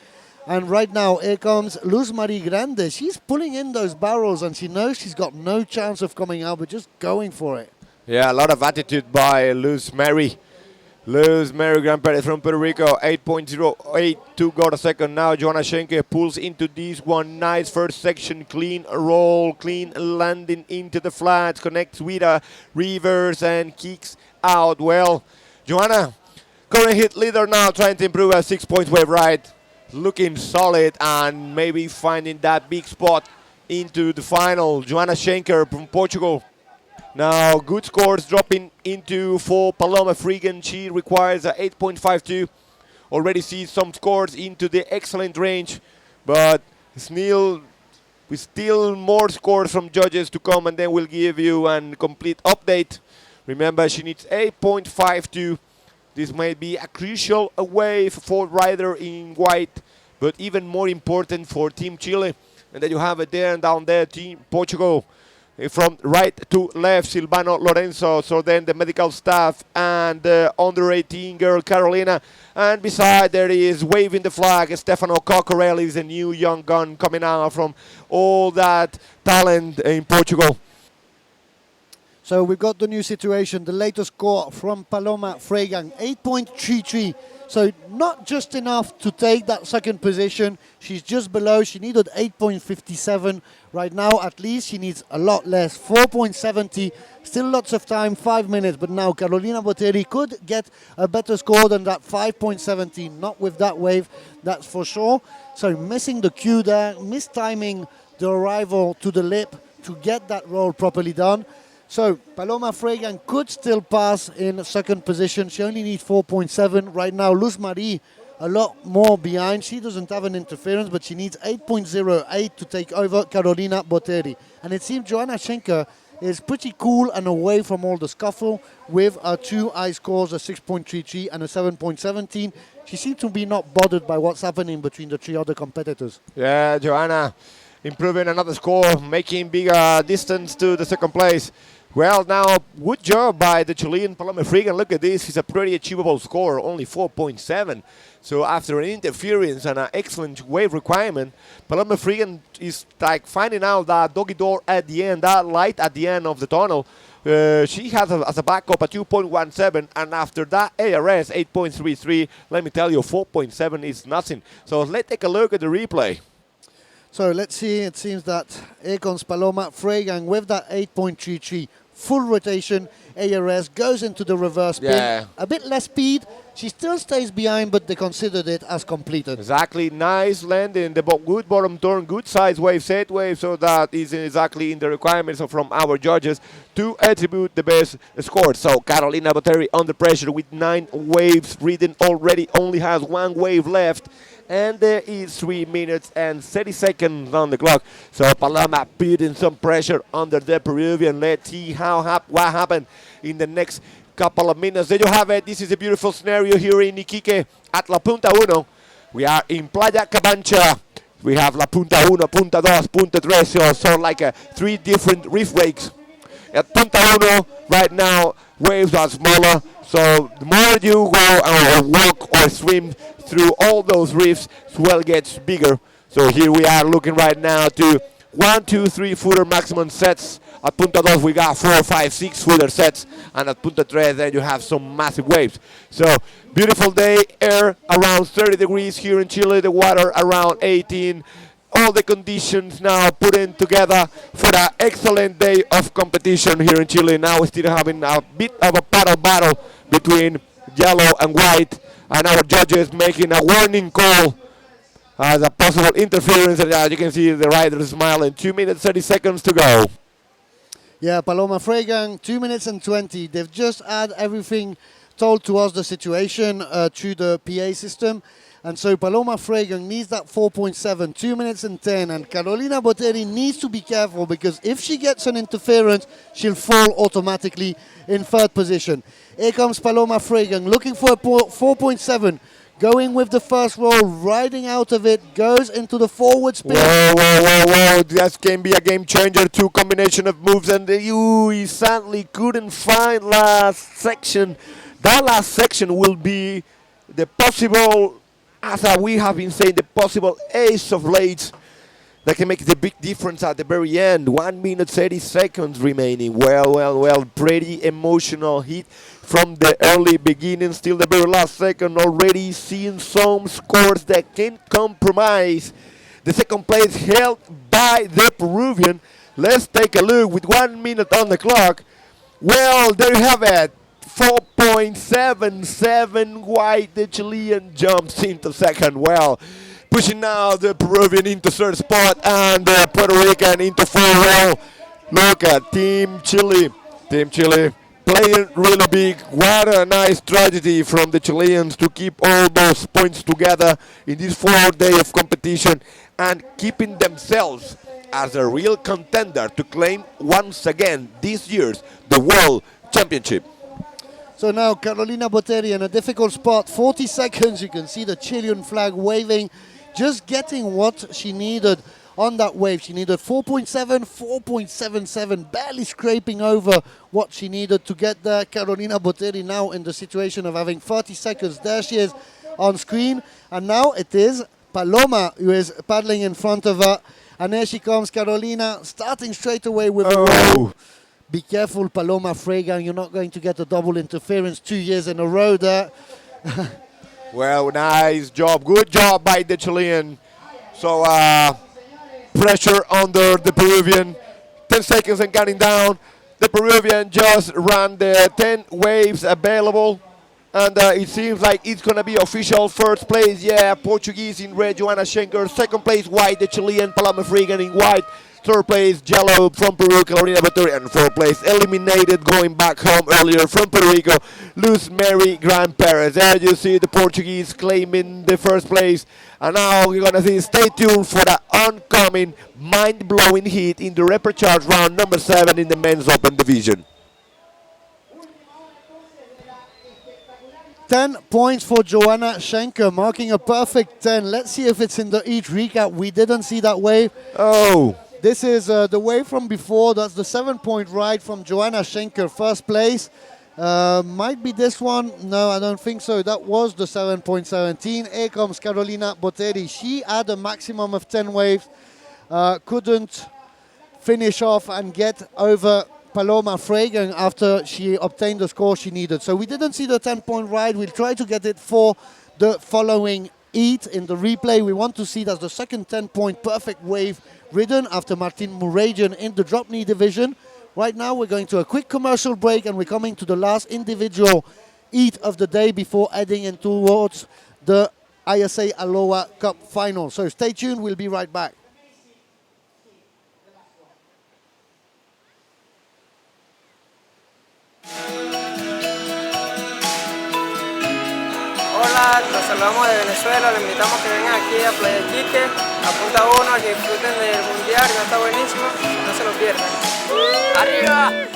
And right now, here comes Luz Marie Grande. She's pulling in those barrels, and she knows she's got no chance of coming out, but just going for it. Yeah, a lot of attitude by Luz Marie. Luz Marie Gran Perez from Puerto Rico, 8.08 to go to second. Now Joanna Schenker pulls into this one. Nice first section, clean roll, clean landing into the flats, connects with a reverse and kicks out. Well, Joanna, current hit leader now, trying to improve a 6 points wave right. Looking solid and maybe finding that big spot into the final. Joanna Schenker from Portugal. Now, good scores dropping into for Paloma Frigen. She requires a 8.52. Already sees some scores into the excellent range, but with still more scores from judges to come, and then we'll give you a complete update. Remember, she needs 8.52. This might be a crucial wave for rider in white, but even more important for Team Chile. And then you have it there and down there, Team Portugal. From right to left, Silvano Lorenzo, so then the medical staff and the under 18 girl Carolina, and beside there is waving the flag Stefano Coccarelli, is a new young gun coming out from all that talent in Portugal. So we've got the new situation, the latest score from Paloma Frigen, 8.33. So not just enough to take that second position. She's just below. She needed 8.57. Right now, at least, she needs a lot less, 4.70. Still lots of time, 5 minutes. But now Carolina Botteri could get a better score than that 5.17. Not with that wave, that's for sure. So missing the cue there, mistiming the arrival to the lip to get that roll properly done. So Paloma Fregan could still pass in second position. She only needs 4.7 right now. Luz Marie a lot more behind. She doesn't have an interference, but she needs 8.08 to take over Carolina Botteri. And it seems Joanna Schenker is pretty cool and away from all the scuffle with her two high scores, a 6.33 and a 7.17. She seems to be not bothered by what's happening between the three other competitors. Yeah, Joanna improving another score, making bigger distance to the second place. Well, now, good job by the Chilean Paloma Fregan. Look at this. It's a pretty achievable score, only 4.7. So after an interference and an excellent wave requirement, Paloma Fregan is like finding out that doggy door at the end, that light at the end of the tunnel. She has as a backup a 2.17, and after that ARS 8.33. Let me tell you, 4.7 is nothing. So let's take a look at the replay. So let's see, it seems that here comes Paloma Fregan with that 8.33. Full rotation, ARS goes into the reverse spin. Yeah. A bit less speed. She still stays behind, but they considered it as completed. Exactly, nice landing, the good bottom turn, good size wave, set wave, so that is exactly in the requirements from our judges to attribute the best score. So Carolina Botteri under pressure with 9 waves reading already, only has 1 wave left. And there is 3 minutes and 30 seconds on the clock. So Paloma putting some pressure under the Peruvian. Let's see what happened in the next couple of minutes. There you have it. This is a beautiful scenario here in Iquique at La Punta Uno. We are in Playa Cabancha. We have La Punta Uno, Punta Dos, Punta Tres, so like 3 different reef breaks. At Punta Uno, right now, waves are smaller. So the more you go or walk or swim through all those reefs, swell gets bigger. So here we are looking right now to 1, 2, 3 footer maximum sets. At Punta Dos we got 4, 5, 6 footer sets, and at Punta Tres then you have some massive waves. So beautiful day, air around 30 degrees here in Chile, the water around 18. All the conditions now put in together for an excellent day of competition here in Chile. Now we're still having a bit of a paddle battle between yellow and white, and our judges making a warning call as a possible interference. And as you can see, the riders smiling. 2 minutes, 30 seconds to go. Yeah, Paloma Fregan, 2 minutes and 20. They've just had everything told to us, the situation, through the PA system. And so Paloma Fregan needs that 4.7, 2 minutes and 10. And Carolina Botteri needs to be careful, because if she gets an interference, she'll fall automatically in third position. Here comes Paloma Fregan looking for a 4.7. Going with the first roll, riding out of it, goes into the forward spin. Whoa. That can be a game changer. 2 combination of moves, and he sadly couldn't find last section. That last section will be the possible, as we have been saying, the possible ace of late that can make the big difference at the very end. 1 minute 30 seconds remaining. Well, pretty emotional hit from the early beginning, still the very last second, already seeing some scores that can compromise the second place held by the Peruvian. Let's take a look with 1 minute on the clock. Well, there you have it. 4.77 white, the Chilean jumps into second. Well, pushing now the Peruvian into third spot and the Puerto Rican into fourth. Well, look at Team Chile playing really big. What a nice strategy from the Chileans to keep all those points together in this 4th day of competition and keeping themselves as a real contender to claim once again this year's the World Championship. So now Carolina Botteri in a difficult spot, 40 seconds. You can see the Chilean flag waving, just getting what she needed on that wave. She needed 4.7, 4.77, barely scraping over what she needed to get there. Carolina Botteri now in the situation of having 30 seconds. There she is on screen, and now it is Paloma who is paddling in front of her, and there she comes, Carolina, starting straight away with a roll. Be careful, Paloma Fregan, you're not going to get a double interference 2 years in a row there. Well, nice job. Good job by the Chilean. So, pressure under the Peruvian. 10 seconds and counting down. The Peruvian just ran the 10 waves available. And it seems like it's going to be official. First place, yeah, Portuguese in red, Joanna Schenker. Second place, white, the Chilean Paloma Frigan in white. Third place, yellow from Peru, Carolina Botori. And fourth place, eliminated, going back home earlier from Puerto Rico, Luz Mary Gran Perez. There you see the Portuguese claiming the first place. And now we're going to see, stay tuned for the oncoming mind-blowing heat in the repechage round number 7 in the men's open division. 10 points for Joanna Schenker, marking a perfect 10. Let's see if it's in the heat recap. We didn't see that wave. Oh. This is the wave from before. That's the 7-point ride from Joanna Schenker, first place. Might be this one. No, I don't think so. That was the 7.17. Here comes Carolina Botteri. She had a maximum of 10 waves. Couldn't finish off and get over Paloma Fragan after she obtained the score she needed. So we didn't see the 10-point ride. We'll try to get it for the following heat in the replay. We want to see that's the second 10-point perfect wave ridden after Martin Murajan in the drop knee division. Right now we're going to a quick commercial break and we're coming to the last individual heat of the day before heading in towards the ISA Aloha Cup final. So stay tuned, we'll be right back. Hola, los saludamos de Venezuela, les invitamos a que vengan aquí a Playa Iquique, a Punta 1, a que disfruten del mundial, que está buenísimo, no se lo pierdan. ¡Arriba!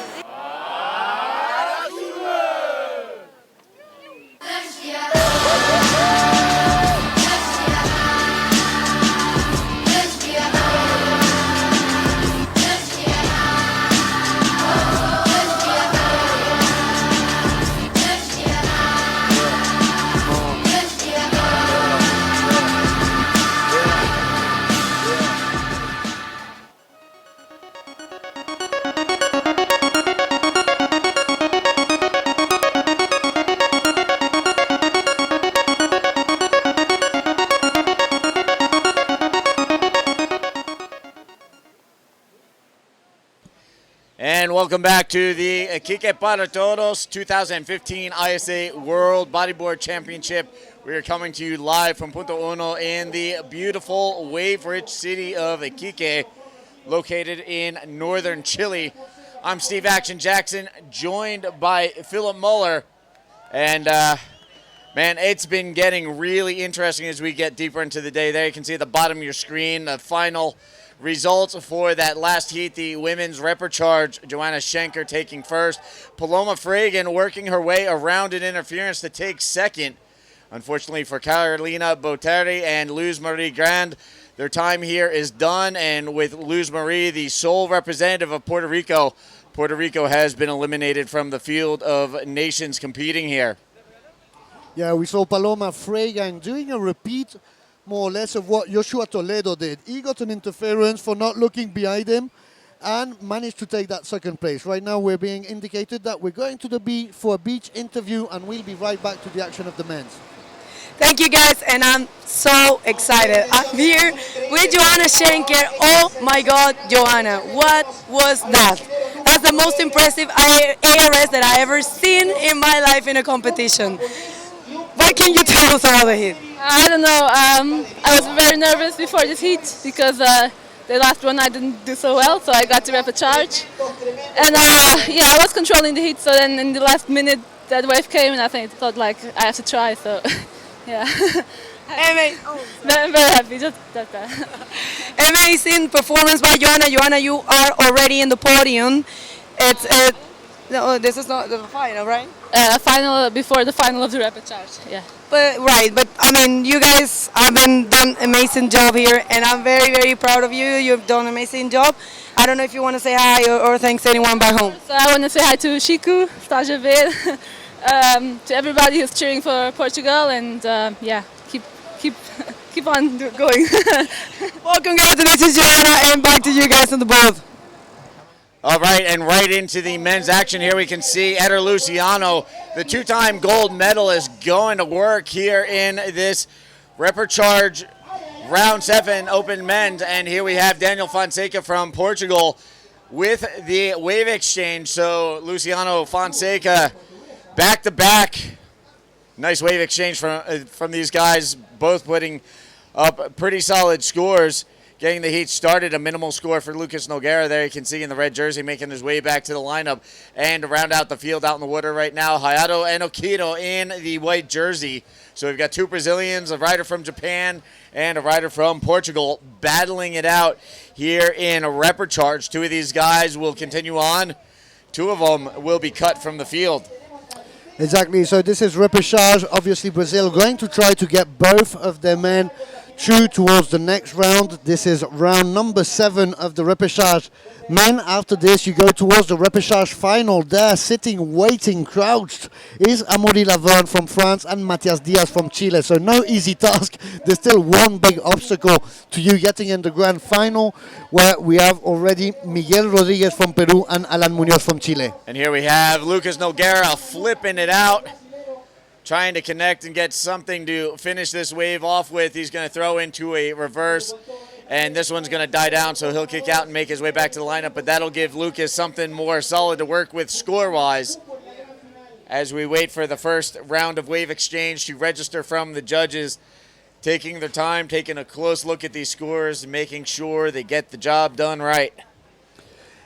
And welcome back to the Iquique para Todos 2015 ISA World Bodyboard Championship. We are coming to you live from Punta Uno in the beautiful wave-rich city of Iquique, located in northern Chile. I'm Steve Action Jackson, joined by Philip Muller. And man, it's been getting really interesting as we get deeper into the day. There you can see at the bottom of your screen the final results for that last heat, the women's repechage. Joanna Schenker taking first. Paloma Fragan working her way around an interference to take second. Unfortunately for Carolina Botteri and Luz Marie Grand, their time here is done. And with Luz Marie, the sole representative of Puerto Rico, Puerto Rico has been eliminated from the field of nations competing here. Yeah, we saw Paloma Fragan doing a repeat more or less of what Joshua Toledo did. He got an interference for not looking behind him and managed to take that second place. Right now we're being indicated that we're going to the beach for a beach interview and we'll be right back to the action of the men's. Thank you guys, and I'm so excited. I'm here with Joanna Schenker. Oh my God, Joanna, what was that? That's the most impressive ARS that I ever seen in my life in a competition. What can you tell us about the heat? I don't know. I was very nervous before this heat because the last one I didn't do so well, so I got to repechage. And yeah, I was controlling the heat, so then in the last minute that wave came and I thought like I have to try, so yeah. I'm very happy, just that. Amazing performance by Joanna. Joanna, you are already in the podium. No, this is not the final, right? Final before the final of the repechage, yeah. But I mean, you guys have done an amazing job here, and I'm very, very proud of you. You've done an amazing job. I don't know if you want to say hi or thanks anyone back home. So I want to say hi to Chico, Stage Ver, to everybody who's cheering for Portugal, and yeah, keep on going. Well, congratulations, Joanna, and back to you guys on the board. All right, and right into the men's action here, we can see Eder Luciano, the two-time gold medalist, going to work here in this repechage round 7 open men's. And here we have Daniel Fonseca from Portugal with the wave exchange. So Luciano Fonseca back-to-back Nice wave exchange from these guys, both putting up pretty solid scores, getting the heat started. A minimal score for Lucas Nogueira there. You can see in the red jersey making his way back to the lineup. And to round out the field out in the water right now, Hayato Enokido in the white jersey. So we've got two Brazilians, a rider from Japan and a rider from Portugal, battling it out here in a repechage. Two of these guys will continue on. Two of them will be cut from the field. Exactly, so this is repechage. Obviously Brazil going to try to get both of their men through towards the next round. This is round number 7 of the repechage. Men, after this you go towards the repechage final. There, sitting, waiting, crouched, is Amaury Laverne from France and Matias Diaz from Chile. So no easy task. There's still one big obstacle to you getting in the grand final, where we have already Miguel Rodriguez from Peru and Alan Munoz from Chile. And here we have Lucas Nogueira flipping it out, trying to connect and get something to finish this wave off with. He's going to throw into a reverse, and this one's going to die down, so he'll kick out and make his way back to the lineup, but that'll give Lucas something more solid to work with score-wise as we wait for the first round of wave exchange to register from the judges, taking their time, taking a close look at these scores, and making sure they get the job done right.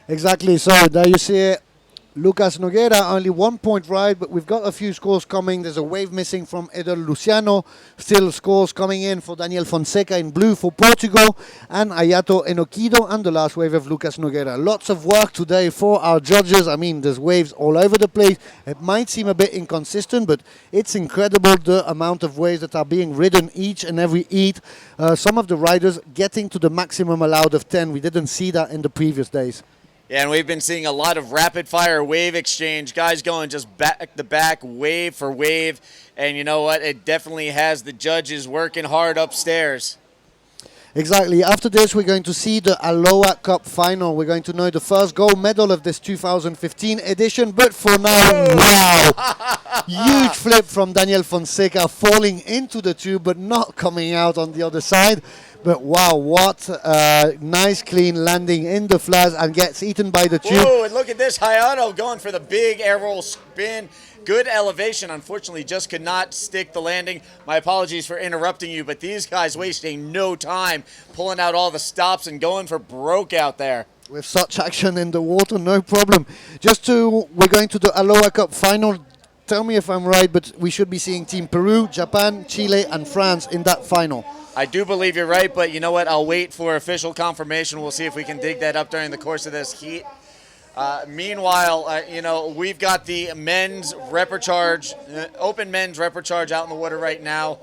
Exactly, so there you see it. Lucas Nogueira only 1 point right, but we've got a few scores coming. There's a wave missing from Eder Luciano. Still scores coming in for Daniel Fonseca in blue for Portugal, and Hayato Enokido, and the last wave of Lucas Nogueira. Lots of work today for our judges. I mean, there's waves all over the place. It might seem a bit inconsistent, but it's incredible the amount of waves that are being ridden each and every heat. Some of the riders getting to the maximum allowed of 10. We didn't see that in the previous days. Yeah, and we've been seeing a lot of rapid-fire wave exchange, guys going just back-to-back, wave for wave, and you know what? It definitely has the judges working hard upstairs. Exactly. After this, we're going to see the Aloha Cup final. We're going to know the first gold medal of this 2015 edition. But for now, wow! Huge flip from Daniel Fonseca, falling into the tube, but not coming out on the other side. But wow, what a nice clean landing in the flats, and gets eaten by the tube. Whoa, and look at this, Hayato going for the big air roll spin. Good elevation, unfortunately just could not stick the landing. My apologies for interrupting you, but these guys wasting no time, pulling out all the stops and going for broke out there. With such action in the water, no problem. We're going to the Aloha Cup final. Tell me if I'm right, but we should be seeing Team Peru, Japan, Chile, and France in that final. I do believe you're right, but you know what? I'll wait for official confirmation. We'll see if we can dig that up during the course of this heat. Meanwhile, you know, we've got the men's repechage, open men's repechage out in the water right now.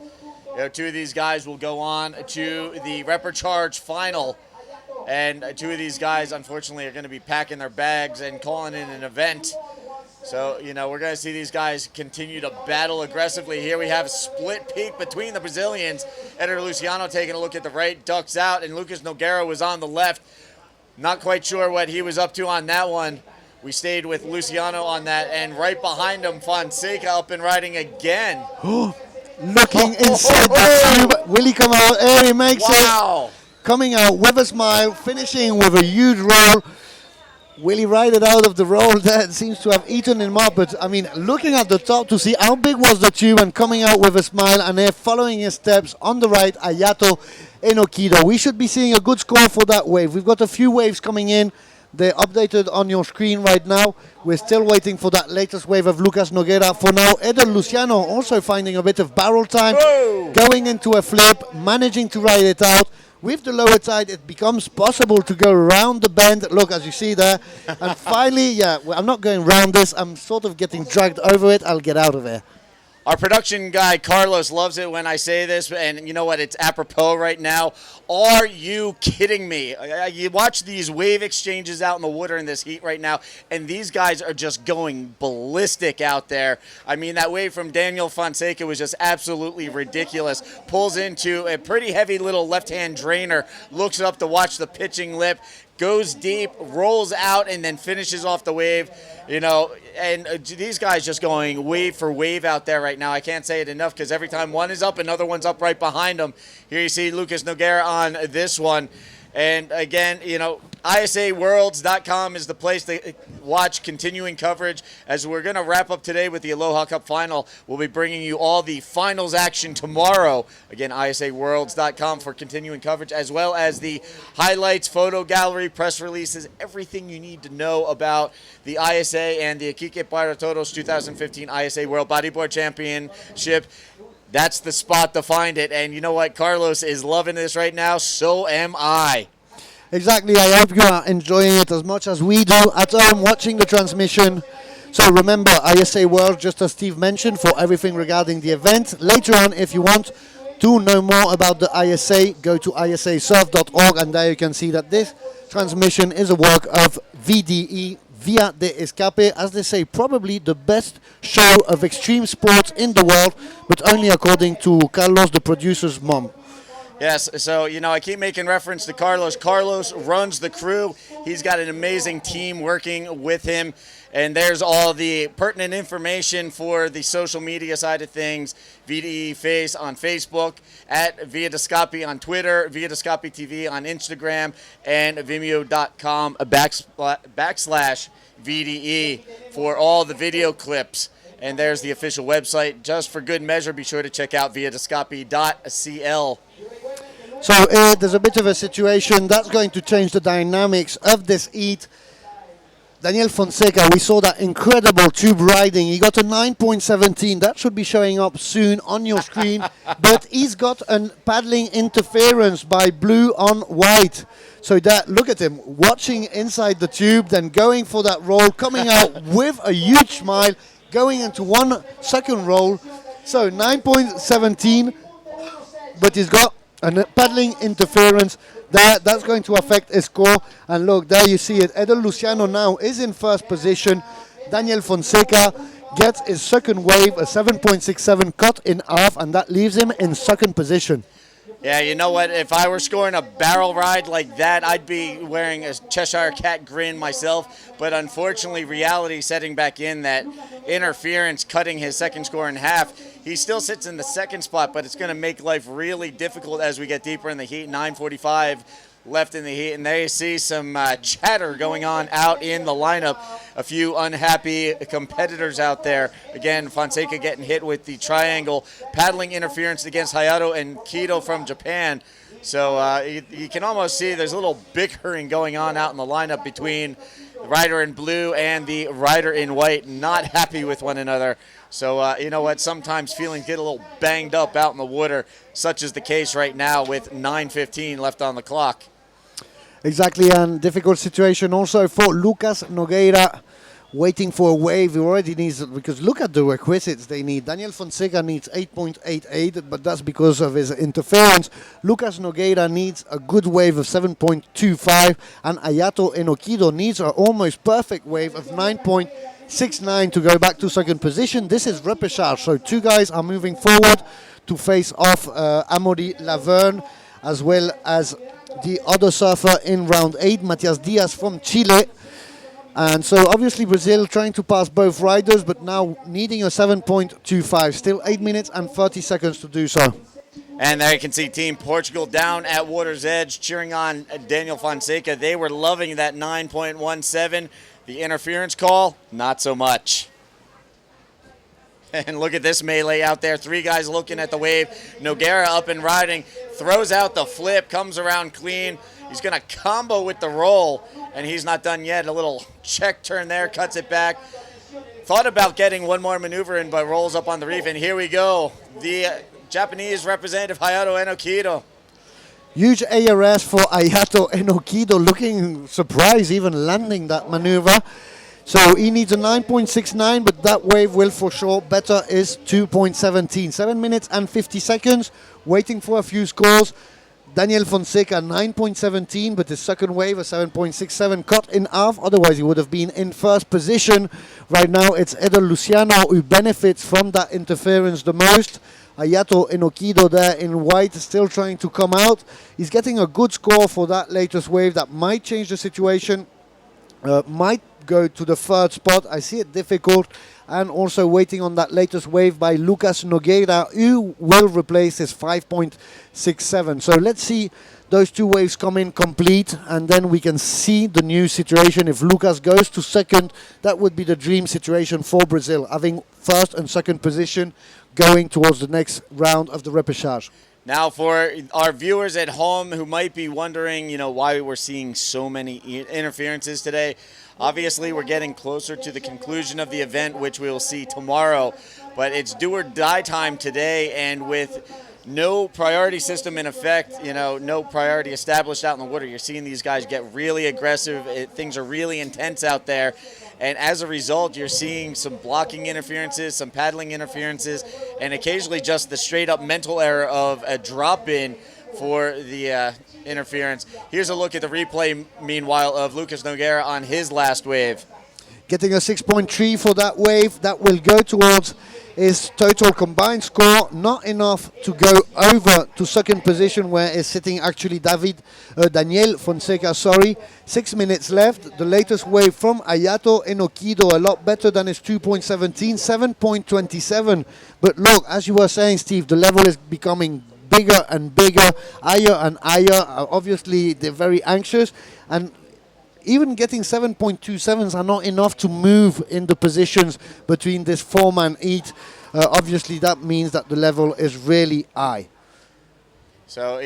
You know, two of these guys will go on to the repechage final, and two of these guys, unfortunately, are going to be packing their bags and calling in an event. So, you know, we're going to see these guys continue to battle aggressively. Here we have a split peak between the Brazilians. Eder Luciano taking a look at the right, ducks out, and Lucas Nogueira was on the left. Not quite sure what he was up to on that one. We stayed with Luciano on that, and right behind him, Fonseca up and riding again. Looking inside the tube. Will he come out? There he makes it. Coming out with a smile, finishing with a huge roll. Will he ride it out of the roll? That seems to have eaten him up. But, I mean, looking at the top to see how big was the tube, and coming out with a smile, and they're following his steps on the right, Hayato Enokido. We should be seeing a good score for that wave. We've got a few waves coming in. They're updated on your screen right now. We're still waiting for that latest wave of Lucas Nogueira. For now, Eder Luciano also finding a bit of barrel time, going into a flip, managing to ride it out. With the lower tide, it becomes possible to go around the bend. Look, as you see there. And finally, yeah, well, I'm not going around this. I'm sort of getting dragged over it. I'll get out of there. Our production guy, Carlos, loves it when I say this, and you know what? It's apropos right now. Are you kidding me? You watch these wave exchanges out in the water in this heat right now, and these guys are just going ballistic out there. I mean, that wave from Daniel Fonseca was just absolutely ridiculous. Pulls into a pretty heavy little left-hand drainer, looks up to watch the pitching lip, goes deep, rolls out, and then finishes off the wave. You know, and these guys just going wave for wave out there right now. I can't say it enough, because every time one is up, another one's up right behind them. Here you see Lucas Nogueira on this one. And again, ISAWorlds.com is the place to watch continuing coverage. As we're going to wrap up today with the Aloha Cup final, we'll be bringing you all the finals action tomorrow. Again, ISAWorlds.com for continuing coverage, as well as the highlights, photo gallery, press releases, everything you need to know about the ISA and the Iquique Para Todos 2015 ISA World Bodyboard Championship. That's the spot to find it. And you know what? Carlos is loving this right now. So am I. Exactly. I hope you are enjoying it as much as we do at home watching the transmission. So remember, ISA World, just as Steve mentioned, for everything regarding the event. Later on, if you want to know more about the ISA, go to isasurf.org, and there you can see that this transmission is a work of VDE, Via de Escape, as they say, probably the best show of extreme sports in the world, but only according to Carlos, the producer's mom. Yes, so, I keep making reference to Carlos. Carlos runs the crew. He's got an amazing team working with him. And there's all the pertinent information for the social media side of things. VDE Face on Facebook, at Via Descapi on Twitter, Via Descapi TV on Instagram, and Vimeo.com/VDE for all the video clips. And there's the official website. Just for good measure, be sure to check out viadescapi.cl. So there's a bit of a situation that's going to change the dynamics of this heat. Daniel Fonseca, we saw that incredible tube riding. He got a 9.17. That should be showing up soon on your screen. But he's got a paddling interference by blue on white. So that, look at him, watching inside the tube, then going for that roll, coming out with a huge smile, going into 1 second roll. So 9.17, but he's got a paddling interference. That's going to affect his score. And look, there you see it. Edel Luciano now is in first position. Daniel Fonseca gets his second wave, a 7.67 cut in half, and that leaves him in second position. Yeah, you know what? If I were scoring a barrel ride like that, I'd be wearing a Cheshire Cat grin myself. But unfortunately, reality setting back in, that interference cutting his second score in half. He still sits in the second spot, but it's going to make life really difficult as we get deeper in the heat. 9:45 left in the heat, and there you see some chatter going on out in the lineup. A few unhappy competitors out there. Again, Fonseca getting hit with the triangle paddling interference against Hayato and Kido from Japan. So you can almost see there's a little bickering going on out in the lineup between the rider in blue and the rider in white, not happy with one another. So, you know what, sometimes feelings get a little banged up out in the water. Such is the case right now with 9:15 left on the clock. Exactly, and difficult situation also for Lucas Nogueira, waiting for a wave. He already needs, because look at the requisites they need. Daniel Fonseca needs 8.88, but that's because of his interference. Lucas Nogueira needs a good wave of 7.25, and Ayato Enokido needs an almost perfect wave of 9.69 to go back to second position. This is repechage, so two guys are moving forward to face off Amaury Laverne, as well as the other surfer in round 8, Matias Diaz from Chile. And so obviously Brazil trying to pass both riders, but now needing a 7.25. Still 8 minutes and 30 seconds to do so. And there you can see Team Portugal down at water's edge cheering on Daniel Fonseca. They were loving that 9.17. The interference call, not so much. And look at this melee out there. 3 guys looking at the wave. Nogueira up and riding. Throws out the flip. Comes around clean. He's going to combo with the roll. And he's not done yet. A little check turn there. Cuts it back. Thought about getting one more maneuver in, but rolls up on the reef. And here we go. The Japanese representative, Hayato Enokido. Huge ARS for Ayato Enokido. Looking surprised even landing that maneuver. So he needs a 9.69, but that wave will for sure better is 2.17. 7 minutes and 50 seconds, waiting for a few scores. Daniel Fonseca, 9.17, but his second wave, a 7.67, cut in half. Otherwise, he would have been in first position. Right now, it's Edel Luciano who benefits from that interference the most. Ayato Enokido there in white, still trying to come out. He's getting a good score for that latest wave. That might change the situation. Might go to the third spot. I see it difficult, and also waiting on that latest wave by Lucas Nogueira, who will replace his 5.67. So let's see those two waves come in complete, and then we can see the new situation. If Lucas goes to second, that would be the dream situation for Brazil, having first and second position going towards the next round of the repechage. Now, for our viewers at home who might be wondering, why we're seeing so many interferences today, obviously we're getting closer to the conclusion of the event, which we'll see tomorrow. But it's do or die time today, and with no priority system in effect, no priority established out in the water, you're seeing these guys get really aggressive. Things are really intense out there. And as a result, you're seeing some blocking interferences, some paddling interferences, and occasionally just the straight-up mental error of a drop-in for the interference. Here's a look at the replay, meanwhile, of Lucas Nogueira on his last wave. Getting a 6.3 for that wave. That will go towards his total combined score. Not enough to go over to second position, where is sitting actually Daniel Fonseca, 6 minutes left. The latest wave from Ayato Enokido, a lot better than his 2.17, 7.27. But look, as you were saying, Steve, the level is becoming bigger and bigger, higher and higher. Obviously, they're very anxious, and even getting 7.27s are not enough to move in the positions between this four-man heat. Obviously, that means that the level is really high. So,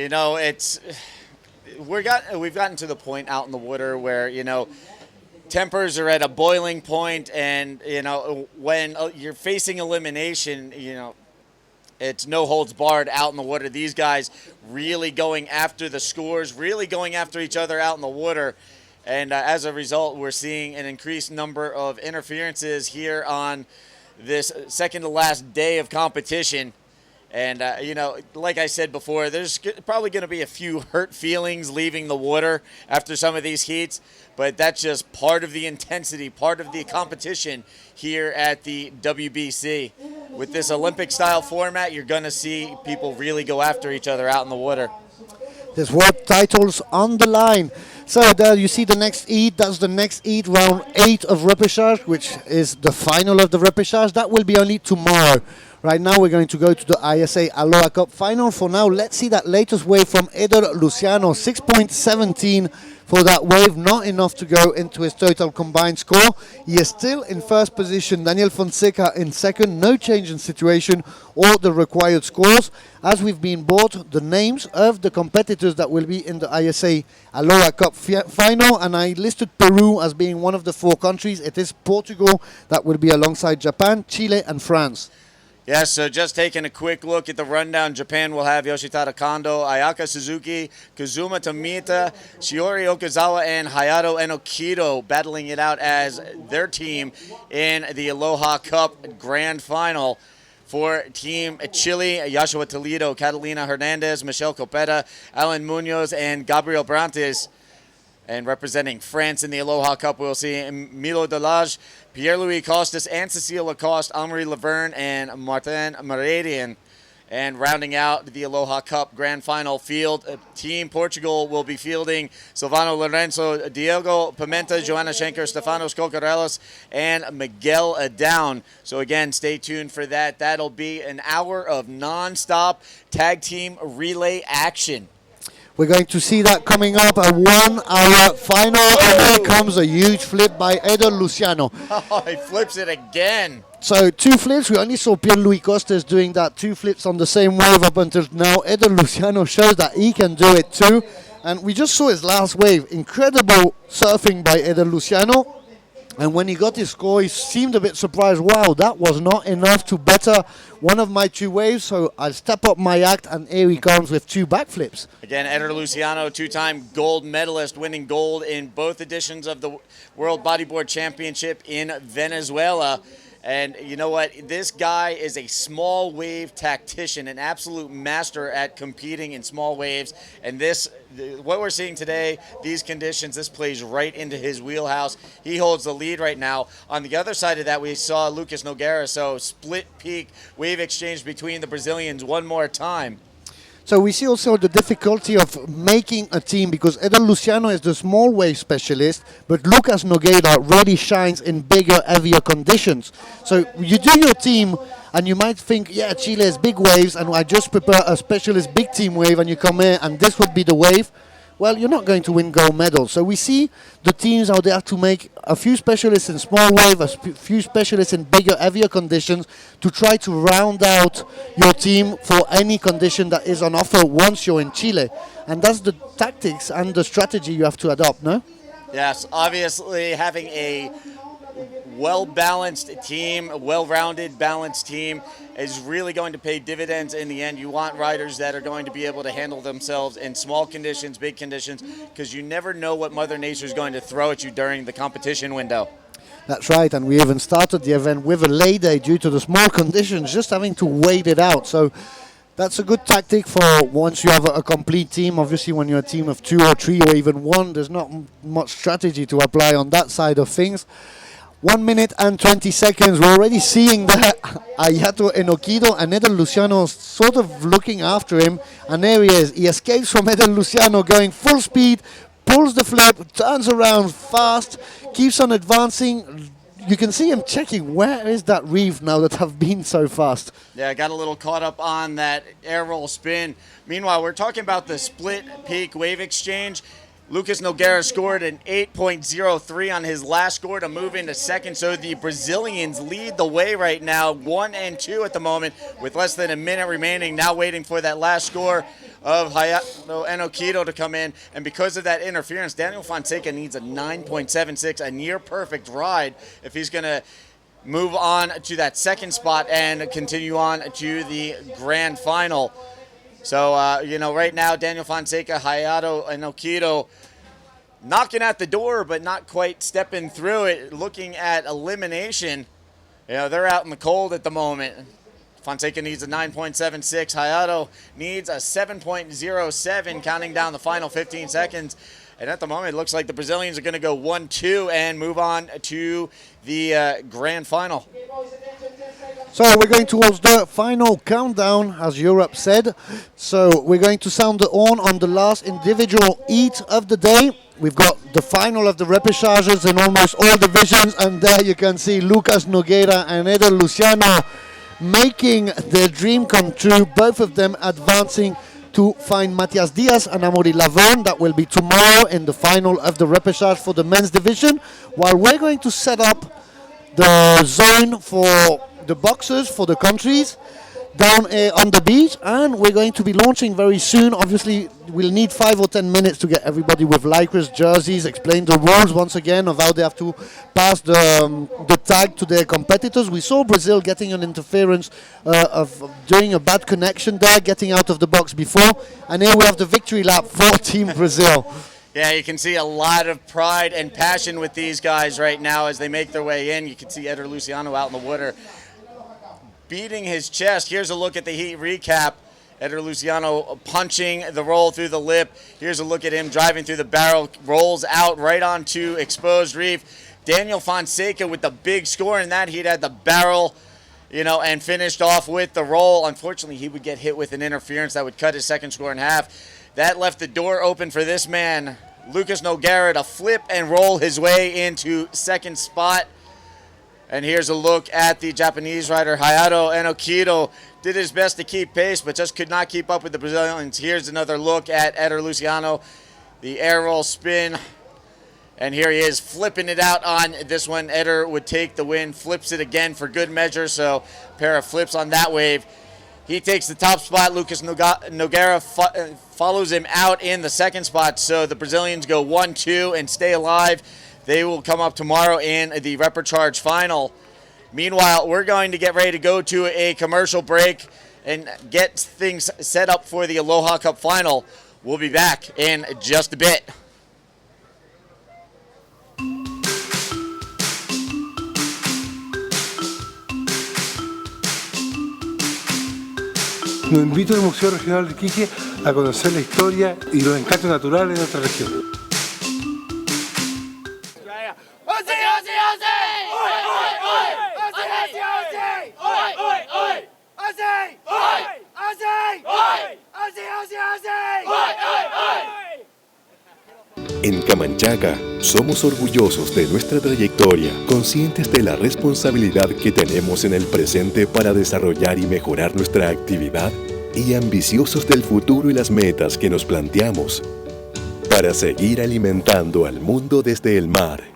we've gotten to the point out in the water where, tempers are at a boiling point, and, when you're facing elimination, it's no holds barred out in the water. These guys really going after the scores, really going after each other out in the water. And as a result, we're seeing an increased number of interferences here on this second to last day of competition. And, like I said before, there's probably going to be a few hurt feelings leaving the water after some of these heats. But that's just part of the intensity, part of the competition here at the WBC. With this Olympic-style format, you're going to see people really go after each other out in the water. There's world titles on the line. So there you see the next heat. That's the next heat, round 8 of repechage, which is the final of the repechage. That will be only tomorrow. Right now we're going to go to the ISA Aloha Cup final. For now, let's see that latest wave from Eder Luciano, 6.17 for that wave. Not enough to go into his total combined score. He is still in first position. Daniel Fonseca in second. No change in situation or the required scores, as we've been bought the names of the competitors that will be in the ISA Aloha Cup final, and I listed Peru as being one of the 4 countries. It is Portugal that will be alongside Japan, Chile and France. Yes, so just taking a quick look at the rundown, Japan will have Yoshitada Kondo, Ayaka Suzuki, Kazuma Tomita, Shiori Okazawa, and Hayato Enokido battling it out as their team in the Aloha Cup Grand Final. For Team Chile, Yashua Toledo, Catalina Hernandez, Michelle Copeta, Alan Munoz, and Gabriel Brantes. And representing France in the Aloha Cup, we'll see Milo Delage, Pierre-Louis Costas, and Cecile Lacoste, Amory Laverne, and Martin Meridian. And rounding out the Aloha Cup Grand Final field, Team Portugal will be fielding Silvano Lorenzo, Diego Pimenta, Joanna Schenker, Stefanos Cocarellos, and Miguel Down. So again, stay tuned for that. That'll be an hour of non-stop tag team relay action. We're going to see that coming up, a 1-hour final, and here comes a huge flip by Eder Luciano. Oh, he flips it again. So 2 flips, we only saw Pierre-Louis Costas doing that, 2 flips on the same wave up until now. Eder Luciano shows that he can do it too. And we just saw his last wave, incredible surfing by Eder Luciano. And when he got his score, he seemed a bit surprised. Wow, that was not enough to better one of my 2 waves, so I'll step up my act, and here he comes with 2 backflips. Again, Eder Luciano, 2-time gold medalist, winning gold in both editions of the World Bodyboard Championship in Venezuela. And you know what? This guy is a small wave tactician, an absolute master at competing in small waves. And what we're seeing today, these conditions, this plays right into his wheelhouse. He holds the lead right now. On the other side of that, we saw Lucas Nogueira. So split peak wave exchange between the Brazilians one more time. So we see also the difficulty of making a team, because Eder Luciano is the small wave specialist, but Lucas Nogueira really shines in bigger, heavier conditions. So you do your team And you might think, yeah, Chile is big waves, and I just prepare a specialist big team wave, and you come here, and this would be the wave. Well, you're not going to win gold medals. So we see the teams how they have to make a few specialists in small wave, few specialists in bigger, heavier conditions to try to round out your team for any condition that is on offer once you're in Chile. And that's the tactics and the strategy you have to adopt, no? Yes, obviously having a well-balanced team, a well-rounded, balanced team is really going to pay dividends in the end. You want riders that are going to be able to handle themselves in small conditions, big conditions, because you never know what Mother Nature is going to throw at you during the competition window. That's right, and we even started the event with a lay day due to the small conditions, just having to wait it out. So that's a good tactic for once you have a complete team. Obviously, when you're a team of 2 or 3 or even 1, there's not much strategy to apply on that side of things. 1 minute and 20 seconds. We're already seeing that Hayato Enoquido and Eder Luciano sort of looking after him. And there he is. He escapes from Eder Luciano going full speed, pulls the flip, turns around fast, keeps on advancing. You can see him checking, where is that reef now that have been so fast? Yeah, I got a little caught up on that air roll spin. Meanwhile, we're talking about the split peak wave exchange. Lucas Nogueira scored an 8.03 on his last score to move into second. So the Brazilians lead the way right now, 1 and 2 at the moment, with less than a minute remaining. Now waiting for that last score of Hayato Enoquido to come in. And because of that interference, Daniel Fonseca needs a 9.76, a near perfect ride if he's going to move on to that second spot and continue on to the grand final. So, right now, Daniel Fonseca, Hayato Enoquido knocking at the door, but not quite stepping through it, looking at elimination. They're out in the cold at the moment. Fonseca needs a 9.76. Hayato needs a 7.07, counting down the final 15 seconds. And at the moment, it looks like the Brazilians are going to go 1-2 and move on to the grand final. So we're going towards the final countdown, as Europe said. So we're going to sound the horn on the last individual heat of the day. We've got the final of the repêchages in almost all divisions, and there you can see Lucas Nogueira and Eder Luciano making their dream come true, both of them advancing to find Matias Diaz and Amaury Lavon. That will be tomorrow in the final of the repêchage for the men's division, while we're going to set up the zone for the boxers for the countries down on the beach, and we're going to be launching very soon. Obviously, we'll need 5 or 10 minutes to get everybody with lycras, jerseys, explain the rules once again of how they have to pass the tag to their competitors. We saw Brazil getting an interference of doing a bad connection there, getting out of the box before, and here we have the victory lap for Team Brazil. Yeah, you can see a lot of pride and passion with these guys right now as they make their way in. You can see Eder Luciano out in the water beating his chest. Here's a look at the heat recap. Eder Luciano punching the roll through the lip. Here's a look at him driving through the barrel, rolls out right onto exposed reef. Daniel Fonseca with the big score in that heat had the barrel, and finished off with the roll. Unfortunately, he would get hit with an interference that would cut his second score in half. That left the door open for this man, Lucas Nogueira, to flip and roll his way into second spot. And here's a look at the Japanese rider, Hayato Enoquido. Did his best to keep pace, but just could not keep up with the Brazilians. Here's another look at Eder Luciano, the air roll spin. And here he is flipping it out on this one. Eder would take the win, flips it again for good measure. So a pair of flips on that wave. He takes the top spot. Lucas Nogueira follows him out in the second spot. So the Brazilians go 1-2 and stay alive. They will come up tomorrow in the repechage final. Meanwhile, we're going to get ready to go to a commercial break and get things set up for the Aloha Cup final. We'll be back in just a bit. Lo invito al Museo Regional de Iquique a conocer la historia y los encantos naturales de nuestra región. En Camanchaca, somos orgullosos de nuestra trayectoria, conscientes de la responsabilidad que tenemos en el presente para desarrollar y mejorar nuestra actividad y ambiciosos del futuro y las metas que nos planteamos para seguir alimentando al mundo desde el mar.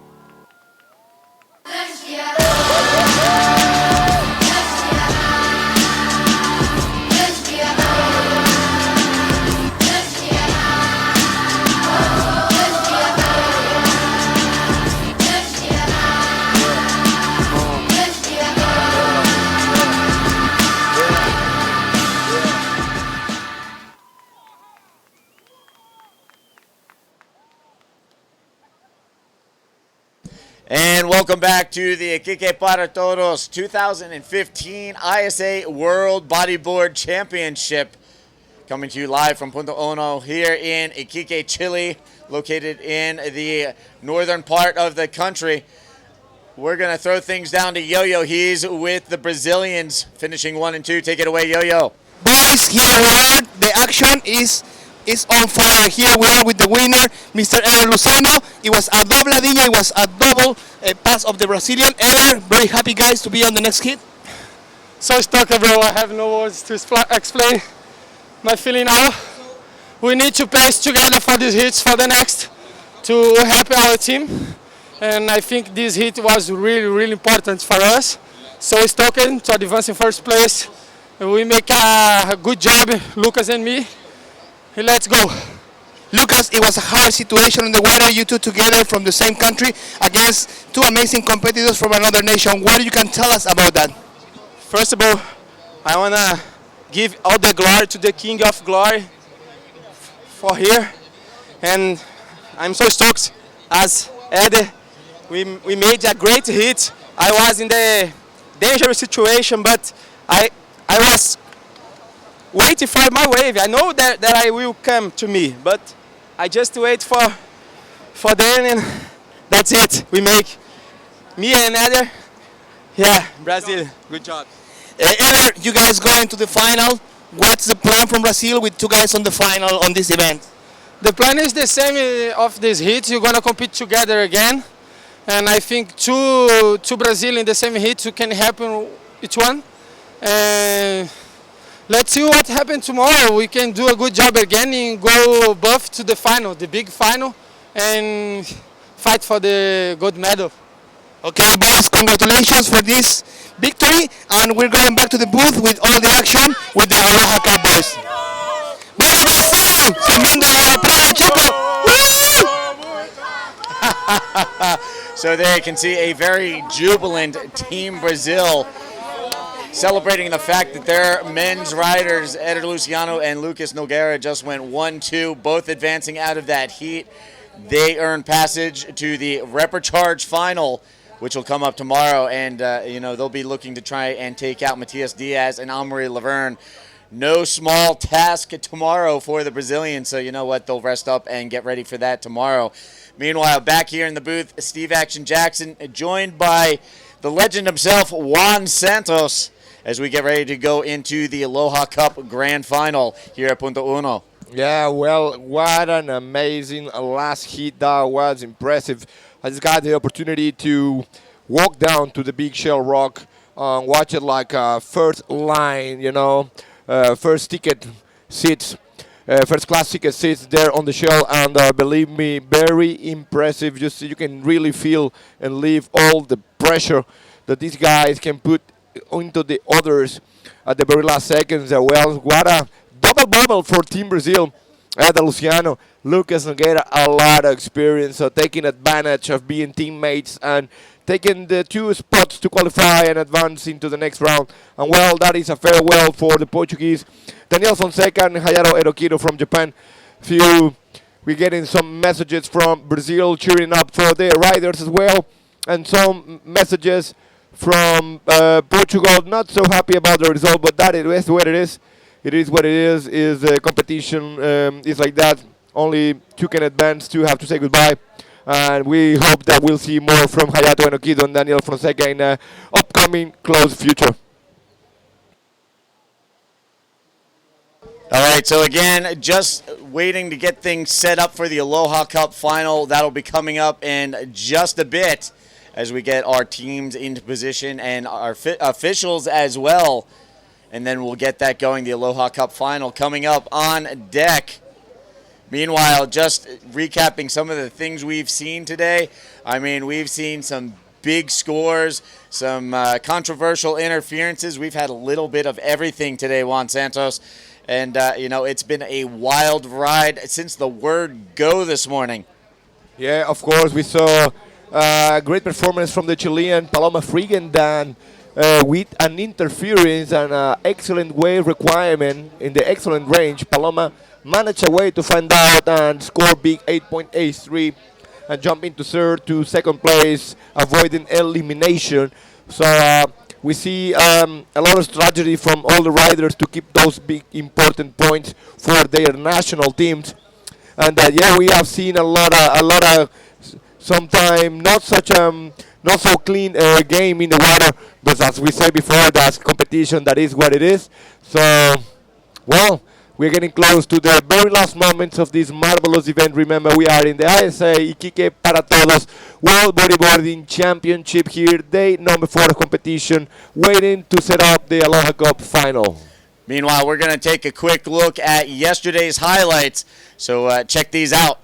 And welcome back to the Iquique para Todos 2015 ISA World Bodyboard Championship. Coming to you live from Punta Uno here in Iquique, Chile, located in the northern part of the country. We're going to throw things down to Yo-Yo. He's with the Brazilians, finishing 1 and 2. Take it away, Yo-Yo. Boys, here we are. The action is on fire. Here we are with the winner, Mr. Eder Luzano. It was a dobladilla, it was a double pass of the Brazilian. Eder, very happy guys to be on the next hit. So stuck, bro. I have no words to explain my feeling now. We need to place together for these hits for the next to help our team. And I think this hit was really, really important for us. So stuck to advance in first place. We make a good job, Lucas and me. Let's go. Lucas, it was a hard situation in the water, you two together from the same country against two amazing competitors from another nation. What you can tell us about that? First of all, I want to give all the glory to the King of Glory for here. And I'm so stoked as Eder. We made a great hit. I was in the dangerous situation, but I was waiting for my wave. I know that I will come to me, but I just wait for them, and that's it. We make me and Eder. Yeah, Brazil, good job. Eder, you guys going to the final. What's the plan from Brazil with two guys on the final on this event? The plan is the same of this hit. You're gonna compete together again, and I think two Brazil in the same hit can happen each one. Let's see what happens tomorrow. We can do a good job again and go above to the final, the big final, and fight for the gold medal. Okay, boys, congratulations for this victory, and we're going back to the booth with all the action with the Aloha Cup boys. ¡Viva Brasil! ¡Tremendo Praia Chico! So there you can see a very jubilant Team Brazil celebrating the fact that their men's riders, Eder Luciano and Lucas Nogueira, just went 1-2, both advancing out of that heat. They earned passage to the Repercharge final, which will come up tomorrow, and they'll be looking to try and take out Matias Diaz and Amaury Laverne. No small task tomorrow for the Brazilians, so you know what, they'll rest up and get ready for that tomorrow. Meanwhile, back here in the booth, Steve Action Jackson, joined by the legend himself, Juan Santos, as we get ready to go into the Aloha Cup Grand Final here at Punta Uno. Yeah, well, what an amazing last hit. That was impressive. I just got the opportunity to walk down to the Big Shell Rock, watch it like first line, first ticket seats, first class ticket seats there on the shell, and believe me, very impressive. Just you can really feel and live all the pressure that these guys can put into the others at the very last seconds. Well, what a double bubble for Team Brazil. Eder Luciano, Lucas Nogueira, a lot of experience, so taking advantage of being teammates and taking the 2 spots to qualify and advance into the next round. And well, that is a farewell for the Portuguese. Daniel Fonseca and Hayaro Erokiro from Japan. We're getting some messages from Brazil cheering up for the riders as well, and some messages from Portugal, not so happy about the result, but that is what it is. It is what it is. Is competition is like that. Only 2 can advance, 2 have to say goodbye. And we hope that we'll see more from Hayato Enokido and Daniel Fonseca in the upcoming close future. All right, so again, just waiting to get things set up for the Aloha Cup final. That'll be coming up in just a bit as we get our teams into position and our officials as well. And then we'll get that going, the Aloha Cup final coming up on deck. Meanwhile, just recapping some of the things we've seen today. I mean, we've seen some big scores, some controversial interferences. We've had a little bit of everything today, Juan Santos. And, you know, it's been a wild ride since the word go this morning. Yeah, of course, we saw a great performance from the Chilean Paloma Frigendan with an interference and an excellent wave requirement in the excellent range. Paloma managed a way to find out and score big 8.83 and jump into third to second place, avoiding elimination. So we see a lot of strategy from all the riders to keep those big important points for their national teams. And yeah, we have seen a lot of sometimes not so clean game in the water, but as we said before, that's competition. That is what it is. So, well, we're getting close to the very last moments of this marvelous event. Remember, we are in the ISA Iquique para Todos World Bodyboarding Championship here, day number 4 of competition, waiting to set up the Aloha Cup final. Meanwhile, we're going to take a quick look at yesterday's highlights. So check these out.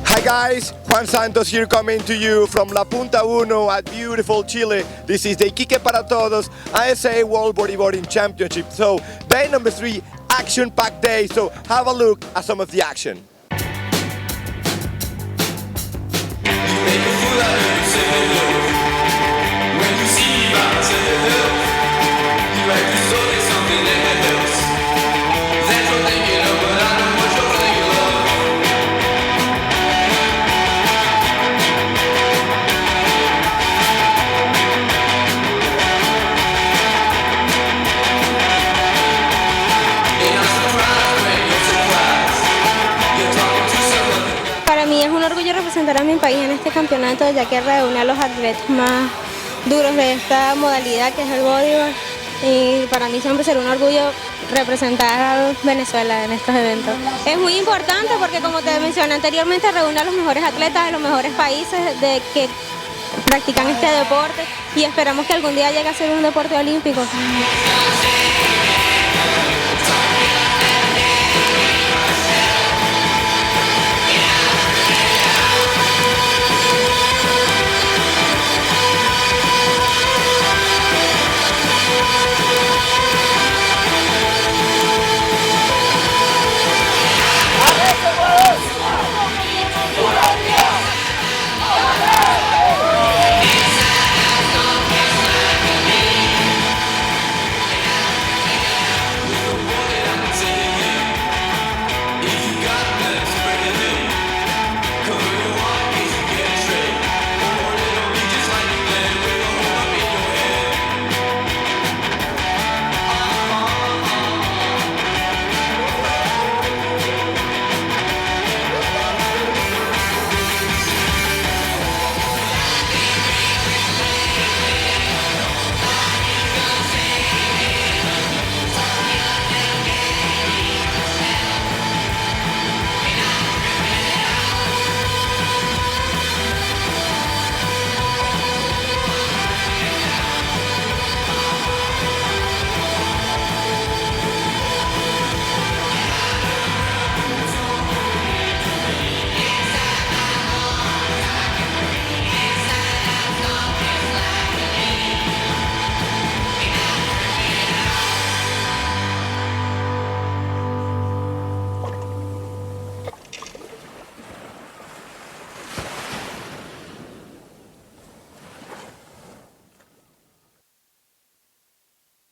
Hi guys, Juan Santos here coming to you from La Punta Uno at beautiful Chile. This is the Iquique para Todos ISA World Bodyboarding Championship. So day number 3, action-packed day. So have a look at some of the action. Para mí es un orgullo representar a mi país en este campeonato, ya que reúne a los atletas más duros de esta modalidad que es el bodyboard. Y para mí siempre será un orgullo representar a Venezuela en estos eventos. Es muy importante porque, como te mencioné anteriormente, reúne a los mejores atletas de los mejores países que practican este deporte y esperamos que algún día llegue a ser un deporte olímpico.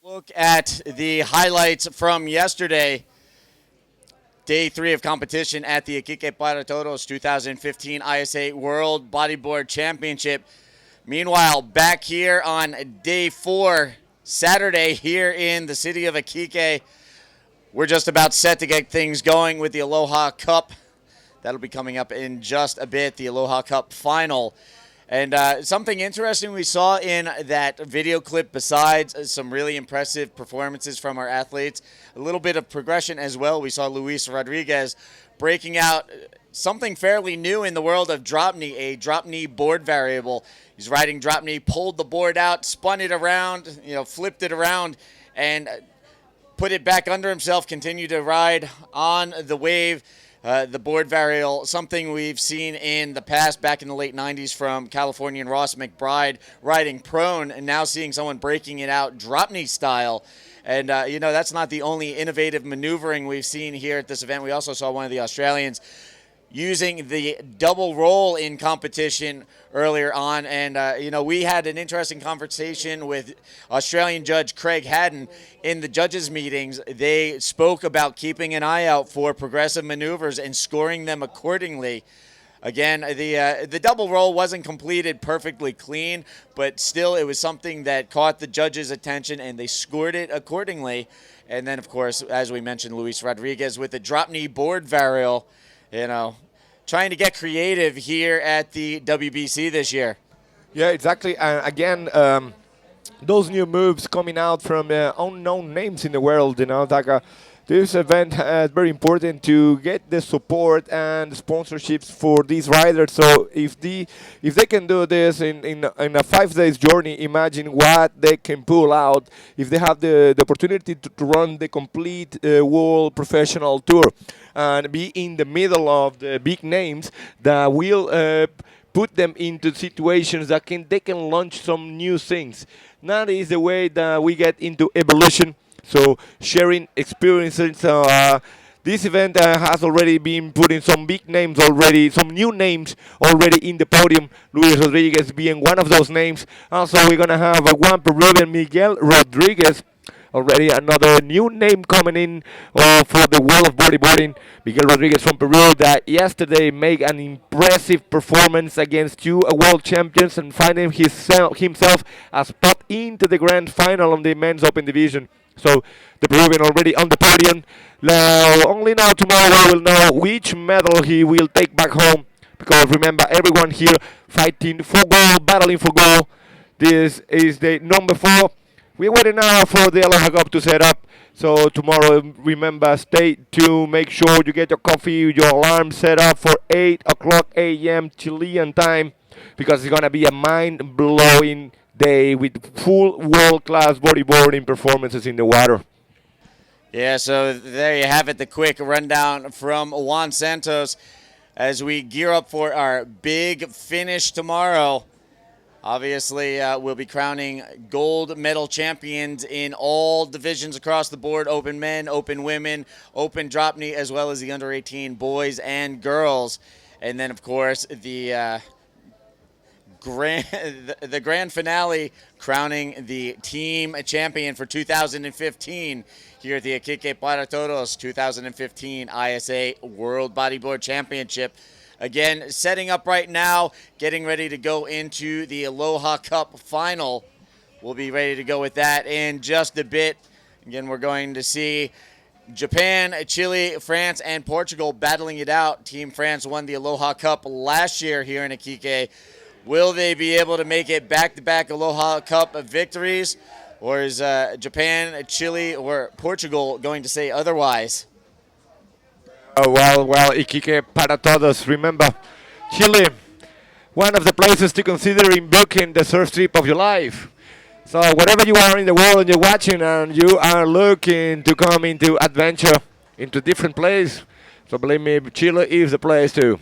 Look at the highlights from yesterday. Day 3 of competition at the Iquique para Todos 2015 ISA World Bodyboard Championship. Meanwhile, back here on day 4 Saturday here in the city of Iquique. We're just about set to get things going with the Aloha Cup. That'll be coming up in just a bit, the Aloha Cup final. And something interesting we saw in that video clip, besides some really impressive performances from our athletes, a little bit of progression as well. We saw Luis Rodriguez breaking out something fairly new in the world of drop knee, a drop knee board variable. He's riding drop knee, pulled the board out, spun it around, flipped it around, and put it back under himself, continued to ride on the wave. The board varial, something we've seen in the past back in the late 90s from Californian Ross McBride riding prone, and now seeing someone breaking it out drop knee style. And, that's not the only innovative maneuvering we've seen here at this event. We also saw one of the Australians using the double roll in competition earlier on. And, we had an interesting conversation with Australian judge Craig Haddon in the judges' meetings. They spoke about keeping an eye out for progressive maneuvers and scoring them accordingly. Again, the double roll wasn't completed perfectly clean, but still it was something that caught the judges' attention, and they scored it accordingly. And then, of course, as we mentioned, Luis Rodriguez with the drop knee board varial, trying to get creative here at the WBC this year. Yeah, exactly. And again, those new moves coming out from unknown names in the world, this event is very important to get the support and sponsorships for these riders. So if they can do this in a 5 days journey, imagine what they can pull out if they have the opportunity to run the complete world professional tour and be in the middle of the big names that will put them into situations that they can launch some new things. That is the way that we get into evolution. So sharing experiences. This event has already been putting some big names already, some new names already in the podium. Luis Rodriguez being one of those names. Also, we're going to have one Peruvian, Miguel Rodriguez. Already another new name coming in for the world of bodyboarding. Miguel Rodriguez from Peru that yesterday made an impressive performance against two world champions and finding himself a spot into the grand final of the men's open division. So the Peruvian already on the podium. Only now tomorrow we will know which medal he will take back home. Because remember, everyone here fighting for gold, battling for gold. This is the number 4. We're waiting now for the Aloha Cup to set up. So tomorrow, remember, stay tuned. Make sure you get your coffee, your alarm set up for 8 o'clock a.m. Chilean time. Because it's going to be a mind-blowing day with full world-class bodyboarding performances in the water. Yeah, so there you have it, the quick rundown from Juan Santos as we gear up for our big finish tomorrow. Obviously, we'll be crowning gold medal champions in all divisions across the board, open men, open women, open drop knee, as well as the under 18 boys and girls. And then, of course, the grand finale, crowning the team champion for 2015 here at the Iquique Para Todos 2015 ISA World Bodyboard Championship. Again, setting up right now, getting ready to go into the Aloha Cup final. We'll be ready to go with that in just a bit. Again, we're going to see Japan, Chile, France, and Portugal battling it out. Team France won the Aloha Cup last year here in Iquique. Will they be able to make it back-to-back Aloha Cup victories? Or is Japan, Chile, or Portugal going to say otherwise? Well, Iquique Para Todos. Remember, Chile, one of the places to consider in booking the surf trip of your life. So wherever you are in the world and you're watching and you are looking to come into adventure, into different place, so believe me, Chile is the place to.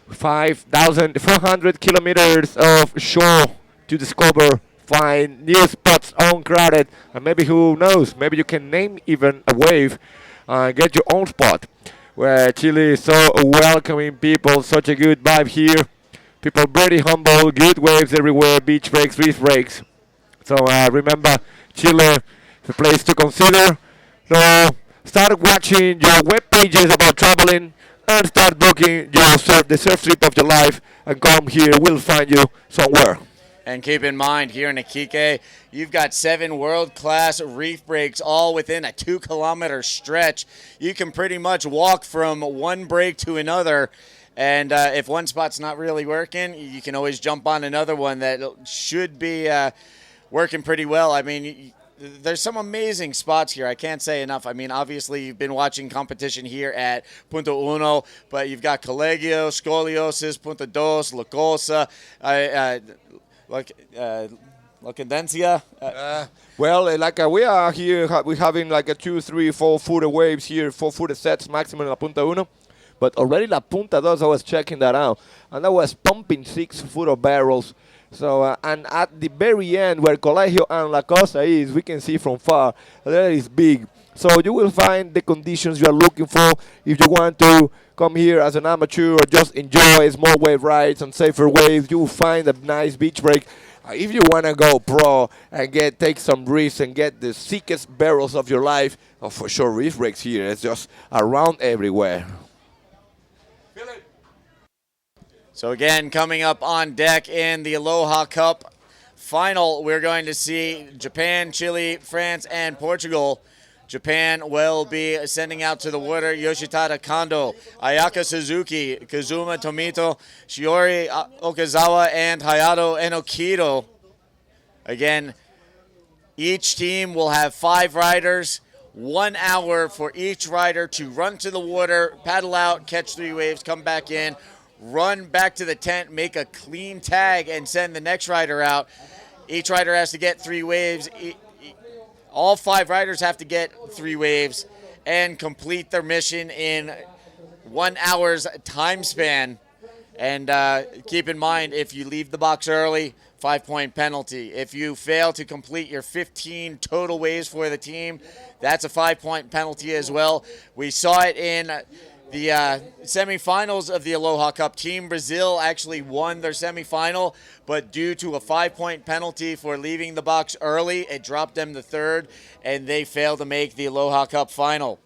5,400 kilometers of shore to discover, find new spots uncrowded, and maybe who knows, maybe you can name even a wave and get your own spot. Where Chile is so welcoming people, such a good vibe here. People very humble, good waves everywhere, beach breaks, reef breaks. So remember, Chile is a place to consider. So start watching your web pages about traveling and start booking the surf trip of your life and come here. We'll find you somewhere. And keep in mind, here in Iquique, you've got 7 world-class reef breaks all within a 2-kilometer stretch. You can pretty much walk from one break to another. And if one spot's not really working, you can always jump on another one that should be working pretty well. I mean, there's some amazing spots here. I can't say enough. I mean, obviously, you've been watching competition here at Punto Uno, but you've got Colegio, Scoliosis, Punto Dos, La Cosa, La Cadencia. We are here, we're having like a 2, 3, 4-footer waves here, 4-footer sets maximum in La Punta Uno. But already La Punta Dos, I was checking that out, and I was pumping 6-footer barrels. So, and at the very end, where Colegio and La Cosa is, we can see from far, that is big. So you will find the conditions you are looking for if you want to come here as an amateur or just enjoy small wave rides and safer waves. You will find a nice beach break. If you want to go pro and take some risks and get the sickest barrels of your life, for sure reef breaks here. It's just around everywhere. So again, coming up on deck in the Aloha Cup final, we're going to see Japan, Chile, France, and Portugal. Japan will be sending out to the water Yoshitada Kondo, Ayaka Suzuki, Kazuma Tomito, Shiori Okazawa, and Hayato Enokido. Again, each team will have 5 riders, 1 hour for each rider to run to the water, paddle out, catch 3 waves, come back in, run back to the tent, make a clean tag, and send the next rider out. Each rider has to get 3 waves. All 5 riders have to get 3 waves and complete their mission in 1 hour's time span. And keep in mind, if you leave the box early, 5-point penalty. If you fail to complete your 15 total waves for the team, that's a 5-point penalty as well. We saw it in the semifinals of the Aloha Cup. Team Brazil actually won their semifinal, but due to a 5-point penalty for leaving the box early, it dropped them to 3rd, and they failed to make the Aloha Cup final.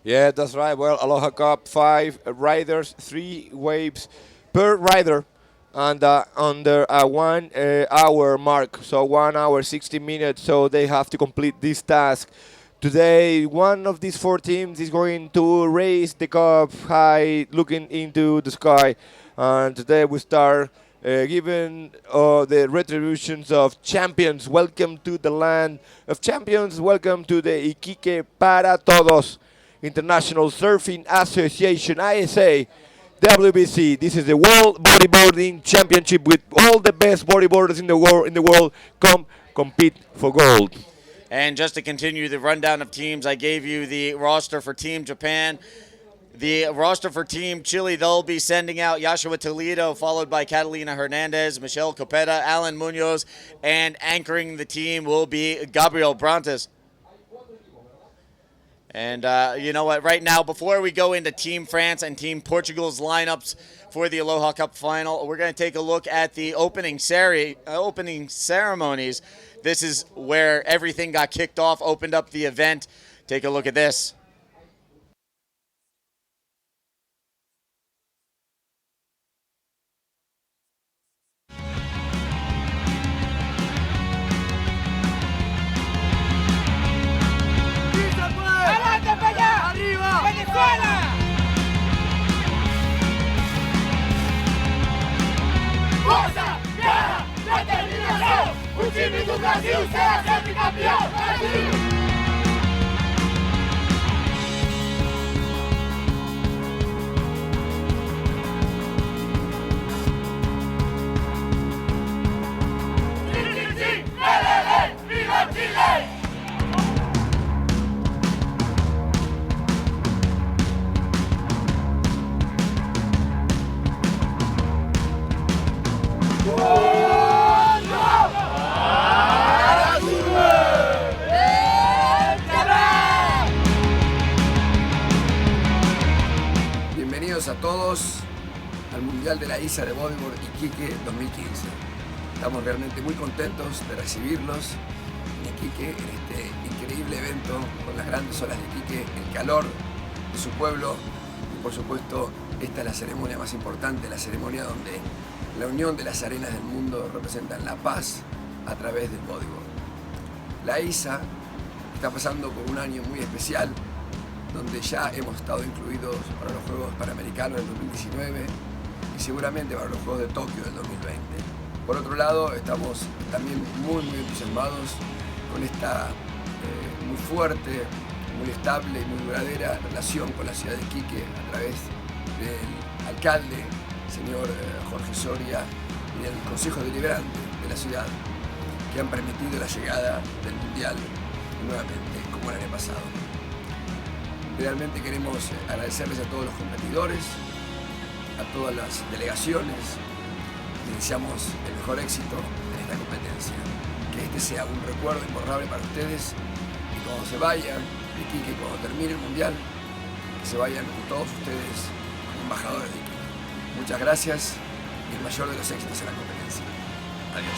Yeah, that's right. Well, Aloha Cup, 5 riders, 3 waves per rider, and under a 1 hour mark, so 1 hour, 60 minutes, so they have to complete this task. Today, one of these 4 teams is going to raise the cup high, looking into the sky. And today we start giving the retributions of champions. Welcome to the land of champions. Welcome to the Iquique Para Todos International Surfing Association, ISA, WBC. This is the World Bodyboarding Championship with all the best bodyboarders in the world. Come compete for gold. And just to continue the rundown of teams, I gave you the roster for Team Japan. The roster for Team Chile, they'll be sending out Joshua Toledo, followed by Catalina Hernandez, Michelle Copeta, Alan Munoz, and anchoring the team will be Gabriel Brantes. And you know what, right now, before we go into Team France and Team Portugal's lineups for the Aloha Cup final, we're going to take a look at the opening ceremonies. This is where everything got kicked off, opened up the event. Take a look at this. Força, guerra, determinação, o time do Brasil será sempre campeão, Brasil! Viva Chile! Bienvenidos a todos al Mundial de la Isla de Bodyboard Iquique 2015. Estamos realmente muy contentos de recibirlos en Iquique, en este increíble evento con las grandes olas de Iquique, el calor de su pueblo y por supuesto esta es la ceremonia más importante, la ceremonia donde La unión de las arenas del mundo representan la paz a través del bodyboard. La ISA está pasando por un año muy especial, donde ya hemos estado incluidos para los Juegos Panamericanos del 2019 y seguramente para los Juegos de Tokio del 2020. Por otro lado, estamos también muy entusiasmados con esta muy fuerte, muy estable y muy duradera relación con la ciudad de Iquique a través del alcalde, señor Jorge Soria, y del Consejo Deliberante de la ciudad, que han permitido la llegada del Mundial nuevamente, como el año pasado. Realmente queremos agradecerles a todos los competidores, a todas las delegaciones, y deseamos el mejor éxito en esta competencia. Que este sea un recuerdo imborrable para ustedes, y cuando se vayan de Iquique, cuando termine el Mundial, que se vayan todos ustedes como embajadores de Iquique. Muchas gracias y el mayor de los éxitos en la competencia. Adiós.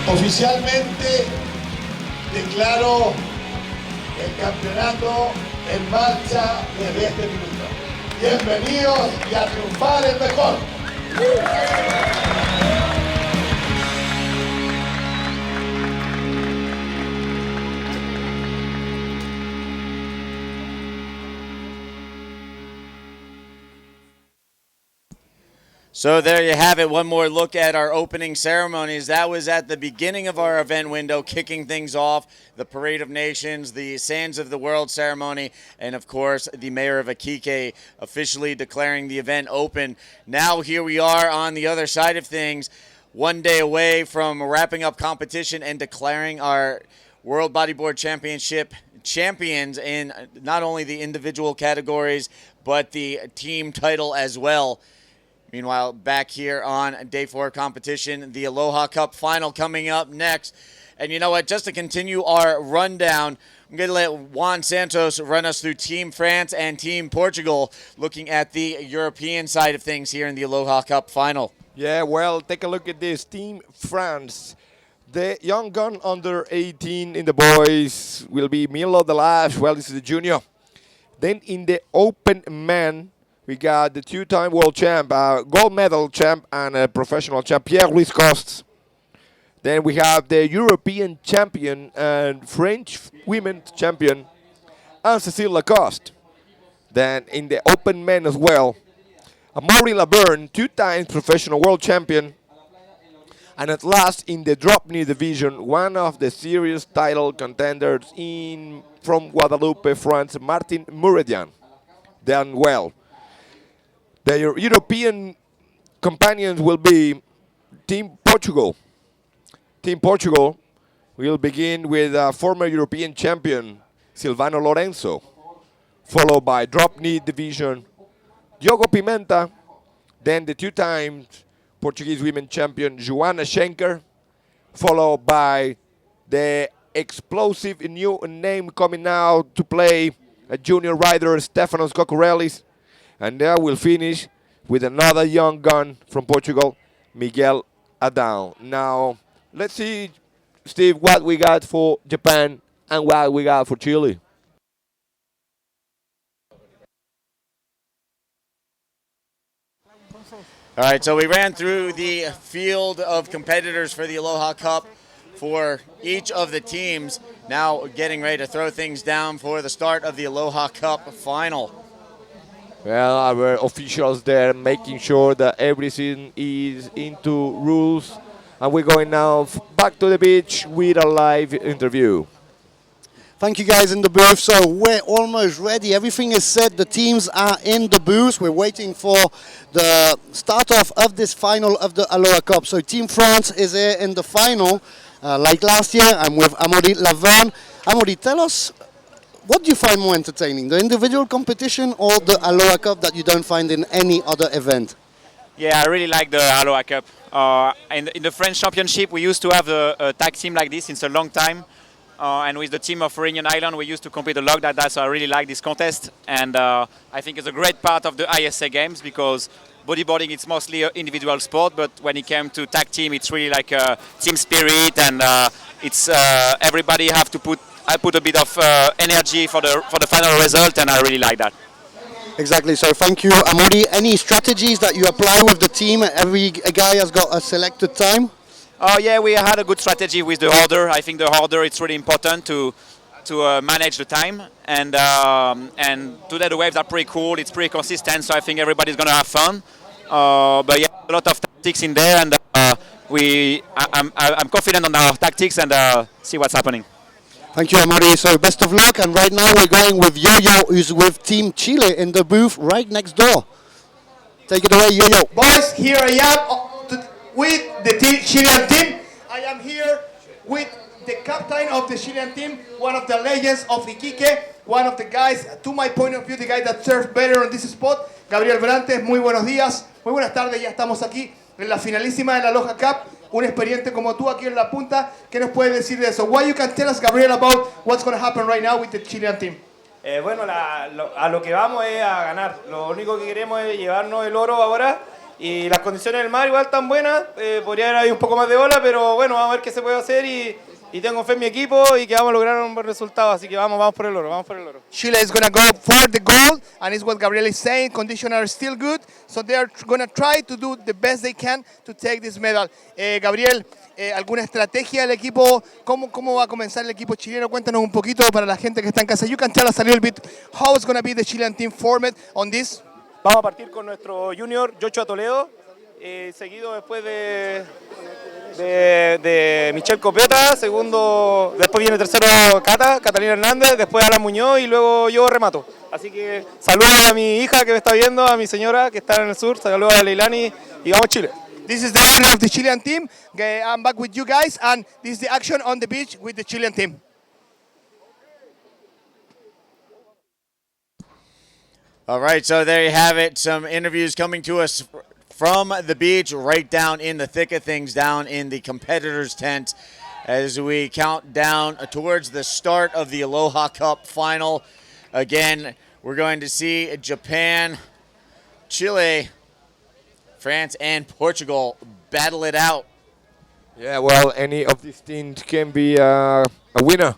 Oficialmente declaro el campeonato en marcha desde este minuto. Bienvenidos y a triunfar el mejor. So there you have it, one more look at our opening ceremonies. That was at the beginning of our event window, kicking things off, the Parade of Nations, the Sands of the World ceremony, and of course, the Mayor of Iquique officially declaring the event open. Now here we are on the other side of things, one day away from wrapping up competition and declaring our World Bodyboard Championship champions in not only the individual categories, but the team title as well. Meanwhile, back here on day 4 of competition, the Aloha Cup final coming up next. And you know what, just to continue our rundown, I'm going to let Juan Santos run us through Team France and Team Portugal, looking at the European side of things here in the Aloha Cup final. Yeah, well, take a look at this. Team France. The young gun under 18 in the boys will be Milo Delage. Well, this is the junior. Then in the open men, we got the 2-time world champ, gold medal champ, and a professional champ, Pierre-Louis Costes. Then we have the European champion and French women's champion, Anne-Cécile Lacoste. Then in the open men as well, Amaury Laburn, 2 times professional world champion. And at last, in the drop knee division, one of the serious title contenders from Guadeloupe, France, Martin Mouradian. Done well. The European companions will be Team Portugal. Team Portugal will begin with former European champion Silvano Lorenzo, followed by drop knee division Diogo Pimenta, then the 2 times Portuguese women champion Joana Schenker, followed by the explosive new name coming out to play, a junior rider Stefanos Kokorellis. And now we'll finish with another young gun from Portugal, Miguel Adão. Now, let's see, Steve, what we got for Japan and what we got for Chile. All right, so we ran through the field of competitors for the Aloha Cup for each of the teams. Now getting ready to throw things down for the start of the Aloha Cup final. Well, our officials there making sure that everything is into rules. And we're going now back to the beach with a live interview. Thank you guys in the booth. So we're almost ready. Everything is set. The teams are in the booth. We're waiting for the start off of this final of the Aloha Cup. So Team France is here in the final. Like last year, I'm with Amaury Laverne. Amaury, tell us, what do you find more entertaining, the individual competition or the Aloha Cup that you don't find in any other event? Yeah, I really like the Aloha Cup. In the French Championship, we used to have a tag team like this since a long time. And with the team of Reunion Island, we used to compete a lot like that, so I really like this contest. And I think it's a great part of the ISA games because bodyboarding is mostly an individual sport, but when it came to tag team, it's really like a team spirit, and it's everybody have to put a bit of energy for the final result, and I really like that. Exactly, so thank you, Amori. Any strategies that you apply with the team? Every guy has got a selected time? Oh yeah, we had a good strategy with the order. I think the order it's really important to manage the time, and today the waves are pretty cool. It's pretty consistent, so I think everybody's gonna have fun. But yeah, a lot of tactics in there, and I'm confident on our tactics and see what's happening. Thank you, Amari. So best of luck. And right now we're going with Yo-Yo, who's with Team Chile in the booth right next door. Take it away, Yo-Yo. Boys, here I am with the Chilean team. I am here with the captain of the Chilean team, one of the legends of Iquique, one of the guys, to my point of view, the guy that serves better on this spot, Gabriel Brantes. Muy buenos días, muy buenas tardes, ya estamos aquí en la finalísima de la Aloha Cup. Un experiente como tú aquí en la punta, ¿qué nos puedes decir de eso? What you can tell us, Gabriel, about what's going to happen right now with the Chilean team? Bueno, a lo que vamos es a ganar. Lo único que queremos es llevarnos el oro ahora. Y las condiciones del mar igual están buenas. Podría haber habido un poco más de ola, pero bueno, vamos a ver qué se puede hacer. Y tengo fe en mi equipo y que vamos a lograr un buen resultado. Así que vamos por el oro, vamos por el oro. Chile is going to go for the gold, and it's what Gabriel is saying. Conditions are still good, so they are going to try to do the best they can to take this medal. Gabriel, ¿alguna estrategia del equipo? ¿Cómo va a comenzar el equipo chileno? Cuéntanos un poquito para la gente que está en casa. You can tell us a little bit how it's going to be the Chilean team format on this. Vamos a partir con nuestro junior, Joshua Toledo, seguido después de Michelle Copeta, segundo, después viene tercero Catalina Hernández, después Alan Muñoz y luego yo remato. Así que saludos a mi hija que me está viendo, a mi señora que está en el sur, saludos a Leilani y vamos Chile. This is the order of the Chilean team. I'm back with you guys, and this is the action on the beach with the Chilean team. All right, so there you have it. Some interviews coming to us from the beach, right down in the thick of things, down in the competitors' tent, as we count down towards the start of the Aloha Cup final. Again, we're going to see Japan, Chile, France, and Portugal battle it out. Yeah, well, any of these teams can be a winner.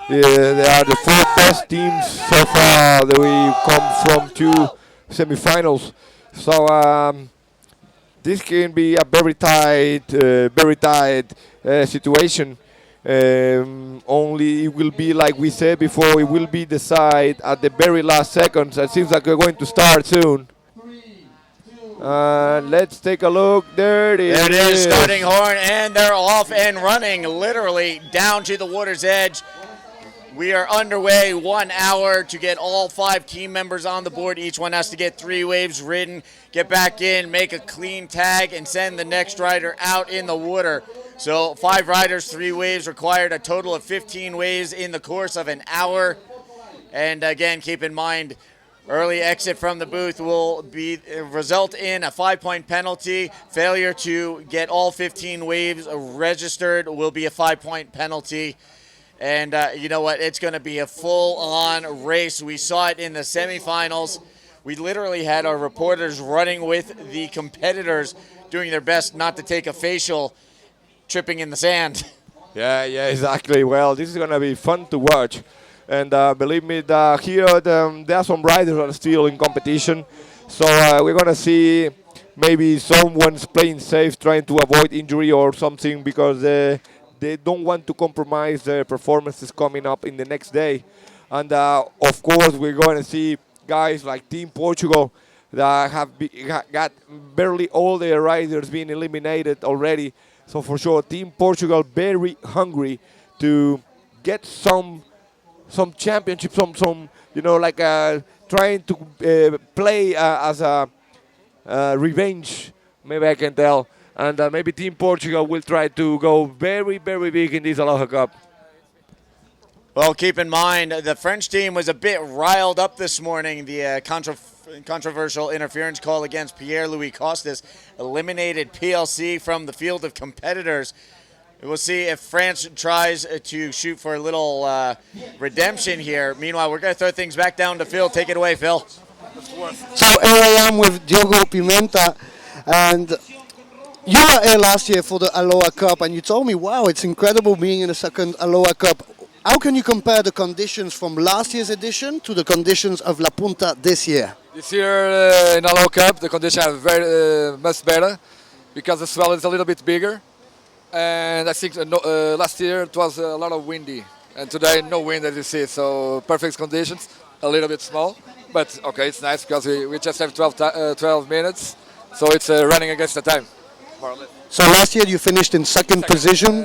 They are the four best teams so far that we come from two semifinals. So this can be a very tight situation. Only it will be, like we said before, it will be decided at the very last seconds. It seems like we're going to start soon. Let's take a look. There it is. There it is, starting horn, and they're off and running, literally down to the water's edge. We are underway, 1 hour to get all 5 team members on the board. Each one has to get 3 waves ridden, get back in, make a clean tag, and send the next rider out in the water. So 5 riders, 3 waves required, a total of 15 waves in the course of an hour. And again, keep in mind, early exit from the booth will result in a 5-point penalty. Failure to get all 15 waves registered will be a 5-point penalty. And you know what? It's going to be a full-on race. We saw it in the semifinals. We literally had our reporters running with the competitors, doing their best not to take a facial, tripping in the sand. Yeah, exactly. Well, this is going to be fun to watch. And believe me, here there are some riders that are still in competition. So we're going to see maybe someone's playing safe, trying to avoid injury or something, because they don't want to compromise their performances coming up in the next day. And of course, we're going to see guys like Team Portugal that have got barely all their riders being eliminated already. So for sure, Team Portugal very hungry to get some championship, some like trying to play as a revenge. Maybe I can tell. And maybe Team Portugal will try to go very, very big in this Aloha Cup. Well, keep in mind, the French team was a bit riled up this morning. The controversial interference call against Pierre-Louis Costas eliminated PLC from the field of competitors. We'll see if France tries to shoot for a little redemption here. Meanwhile, we're going to throw things back down to Phil. Take it away, Phil. So here I am with Diogo Pimenta, and you were here last year for the Aloha Cup, and you told me, wow, it's incredible being in the second Aloha Cup. How can you compare the conditions from last year's edition to the conditions of La Punta this year? This year in Aloha Cup, the conditions are very much better because the swell is a little bit bigger. And I think last year it was a lot of windy, and today no wind as you see, so perfect conditions, a little bit small, but okay, it's nice because we just have 12 minutes, so it's running against the time, more or less. So last year you finished in second position?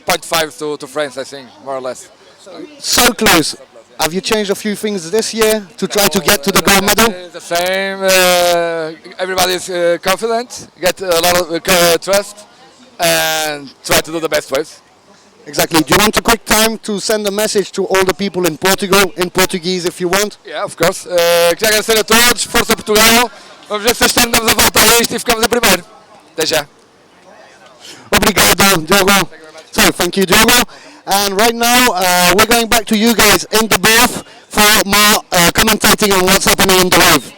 0.5 to France, I think, more or less. So close. Have you changed a few things this year to try to get to the gold medal? The same, everybody is confident, get a lot of trust, and try to do the best waves. Exactly. Do you want a quick time to send a message to all the people in Portugal, in Portuguese if you want? Yeah, of course. Queria agradecer a todos, força Portugal. Vamos ver se estamos a volta a isto e ficamos em primeiro. Até já. Obrigado, Diogo. So, thank you, Diogo. And right now, we're going back to you guys in the booth for more commentating on what's happening in the wave.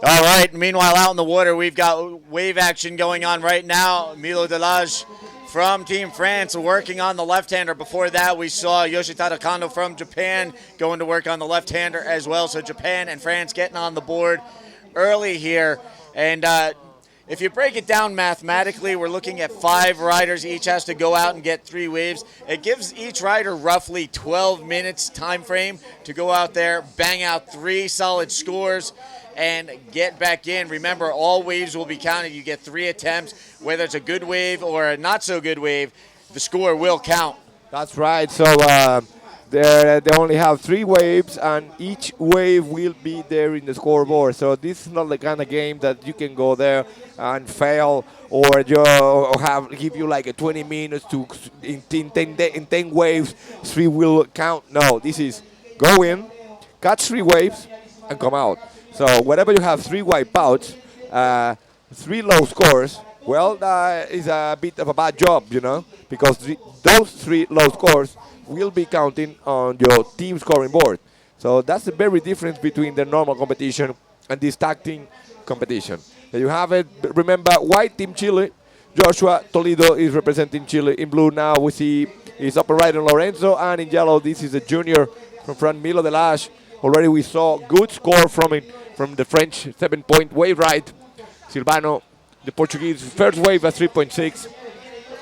All right, meanwhile, out in the water, we've got wave action going on right now. Milo Delage from Team France working on the left-hander. Before that, we saw Yoshitada Kondo from Japan going to work on the left-hander as well. So Japan and France getting on the board early here. And if you break it down mathematically, we're looking at 5 riders. Each has to go out and get 3 waves. It gives each rider roughly 12 minutes time frame to go out there, bang out 3 solid scores, and get back in. Remember, all waves will be counted. You get 3 attempts. Whether it's a good wave or a not so good wave, the score will count. That's right. So they only have 3 waves, and each wave will be there in the scoreboard. So this is not the kind of game that you can go there and fail or give you like a 20 minutes to in 10 waves 3 will count. No, this is go in, catch 3 waves, and come out. So whenever you have 3 wipeouts, 3 low scores, well, that is a bit of a bad job, you know, because those 3 low scores will be counting on your team scoring board. So that's the very difference between the normal competition and this tag team competition. There you have it. Remember, white Team Chile, Joshua Toledo is representing Chile. In blue now we see his upper rider Lorenzo, and in yellow this is a junior from front, Milo Delage. Already we saw good score from the French 7-point wave ride. Silvano, the Portuguese first wave at 3.6.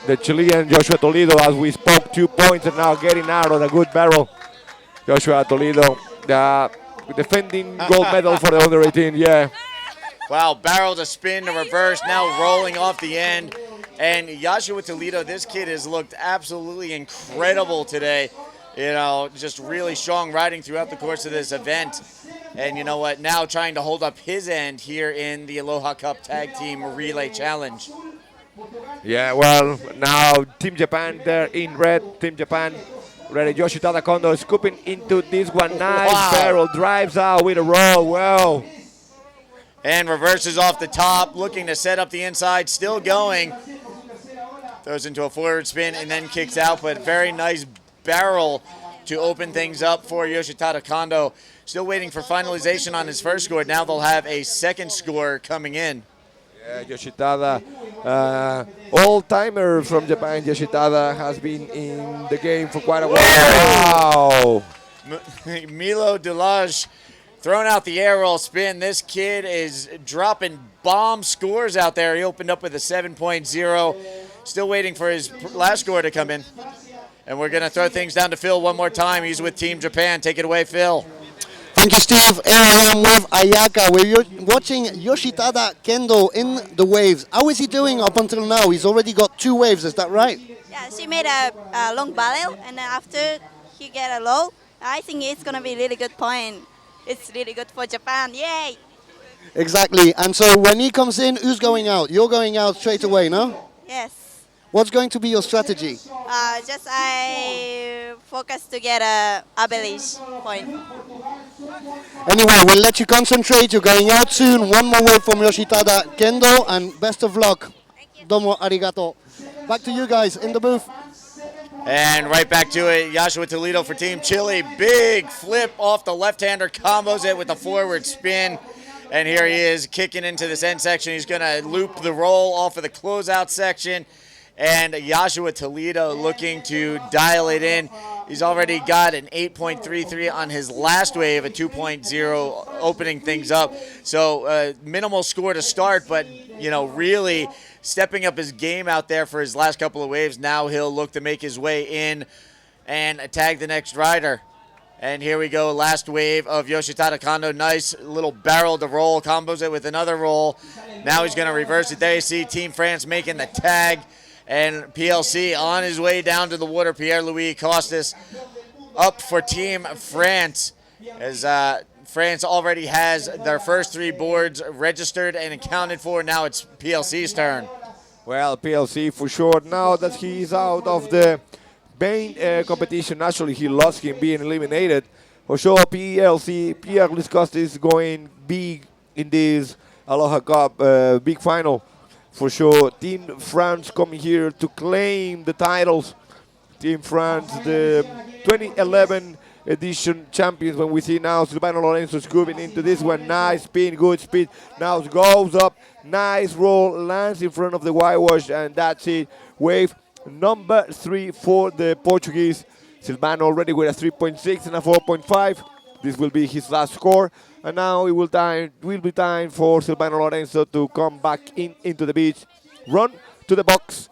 The Chilean Joshua Toledo, as we spoke, 2 points, and now getting out on a good barrel. Joshua Toledo, the defending gold medal for the under 18, yeah. Wow, barrel to spin to reverse, now rolling off the end. And Joshua Toledo, this kid has looked absolutely incredible today. You know, just really strong riding throughout the course of this event. And you know what, now trying to hold up his end here in the Aloha Cup Tag Team Relay Challenge. Yeah, well, now Team Japan there in red. Team Japan ready. Yoshitada Kondo scooping into this one. Nice barrel, drives out with a roll. Wow. And reverses off the top, looking to set up the inside, still going. Throws into a forward spin and then kicks out, but very nice barrel to open things up for Yoshitada Kondo. Still waiting for finalization on his first score. Now they'll have a second score coming in. Yeah, Yoshitada, all-timer from Japan. Yoshitada has been in the game for quite a while. Wow. Milo Delage throwing out the air roll spin. This kid is dropping bomb scores out there. He opened up with a 7.0. Still waiting for his last score to come in. And we're going to throw things down to Phil one more time. He's with Team Japan. Take it away, Phil. Thank you, Steve. Here I am with Ayaka. We're watching Yoshitada Kendo in the waves. How is he doing up until now? He's already got 2 waves, is that right? Yeah, she made a long barrel, and then after he get a low, I think it's going to be a really good point. It's really good for Japan. Yay! Exactly. And so when he comes in, who's going out? You're going out straight away, no? Yes. What's going to be your strategy? Just I focus to get a average point. Anyway, we'll let you concentrate. You're going out soon. One more wave from Yoshitada Kendo, and best of luck. Thank you. Domo arigato. Back to you guys in the booth. And right back to it, Joshua Toledo for Team Chile. Big flip off the left-hander, combos it with a forward spin. And here he is kicking into this end section. He's going to loop the roll off of the closeout section. And Joshua Toledo looking to dial it in. He's already got an 8.33 on his last wave, a 2.0 opening things up. So minimal score to start, but, you know, really stepping up his game out there for his last couple of waves. Now he'll look to make his way in and tag the next rider. And here we go, last wave of Yoshitada Kondo. Nice little barrel to roll, combos it with another roll. Now he's going to reverse it. There you see Team France making the tag. And PLC on his way down to the water. Pierre-Louis Costas up for Team France, as France already has their first 3 boards registered and accounted for. Now it's PLC's turn. Well, PLC for sure. Now that he's out of the main competition, actually he lost him being eliminated. For sure, PLC, Pierre-Louis Costas is going big in this Aloha Cup big final. For sure, Team France coming here to claim the titles. Team France, the 2011 edition champions. When we see now Silvano Lorenzo scooping into this one. Nice spin, good speed. Now goes up, nice roll, lands in front of the whitewash, and that's it. Wave number 3 for the Portuguese. Silvano already with a 3.6 and a 4.5. This will be his last score. And now it will be time for Silvano Lorenzo to come back into the beach, run to the box,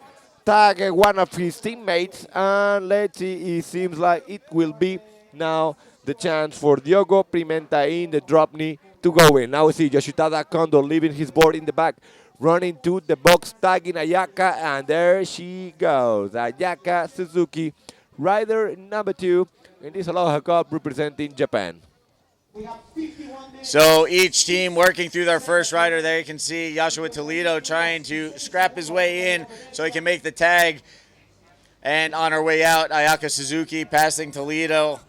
tag one of his teammates, and let's see, it seems like it will be now the chance for Diogo Pimenta in the drop knee to go in. Now we see Yoshitada Kondo leaving his board in the back, running to the box, tagging Ayaka, and there she goes. Ayaka Suzuki, rider number 2 in this Aloha Cup representing Japan. So each team working through their first rider. There you can see Joshua Toledo trying to scrap his way in so he can make the tag. And on her way out, Ayaka Suzuki passing Toledo.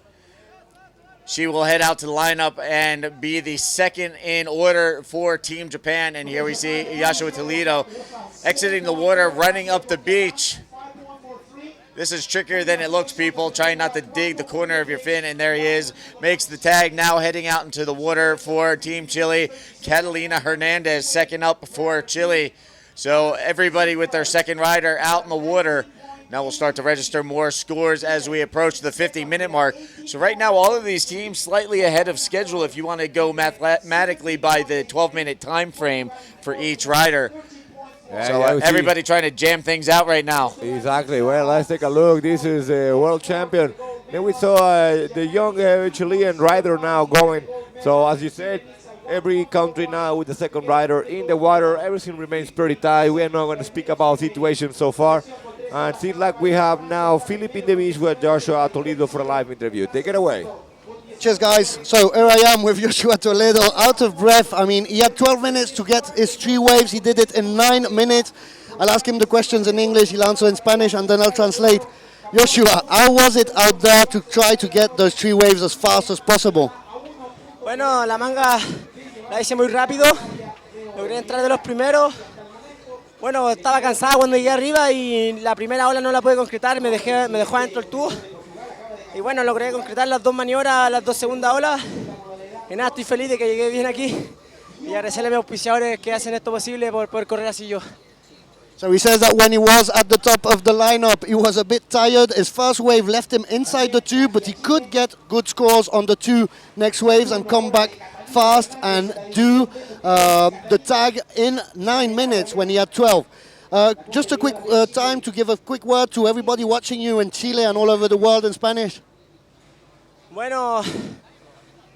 She will head out to the lineup and be the second in order for Team Japan. And here we see Joshua Toledo exiting the water, running up the beach. This is trickier than it looks, people. Trying not to dig the corner of your fin, and there he is. Makes the tag, now heading out into the water for Team Chile. Catalina Hernandez second up for Chile. So everybody with their second rider out in the water. Now we'll start to register more scores as we approach the 50-minute mark. So right now, all of these teams slightly ahead of schedule if you want to go mathematically by the 12-minute time frame for each rider. So everybody trying to jam things out right now. Exactly. Well, let's take a look. This is a world champion. Then we saw the young Chilean rider now going. So as you said, every country now with the second rider in the water. Everything remains pretty tight. We are not going to speak about situations so far. And it seems like we have now Philip in the beach with Joshua Toledo for a live interview. Take it away. Cheers, guys. So here I am with Joshua Toledo, out of breath. I mean, he had 12 minutes to get his 3 waves. He did it in 9 minutes. I'll ask him the questions in English, he'll answer in Spanish, and then I'll translate. Joshua, how was it out there to try to get those 3 waves as fast as possible? Bueno, la manga la hice muy rápido. Logré entrar de los primeros. Bueno, estaba cansada cuando llegué arriba y la primera ola no la pude concretar, me dejó adentro el tubo. Y bueno, logré concretar las 2 maniobras, las 2 segundas olas. Y nada, estoy feliz de que llegué bien aquí. Y agradecerle a mis auspiciadores que hacen esto posible por poder correr así yo. So he says that when he was at the top of the lineup, he was a bit tired. His first wave left him inside the tube, but he could get good scores on the 2 next waves and come back fast and do the tag in 9 minutes when he had 12. Just a quick time to give a quick word to everybody watching you in Chile and all over the world in Spanish. Bueno,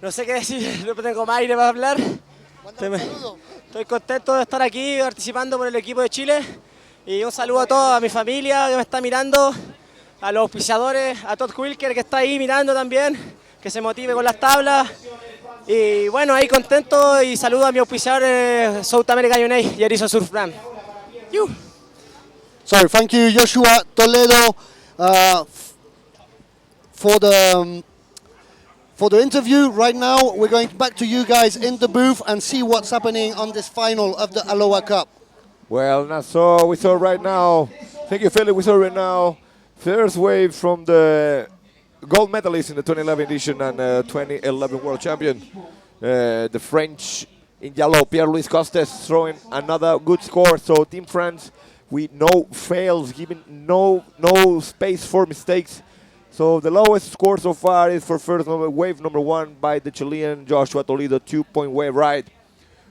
no sé qué decir, no tengo más aire para hablar. Estoy contento de estar aquí participando por el equipo de Chile. Y un saludo a toda mi familia que me está mirando, a los auspiciadores, a Todd Wilker que está ahí mirando también, que se motive con las tablas. Y bueno, ahí contento y saludo a mi auspiciador South American United y Erizo Surf Brand. So thank you, Joshua Toledo, for the interview. Right now, we're going back to you guys in the booth and see what's happening on this final of the Aloha Cup. Well, now so we saw right now. Thank you, Philip. We saw right now first wave from the gold medalist in the 2011 edition and 2011 world champion, the French in yellow, Pierre-Louis Costes, throwing another good score. So Team France with no fails, giving no space for mistakes. So the lowest score so far is for first wave number 1 by the Chilean Joshua Toledo, 2-point wave ride.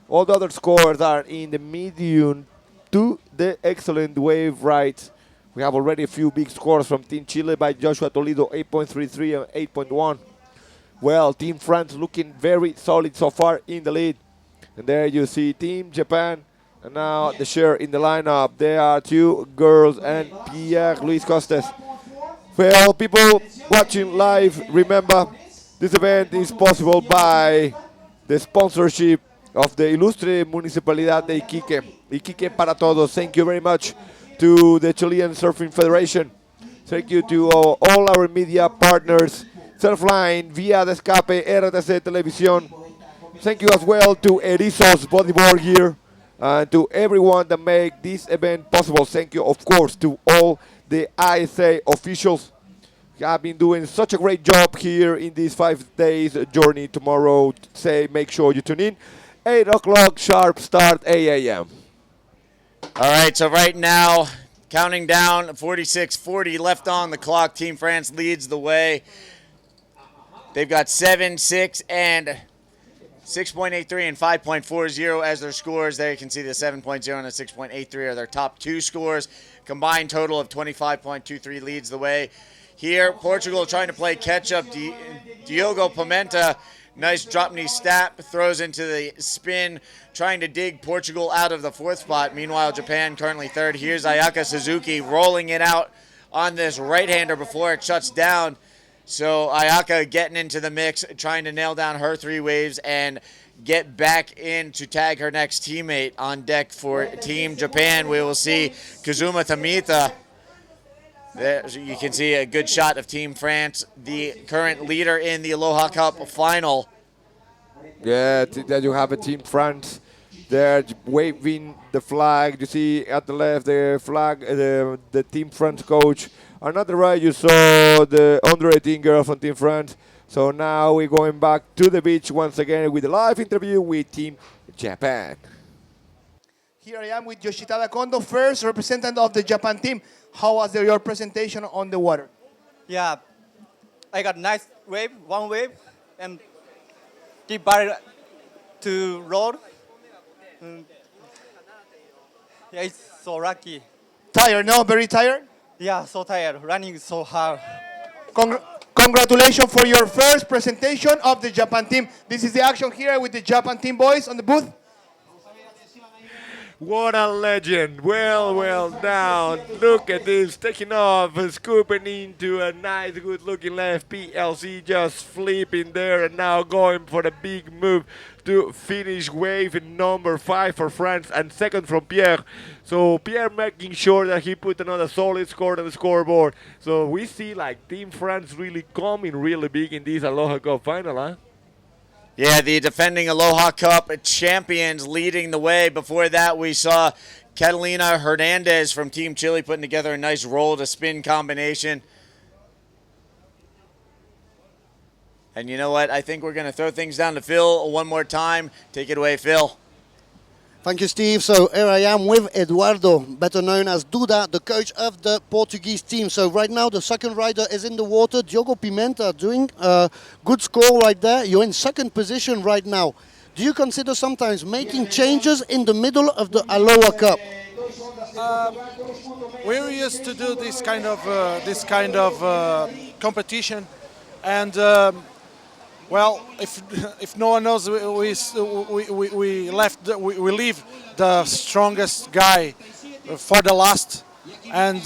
All the other scores are in the medium to the excellent wave rides. We have already a few big scores from Team Chile by Joshua Toledo, 8.33 and 8.1. Well, Team France looking very solid so far in the lead. And there you see Team Japan. And now the share in the lineup. There are 2 girls and Pierre-Louis Costes. Well, people watching live, remember this event is possible by the sponsorship of the Ilustre Municipalidad de Iquique. Iquique para Todos. Thank you very much to the Chilean Surfing Federation. Thank you to all our media partners, Surfline, Vía de Escape, RTC Televisión. Thank you as well to Erizos Bodyboard here and to everyone that make this event possible. Thank you, of course, to all the ISA officials who have been doing such a great job here in these 5 days journey. Tomorrow, make sure you tune in. 8 o'clock sharp start, 8 a.m. All right, so right now, counting down, 46:40 left on the clock. Team France leads the way. They've got 7, 6, and 6.83 and 5.40 as their scores. There you can see the 7.0 and the 6.83 are their top 2 scores. Combined total of 25.23 leads the way. Here, Portugal trying to play catch-up. Diogo Pimenta, nice drop knee snap, throws into the spin, trying to dig Portugal out of the 4th spot. Meanwhile, Japan currently 3rd. Here's Ayaka Suzuki rolling it out on this right-hander before it shuts down. So Ayaka getting into the mix, trying to nail down her 3 waves and get back in to tag her next teammate. On deck for Team Japan, we will see Kazuma Tamita. There you can see a good shot of Team France, the current leader in the Aloha Cup final. Yeah, there you have a Team France. They're waving the flag. You see at the left the flag, the Team France coach. And at the right, you saw the under 18 girl from Team France. So now we're going back to the beach once again with a live interview with Team Japan. Here I am with Yoshitada Kondo, first representative of the Japan team. How was your presentation on the water? Yeah, I got nice wave, 1 wave, and deep bar to roll. Yeah, it's so lucky. Tired, no? Very tired? Yeah, so tired. Running so hard. Congratulations for your first presentation of the Japan team. This is the action here with the Japan team boys on the booth. What a legend. Well down. Look at this. Taking off, scooping into a nice, good-looking left. PLC just flipping there and now going for the big move to finish wave number 5 for France and 2nd from Pierre. So Pierre making sure that he put another solid score on the scoreboard. So we see like Team France really coming really big in this Aloha Cup final, huh? Yeah, the defending Aloha Cup champions leading the way. Before that, we saw Catalina Hernandez from Team Chile putting together a nice roll to spin combination. And you know what? I think we're going to throw things down to Phil one more time. Take it away, Phil. Thank you, Steve. So here I am with Eduardo, better known as Duda, the coach of the Portuguese team. So right now the 2nd rider is in the water, Diogo Pimenta, doing a good score right there. You're in 2nd position right now. Do you consider sometimes making changes in the middle of the Aloha Cup? We're used to do this kind of competition, and well, if no one knows, we leave the strongest guy for the last. And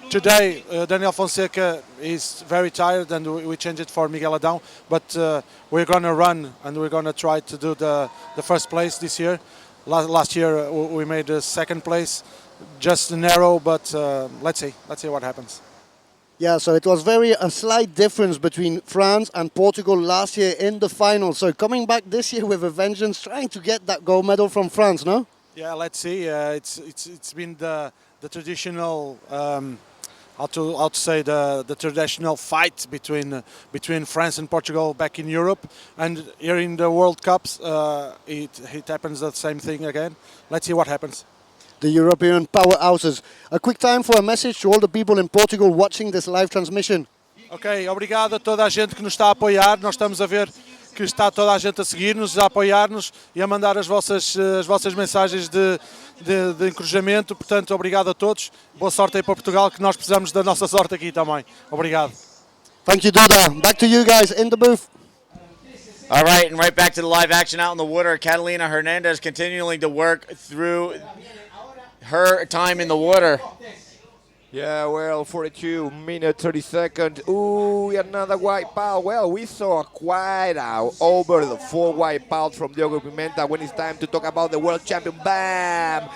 today, Daniel Fonseca is very tired, and we changed it for Miguel Adão. But we're gonna run, and we're gonna try to do the 1st place this year. Last year we made the 2nd place, just narrow. But let's see what happens. Yeah, so it was a slight difference between France and Portugal last year in the final. So coming back this year with a vengeance, trying to get that gold medal from France, no? Yeah, let's see. It's been the traditional how to say the traditional fight between France and Portugal back in Europe, and here in the World Cups it happens the same thing again. Let's see what happens. The European powerhouses. A quick time for a message to all the people in Portugal watching this live transmission. Ok, obrigado a toda a gente que nos está a apoiar. Nós estamos a ver que está toda a gente a seguir-nos, a apoiar-nos e a mandar as vossas mensagens de encorajamento. Portanto, obrigado a todos. Boa sorte aí para Portugal, que nós precisamos da nossa sorte aqui também. Obrigado. Thank you, Duda. Back to you guys in the booth. All right, and right back to the live action out in the water. Catalina Hernandez continuing to work through her time in the water. Yeah, well, 42 minutes, 30 seconds. Ooh, another white pal. Well, we saw quite over the 4 white pals from Diogo Pimenta when it's time to talk about the world champion. Bam!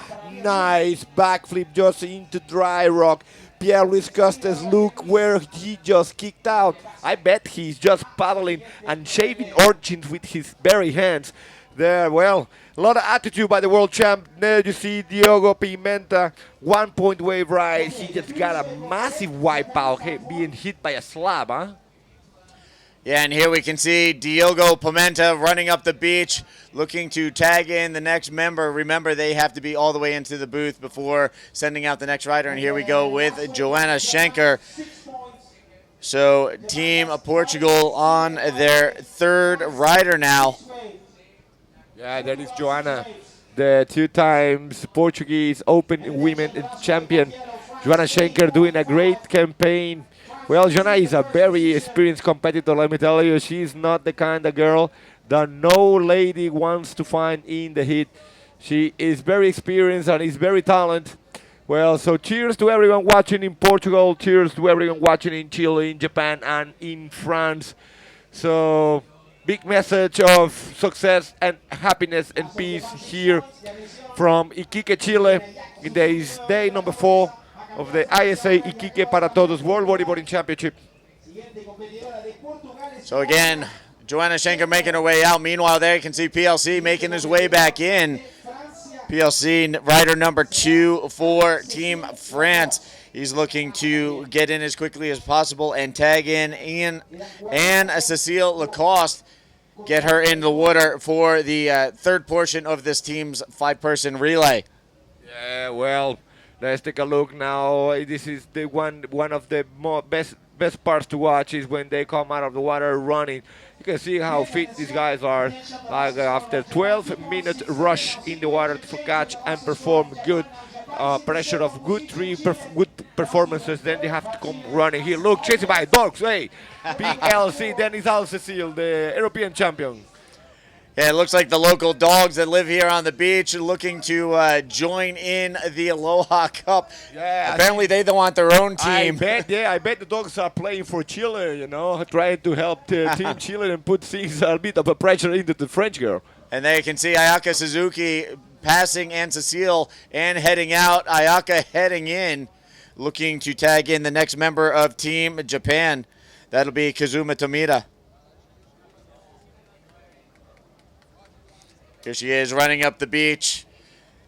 Nice backflip just into dry rock. Pierre-Luis Costes, look where he just kicked out. I bet he's just paddling and shaving urchins with his very hands. There, well, a lot of attitude by the world champ. There you see Diogo Pimenta, 1 point wave right. He just got a massive wipeout, being hit by a slab, huh? Yeah, and here we can see Diogo Pimenta running up the beach, looking to tag in the next member. Remember, they have to be all the way into the booth before sending out the next rider. And here we go with Joanna Schenker. So Team Portugal on their 3rd rider now. Yeah, that is Joanna, the 2 times Portuguese Open Women Champion. Joanna Schenker doing a great campaign. Well, Joanna is a very experienced competitor, let me tell you. She's not the kind of girl that no lady wants to find in the heat. She is very experienced and is very talented. Well, so cheers to everyone watching in Portugal. Cheers to everyone watching in Chile, in Japan, and in France. So big message of success and happiness and peace here from Iquique, Chile, in this day number 4 of the ISA Iquique para Todos World Bodyboarding Championship. So again, Joanna Schenker making her way out. Meanwhile, there you can see PLC making his way back in. PLC rider number 2 for Team France. He's looking to get in as quickly as possible and tag in Cecile Lacoste. Get her in the water for the 3rd portion of this team's 5-person relay. Yeah, well, let's take a look now. This is the one of the best parts to watch is when they come out of the water running. You can see how fit these guys are. Like after 12-minute rush in the water to catch and perform good pressure of good performances, then they have to come running here. Look, chasing by dogs. Hey, PLC, Dennis Al-Cecile, the European champion. Yeah, it looks like the local dogs that live here on the beach are looking to join in the Aloha Cup. Yeah, apparently they don't want their own team. I bet the dogs are playing for Chile, you know, trying to help the Team Chile and put things a bit of a pressure into the French girl. And there you can see Ayaka Suzuki passing Anne Cecile and heading out. Ayaka heading in, looking to tag in the next member of Team Japan. That'll be Kazuma Tomita. Here she is running up the beach,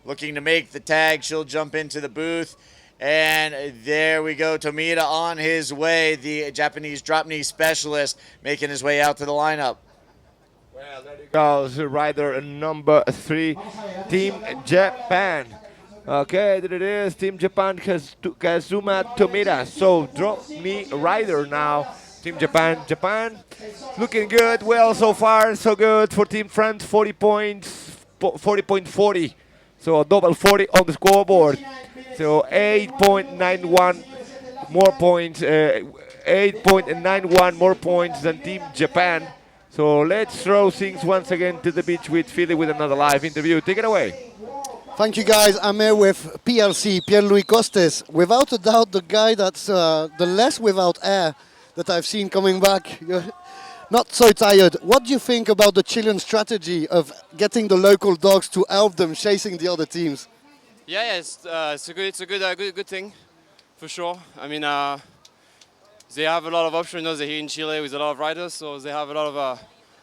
looking to make the tag. She'll jump into the booth. And there we go, Tomita on his way, the Japanese drop knee specialist, making his way out to the lineup. Well, there you goes rider number 3, Team Japan. Okay, there it is, Team Japan, Kazuma Tomita. So drop knee rider now. Team Japan. Japan looking good. Well, so far, so good for Team France. 40 points, 40.40. So a double 40 on the scoreboard. So 8.91 more points. 8.91 more points than Team Japan. So let's throw things once again to the beach with Philly with another live interview. Take it away. Thank you, guys. I'm here with PLC, Pierre-Louis Costes. Without a doubt, the guy that's the less without air that I've seen coming back. You're not so tired. What do you think about the Chilean strategy of getting the local dogs to help them chasing the other teams? Yeah, it's a good thing, for sure. I mean, they have a lot of options. You know, they're here in Chile with a lot of riders, so they have a lot of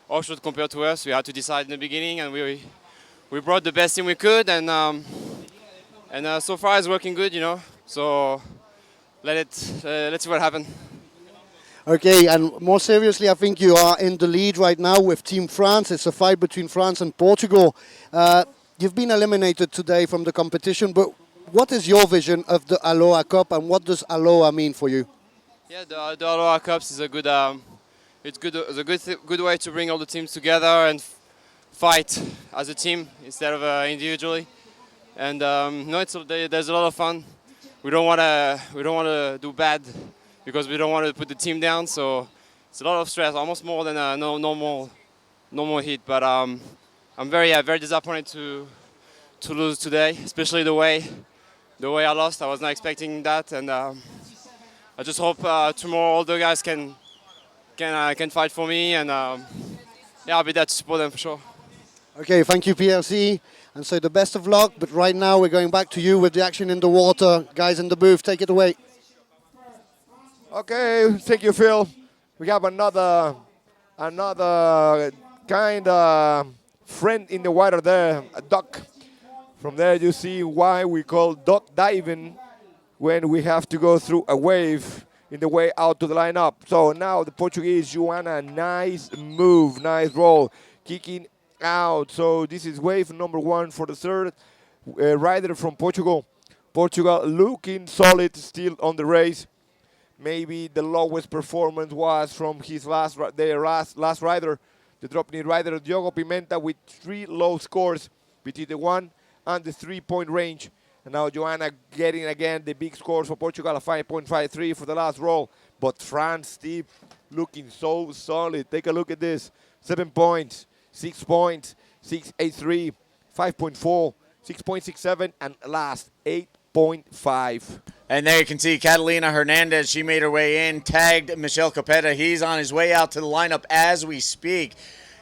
options compared to us. We had to decide in the beginning, and we we brought the best team we could, and so far it's working good, So let's see what happens. Okay, and more seriously, I think you are in the lead right now with Team France. It's a fight between France and Portugal. You've been eliminated today from the competition, but what is your vision of the Aloha Cup, and what does Aloha mean for you? Yeah, the Aloha Cups is a good, good way to bring all the teams together and fight as a team instead of individually. And there's a lot of fun. We don't want to do bad because we don't want to put the team down. So it's a lot of stress, almost more than a normal heat. But I'm very disappointed to lose today, especially the way I lost. I was not expecting that, and I just hope tomorrow all the guys can fight for me, and I'll be there to support them for sure. Okay, thank you, PLC. And so the best of luck, but right now we're going back to you with the action in the water. Guys in the booth, take it away. Okay, thank you, Phil. We have another kind of friend in the water there, a duck. From there you see why we call duck diving when we have to go through a wave in the way out to the lineup. So now the Portuguese, Joanna, nice move, nice roll, kicking out. So this is wave number 1 for the third rider from Portugal. Portugal looking solid still on the race. Maybe the lowest performance was from his last rider, the drop-knee rider, Diogo Pimenta, with 3 low scores between the 1 and the 3-point range. And now Joanna getting again the big scores for Portugal, a 5.53 for the last roll. But France, Steve, looking so solid. Take a look at this. 7 points, 6 points, 6.83, 5.4, 6.67, and last 8.5. And there you can see Catalina Hernandez. She made her way in, tagged Michel Capetta. He's on his way out to the lineup as we speak.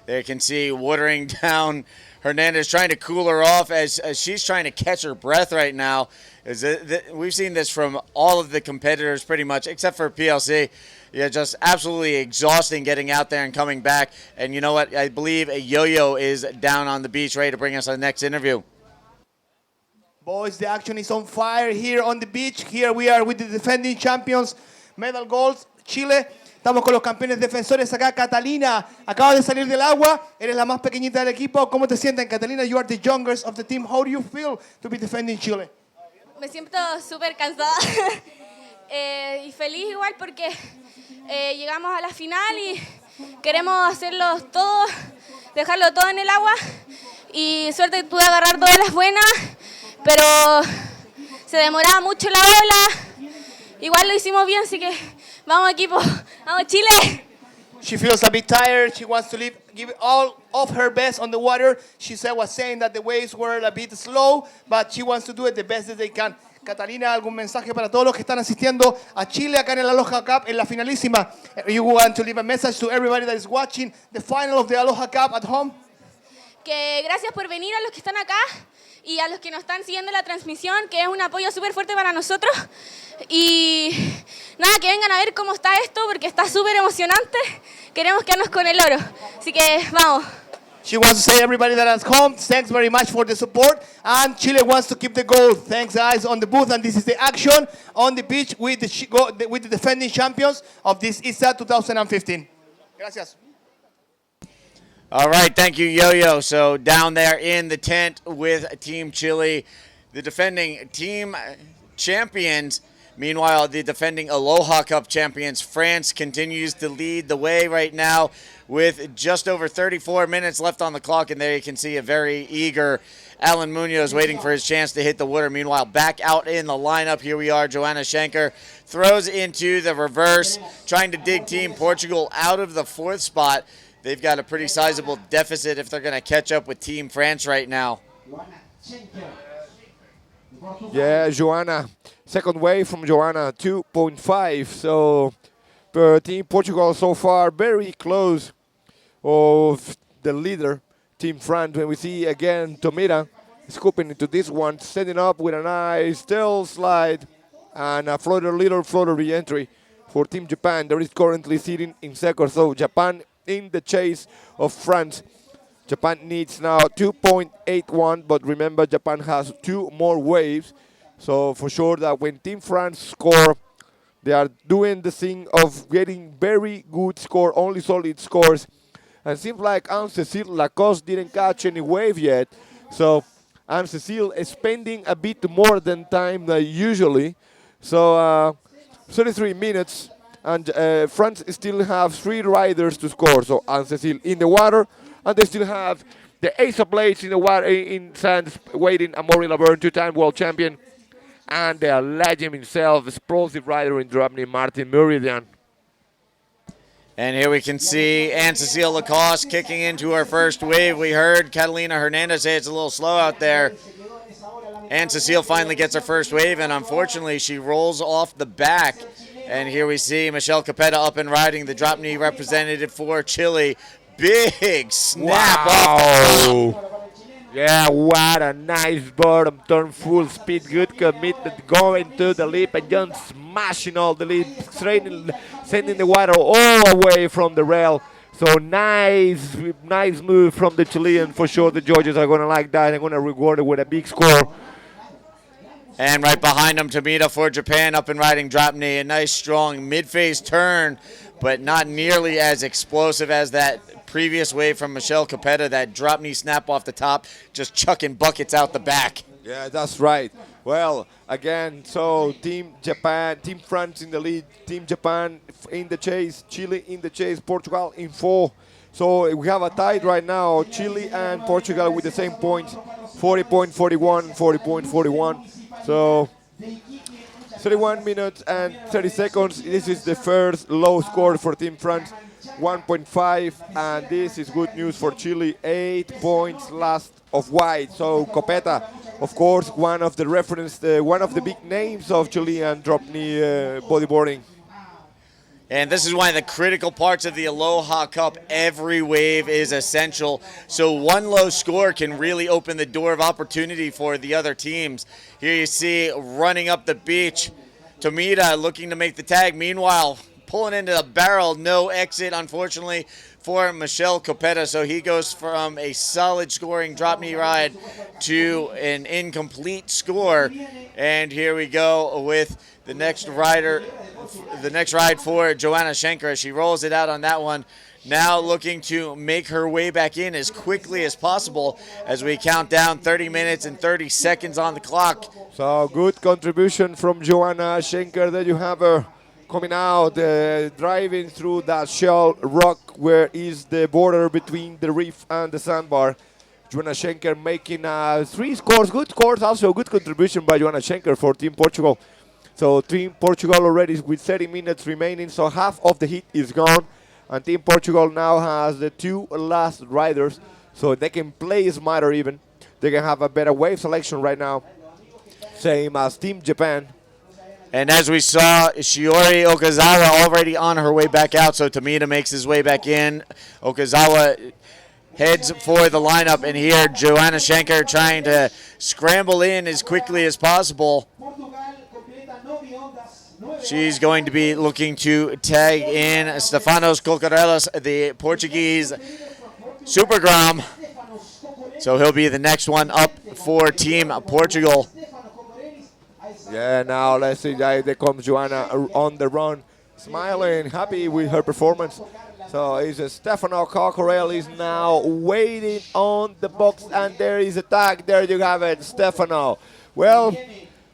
There you can see watering down Hernandez, trying to cool her off as she's trying to catch her breath right now. We've seen this from all of the competitors pretty much, except for PLC. Yeah, just absolutely exhausting getting out there and coming back. And you know what? I believe a Yo-Yo is down on the beach ready to bring us our next interview. Boys, the action is on fire here on the beach. Here we are with the defending champions, medal golds, Chile. Estamos con los campeones defensores acá. Catalina, acaba de salir del agua. Eres la más pequeñita del equipo. ¿Cómo te sienten, Catalina? You are the youngest of the team. How do you feel to be defending Chile? Me siento súper cansada y feliz igual porque llegamos a la final y queremos hacerlo todo, dejarlo todo en el agua. Y suerte que pude agarrar todas las buenas, pero se demoraba mucho la ola. Igual lo hicimos bien, así que vamos equipo, vamos Chile. She feels a bit tired. She wants to give all of her best on the water. She was saying that the waves were a bit slow, but she wants to do it the best that they can. Catalina, ¿algún mensaje para todos los que están asistiendo a Chile acá en el Aloha Cup en la finalísima? You want to leave a message to everybody that is watching the final of the Aloha Cup at home? Que gracias por venir a los que están acá y a los que nos están siguiendo la transmisión, que es un apoyo súper fuerte para nosotros. Y nada, que vengan a ver cómo está esto, porque está súper emocionante. Queremos quedarnos con el oro. Así que vamos. She wants to say everybody that is home, thanks very much for the support. And Chile wants to keep the gold. Thanks, guys, on the booth. And this is the action on the beach with the defending champions of this ISA 2015. Gracias. All right, thank you, Yo-Yo. So down there in the tent with Team Chile, the defending team champions. Meanwhile, the defending Aloha Cup champions, France, continues to lead the way right now with just over 34 minutes left on the clock. And there you can see a very eager Alan Munoz waiting for his chance to hit the water. Meanwhile, back out in the lineup, here we are. Joanna Schenker throws into the reverse, trying to dig Team Portugal out of the 4th spot. They've got a pretty sizable deficit if they're going to catch up with Team France right now. Yeah, Joanna. Second wave from Joanna, 2.5. So Team Portugal so far very close of the leader, Team France. When we see again Tomira scooping into this one, setting up with a nice tail slide and a little floater re-entry for Team Japan. There is currently sitting in second. So Japan in the chase of France. Japan needs now 2.81, but remember Japan has 2 more waves. So for sure that when Team France score, they are doing the thing of getting very good score, only solid scores. And it seems like Anne-Cécile Lacoste didn't catch any wave yet. So Anne-Cécile is spending a bit more than time than usually. So 33 minutes, and France still have 3 riders to score. So Anne-Cécile in the water, and they still have the Ace of Blades in the water, in sands, waiting, Amaury Laverne, 2-time world champion, and the legend himself, explosive rider in Drapney, Martin Muridian. And here we can see Anne-Cécile Lacoste kicking into her first wave. We heard Catalina Hernandez say it's a little slow out there. Anne-Cécile finally gets her first wave, and unfortunately she rolls off the back. And here we see Michelle Capetta up and riding, the drop knee representative for Chile. Big snap off the top. Yeah, what a nice bottom turn, full speed, good commitment, going to the lip and just smashing all the lip, sending the water all away from the rail. So nice move from the Chilean. For sure the judges are going to like that. They're going to reward it with a big score. And right behind him, Tomita for Japan, up and riding drop knee. A nice, strong mid-phase turn, but not nearly as explosive as that previous wave from Michelle Capetta, that drop knee snap off the top, just chucking buckets out the back. Yeah, that's right. Well, again, so Team Japan, Team France in the lead, Team Japan in the chase, Chile in the chase, Portugal in 4. So we have a tie right now, Chile and Portugal with the same points, 40.41, 40.41. So 31 minutes and 30 seconds. This is the first low score for Team France, 1.5, and this is good news for Chile, 8 points last of white. So Copeta, of course, one of the one of the big names of Chilean drop knee bodyboarding. And this is one of the critical parts of the Aloha Cup. Every wave is essential. So one low score can really open the door of opportunity for the other teams. Here you see running up the beach, Tomita looking to make the tag. Meanwhile, pulling into the barrel, no exit, unfortunately, for Michelle Copetta. So he goes from a solid scoring drop knee ride to an incomplete score. And here we go with the next ride for Joanna Schenker. She rolls it out on that one. Now looking to make her way back in as quickly as possible as we count down 30 minutes and 30 seconds on the clock. So good contribution from Joanna Schenker. There you have her coming out, driving through that shell rock where is the border between the reef and the sandbar. Joanna Schenker making 3 scores, good scores, also good contribution by Joanna Schenker for Team Portugal. So Team Portugal already with 30 minutes remaining, so half of the heat is gone. And Team Portugal now has the 2 last riders, so they can play smarter even. They can have a better wave selection right now, same as Team Japan. And as we saw, Shiori Okazawa already on her way back out, so Tomita makes his way back in. Okazawa heads for the lineup, and here Joanna Schenker trying to scramble in as quickly as possible. She's going to be looking to tag in Stefanos Cocarelos, the Portuguese Super Grom. So he'll be the next one up for Team Portugal. Yeah, now let's see, there comes Joanna on the run, smiling, happy with her performance. So it's Stefano Coccarelli is now waiting on the box, and there is a tag. There you have it, Stefano. Well,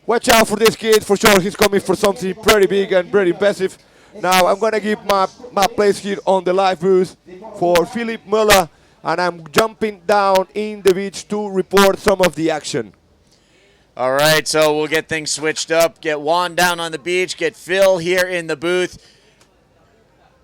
watch out for this kid, for sure he's coming for something pretty big and pretty impressive. Now I'm going to give my place here on the live booth for Philip Muller, and I'm jumping down in the beach to report some of the action. All right, so we'll get things switched up, get Juan down on the beach, get Phil here in the booth.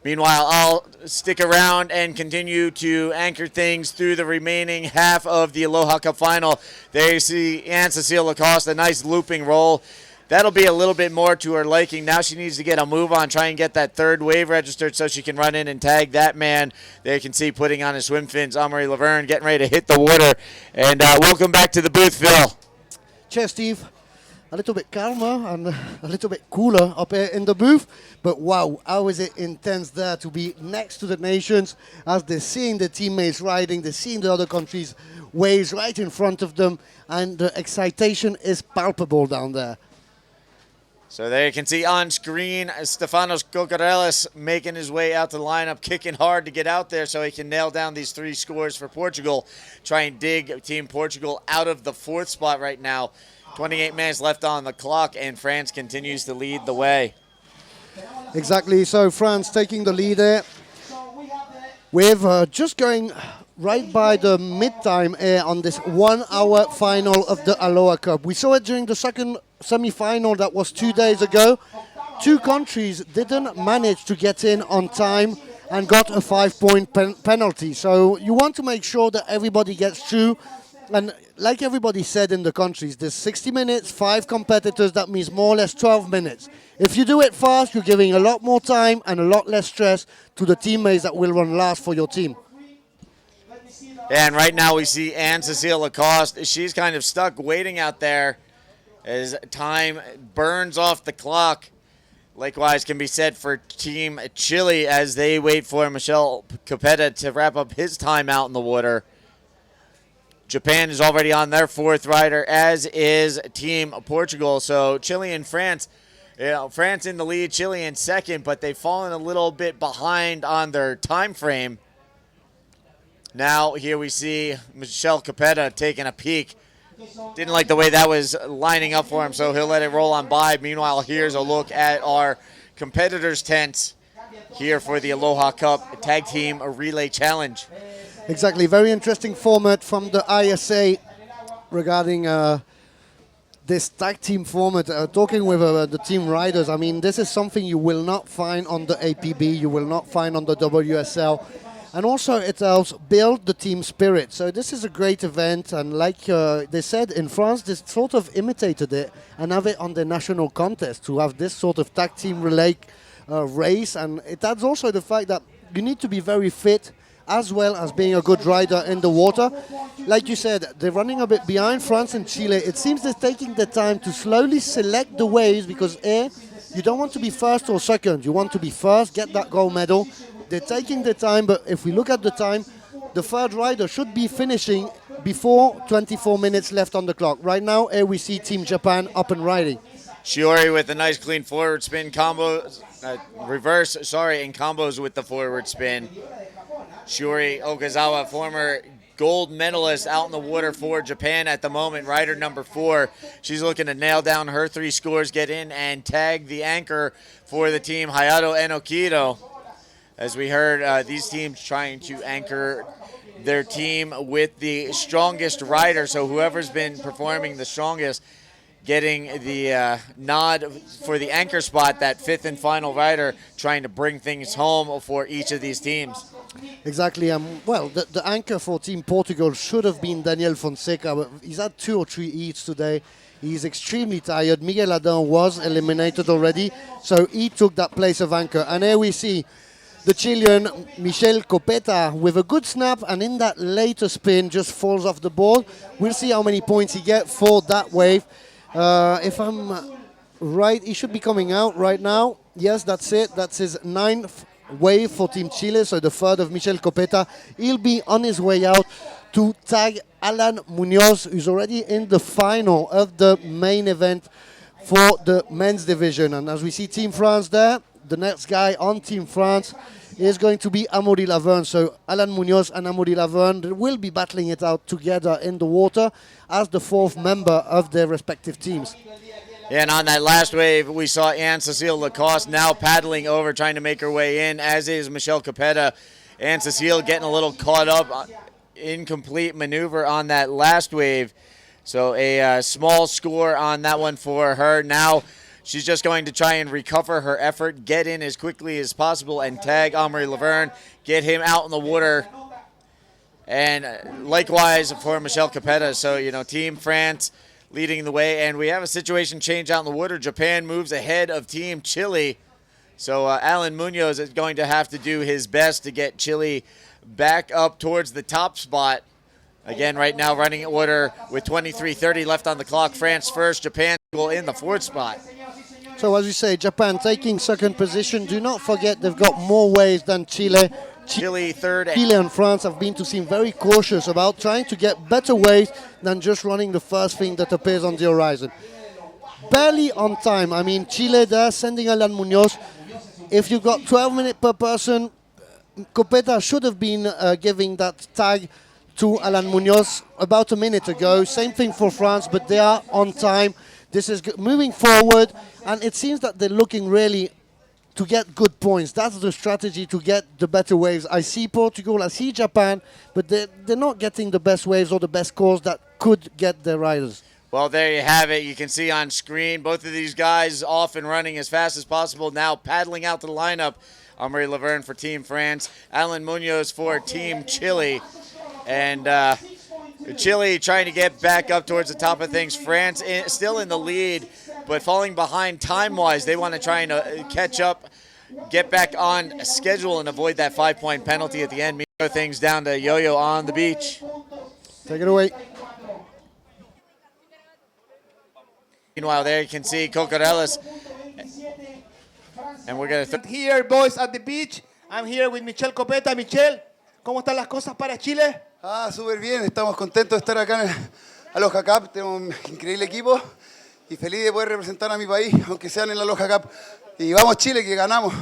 Meanwhile, I'll stick around and continue to anchor things through the remaining half of the Aloha Cup final. There you see Anne-Cécile Lacoste, a nice looping roll. That'll be a little bit more to her liking. Now she needs to get a move on, try and get that third wave registered so she can run in and tag that man. There you can see putting on his swim fins, Amaury Laverne getting ready to hit the water. And welcome back to the booth, Phil. Cheers, Steve. a little bit calmer and a little bit cooler up here in the booth. But wow, how is it intense there to be next to the nations as they're seeing the teammates riding, they're seeing the other countries' waves right in front of them, and the excitation is palpable down there. So there you can see on screen Stefanos Kokarelis making his way out to the lineup, kicking hard to get out there so he can nail down these 3 scores for Portugal. Try and dig Team Portugal out of the 4th spot right now. 28 minutes left on the clock, and France continues to lead the way. Exactly, so France taking the lead there. We're just going right by the mid-time here on this 1-hour final of the Aloha Cup. We saw it during the second semi-final that was 2 days ago. 2 countries didn't manage to get in on time and got a 5-point penalty. So you want to make sure that everybody gets through. And like everybody said in the countries, there's 60 minutes, 5 competitors, that means more or less 12 minutes. If you do it fast, you're giving a lot more time and a lot less stress to the teammates that will run last for your team. And right now we see Anne-Cécile Lacoste. She's kind of stuck waiting out there as time burns off the clock. Likewise can be said for Team Chile as they wait for Michel Capetta to wrap up his time out in the water. Japan is already on their 4th rider, as is Team Portugal. So Chile and France, France in the lead, Chile in second, but they've fallen a little bit behind on their time frame. Now here we see Michel Capetta taking a peek. Didn't like the way that was lining up for him, so he'll let it roll on by. Meanwhile, here's a look at our competitors' tents here for the Aloha Cup Tag Team Relay Challenge. Exactly, very interesting format from the ISA regarding this tag team format. Talking with the team riders, I mean, this is something you will not find on the APB, you will not find on the WSL. And also it helps build the team spirit. So this is a great event, and like they said in France, they sort of imitated it and have it on the national contest to have this sort of tag team relay race. And it adds also the fact that you need to be very fit as well as being a good rider in the water. Like you said, they're running a bit behind France and Chile. It seems they're taking the time to slowly select the waves because you don't want to be first or second. You want to be first, get that gold medal. They're taking the time, but if we look at the time, the 3rd rider should be finishing before 24 minutes left on the clock. Right now, here we see Team Japan up and riding. Shiori with a nice clean forward spin combo, and combos with the forward spin. Shiori Okazawa, former gold medalist out in the water for Japan at the moment, rider number 4. She's looking to nail down her 3 scores, get in and tag the anchor for the team, Hayato Enokido. As we heard, these teams trying to anchor their team with the strongest rider, so whoever's been performing the strongest getting the nod for the anchor spot, that 5th and final rider trying to bring things home for each of these teams. Exactly. Well, the anchor for Team Portugal should have been Daniel Fonseca, but he's had 2 or 3 heats today. He's extremely tired. Miguel Adin was eliminated already, so he took that place of anchor. And here we see the Chilean Michel Copeta with a good snap, and in that later spin just falls off the board. We'll see how many points he gets for that wave. If I'm right, he should be coming out right now. Yes, that's it. That's his 9th wave for Team Chile, so the 3rd of Michel Copeta. He'll be on his way out to tag Alan Munoz, who's already in the final of the main event for the men's division. And as we see Team France there, the next guy on Team France is going to be Amaury Laverne. So Alan Munoz and Amaury Laverne will be battling it out together in the water as the 4th member of their respective teams. Yeah, and on that last wave, we saw Anne-Cécile Lacoste now paddling over, trying to make her way in, as is Michel Capetta. Anne-Cécile getting a little caught up, incomplete maneuver on that last wave. So a small score on that one for her. Now she's just going to try and recover her effort, get in as quickly as possible, and tag Amaury Laverne, get him out in the water. And likewise for Michel Capetta. So, Team France leading the way. And we have a situation change out in the water. Japan moves ahead of Team Chile. So Alan Munoz is going to have to do his best to get Chile back up towards the top spot. Again, right now running order with 23:30 left on the clock. France first, Japan in the fourth spot. So as you say, Japan taking second position. Do not forget they've got more waves than Chile. Chile third. Chile and France have been to seem very cautious about trying to get better waves than just running the first thing that appears on the horizon. Barely on time. I mean, Chile, they're sending Alan Munoz. If you've got 12 minutes per person, Copeta should have been giving that tag to Alan Munoz about a minute ago. Same thing for France, but they are on time. This is moving forward, and it seems that they're looking really to get good points. That's the strategy to get the better waves. I see Portugal, I see Japan, but they're not getting the best waves or the best scores that could get their riders. Well, there you have it. You can see on screen both of these guys off and running as fast as possible. Now paddling out to the lineup. Amaury Laverne for Team France, Alan Munoz for Team Chile. And Chile trying to get back up towards the top of things. France still in the lead, but falling behind time-wise. They want to try and catch up, get back on schedule, and avoid that 5-point penalty at the end. Meanwhile, things down to Yo-Yo on the beach. Take it away. Meanwhile, there you can see Cocorellis. And we're going to... Here, boys, at the beach. I'm here with Michel Copeta. Michel, ¿cómo están las cosas para Chile? Súper bien. Estamos contentos de estar acá en el Aloha Cup. Tenemos un increíble equipo y feliz de poder representar a mi país, aunque sean en la Aloha Cup. Y vamos Chile, que ganamos.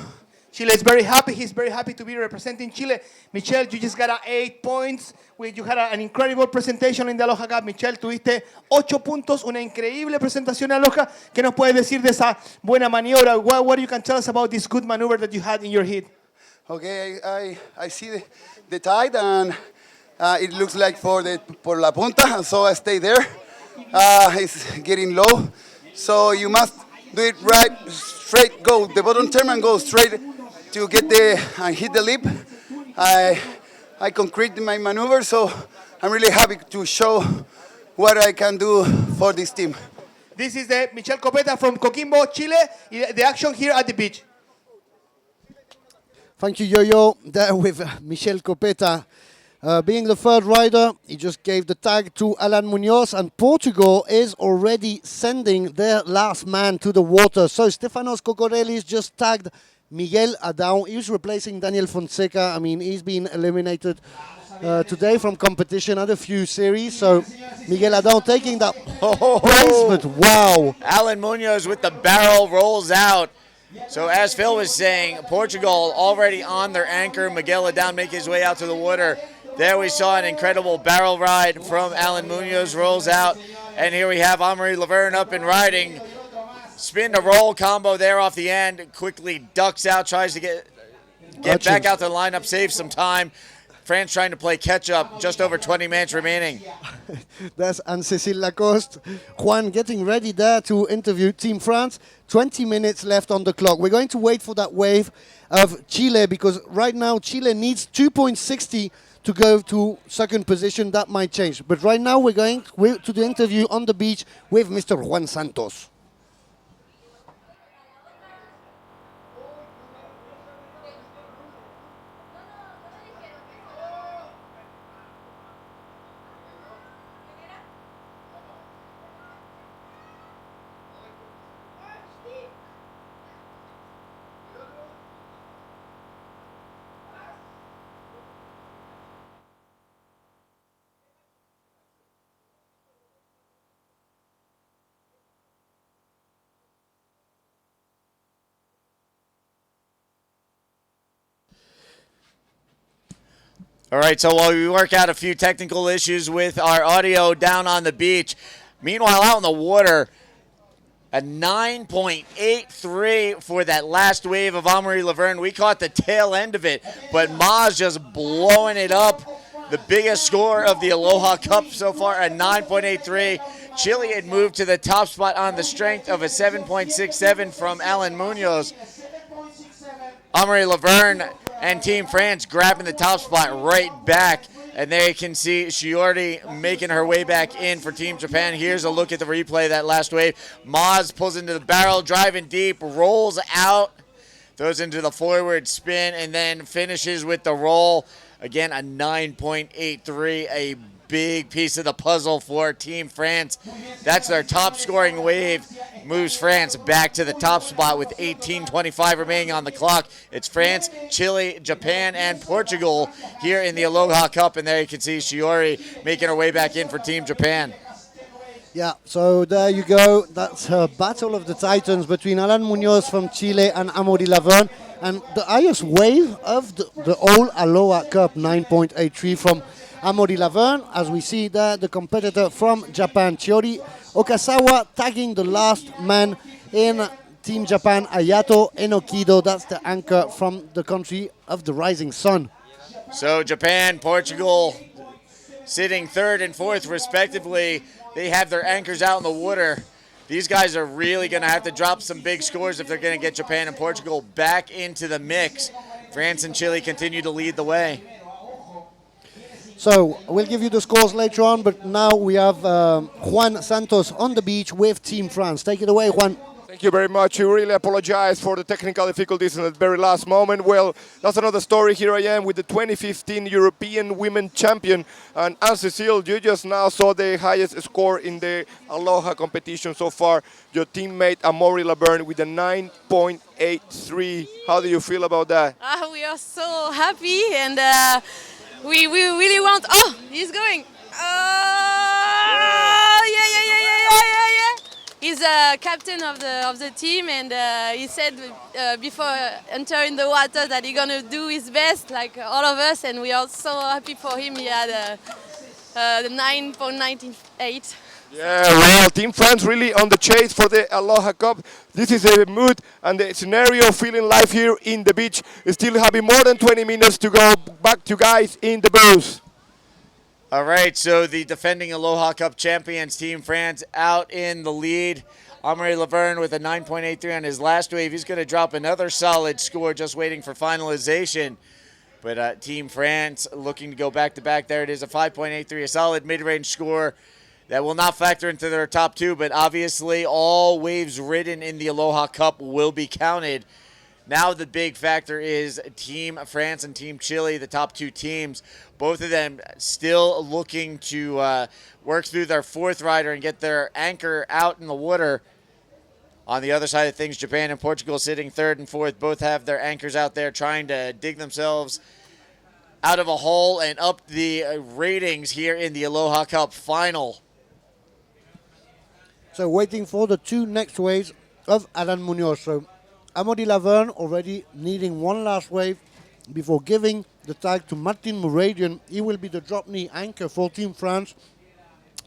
Chile is very happy. He's very happy to be representing Chile. Michel, you just got 8 points. You had an incredible presentation in the Aloha Cup. Michel, tuviste 8 puntos, una increíble presentación en Aloha. ¿Qué nos puedes decir de esa buena maniobra? What you can tell us about this good maneuver that you had in your heat? Okay, I see the tide and it looks like por la punta, and so I stay there. It's getting low, so you must do it right, straight, go the bottom turn and go straight to get and hit the lip. I concrete my maneuver, so I'm really happy to show what I can do for this team. This is the Michel Copeta from Coquimbo, Chile. The action here at the beach. Thank you, Yo-Yo. There with Michel Copeta. Being the third rider, he just gave the tag to Alan Munoz, and Portugal is already sending their last man to the water. So Stefanos Kokorellis just tagged Miguel Adão. He's replacing Daniel Fonseca. I mean, he's been eliminated today from competition at a few series. So Miguel Adão taking that placement. Wow. Alan Munoz with the barrel rolls out. So as Phil was saying, Portugal already on their anchor. Miguel Adão making his way out to the water. There we saw an incredible barrel ride from Alan Munoz, rolls out. And here we have Amaury Laverne up and riding. Spin to roll combo there off the end. Quickly ducks out, tries to get back out to the lineup, save some time. France trying to play catch up, just over 20 minutes remaining. That's Anne-Cécile Lacoste. Juan getting ready there to interview Team France. 20 minutes left on the clock. We're going to wait for that wave of Chile, because right now Chile needs 2.60 to go to second position. That might change. But right now we're going to the interview on the beach with Mr. Juan Santos. All right, so while we work out a few technical issues with our audio down on the beach, meanwhile out in the water, a 9.83 for that last wave of Amaury Laverne. We caught the tail end of it, but Maz just blowing it up. The biggest score of the Aloha Cup so far, a 9.83. Chile had moved to the top spot on the strength of a 7.67 from Alan Munoz. Amaury Laverne and Team France grabbing the top spot right back. And there you can see Shiori making her way back in for Team Japan. Here's a look at the replay of that last wave. Maz pulls into the barrel, driving deep, rolls out, throws into the forward spin, and then finishes with the roll. Again, a 9.83, a big piece of the puzzle for Team France. That's their top scoring wave. Moves France back to the top spot with 18:25 remaining on the clock. It's France, Chile, Japan, and Portugal here in the Aloha Cup. And there you can see Shiori making her way back in for Team Japan. Yeah, so there you go. That's a battle of the titans between Alan Munoz from Chile and Amaury Laverne. And the highest wave of the whole Aloha Cup, 9.83 from Amaury Laverne. As we see there, the competitor from Japan, Chiori Okasawa, tagging the last man in Team Japan, Ayato Enokido. That's the anchor from the country of the rising sun. So Japan, Portugal, sitting third and fourth respectively. They have their anchors out in the water. These guys are really going to have to drop some big scores if they're going to get Japan and Portugal back into the mix. France and Chile continue to lead the way. So we'll give you the scores later on, but now we have Juan Santos on the beach with Team France. Take it away, Juan. Thank you very much. We really apologize for the technical difficulties in the very last moment. Well, that's another story. Here I am with the 2015 European Women Champion. And Anne-Cécile, you just now saw the highest score in the Aloha competition so far. Your teammate Amaury Laverne with a 9.83. How do you feel about that? We are so happy, and we really want. Oh, he's going. Yeah. He's a captain of the team, and he said before entering the water that he's gonna do his best, like all of us, and we are so happy for him. He had the 9.98. Yeah, well, Team France really on the chase for the Aloha Cup. This is the mood and the scenario, feeling live here in the beach. Still having more than 20 minutes to go. Back to guys in the booth. All right, so the defending Aloha Cup champions, Team France, out in the lead. Amaury Laverne with a 9.83 on his last wave. He's going to drop another solid score, just waiting for finalization. But Team France looking to go back-to-back. There it is, a 5.83, a solid mid-range score that will not factor into their top two, but obviously all waves ridden in the Aloha Cup will be counted. Now the big factor is Team France and Team Chile, the top two teams. Both of them still looking to work through their fourth rider and get their anchor out in the water. On the other side of things, Japan and Portugal sitting third and fourth. Both have their anchors out there trying to dig themselves out of a hole and up the ratings here in the Aloha Cup final. So waiting for the two next waves of Alan Munoz. So Amaury Laverne already needing one last wave before giving the tag to Martin Mouradian. He will be the drop knee anchor for Team France,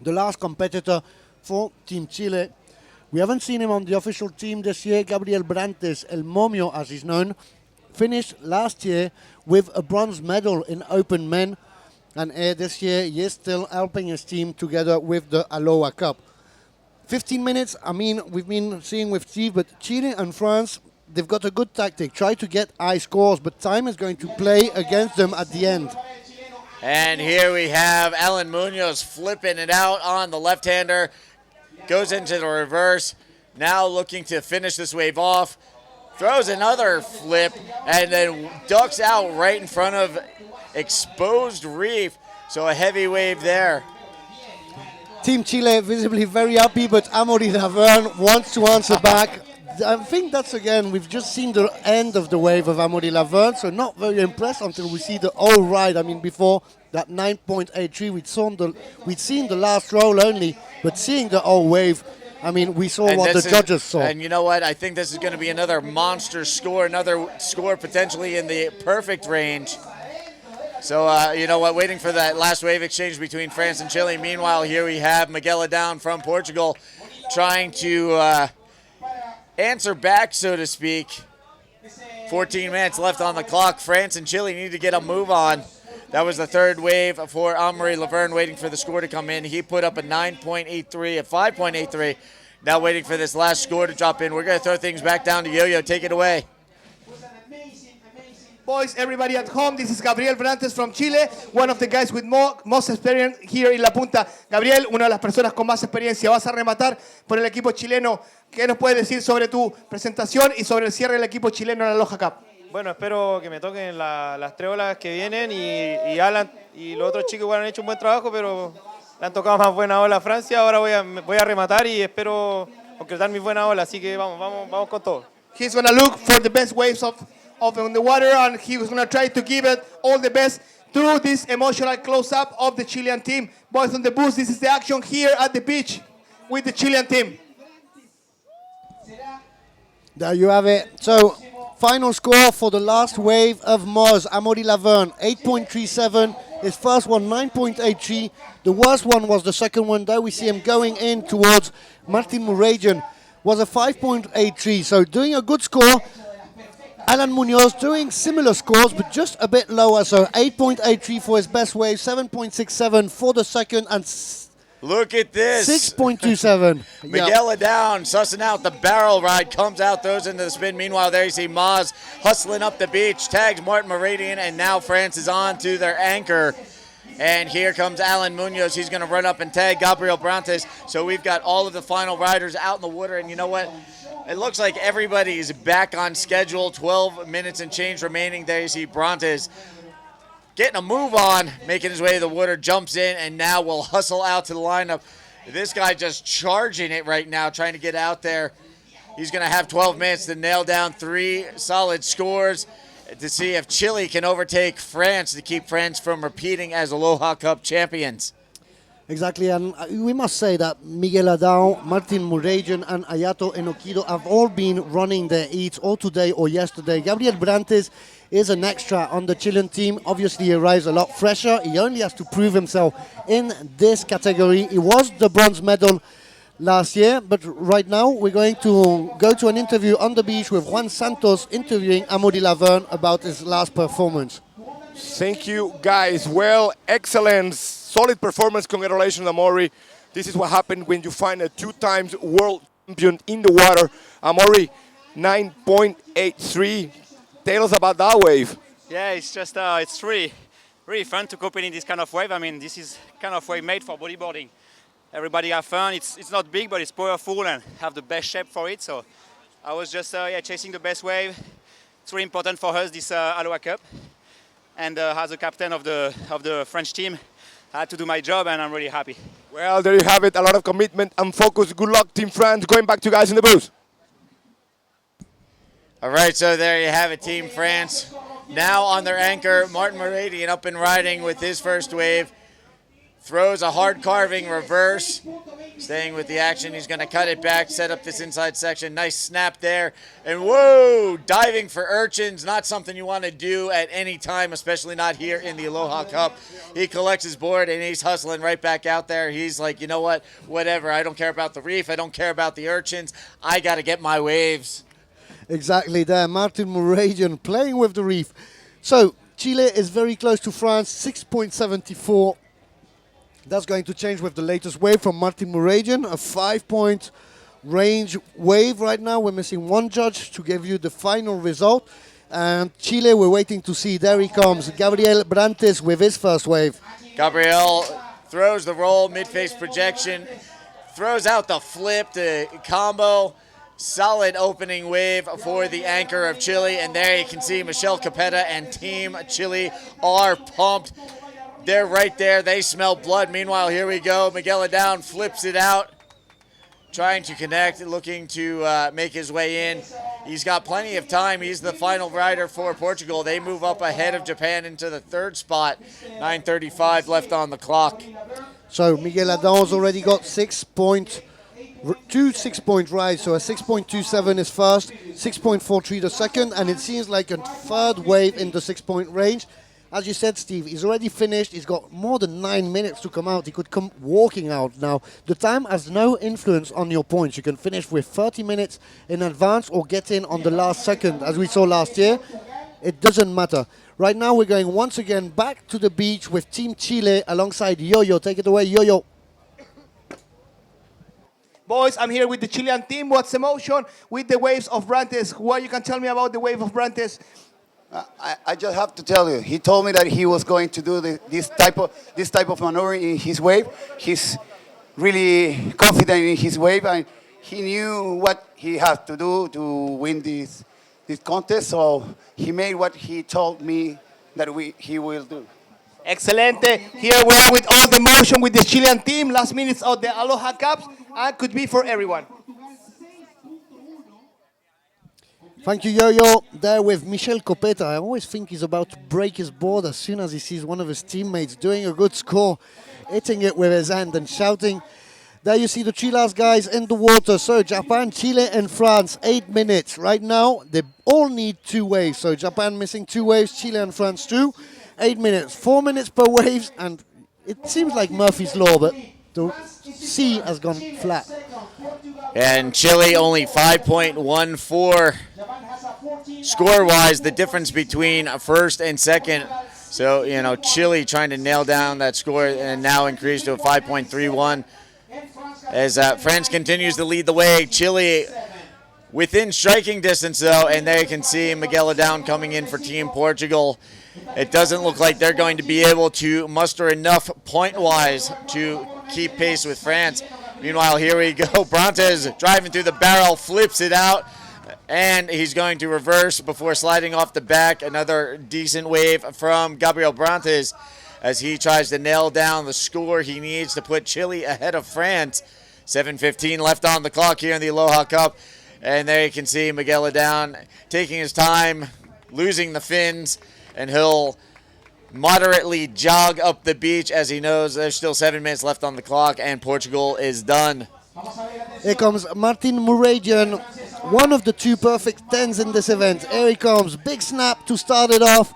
the last competitor for Team Chile. We haven't seen him on the official team this year. Gabriel Brantes, El Momio as he's known, finished last year with a bronze medal in open men. And this year he is still helping his team together with the Aloha Cup. 15 minutes, I mean, we've been seeing with Steve, but Chile and France, they've got a good tactic. Try to get high scores, but time is going to play against them at the end. And here we have Alan Munoz flipping it out on the left-hander. Goes into the reverse. Now looking to finish this wave off. Throws another flip and then ducks out right in front of exposed reef. So a heavy wave there. Team Chile visibly very happy, but Amaury Laverne wants to answer back. I think that's, again, we've just seen the end of the wave of Amaury Laverne, so not very impressed until we see the whole ride. I mean, before that 9.83, we'd seen the last roll only, but seeing the whole wave, I mean, we saw what the judges saw. And you know what? I think this is going to be another monster score, another score potentially in the perfect range. So, you know what, waiting for that last wave exchange between France and Chile. Meanwhile, here we have Miguel Down from Portugal trying to answer back, so to speak. 14 minutes left on the clock. France and Chile need to get a move on. That was the third wave for Amaury Laverne, waiting for the score to come in. He put up a 9.83, a 5.83. Now waiting for this last score to drop in. We're going to throw things back down to Yo-Yo. Take it away. Boys, everybody at home, this is Gabriel Brantes from Chile, one of the guys with most experience here in La Punta. Gabriel, una de las personas con más experiencia. Vas a rematar por el equipo chileno. ¿Qué nos puedes decir sobre tu presentación y sobre el cierre del equipo chileno en la Aloha Cup? bueno, espero que me toquen las 3 olas que vienen y Alan y los otros chicos igual han hecho un buen trabajo, pero le han tocado más buena ola a Francia. Ahora voy a rematar y espero concretar mis buenas olas, así que vamos con todo. He's going to look for the best waves of on the water, and he was going to try to give it all the best through this emotional close-up of the Chilean team. Boys on the boost, this is the action here at the beach with the Chilean team. There you have it. So, final score for the last wave of Moz, Amaury Laverne, 8.37. His first one, 9.83. The worst one was the second one. There we see him going in towards Martin Murajan. Was a 5.83. So, doing a good score. Alan Munoz doing similar scores, but just a bit lower. So, 8.83 for his best wave, 7.67 for the second, and look at this. 6.27. Miguel down, sussing out the barrel ride, comes out, throws into the spin. Meanwhile, there you see Moz hustling up the beach, tags Martin Meridian, and now France is on to their anchor. And here comes Alan Munoz. He's going to run up and tag Gabriel Brantes. So we've got all of the final riders out in the water, and you know what? It looks like everybody is back on schedule. 12 minutes and change remaining. There you see Brantes getting a move on, making his way to the water, jumps in, and now will hustle out to the lineup. This guy just charging it right now, trying to get out there. He's going to have 12 minutes to nail down 3 solid scores to see if Chile can overtake France to keep France from repeating as Aloha Cup champions. Exactly, and we must say that Miguel Adao, Martin Murajan, and Ayato Enokido have all been running their heats all today or yesterday. Gabriel Brantes is an extra on the Chilean team. Obviously, he arrives a lot fresher. He only has to prove himself in this category. He was the bronze medal last year, but right now we're going to go to an interview on the beach with Juan Santos interviewing Amaury Laverne about his last performance. Thank you, guys. Well, excellence. Solid performance. Congratulations, Amaury. This is what happened when you find a 2-time world champion in the water. Amaury, 9.83. Tell us about that wave. Yeah, it's just it's really fun to compete in this kind of wave. I mean, this is kind of wave made for bodyboarding. Everybody have fun. It's not big, but it's powerful and have the best shape for it. So I was just chasing the best wave. It's really important for us, this Aloha Cup. And as a captain of the French team, I had to do my job, and I'm really happy. Well, there you have it. A lot of commitment and focus. Good luck, Team France. Going back to you guys in the booth. All right, so there you have it, Team France. Now on their anchor, Martin Meridian up and riding with his first wave. Throws a hard carving reverse. Staying with the action, he's going to cut it back, set up this inside section. Nice snap there. And whoa, diving for urchins. Not something you want to do at any time, especially not here in the Aloha Cup. He collects his board and he's hustling right back out there. He's like, you know what, whatever. I don't care about the reef. I don't care about the urchins. I got to get my waves. Exactly there, Martin Murajan playing with the reef. So, Chile is very close to France, 6.74. That's going to change with the latest wave from Martin Murajan, a 5-point range wave right now. We're missing one judge to give you the final result. And Chile, we're waiting to see. There he comes, Gabriel Brantes with his first wave. Gabriel throws the roll, mid-face projection, throws out the flip, the combo. Solid opening wave for the anchor of Chile. And there you can see Michelle Capetta and Team Chile are pumped. They're right there. They smell blood. Meanwhile, here we go. Miguel down flips it out. Trying to connect, looking to make his way in. He's got plenty of time. He's the final rider for Portugal. They move up ahead of Japan into the 3rd spot. 9:35 left on the clock. So Miguel Adam's already got 2 6-point rides. So a 6.27 is first, 6.43 the second, and it seems like a third wave in the 6-point range. As you said, Steve, he's already finished. He's got more than 9 minutes to come out. He could come walking out now. The time has no influence on your points. You can finish with 30 minutes in advance or get in on the last second, as we saw last year. It doesn't matter. Right now, we're going once again back to the beach with Team Chile alongside Yo-Yo. Take it away, Yo-Yo. Boys, I'm here with the Chilean team. What's the emotion with the waves of Brantes? What you can tell me about the wave of Brantes? I just have to tell you, he told me that he was going to do this type of maneuver in his wave. He's really confident in his wave, and he knew what he had to do to win this this contest. So he made what he told me that he will do. Excelente. Here we are with all the motion with the Chilean team. Last minutes of the Aloha Cups, and could be for everyone. Thank you, Yo-Yo. There with Michel Copeta. I always think he's about to break his board as soon as he sees one of his teammates doing a good score, hitting it with his hand and shouting. There you see the three last guys in the water. So Japan, Chile, and France, 8 minutes. Right now, they all need 2 waves. So Japan missing 2 waves, Chile and France 2. 8 minutes, 4 minutes per waves, and it seems like Murphy's Law, but the sea has gone flat. And Chile only 5.14 score-wise, the difference between first and second. So, you know, Chile trying to nail down that score and now increased to a 5.31. As France continues to lead the way, Chile within striking distance, though, and there you can see Miguel Adão coming in for Team Portugal. It doesn't look like they're going to be able to muster enough point-wise to keep pace with France. Meanwhile, here we go. Brantes driving through the barrel, flips it out, and he's going to reverse before sliding off the back. Another decent wave from Gabriel Brantes as he tries to nail down the score he needs to put Chile ahead of France. 7:15 left on the clock here in the Aloha Cup. And there you can see Miguel Adão taking his time, losing the fins, and he'll moderately jog up the beach as he knows there's still 7 minutes left on the clock and Portugal is done. Here comes Martin Muradian, one of the 2 perfect 10s in this event. Here he comes, big snap to start it off,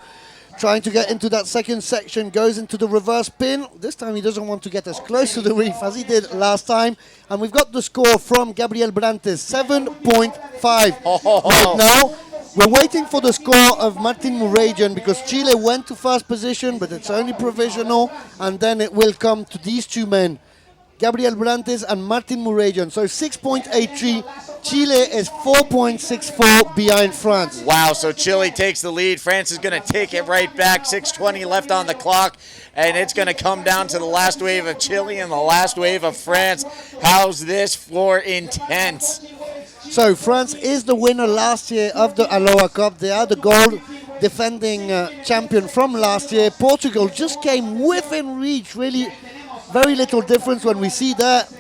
trying to get into that second section, goes into the reverse pin. This time he doesn't want to get as close to the reef as he did last time. And we've got the score from Gabriel Brantes, 7.5 right now. We're waiting for the score of Martin Muradian because Chile went to first position, but it's only provisional, and then it will come to these 2 men, Gabriel Brantes and Martin Muradian. So 6.83, Chile is 4.64 behind France. Wow, so Chile takes the lead. France is going to take it right back. 6:20 left on the clock, and it's going to come down to the last wave of Chile and the last wave of France. How's this for intense? So France is the winner last year of the Aloha Cup. They are the gold defending champion from last year. Portugal just came within reach, really very little difference when we see that.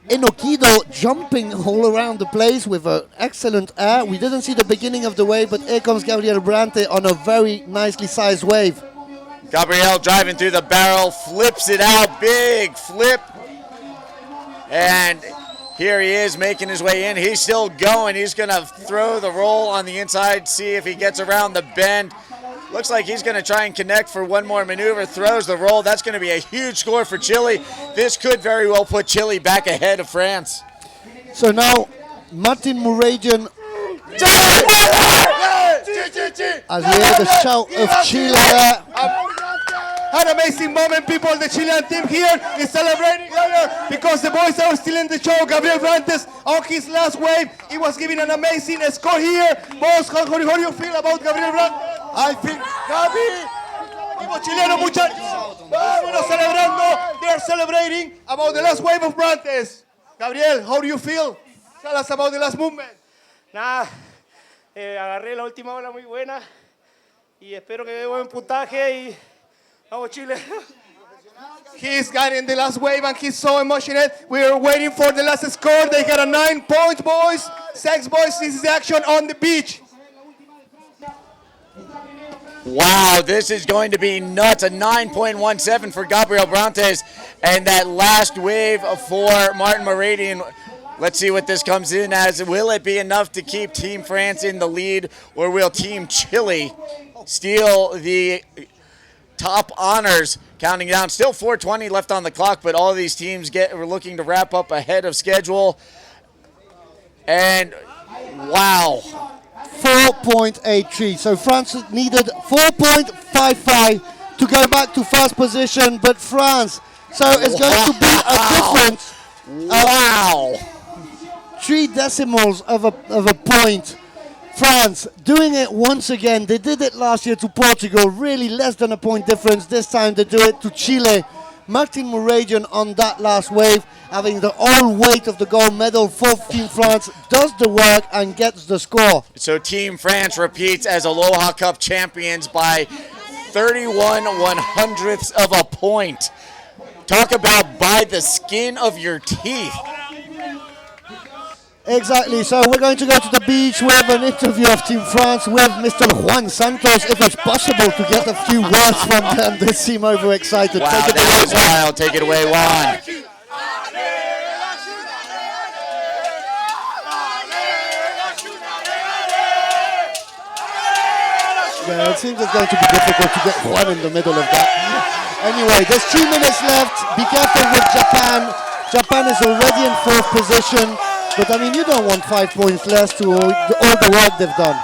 Inokido jumping all around the place with an excellent air. We didn't see the beginning of the wave, but here comes Gabriel Brantes on a very nicely sized wave. Gabriel driving through the barrel, flips it out, big flip. And here he is making his way in. He's still going. He's going to throw the roll on the inside, see if he gets around the bend. Looks like he's going to try and connect for one more maneuver. Throws the roll. That's going to be a huge score for Chile. This could very well put Chile back ahead of France. So now, Martin Muradian, as we hear the shout of Chile there. An amazing moment, people. The Chilean team here is celebrating because the boys are still in the show. Gabriel Brantes on his last wave. He was giving an amazing score here. Boss, how do you feel about Gabriel Brantes? I think Gabi. Equipo chileno, muchachos. Vámonos celebrando. They're celebrating about the last wave of Brantes. Gabriel, how do you feel? Tell us about the last movement. Nada, agarré la última ola muy buena y espero que dé buen puntaje y vamos Chile. He's got in the last wave and he's so emotional. We are waiting for the last score. They got a 9 point, boys. 6 boys. This is the action on the beach. Wow, this is going to be nuts. A 9.17 for Gabriel Brantes. And that last wave for Martin Muradian. Let's see what this comes in as. Will it be enough to keep Team France in the lead, or will Team Chile steal the top honors? Counting down, still 4:20 left on the clock, but all of these teams are looking to wrap up ahead of schedule. And wow. 4.83. So France needed 4.55 to go back to first position, but France. So it's going to be a difference. Wow. 3 decimals of a point. France doing it once again. They did it last year to Portugal, really less than a point difference. This time they do it to Chile. Martin Mouradian on that last wave, having the whole weight of the gold medal for Team France, does the work and gets the score. So Team France repeats as Aloha Cup champions by 31/100ths of a point. Talk about by the skin of your teeth. Exactly, so we're going to go to the beach. We have an interview of Team France with Mr. Juan Santos, if it's possible to get a few words from them. They seem overexcited. Wow, Take it that away, was wild. Take it away, Juan. Yeah, it seems it's going to be difficult to get Juan in the middle of that. Anyway, there's 2 minutes left. Be careful with Japan. Japan is already in 4th position. But I mean, you don't want 5 points less to all the work they've done.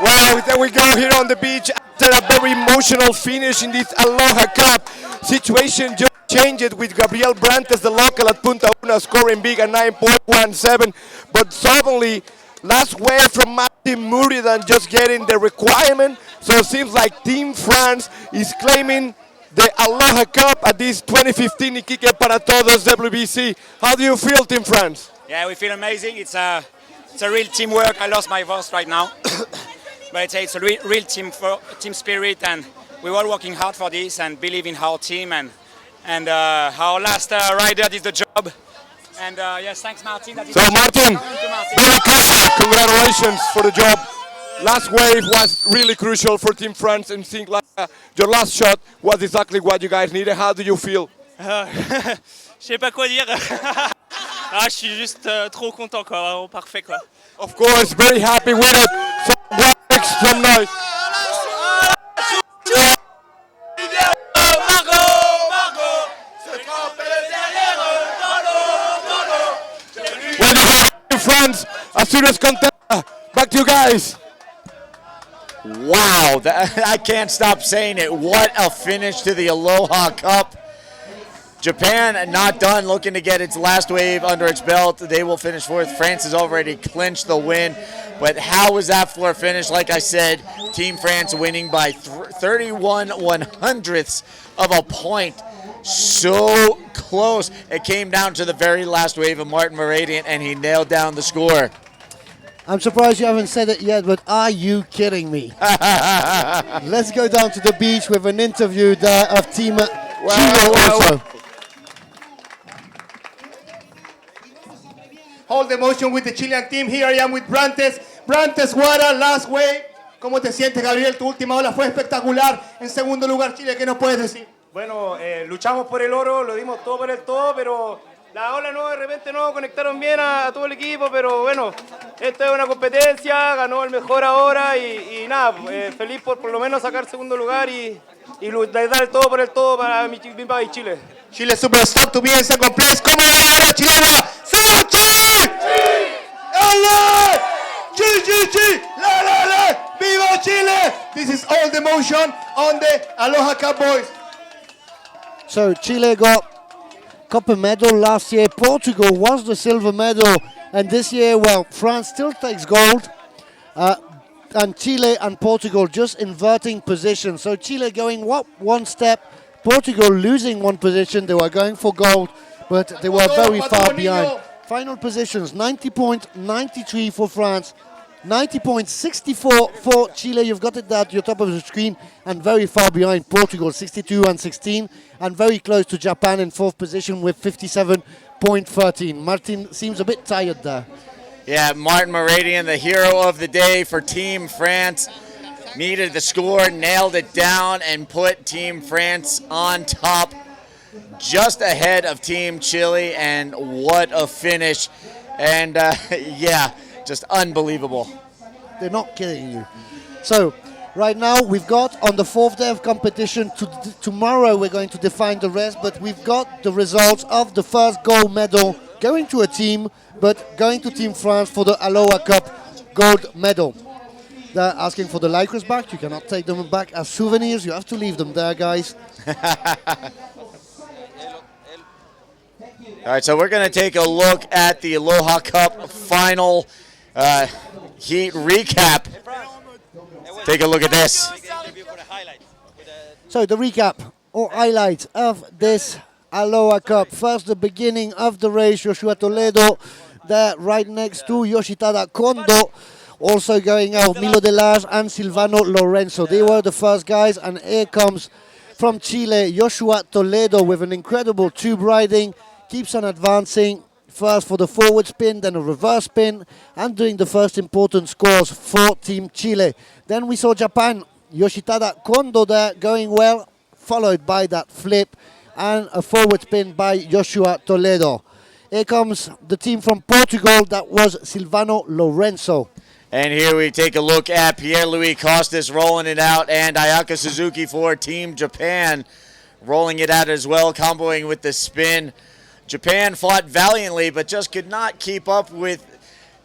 Well, there we go here on the beach after a very emotional finish in this Aloha Cup. Situation just changed with Gabriel Brantes, the local at Punta Una, scoring big at 9.17. But suddenly, last wave from Martin Mouradian just getting the requirement. So it seems like Team France is claiming the Aloha Cup at this 2015 Iquique para Todos WBC. How do you feel, Team France? Yeah, we feel amazing. It's a real teamwork. I lost my voice right now. But it's a real team spirit, and we're all working hard for this and believe in our team, and our last rider did the job. And yes, thanks, Martin. So Martin, very crucial. Congratulations for the job. Last wave was really crucial for Team France, and think like your last shot was exactly what you guys needed. How do you feel? Je sais pas quoi dire. Je suis juste trop content, quoi, vraiment parfait, quoi. Of course, very happy with it. So make some noise. Well, you have Team France, a serious contender. Back to you guys. Wow, I can't stop saying it. What a finish to the Aloha Cup. Japan not done, looking to get its last wave under its belt. They will finish 4th. France has already clinched the win. But how was that floor finish? Like I said, Team France winning by 31/100ths of a point. So close. It came down to the very last wave of Martin Mouradian, and he nailed down the score. I'm surprised you haven't said it yet, but are you kidding me? Let's go down to the beach with an interview there of Team Chile also. Hold the motion with the Chilean team. Here I am with Brantes. Brantes, what a last wave. ¿Cómo te sientes, Gabriel? Tu última ola fue espectacular. En segundo lugar, Chile, ¿qué nos puedes decir? Bueno, luchamos por el oro, lo dimos todo por el todo, pero la ola no, de repente no conectaron bien a todo el equipo, pero bueno, esto es una competencia, ganó el mejor ahora y nada, feliz por lo menos sacar segundo lugar y dar el todo por el todo para mi país, Chile. Chile Superstar to be in second place. ¿Cómo va la hora chilena? ¡Sachi! ¡Ele! ¡Chi! ¡La! ¡Viva Chile! This is all the motion on the Aloha Cup, boys. So Chile got copper medal last year. Portugal was the silver medal, and this year, well, France still takes gold. And Chile and Portugal just inverting positions. So Chile going one step, Portugal losing one position. They were going for gold, but they were very far behind. Final positions: 90.93 for France, 90.64 for Chile. You've got it at your top of the screen, and very far behind Portugal, 62 and 16, and very close to Japan in 4th position with 57.13. Martin seems a bit tired there. Yeah, Martin Mouradian, the hero of the day for Team France, needed the score, nailed it down, and put Team France on top, just ahead of Team Chile, and what a finish. And yeah, just unbelievable. They're not kidding you. So, right now we've got on the 4th day of competition, tomorrow we're going to define the rest, but we've got the results of the first gold medal going to a team, but going to Team France for the Aloha Cup gold medal. They're asking for the lycras back. You cannot take them back as souvenirs. You have to leave them there, guys. All right, so we're going to take a look at the Aloha Cup final heat recap. Take a look at this. So the recap. or highlights of this Aloha Cup. First, the beginning of the race, Joshua Toledo there right next to Yoshitada Kondo. Also going out, Milo Delage and Silvano Lorenzo. They were the first guys, and here comes from Chile, Joshua Toledo with an incredible tube riding, keeps on advancing. First for the forward spin, then a reverse spin, and doing the first important scores for Team Chile. Then we saw Japan, Yoshitada Kondo there going well, followed by that flip and a forward spin by Joshua Toledo. Here comes the team from Portugal, that was Silvano Lorenzo. And here we take a look at Pierre-Louis Costas rolling it out, and Ayaka Suzuki for Team Japan rolling it out as well, comboing with the spin. Japan fought valiantly, but just could not keep up with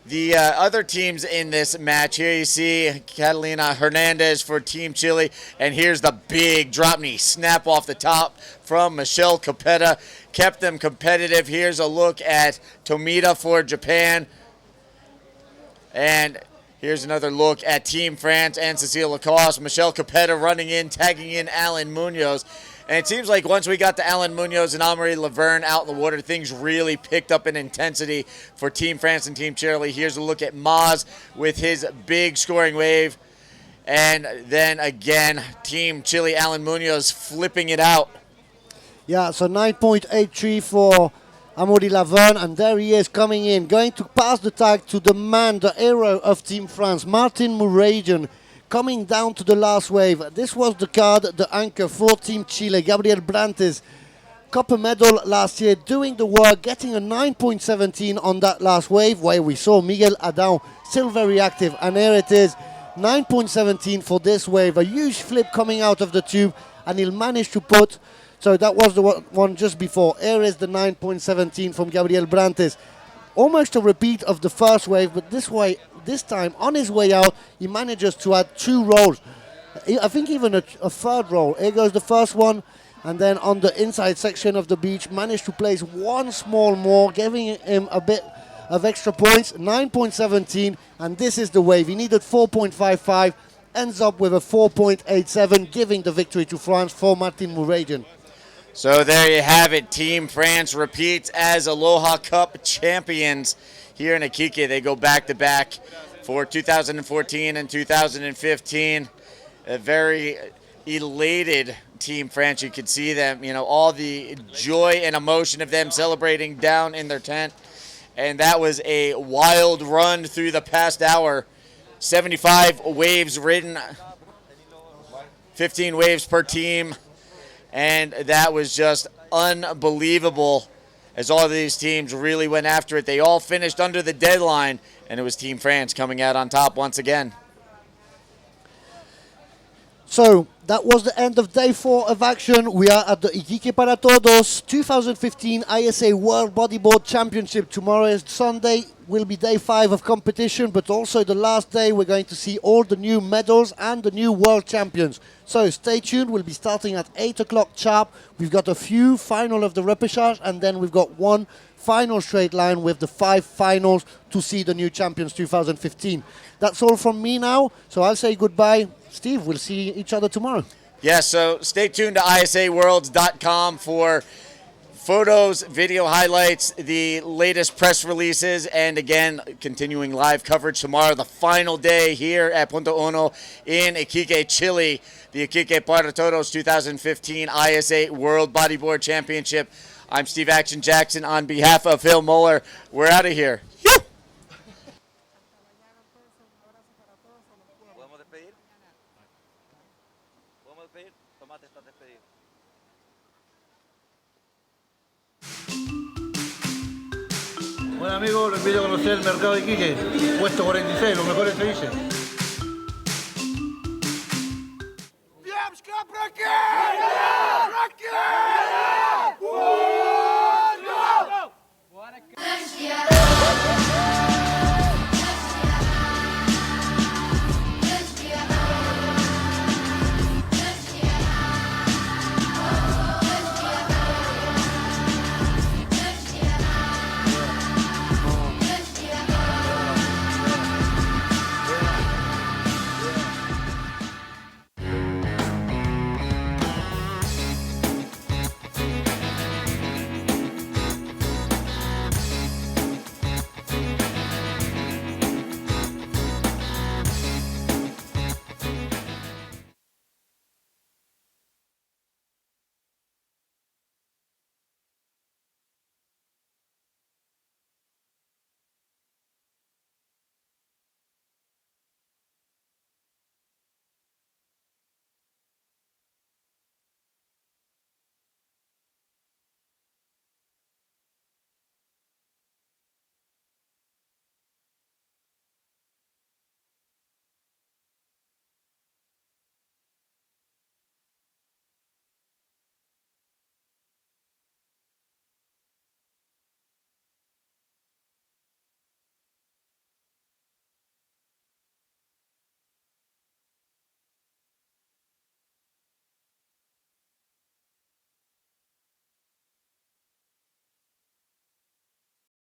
the other teams in this match. Here you see Catalina Hernandez for Team Chile, and here's the big drop knee snap off the top from Michelle Capetta. Kept them competitive. Here's a look at Tomita for Japan. And here's another look at Team France and Cecile Lacoste. Michelle Capetta running in, tagging in Alan Munoz. And it seems like once we got to Alan Munoz and Anne-Marie Laverne out in the water, things really picked up in intensity for Team France and Team Chile. Here's a look at Maz with his big scoring wave. And then again, Team Chile, Alan Munoz flipping it out. Yeah, so 9.83 for Amaury Laverne, and there he is coming in, going to pass the tag to the man, the hero of Team France, Martin Mouragian, coming down to the last wave. This was the card, the anchor for Team Chile, Gabriel Brantes, copper medal last year, doing the work, getting a 9.17 on that last wave, where we saw Miguel Adão still very active, and here it is, 9.17 for this wave, a huge flip coming out of the tube, and he'll manage to put. So that was the one just before. Here is the 9.17 from Gabriel Brantes. Almost a repeat of the first wave, but this time, on his way out, he manages to add 2 rolls. I think even a third roll. Here goes the first one, and then on the inside section of the beach, managed to place 1 small more, giving him a bit of extra points, 9.17, and this is the wave. He needed 4.55, ends up with a 4.87, giving the victory to France for Martin Mouragian. So there you have it. Team France repeats as Aloha Cup champions here in Iquique. They go back-to-back for 2014 and 2015. A very elated Team France. You could see them, all the joy and emotion of them celebrating down in their tent. And that was a wild run through the past hour. 75 waves ridden, 15 waves per team. And that was just unbelievable as all of these teams really went after it. They all finished under the deadline, and it was Team France coming out on top once again. So that was the end of day 4 of action. We are at the Iquique para Todos 2015 ISA World Bodyboard Championship. Tomorrow is Sunday, will be day 5 of competition, but also the last day we're going to see all the new medals and the new world champions. So stay tuned, we'll be starting at 8 o'clock sharp. We've got a few final of the repechage, and then we've got one final straight line with the 5 finals to see the new champions 2015. That's all from me now, so I'll say goodbye. Steve, we'll see each other tomorrow. Yes, so stay tuned to isaworlds.com for photos, video highlights, the latest press releases, and again, continuing live coverage tomorrow, the final day here at Punta Uno in Iquique, Chile, the Iquique para Todos 2015 ISA World Bodyboard Championship. I'm Steve Action Jackson on behalf of Phil Muller. We're out of here. Bueno amigos, los invito a conocer el mercado de Iquique, puesto 46, los mejores ceviches.